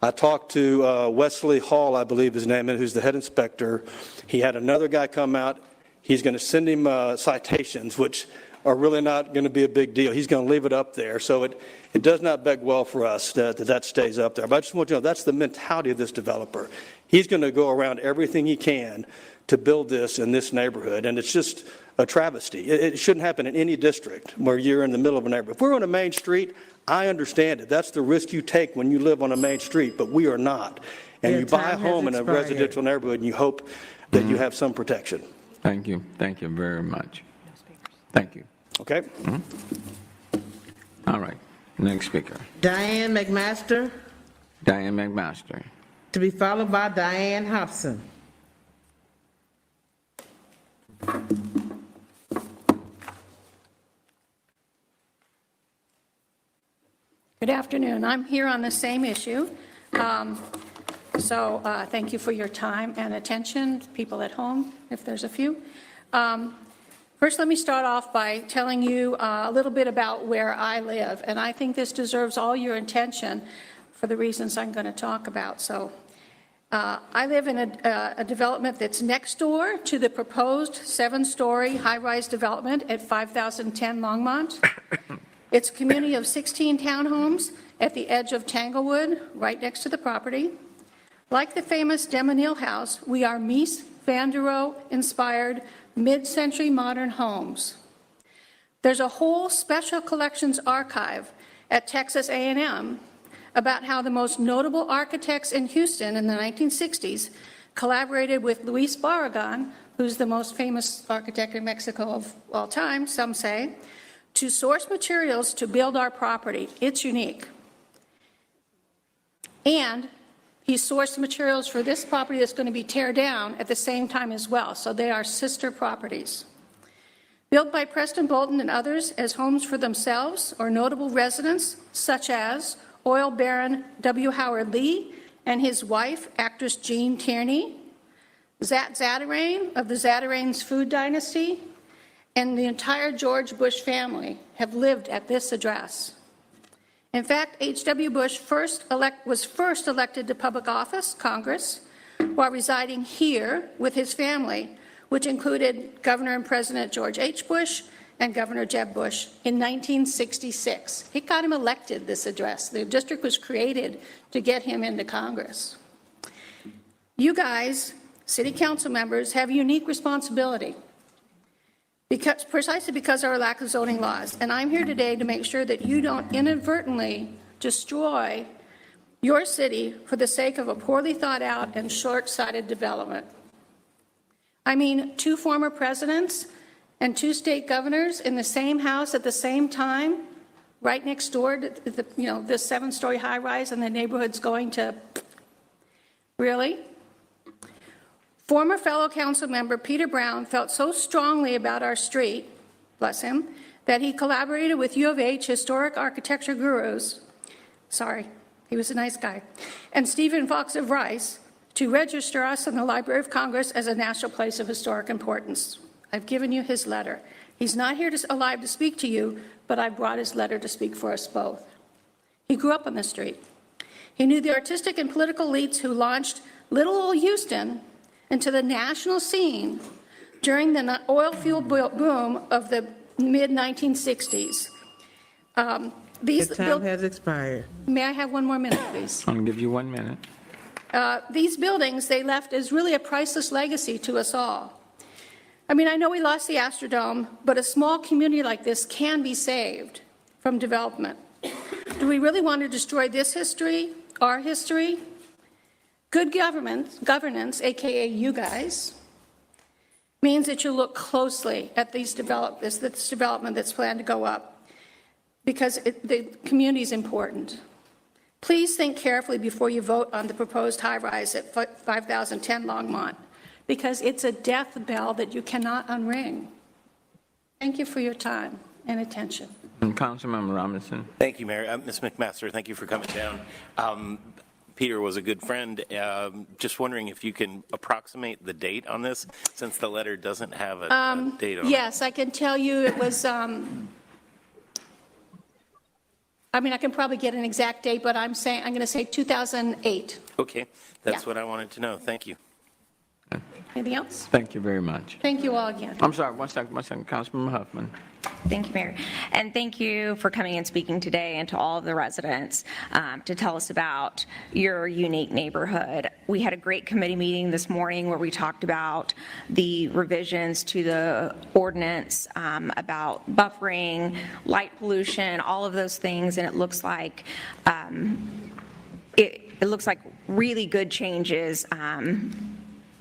I talked to Wesley Hall, I believe his name is, who's the head inspector. He had another guy come out. He's going to send him citations, which are really not going to be a big deal. He's going to leave it up there. So it does not beg well for us that stays up there. But I just want you to know that's the mentality of this developer. He's going to go around everything he can to build this in this neighborhood, and it's just a travesty. It shouldn't happen in any district where you're in the middle of a neighborhood. If we're on a main street, I understand it. That's the risk you take when you live on a main street, but we are not. And you buy a home in a residential neighborhood and you hope that you have some protection. Thank you. Thank you very much. Thank you. Okay. All right. Next speaker. Diane McMaster, Diane McMaster. to be followed by Diane Hobson. Good afternoon. I'm here on the same issue. So thank you for your time and attention, people at home, if there's a few. First, let me start off by telling you a little bit about where I live. And I think this deserves all your attention for the reasons I'm going to talk about. So I live in a development that's next door to the proposed 7-story high-rise development at 5010 Longmont. It's a community of 16 townhomes at the edge of Tanglewood, right next to the property. Like the famous Demonil house, we are Mies van der Rohe-inspired mid-century modern homes. There's a whole special collections archive at Texas A&M about how the most notable architects in Houston in the 1960s collaborated with Luis Barragan, who's the most famous architect in Mexico of all time, some say, to source materials to build our property. It's unique. And he sourced materials for this property that's going to be teared down at the same time as well. So they are sister properties. Built by Preston Bolton and others as homes for themselves or notable residents, such as oil baron W. Howard Lee and his wife, actress Jean Tierney, Zat Zatarain of the Zatarain's food dynasty, and the entire George Bush family have lived at this address. In fact, H.W. Bush was first elected to public office, Congress, while residing here with his family, which included Governor and President George H. Bush and Governor Jeb Bush in 1966. He got him elected, this address. The district was created to get him into Congress. You guys, city council members, have a unique responsibility. Precisely because of our lack of zoning laws. And I'm here today to make sure that you don't inadvertently destroy your city for the sake of a poorly thought out and short-sighted development. I mean, 2 former presidents and 2 state governors in the same house at the same time, right next door to this 7-story high-rise, and the neighborhood's going to, really? Former fellow council member Peter Brown felt so strongly about our street, bless him, that he collaborated with U of H historic architecture gurus, sorry, he was a nice guy, and Stephen Fox of Rice to register us in the Library of Congress as a national place of historic importance. I've given you his letter. He's not here alive to speak to you, but I brought his letter to speak for us both. He grew up on the street. He knew the artistic and political elites who launched little old Houston into the national scene during the oil field boom of the mid-1960s. The time has expired. May I have one more minute, please? I'll give you 1 minute. These buildings they left as really a priceless legacy to us all. I mean, I know we lost the Astrodome, but a small community like this can be saved from development. Do we really want to destroy this history, our history? Good governance, AKA you guys, means that you look closely at this development that's planned to go up, because the community is important. Please think carefully before you vote on the proposed high-rise at 5010 Longmont, because it's a death bell that you cannot unring. Thank you for your time and attention. And Councilmember Robinson. Thank you, Mayor. Ms. McMaster, thank you for coming down. Peter was a good friend. Just wondering if you can approximate the date on this, since the letter doesn't have a date on it. Yes, I can tell you it was, I mean, I can probably get an exact date, but I'm going to say 2008. Okay, that's Yeah. what I wanted to know. Thank you. Anything else? Thank you very much. Thank you all again. I'm sorry, one second, Councilman Huffman. Thank you, Mayor. And thank you for coming and speaking today, and to all of the residents to tell us about your unique neighborhood. We had a great committee meeting this morning where we talked about the revisions to the ordinance about buffering, light pollution, all of those things, and it looks like it looks like really good changes.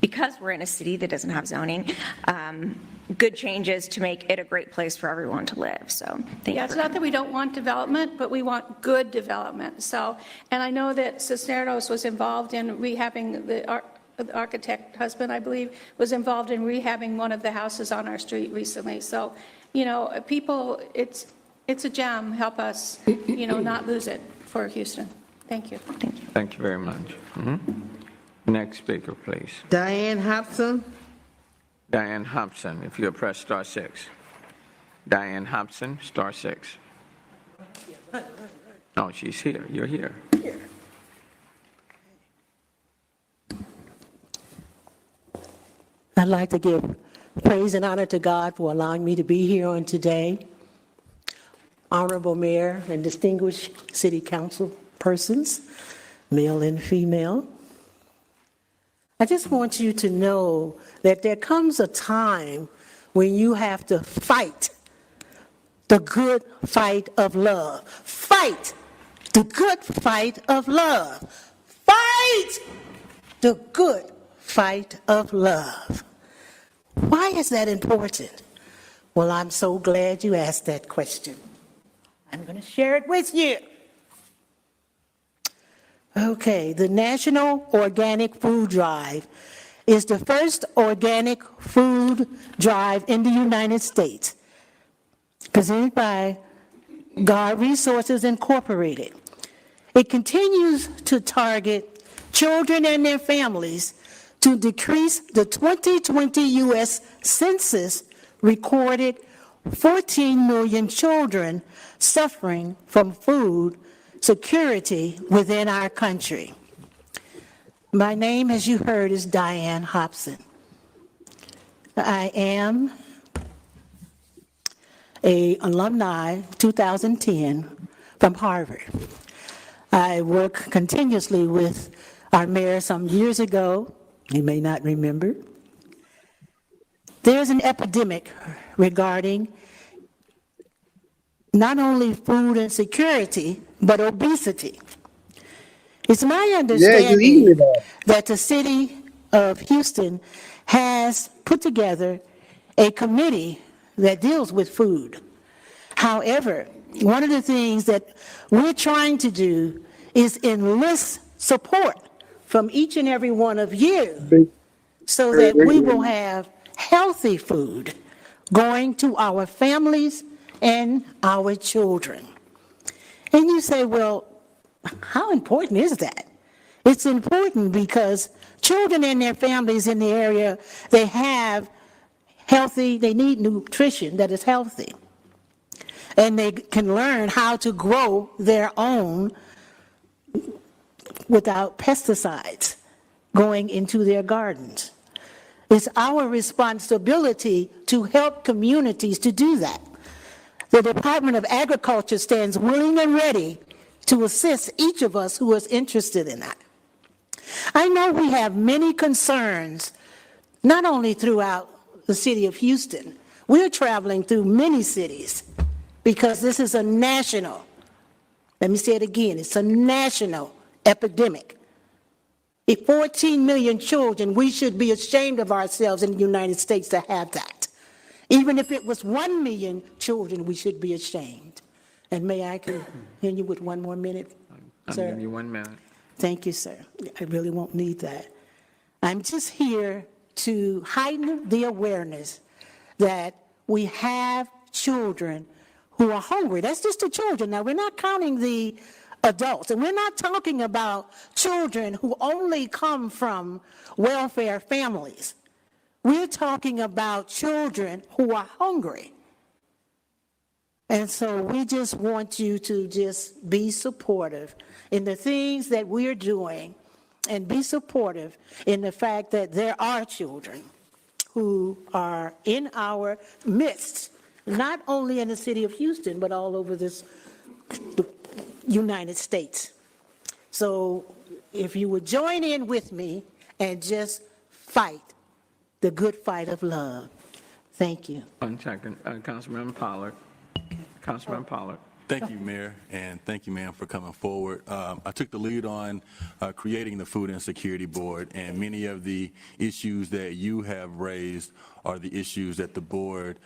Because we're in a city that doesn't have zoning, good changes to make it a great place for everyone to live. So thank you. Yeah, it's not that we don't want development, but we want good development. So, and I know that Cisneros was involved in rehabbing, the architect husband, I believe, was involved in rehabbing one of the houses on our street recently. So, you know, people, it's a gem. Help us, you know, not lose it for Houston. Thank you. Thank you. Thank you very much. Next speaker, please. Diane Hobson. Diane Hobson, if you'll press star 6. Diane Hobson, star 6. Oh, she's here. You're here. I'd like to give praise and honor to God for allowing me to be here on today. Honorable Mayor and distinguished City Council persons, male and female. I just want you to know that there comes a time when you have to fight the good fight of love. Fight the good fight of love. Fight the good fight of love. Why is that important? Well, I'm so glad you asked that question. I'm going to share it with you. Okay, the National Organic Food Drive is the first organic food drive in the United States, presented by God Resources Incorporated. It continues to target children and their families to decrease the 2020 U.S. Census recorded 14 million children suffering from food security within our country. My name, as you heard, is Diane Hobson. I am an alumni 2010 from Harvard. I worked continuously with our mayor some years ago. You may not remember. There's an epidemic regarding not only food insecurity, but obesity. It's my understanding that the city of Houston has put together a committee that deals with food. However, one of the things that we're trying to do is enlist support from each and every one of you so that we will have healthy food going to our families and our children. And you say, well, how important is that? It's important because children and their families in the area, they need nutrition that is healthy. And they can learn how to grow their own without pesticides going into their gardens. It's our responsibility to help communities to do that. The Department of Agriculture stands willing and ready to assist each of us who is interested in that. I know we have many concerns, not only throughout the city of Houston. We're traveling through many cities because this is a national, let me say it again, it's a national epidemic. If 14 million children, we should be ashamed of ourselves in the United States to have that. Even if it was 1 million children, we should be ashamed. And may I continue with one more minute, sir? I'll give you 1 minute. Thank you, sir. I really won't need that. I'm just here to heighten the awareness that we have children who are hungry. That's just the children. Now, we're not counting the adults, and we're not talking about children who only come from welfare families. We're talking about children who are hungry. And so we just want you to just be supportive in the things that we're doing, and be supportive in the fact that there are children who are in our midst, not only in the city of Houston, but all over the United States. So if you would join in with me and just fight the good fight of love. Thank you. 1 second. Councilman Pollard. Councilman Pollard. Thank you, Mayor, and thank you, ma'am, for coming forward. I took the lead on creating the Food Insecurity Board, and many of the issues that you have raised are the issues that the board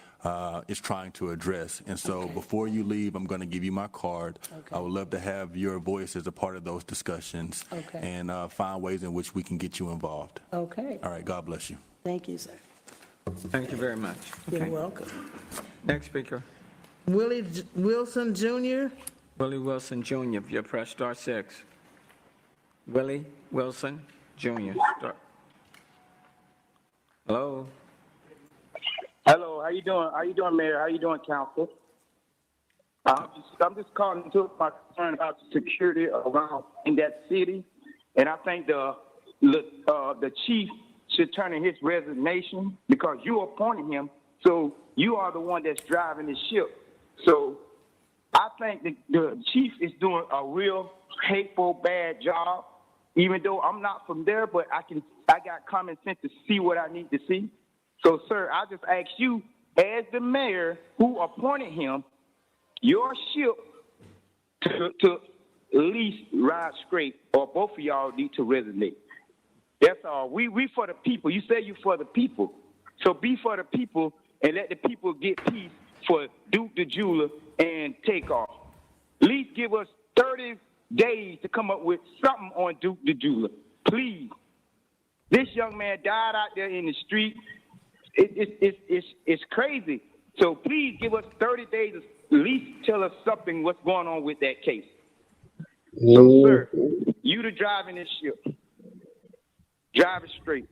is trying to address. And so before you leave, I'm going to give you my card. I would love to have your voice as a part of those discussions and find ways in which we can get you involved. Okay. All right, God bless you. Thank you, sir. Thank you very much. You're welcome. Next speaker. Willie Wilson Jr. Willie Wilson Jr., if you press *6. Willie Wilson Jr. Hello. Hello, how you doing? How you doing, Mayor? How you doing, Council? I'm just calling to my concern about the security around in that city, and I think the chief should turn in his resignation because you appointed him, so you are the one that's driving the ship. So I think the chief is doing a real hateful, bad job. Even though I'm not from there, but I got common sense to see what I need to see. So, sir, I just ask you, as the mayor who appointed him, your ship to at least ride straight, or both of y'all need to resonate. That's all. We for the people. You say you for the people. So be for the people and let the people get peace for Duke the Jeweler and TakeOff. At least give us 30 days to come up with something on Duke the Jeweler. Please. This young man died out there in the street. It's crazy. So please give us 30 days to at least tell us something what's going on with that case. So, sir, you the driving this ship. Drive it straight.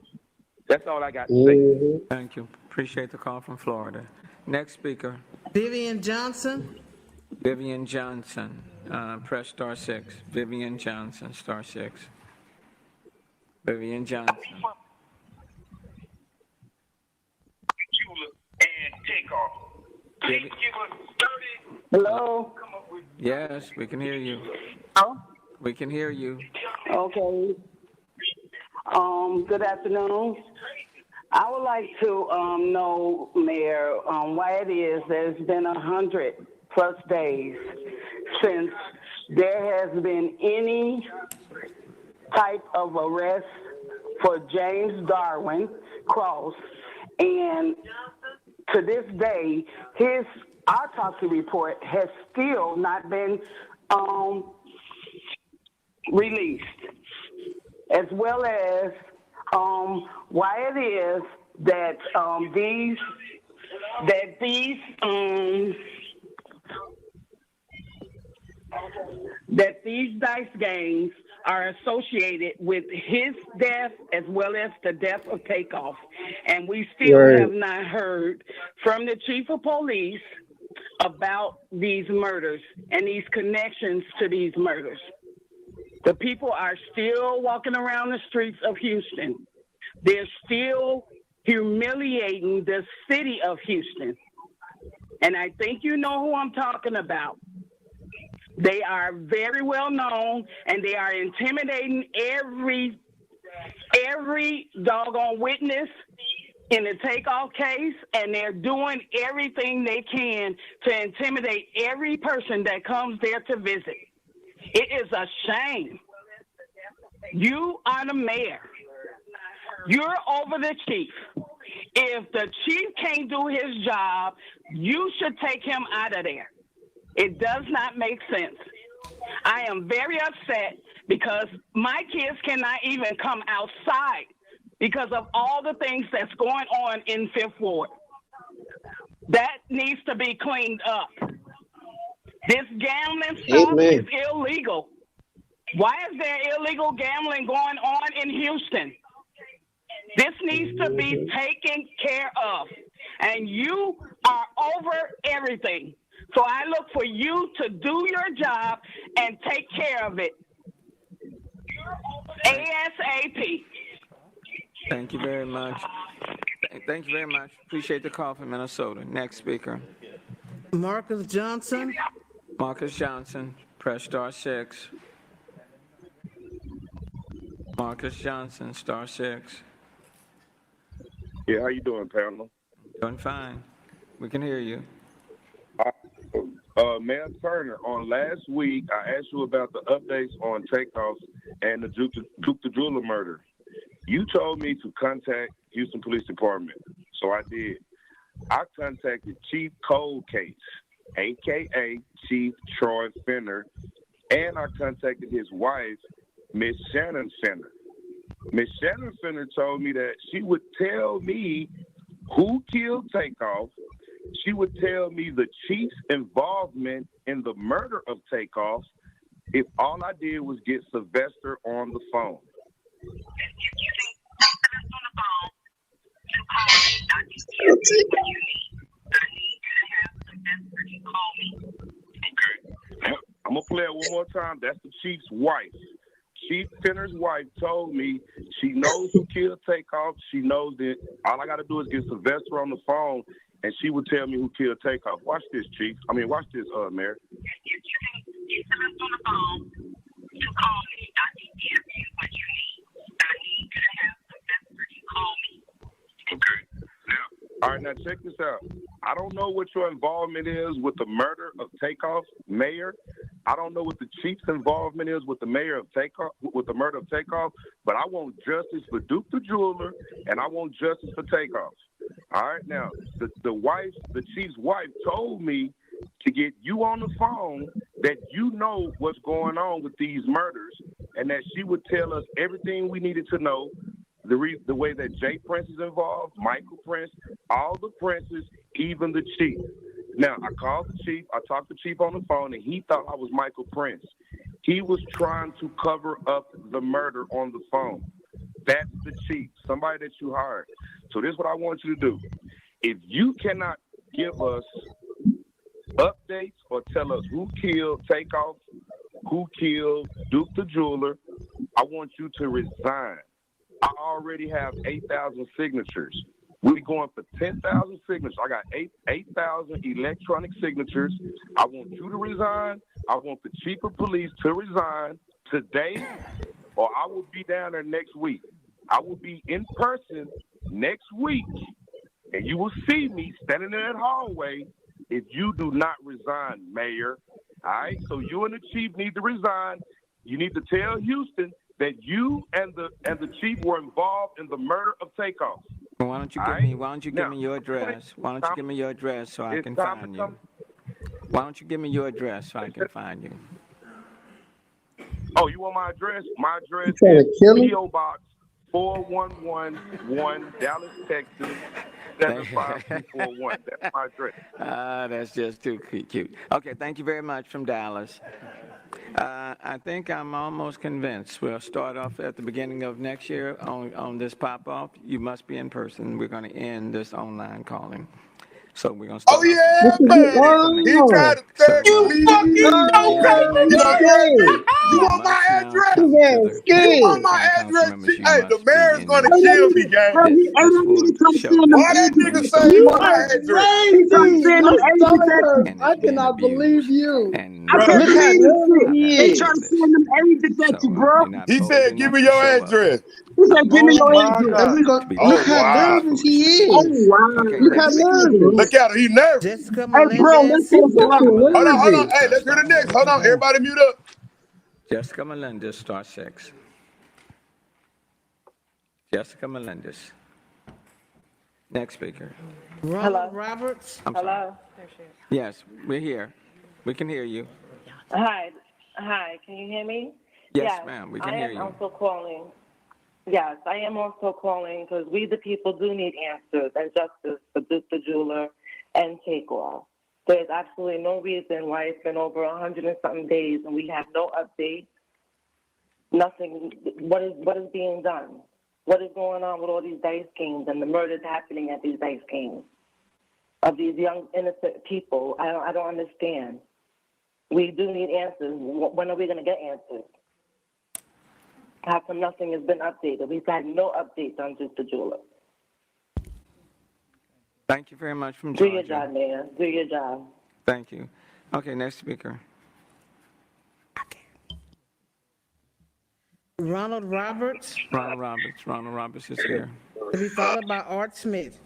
That's all I got to say. Thank you. Appreciate the call from Florida. Next speaker. Vivian Johnson. Vivian Johnson. Press *6. Vivian Johnson, *6. Vivian Johnson. Please give us 30. Hello? Yes, we can hear you. Oh, We can hear you. okay. Good afternoon. I would like to know, Mayor, why it is there's been 100+ days since there has been any type of arrest for James Darwin Cross, and to this day, his autopsy report has still not been released, as well as why it is that these dice games are associated with his death as well as the death of TakeOff. And we still have not heard from the chief of police about these murders and these connections to these murders. The people are still walking around the streets of Houston. They're still humiliating the city of Houston. And I think you know who I'm talking about. They are very well known, and they are intimidating every doggone witness in the TakeOff case, and they're doing everything they can to intimidate every person that comes there to visit. It is a shame. You are the mayor. You're over the chief. If the chief can't do his job, you should take him out of there. It does not make sense. I am very upset because my kids cannot even come outside because of all the things that's going on in Fifth Ward. That needs to be cleaned up. This gambling stuff is illegal. Why is there illegal gambling going on in Houston? This needs to be taken care of. And you are over everything. So I look for you to do your job and take care of it. ASAP. Thank you very much. Thank you very much. Appreciate the call from Minnesota. Next speaker. Marcus Johnson. Marcus Johnson, press *6. Marcus Johnson, *6. Yeah, how you doing, panel? Doing fine. We can hear you. Mayor Turner, on last week, I asked you about the updates on TakeOff and the Duke the Jeweler murder. You told me to contact Houston Police Department, so I did. I contacted Chief Cold Case, a.k.a. Chief Troy Fenner, and I contacted his wife, Miss Shannon Fenner. Miss Shannon Fenner told me that she would tell me who killed TakeOff. She would tell me the chief's involvement in the murder of TakeOff if all I did was get Sylvester on the phone. I'm going to play it one more time. That's the chief's wife. Chief Fenner's wife told me she knows who killed TakeOff. She knows that all I got to do is get Sylvester on the phone, and she would tell me who killed TakeOff. Watch this, Chief. Watch this, Mayor. If you can get Sylvester on the phone to call me, I can give you what you need. I need you to have Sylvester to call me. Okay. Now, all right, now check this out. I don't know what your involvement is with the murder of TakeOff, Mayor. I don't know what the chief's involvement is with the mayor of TakeOff, with the murder of TakeOff, but I want justice for Duke the Jeweler, and I want justice for TakeOff. All right, now the chief's wife told me to get you on the phone that you know what's going on with these murders, and that she would tell us everything we needed to know. The way that jprince is involved, Michael Prince, all the princes, even the chief. Now, I called the chief. I talked to the chief on the phone, and he thought I was Michael Prince. He was trying to cover up the murder on the phone. That's the chief, somebody that you hired. So this is what I want you to do. If you cannot give us updates or tell us who killed TakeOff, who killed Duke the Jeweler, I want you to resign. I already have 8,000 signatures. We're going for 10,000 signatures. I got 8,000 electronic signatures. I want you to resign. I want the chief of police to resign today, or I will be down there next week. I will be in person next week, and you will see me standing in that hallway if you do not resign, Mayor. All right? So you and the chief need to resign. You need to tell Houston that you and the chief were involved in the murder of TakeOff. Why don't you give me your address? Why don't you give me your address so I can find you? Why don't you give me your address so I can find you? Oh, you want my address? My address is P.O. Box 4111 Dallas, Texas, 75241. That's my address. That's just too cute. Okay, thank you very much from Dallas. I think I'm almost convinced. We'll start off at the beginning of next year on this pop-off. You must be in person. We're going to end this online calling. So we're going to start. Oh, yeah, man. He tried to third you fucking You want my address? You want my address? Hey, the mayor's going to kill me, gang. Why that nigga say you want my address? I cannot believe you. Look how nervous he They is. trying to send them everything at you, bro. He said, give me your address. He said, give me your my address. God. Look how nervous he is. Oh, wow. Look how nervous. Look at him. He nervous. Hey, bro, let's get Hold on. Hey, let's hear the next. Hold on. Everybody mute up. Jessica Melendez, star 6. Jessica Melendez. Next speaker. Ronald Roberts. Hello. Yes, we're here. We can hear you. Hi, can you hear me? Yes, ma'am, we can hear you. I am also calling. Yes, I am also calling because we the people do need answers and justice for Duke the Jeweler and TakeOff. There's absolutely no reason why it's been over 100 and something days and we have no updates. Nothing. What is being done? What is going on with all these dice games and the murders happening at these dice games of these young innocent people? I don't understand. We do need answers. When are we going to get answers? How come nothing has been updated? We've had no updates on Duke the Jeweler. Thank you very much from Do Georgia. your job, Mayor. Do your job. Thank you. Okay, next speaker. Ronald Roberts. Ronald Roberts is here. To be followed by Art Smith.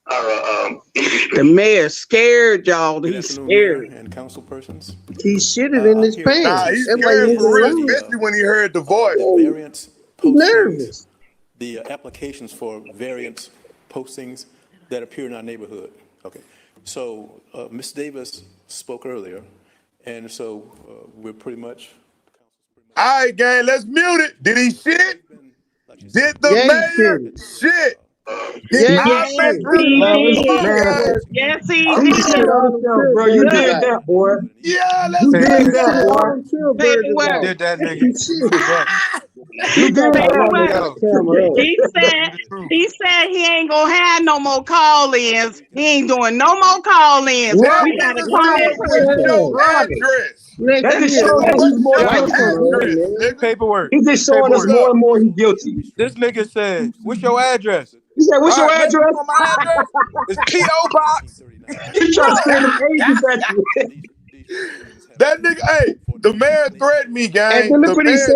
The mayor scared y'all. He's scared. And council persons. He shitted in his pants. Nah, he's That's why scared he's for real, running. especially when he heard the voice. Variance He's nervous. the applications for variance postings that appear in our neighborhood. Okay, so Ms. Davis spoke earlier, and so we're pretty much. All right, gang, let's mute it. Did he shit? Did the mayor shit? Yes, he did. bro. You did that, boy. Yeah, let's You did do that, boy. You did that, nigga. You did He said he ain't gonna have no more call-ins. He ain't doing no more call-ins. We gotta come in person. That just shows that he's more guilty. Paperwork. He's just showing us more and more he's guilty. This nigga said, what's your address? He said, what's your address? My address is P.O. Box. He trying to send them agents at you. That nigga, hey, the mayor threatened me, gang. Hey, look what he said.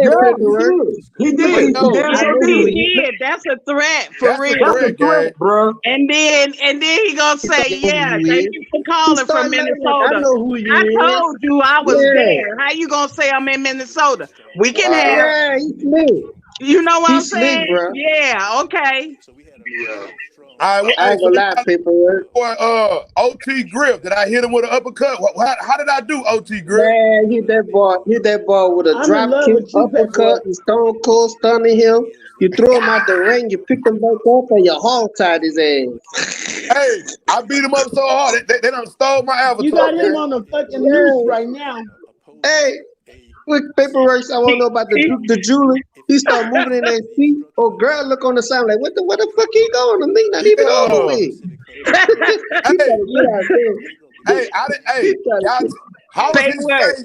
He did. He did. That's a threat for real. That's a threat, bro. And then he gonna say, yeah, thank you for calling from Minnesota. I know who you is. I told you I was there. How you gonna say I'm in Minnesota? We can have. Yeah, he's slick. You know what I'm He's slick, saying? bro. Yeah. Okay. I ain't gonna lie, paperwork. Or OT Grip. Did I hit him with an uppercut? How did I do, OT Grip? Man, hit that ball with a drop kick, uppercut, and stone cold stunning him. You threw him out the ring, you picked him back up, and you hog-tied his ass. Hey, I beat him up so hard, they done stole my avatar. You got him on the fucking news right now. Hey, quick paperwork, I want to know about the jeweler. He started moving in that seat. Oh, girl, look on the sound like, what the fuck he going to me? Not even over with. How was his face?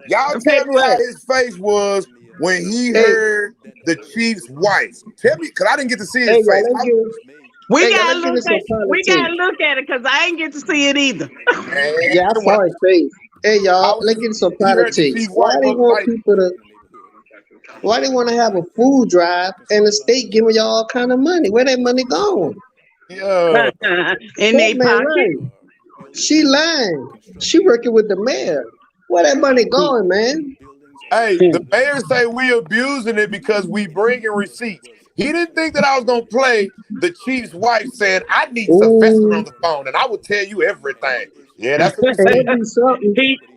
Y'all tell me how his face was when he heard the chief's wife. Tell me, because I didn't get to see his face. We gotta look at it because I ain't get to see it either. Yeah, I saw his face. Hey, y'all, let's get some politics. Why they want people to... Why they want to have a food drive and the state giving y'all all kind of money? Where that money going? Yeah. In their pocket. Lying. She lying. She working with the mayor. Where that money going, man? Hey, the mayor say we abusing it because we bringing receipts. He didn't think that I was going to play the chief's wife saying, I need Sylvester on the phone and I will tell you everything. Yeah, that's what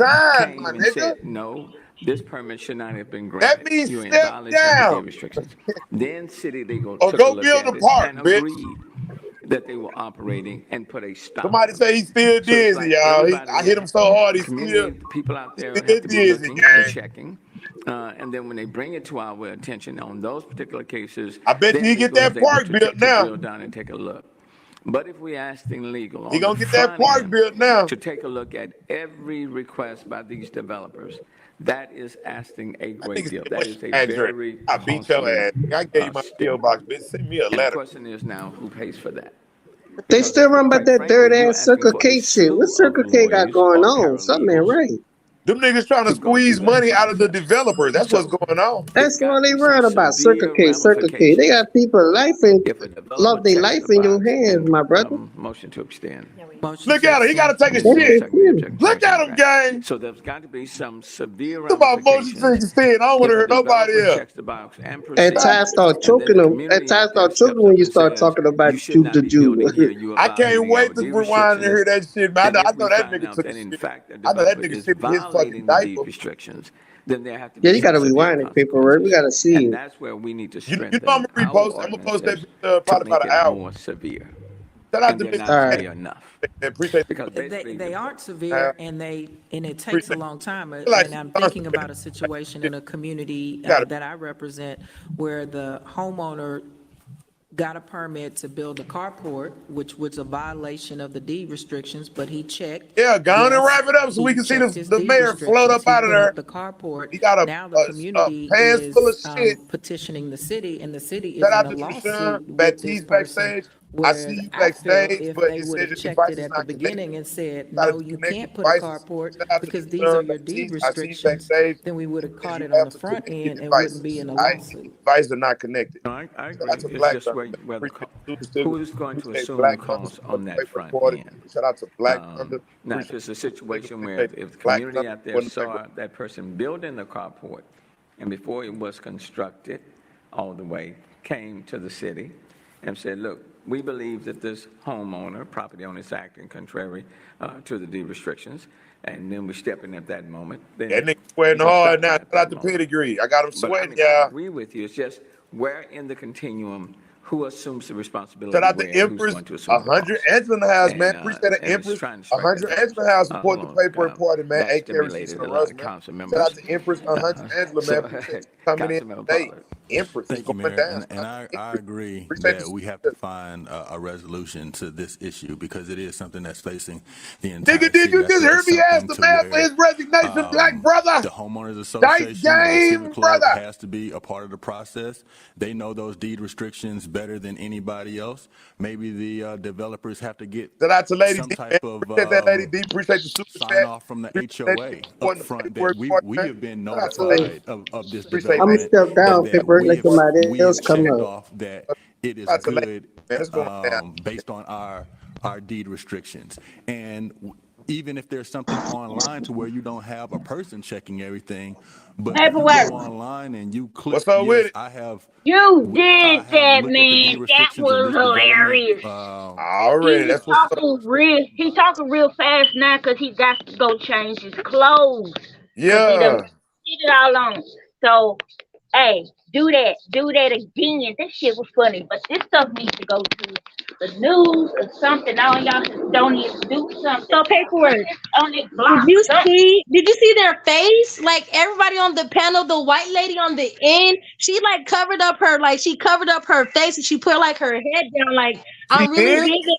resign, came my and nigga. said, no, this permit should not have been That granted. means You're in step violation of down. the restrictions. Then City Legal Or took a go look build at a it park, and bitch. agreed that they were operating and put a stop Somebody on say it. he's still So it's dizzy, like y'all. everybody I hit him has, so hard, he's community people out there still have to be dizzy, looking and gang. checking. And then when they bring it to our attention on those particular cases, I bet then you he get that legal is park able built to now. drill down and take a look. But if we ask the legal He on gonna the get that front park end built now. to take a look at every request by these developers, that is asking a great deal. That is a very I beat your ass. I gave you my PO box, bitch. Send me a and the letter. question is now, who pays for that? They still run about that dirt ass Circle K shit. What Circle K got going on? Something ain't right. Them niggas trying to squeeze money out of the developers. That's what's going on. That's all they run about. Circle K, Circle K. They got people life in, love their life in your hands, my brother. Motion to extend. Look at him. He got to take a shit. Look at him, gang. So there's got to be some severe It's about motion to extend. I don't want to hear nobody else. checks the box and At times start choking them. At times start choking when you start talking about Juke the Jeweler. I can't wait to rewind and hear that shit, man. I know that nigga took a shit. I know that nigga shit in his fucking diaper. Restrictions, then there have to be Yeah, you gotta rewind it, paperwork. We gotta see and it. that's where we need to You strengthen. know I'm gonna repost. I'm gonna post that probably about an hour. More severe. Shout out to They're Mr. not severe enough. Appreciate because they aren't severe, and it takes a long time. And I'm thinking about a situation in a community that I represent where the homeowner got a permit to build a carport, which was a violation of the deed restrictions, but he checked. Yeah, go on and wrap it up so we can see the mayor float up out of there. The carport. He got now the community pants is full of shit. Petitioning the city, and the city is Shout out in a to lawsuit Trishan, with Baptiste this person. backstage. I Where see you I feel backstage, if but they it would said have the checked device it is at the not beginning and said, Gotta no, you connect can't the put a devices. carport Shout out to because these Trishan, are your deed Baptiste. I see you restrictions, backstage. then we would have caught You it on the have to front connect your end and wouldn't be devices. in a lawsuit. Devices are not connected. No, I agree. Shout out to It's Black just Thunder. where the Appreciate who is going to appreciate assume Black the Thunder cost supporting on the that paper front party. end. Shout out to Black Thunder. Now, if it's a situation where appreciate if the Black community Thunder out there supporting the saw paper. that person building the carport, and before it was constructed all the way, came to the city and said, look, we believe that this homeowner, property owner, is acting contrary to the deed restrictions, and then we step in at that moment. Then That nigga sweating hard now. Shout out to Pedigree. I got him But I sweating, mean, I y'all. agree with you. It's just where in the continuum, who assumes the responsibility? Shout out to where, who's Empress, going to assume the 100 cost? Angela in the house, man. And, Appreciate it, and it's Empress. trying to strike that 100 Angela in the house support the paper party, man. That's AK stimulated a Receipts lot Russ, of man. council Shout out members. to Empress, 100 Angela, man. Appreciate you coming in Councilmember today. Pollard. Empress is Thank you, going Mayor. down. And I agree Appreciate that the we have to find a resolution to this issue because it is something that's facing the entire Nigga, did city. you I just think hear it's me ask something the to man for where, his resignation, black brother? the homeowners Dice association or the game, civic club brother. has to be a part of the process. They know those deed restrictions better than anybody else. Maybe the developers have to get Shout out to Lady some D, type man. of Appreciate that, Lady D. Appreciate the super sign chat. off from the Appreciate HOA that. up Supporting the front that paperwork we party, man. have been Shout out to Lady. notified of this Appreciate I'm gonna development step down, and that paperwork, let somebody we have else come checked up. off that it is Shout out to Lady, good man. It's going down. based on our deed restrictions. And even if there's something online to where you don't have a person checking everything, but if you Paperwork. go online and you click, What's up with it? I have You did have that, looked at the man. deed That restrictions in was this development. hilarious. Already, He's that's what's up. talking real. He talking real fast now because he got to go change his clothes. Cause he done Yeah. did it all on. So, hey, do that again. That shit was funny. But this stuff needs to go to the news or something. All y'all just don't need to do something. So paperwork. On it block. Did you see their face? Like everybody on the panel, the white lady on the end, she like covered up her face and she put like her head down like I'm really did? big.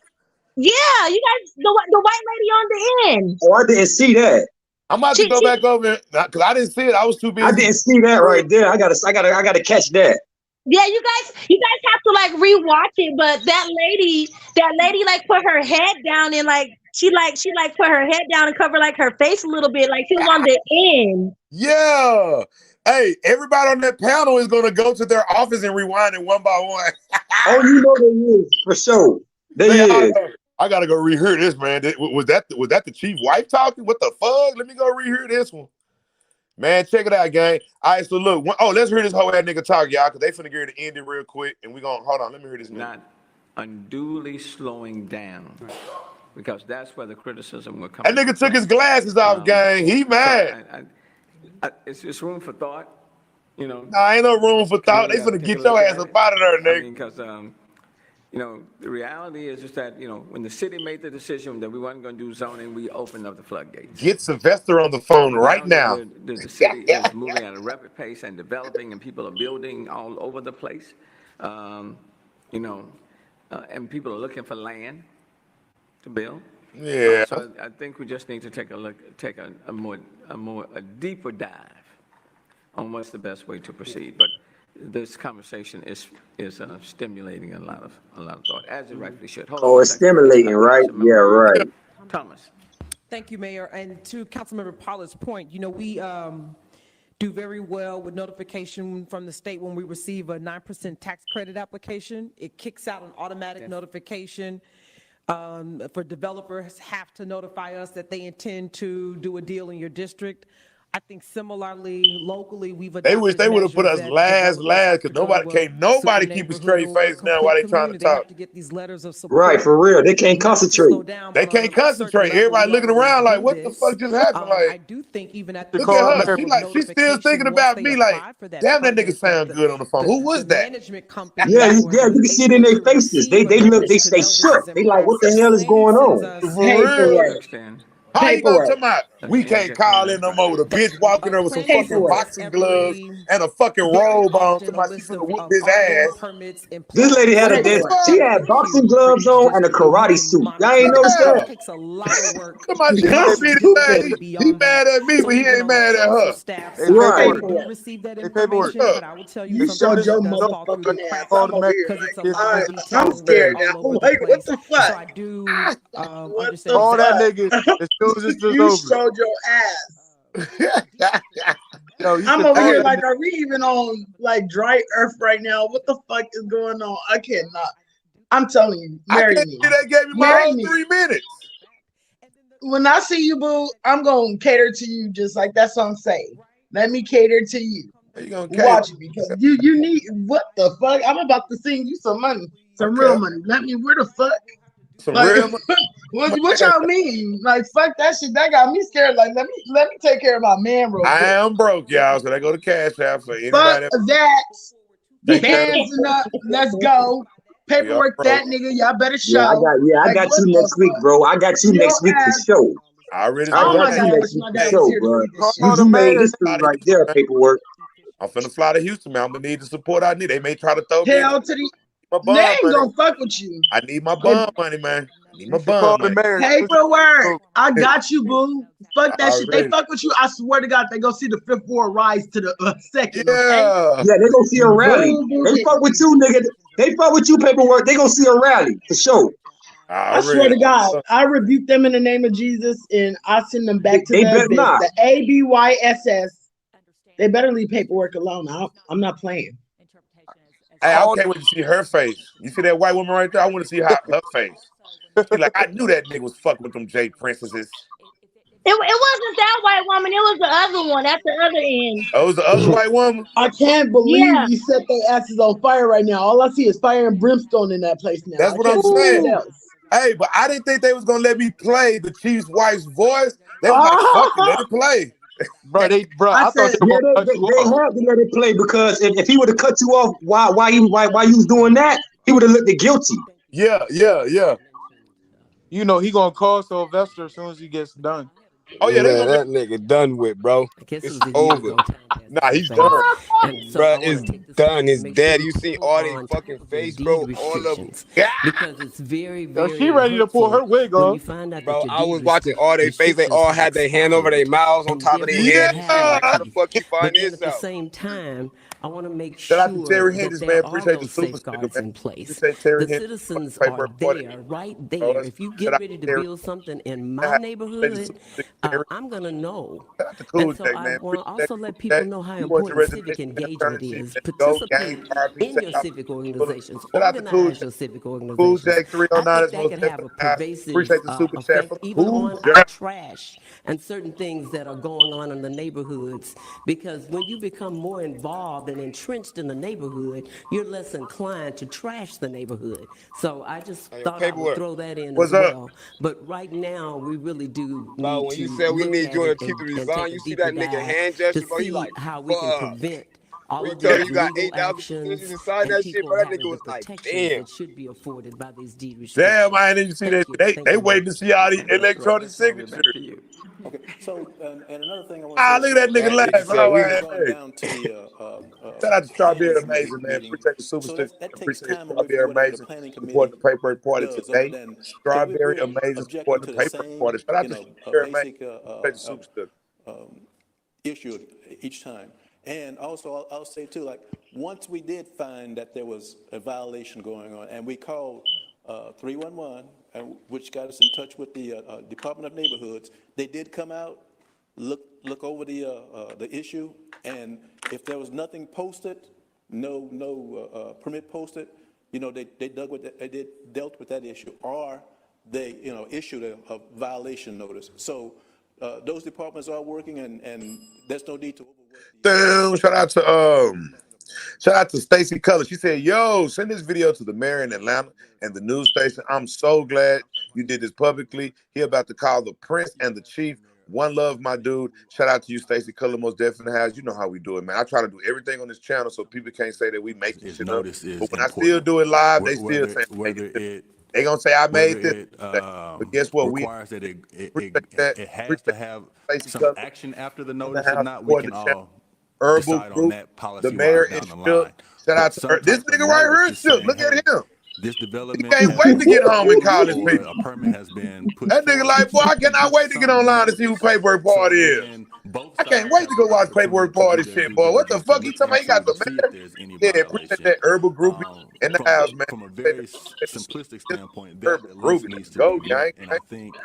Yeah, you guys, the white lady on the end. Oh, I didn't see that. I'm about to go back over because I didn't see it. I was too busy. I didn't see that right there. I gotta catch that. Yeah, you guys have to like rewatch it. But that lady like put her head down and like she put her head down and covered like her face a little bit, like she was on the end. Yeah. Hey, everybody on that panel is going to go to their office and rewind it one by one. Oh, you know they is for sure. They is. I gotta go rehear this, man. Was that the chief wife talking? What the fuck? Let me go rehear this one. Man, check it out, gang. All right, so look. Let's hear this whole ass nigga talk, y'all, because they finna get it ended real quick, and we gonna hold on. Let me hear this. Not unduly slowing down, because that's where the criticism will come. That nigga took his glasses off, gang. He mad. It's room for thought, you know. Nah, ain't no room for thought. They finna get your ass up out of there, nigga. Because You know, the reality is that, when the city made the decision that we weren't going to do zoning, we opened up the floodgates. Get Sylvester on the phone right now. The city is moving at a rapid pace and developing, and people are building all over the place. And people are looking for land to build. Yeah. So I think we just need to take a deeper dive on what's the best way to proceed. But this conversation is stimulating a lot of thought, as it rightfully should. It's stimulating, right? Yeah, right. Thomas. Thank you, Mayor. And to Councilmember Pollard's point, we do very well with notification from the state when we receive a 9% tax credit application. It kicks out an automatic notification. For developers have to notify us that they intend to do a deal in your district. I think similarly, locally, we've adopted They wish they would have put us last, because nobody keep a straight face now while they trying to talk. To get these letters of support. Right, for real. They can't concentrate. They can't concentrate. Everybody looking around like, what the fuck just happened? I do think even at the look at her. She's still thinking about me like, damn, that nigga sound good on the phone. Who was that? Yeah, you can see it in their faces. They shook. They like, what the hell is going on? How you gonna tell me we can't call in no more with a bitch walking there with some fucking boxing gloves and a fucking robe on? Somebody she's gonna whoop his ass. This lady had she had boxing gloves on and a karate suit. Y'all ain't noticed that? Takes a lot of work. Somebody he mad at me, but he ain't mad at her. Right. We received that information, but I will tell you, showed your motherfucking ass. I'm scared now. Like, what the fuck? So I do understand. All that nigga. You showed your ass. I'm over here like, are we even on like dry earth right now? What the fuck is going on? I cannot. I'm telling you, marry me. They gave me my whole 3 minutes. When I see you, boo, I'm gonna cater to you just like that song say. Let me cater to you. Watch it, because you need what the fuck? I'm about to sing you some money, some real money. Let me where the fuck? What y'all mean? Like, fuck that shit. That got me scared. Like, let me take care of my man real quick. I am broke, y'all, so they go to Cash App for Fuck anybody. that. Hands up. Let's go. Paperwork that nigga. Y'all better show. I got you next week, bro. I got you next week for show. I got you next week for show, bro. You made history right there, paperwork. I'm finna fly to Houston, man. I'm gonna need the support I need. They may try to throw me. Hell to the. They ain't gonna fuck with you. I need my bond money, man. I need my bond money. Paperwork. I got you, boo. Fuck that shit. They fuck with you. I swear to God, they go see the fifth ward rise to the second. Yeah, they gonna see a rally. They fuck with you, nigga. They fuck with you, paperwork. They gonna see a rally for sure. I swear to God, I rebuke them in the name of Jesus, and I send them back to the ABYSS. They better leave paperwork alone. I'm not playing. Hey, I can't wait to see her face. You see that white woman right there? I want to see her face. She like, I knew that nigga was fucking with them jprinces. It wasn't that white woman. It was the other one at the other end. Oh, it was the other white woman? I can't believe you set their asses on fire right now. All I see is fire and brimstone in that place now. That's what I'm saying. Hey, but I didn't think they was going to let me play the chief's wife's voice. They was like, fucking let it play. I thought they had to let it play, because if he would have cut you off while you was doing that, he would have looked guilty. Yeah. You know he gonna call Sylvester as soon as he gets done. Oh yeah, that nigga done with, bro. It's over. Nah, he's done. Bro, it's done. It's dead. You see all their fucking face, bro. All of them. Because it's very, very. She ready to pull her wig off. Bro, I was watching all their face. They all had their hand over their mouths on top of their head. Like, how the fuck you find this out? At the same time, I want to make Shout sure out to Terry that Hendricks, there man. are Appreciate those the super safeguards in place. The The citizens are there, right there. If you get ready to build something in my neighborhood, I'm going to know. And so I want to also let people know how important civic engagement is. Participate in your civic organizations. Organize your civic organizations. I think that can have a pervasive effect even on our trash and certain things that are going on in the neighborhoods. Because when you become more involved and entrenched in the neighborhood, you're less inclined to trash the neighborhood. So I just thought I would throw that in as well. But right now, we really do Bro, when you said we need you to keep the design, you see that nigga hand gesture, bro, you like, how we can prevent all We of told these you got legal 8,000 positions actions inside and that shit, people bro. That having nigga the was like, protections damn. that should be afforded by these deed restrictions. Damn, I didn't see that. They waiting to see all these electronic signatures. Okay, so, and another thing I want to say Ah, is look at that something nigga That nigga laugh. said Oh, we we've was. gone hey. down to the Shout out to Strawberry planning Amazing, man. meeting. Appreciate the super So sticker. that takes Appreciate time away from Strawberry whatever the Amazing planning supporting committee the paperwork party does, other today. than, so Strawberry we're Amazing objecting supporting to the the paperwork party. same, Shout out you to know, Strawberry Amazing. basic Appreciate the super sticker. issue each time. And also, I'll say too, like, once we did find that there was a violation going on, and we called 311, which got us in touch with the Department of Neighborhoods, they did come out, look over the issue, and if there was nothing posted, no permit posted, you know, they dealt with that issue, or they, you know, issued a violation notice. So those departments are working, and there's no need to overwork. Damn, shout out to Stacy Color. She said, yo, send this video to the mayor in Atlanta and the news station. I'm so glad you did this publicly. He about to call the prince and the chief. One love, my dude. Shout out to you, Stacy Color. Most definitely has. You know how we do it, man. I try to do everything on this channel so people can't say that we making shit up. But when I still do it live, they still say they gonna say I made this. But guess what? Requires that it has to have some Color. action after the notice. If not, we For can the all Herbal decide on Group, that the policy mayor down is the shook. line. Shout out to this nigga right here is shook. Look at him. This He development can't has wait to been get home and call his or people. a permit has been put That nigga forth, like, boy, I cannot wait to get online to see who Paperwork Party is. I can't wait to go watch Paperwork Party shit, boy. What the fuck you talking about? He got the man. Yeah, appreciate that Herbal Group in the house, man. From a very simplistic standpoint, that Herbal at Group, least needs to go, be gang. met. And I think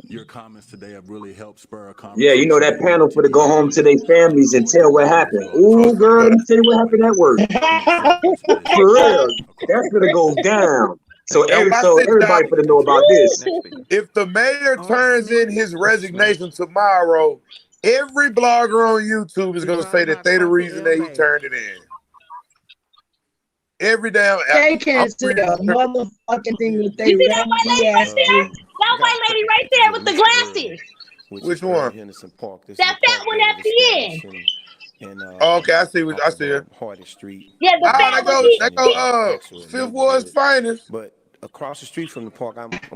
your comments today have really helped spur a conversation. Yeah, you know that panel for to go home to their families and tell what happened. Ooh, girl, let me tell you what happened at work. For real, that's gonna go down. So everybody for to know about this. If the mayor turns in his resignation tomorrow, every blogger on YouTube is gonna say that they the reason that he turned it in. Every damn. They can't see a motherfucking thing with they raggedy ass. That white lady right there with the glasses. Which one? That fat one at the end. Okay, I see what I see. Hardy Street. Yeah, the fat one. That go Fifth Ward's finest. But across the street from the park, it's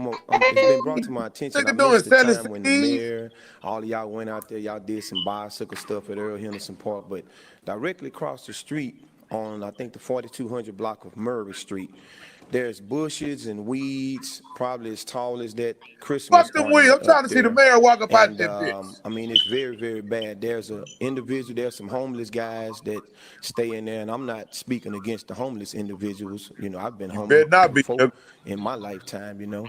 been brought to my attention. I doing missed the selling time when the mayor, all of y'all went out there, y'all did some bicycle stuff at Earl Henderson Park, but directly across the street on, I think, the 4200 block of Murray Street, there's bushes and weeds, probably as tall as that Christmas. Fuck the weeds. I'm trying to see the mayor walk up out that bitch. I mean, it's very, very bad. There's an individual, there's some homeless guys that stay in there, and I'm not speaking against the homeless individuals. You know, I've been homeless before in my lifetime, you know.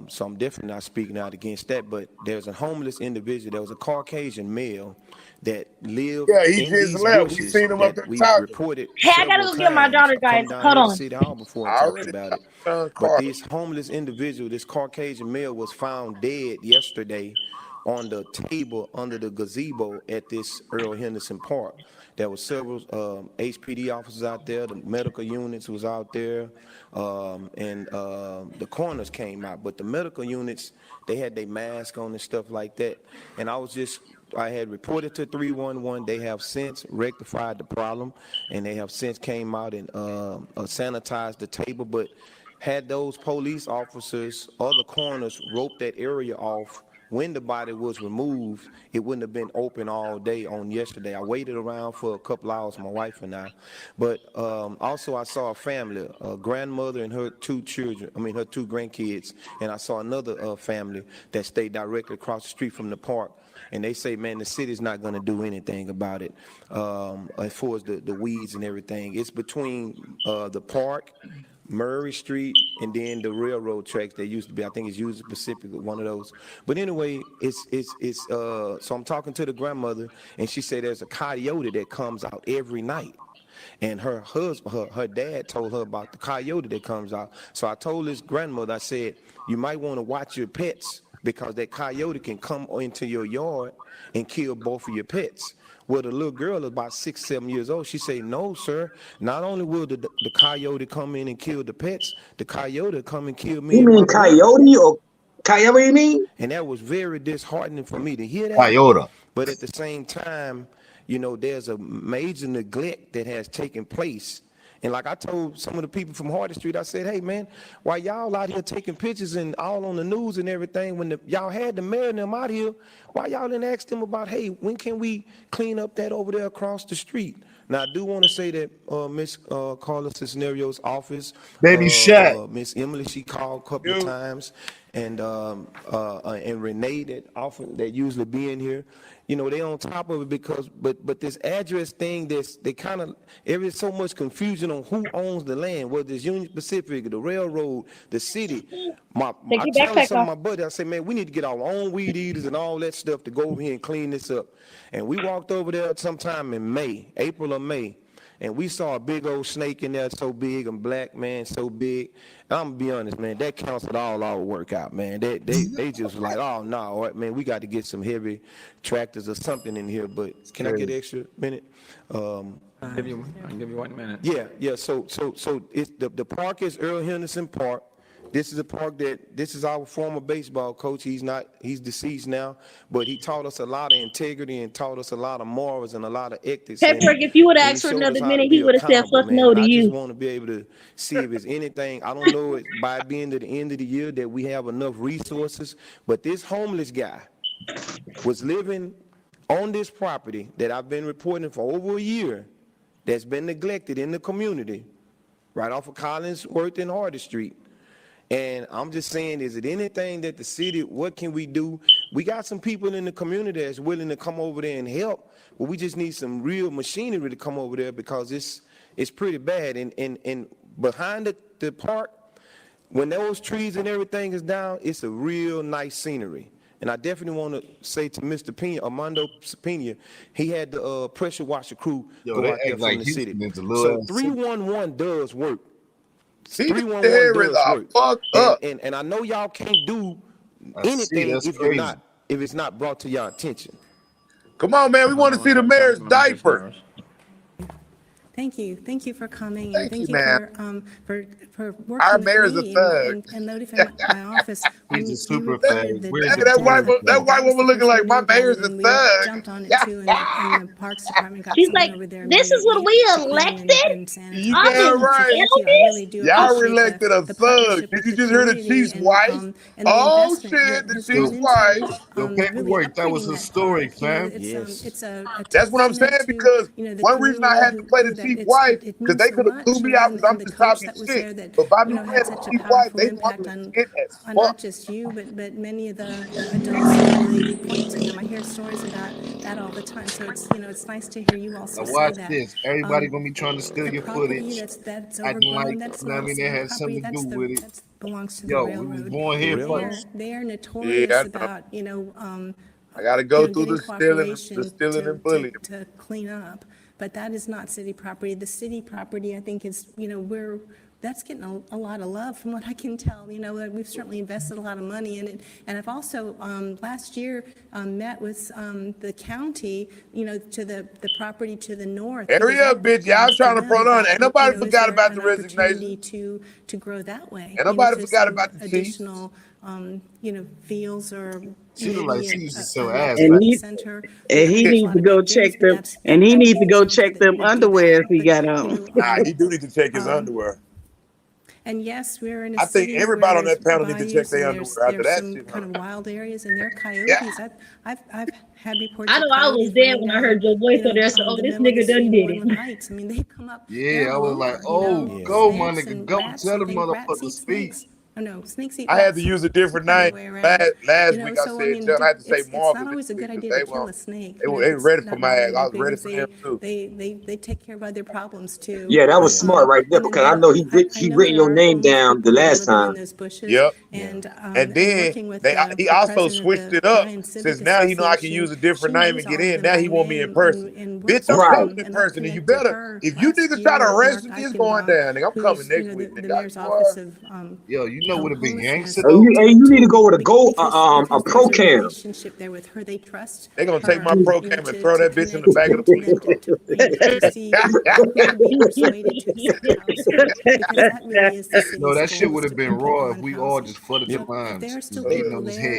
So I'm definitely not speaking out against that, but there's a homeless individual. There was a Caucasian male that lived in these bushes. We seen him up there we talking. reported Hey, I gotta go get my daughter, guys. Hold on. City Hall before and talked about it. But this homeless individual, this Caucasian male, was found dead yesterday on the table under the gazebo at this Earl Henderson Park. There were several HPD officers out there, the medical units was out there, and the coroners came out. But the medical units, they had their mask on and stuff like that. And I had reported to 311. They have since rectified the problem, and they have since came out and sanitized the table. But had those police officers or the coroners roped that area off when the body was removed, it wouldn't have been open all day on yesterday. I waited around for a couple hours, my wife and I. But also I saw a family, a grandmother and her two grandkids, and I saw another family that stayed directly across the street from the park. And they say, man, the city's not going to do anything about it as far as the weeds and everything. It's between the park, Murray Street, and then the railroad tracks that used to be. I think it's Union Pacific, one of those. But anyway, so I'm talking to the grandmother, and she said there's a coyote that comes out every night. And her husband, her dad told her about the coyote that comes out. So I told this grandmother, I said, you might want to watch your pets, because that coyote can come into your yard and kill both of your pets. Well, the little girl is about 6, 7 years old. She said, no, sir. Not only will the coyote come in and kill the pets, the coyote come and kill me. You mean coyote or coyote, you mean? And that was very disheartening for me to hear that. Coyote. But at the same time, there's a major neglect that has taken place. And like I told some of the people from Hardy Street, I said, hey, man, why y'all out here taking pictures and all on the news and everything, when y'all had the mayor and them out here, why y'all didn't ask them about, hey, when can we clean up that over there across the street? Now, I do want to say that Miss Carla Cisnerio's office, Baby Shaq, Miss Emily, she called a couple of times, and Renee that usually be in here, they on top of it because, but this address thing, they kind of, there is so much confusion on who owns the land, whether it's Union Pacific, the railroad, the city. I tell some of my buddies, I say, man, we need to get our own weed eaters and all that stuff to go over here and clean this up. And we walked over there sometime in April or May, and we saw a big old snake in there so big and black, man, so big. I'm gonna be honest, man, that canceled all our workout, man. They just was like, oh no, man, we got to get some heavy tractors or something in here. But can I get an extra minute? I'll give you 1 minute. Yeah. So it's the park is Earl Henderson Park. This is a park this is our former baseball coach. He's deceased now, but he taught us a lot of integrity and taught us a lot of morals and a lot of ethics. Paperwork, if you would ask for another minute, he would have said, fuck no to you. I just want to be able to see if there's anything, I don't know it by being to the end of the year that we have enough resources, but this homeless guy was living on this property that I've been reporting for over a year that's been neglected in the community, right off of Collinsworth and Hardy Street. And I'm just saying, is it anything that the city, what can we do? We got some people in the community that's willing to come over there and help, but we just need some real machinery to come over there because it's pretty bad. And behind the park, when those trees and everything is down, it's a real nice scenery. And I definitely want to say to Mr. Pena, Armando Pena, he had the pressure washer crew go out there from the city. So 311 does work. 311 does work. And I know y'all can't do anything if it's not brought to your attention. Come on, man. We want to see the mayor's diaper. Thank you for coming, and thank you for working Our with mayor's me a thug. and notifying my office. He's a super thug. That white woman looking like my mayor's a thug. Jumped on it too, and the Parks Department got She's like, over there. this is what we elected? You damn right. Y'all elected a thug. Did you just hear the chief's wife? Oh shit, the chief's wife. The paperwork, that was historic, man. That's what I'm saying, because one reason I had to play the chief wife, because they could have threw me out because I'm just talking shit. But by me playing the chief wife, they want me to get as fuck. Not just you, but many of the adults really point to them. I hear stories about that all the time. So it's nice to hear you also say watch that. this. Everybody gonna be trying to steal your footage. That's acting like that has something to do with it. Belongs to the railroad. We was born here first. They are notorious about I gotta go through the stealing and bullying to clean up. But that is not city property. The city property, I think, is, that's getting a lot of love from what I can tell. We've certainly invested a lot of money in it. And I've also, last year, met with the county, to the property to the north. Area, bitch. Y'all trying to prolong. Ain't nobody forgot about the resignation. To grow that way. Ain't nobody forgot about the additional, fields or. She look like she used to sell ass. And he needs to go check them. And he needs to go check them underwear if he got on. Nah, he do need to check his underwear. And yes, we're in a I think everybody on that panel need to check their underwear after that shit. Shit, kind of wild areas and there are coyotes. Yeah. I've had reports. I know I was there when I heard your voice on there. So, this nigga done did it. I mean, they come up. Yeah, I was like, go, my nigga, go tell the motherfucker speak. Oh, no, snakes eat I had to use a different name. Last week I said, John, I had to say Marvin. It's not always a good idea to kill a snake. They were ready for my ass. I was ready for them too. They take care of other problems too. Yeah, that was smart right there, because I know he written your name down the last time. Yep. And then he also switched it up, since now he know I can use a different name and get in. Now he want me in person. Bitch, I'm coming in person, and you better. If you niggas try to arrest me, it's going down. Nigga, I'm coming next week. Yo, you know what a big gangster. And you need to go with a pro cam. Relationship there with her, they trust. They gonna take my pro cam and throw that bitch in the back of the No, that shit would have been raw if we all just flooded the lines.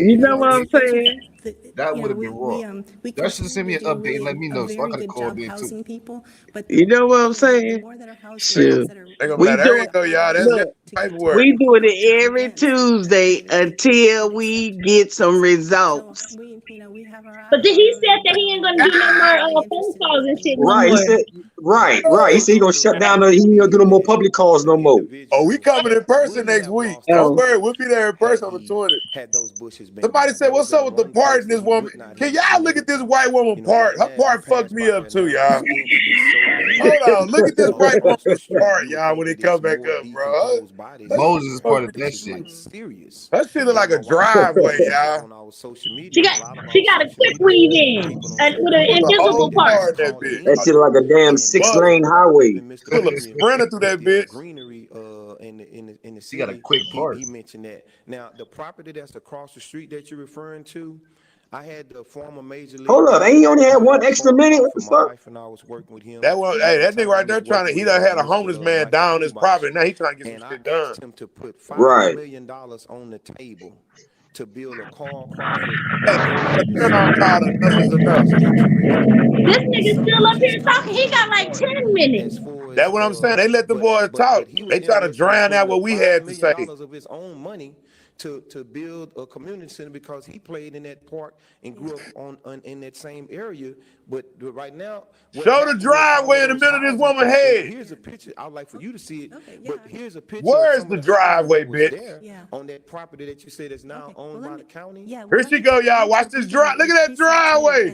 You know what I'm saying? That you would know, have been we, raw. we Y'all should send me continue an to do update and let really me a know so I very could have good called job in too. housing people, but You know what I'm the saying? more that are housed, the Shoot. ones that are, They gonna be We like, there you doing go, y'all. That's look, paperwork. we doing it every Tuesday until we get some results. we, you know, we have our eye But then on he them said that and he ain't gonna do no more phone calls and shit no Right. He more. said, right. He said he gonna shut down. He ain't gonna do no more public calls no more. Oh, we coming in person next week. Don't worry, we'll be there in person on the 20th. Had those bushes been Somebody said, what's up with the part in this woman? Can y'all look at this white woman part? Her part fucked me up too, y'all. Hold on, look at this white woman's part, y'all, when it come back up, bro. Moses is part of that shit. serious. That shit look like a driveway, y'all. On our social media, She got a quick weave in and with an Put the invisible whole part. car in that bitch. That shit like a damn 6-lane highway. Still a sprinter through that bitch. Greenery in the She got a city. quick part. He mentioned that. Now the property that's across the street that you're referring to, I had the former major league. Hold up, ain't he only had one extra minute? What the My fuck? wife and I was working with him. That one, hey, that nigga right there he done had a homeless man down his property. Now he trying to get And some I shit done. asked him to put Right. $5 million on the table to build a Carl Crawford. Turn on call, enough is enough. This nigga still up here talking. He got like 10 minutes. That's what I'm saying. They let them boys talk. They trying to drown out what we had to say. Of his own money to build a community center because he played in that park and grew up in that same area. But right now, Show the driveway in the middle of this woman's head. Here's a picture. I'd like for you to see it. But here's a picture. Where's of some the of the housing driveway, that was bitch? there on that property that you said is now owned by the county. Here she go, y'all. Watch this drive. Look at that driveway.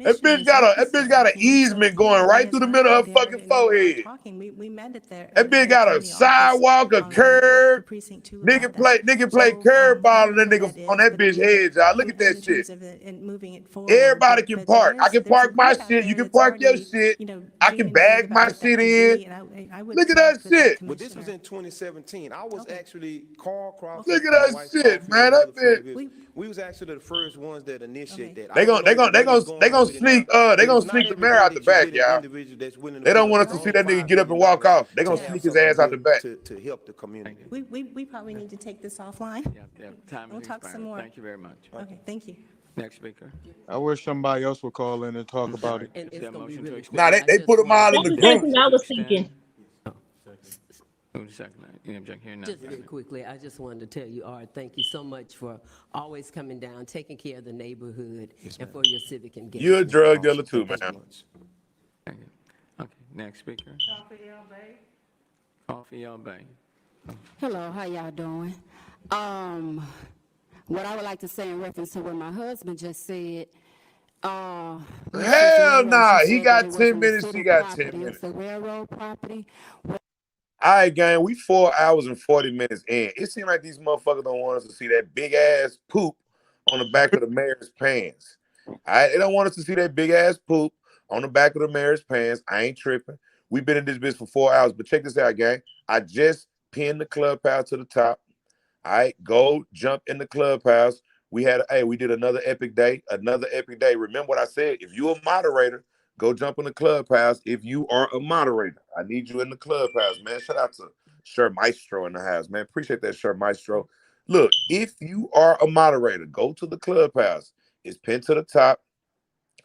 That bitch got an easement going right through the middle of her fucking forehead. We met it there. That bitch got a sidewalk, a curb. Nigga play curb ball on that nigga on that bitch head, y'all. Look at that shit. Everybody can park. I can park my shit. You can park your shit. I can bag my shit in. Look at that shit. But this was in 2017. I was actually Carl Crawford. Look at that shit, man. That bitch. We was actually the first ones that initiated that. They gonna sneak the mayor out the back, y'all. They don't want us to see that nigga get up and walk off. They gonna sneak his ass out the back. To help the community. We probably need to take this offline. We'll talk some more. Thank you very much. Okay, thank you. Next speaker. I wish somebody else would call in and talk about it. And it's gonna be really quick. Nah, they put them all in the That's the same group. thing I was thinking. Wait a second. You object here now. Just very quickly, I just wanted to tell you, Art, thank you so much for always coming down, taking care of the neighborhood, and for your civic engagement. You're a drug dealer too, man. Thank you. Okay, next speaker. Coffee L Bay. Hello, how y'all doing? What I would like to say in reference to what my husband just said, Hell nah. He got 10 minutes. She got 10 minutes. it's a railroad property. All right, gang, we 4 hours and 40 minutes in. It seems like these motherfuckers don't want us to see that big ass poop on the back of the mayor's pants. All right, they don't want us to see that big ass poop on the back of the mayor's pants. I ain't tripping. We've been in this bitch for 4 hours, but check this out, gang. I just pinned the clubhouse to the top. All right, go jump in the clubhouse. We did another epic day. Remember what I said? If you're a moderator, go jump in the clubhouse. If you are a moderator, I need you in the clubhouse, man. Shout out to Sher Maestro in the house, man. Appreciate that, Sher Maestro. Look, if you are a moderator, go to the clubhouse. It's pinned to the top.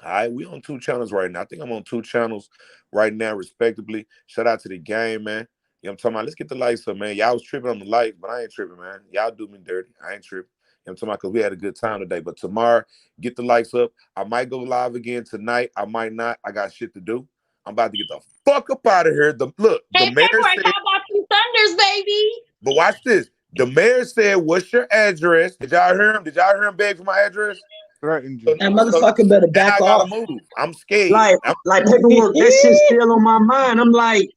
All right, we on 2 channels right now. I think I'm on 2 channels right now, respectively. Shout out to the game, man. You know what I'm talking about? Let's get the lights up, man. Y'all was tripping on the lights, but I ain't tripping, man. Y'all do me dirty. I ain't tripping. You know what I'm talking about? Because we had a good time today. But tomorrow, get the lights up. I might go live again tonight. I might not. I got shit to do. I'm about to get the fuck up out of here. The mayor said, How about 2 Thunders, baby? but watch this. The mayor said, what's your address? Did y'all hear him? Did y'all hear him beg for my address? Threatened So, you. That motherfucker better back I off. gotta move. I'm scared. Like paperwork, that shit's still on my mind. I'm like,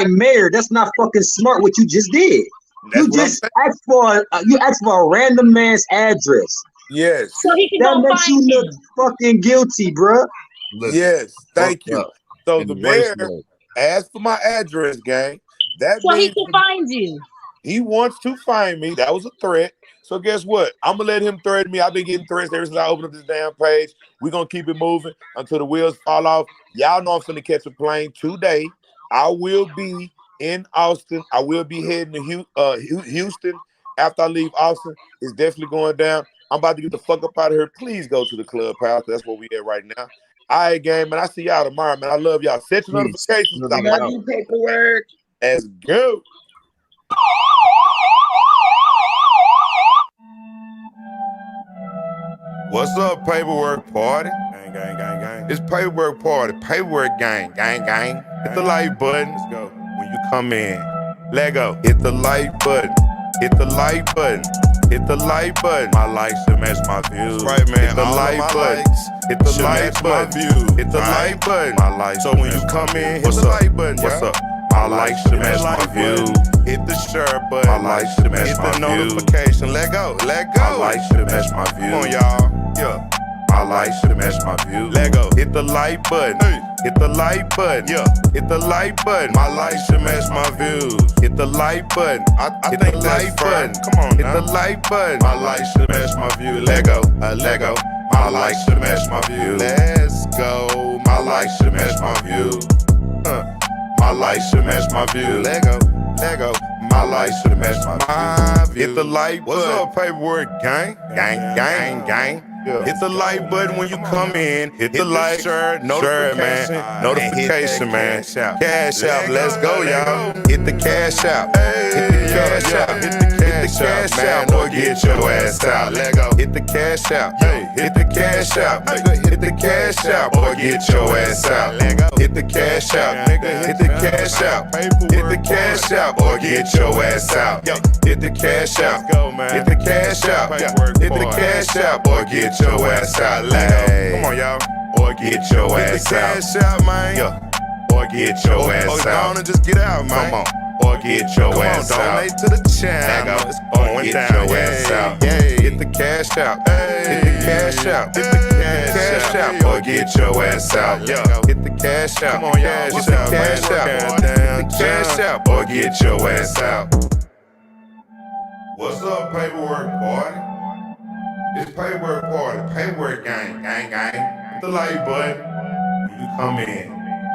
Mayor, that's not fucking smart what you just did. That's You what I'm just asked for a random man's address. Yes. So he can That go makes find you him. look fucking guilty, bruh. Yes. Thank you. So in the the worst mayor way. asked for my address, gang. That So he means can find you. he wants to find me. That was a threat. So guess what? I'm gonna let him threaten me. I've been getting threats ever since I opened up this damn page. We're gonna keep it moving until the wheels fall off. Y'all know I'm finna catch a plane today. I will be in Austin. I will be heading to Houston after I leave Austin. It's definitely going down. I'm about to get the fuck up out of here. Please go to the clubhouse. That's where we at right now. All right, gang, man. I see y'all tomorrow, man. I love y'all. Set your notifications. Love you, paperwork. Let's go. What's up, paperwork party? Gang, gang, gang, gang. It's paperwork party, paperwork gang, gang, gang. Hit the like button. Let's go. When you come in, let go. Hit the like button. Hit the like button. Hit the like button. My likes should match my views. That's right, man. Hit the like button. Hit the like button. Hit the like button. My likes. So when you come in, hit the like button. What's up? My likes should match my views. Hit the share button. My likes should match my views. Hit the notification. Let go. Let go. My likes should match my views. Come on, y'all. Yeah. My likes should match my views. Let go. Hit the like button. Hit the like button. Yeah. Hit the like button. My likes should match my views. Hit the like button. I think the like button. Come on. Hit the like button. My likes should match my views. Let go. Let go. My likes should match my views. Let's go. My likes should match my views. My likes should match my views. Let go. Let go. My likes should match my views. Hit the like button. What's up, paperwork gang? Gang, gang, gang. Yeah. Hit the like button when you come in. Hit the like, share, notification, notification, man. Cash out, let's go, y'all. Hit the cash out. Hit the cash out. Hit the cash out, boy, get your ass out. Let go. Hit the cash out. Hit the cash out. Hit the cash out, boy, get your ass out. Let go. Hit the cash out. Hit the cash out. Hit the cash out, boy, get your ass out. Hit the cash out. Hit the cash out. Hit the cash out, boy, get your ass out. Come on, y'all. Or get your ass out. Hit the cash out, man. Yeah. Or get your ass out. And just get out, man. Come on. Or get your ass out. Donate to the channel. It's going down. Get your ass out. Hit the cash out. Hit the cash out. Hit the cash out. Or get your ass out. Hit the cash out. Come on, y'all. Hit the cash out. Hit the cash out. Or get your ass out. What's up, paperwork party? It's paperwork party, paperwork gang, gang, gang. Hit the like button when you come in.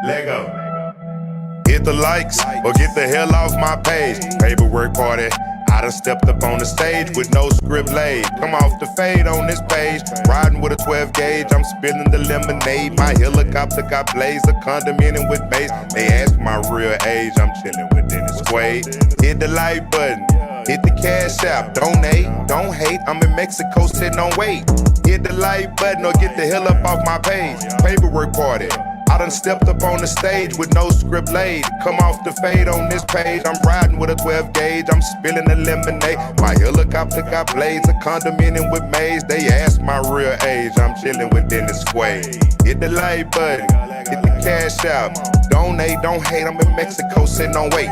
Let go. Hit the likes or get the hell off my page. Paperwork party. I done stepped up on the stage with no script laid. Come off the fade on this page. Riding with a 12 gauge, I'm spilling the lemonade. My helicopter got blazed, a condominium with base. They ask my real age, I'm chilling with Dennis Quaid. Hit the like button. Hit the cash app, donate, don't hate. I'm in Mexico sitting on wait. Hit the like button or get the hell up off my page. Paperwork party. I done stepped up on the stage with no script laid. Come off the fade on this page. I'm riding with a 12 gauge. I'm spilling the lemonade. My helicopter got blades, a condominium with maze. They ask my real age. I'm chilling with Dennis Quaid. Hit the like button. Hit the cash out. Donate, don't hate. I'm in Mexico sitting on wait.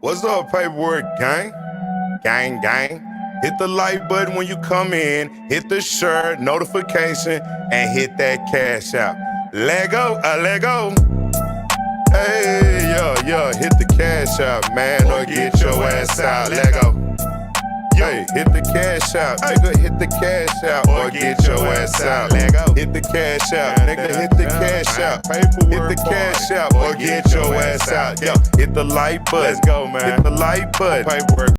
What's up, paperwork gang? Gang, gang. Hit the like button when you come in. Hit the share, notification, and hit that cash out. Let go, let go. Hey, yeah, hit the cash out, man, or get your ass out. Let go. Hey, hit the cash out, nigga, hit the cash out, or get your ass out. Let go. Hit the cash out, nigga, hit the cash out. Hit the cash out, or get your ass out. Yo, hit the like button. Let's go, man. Hit the like button. Paperwork.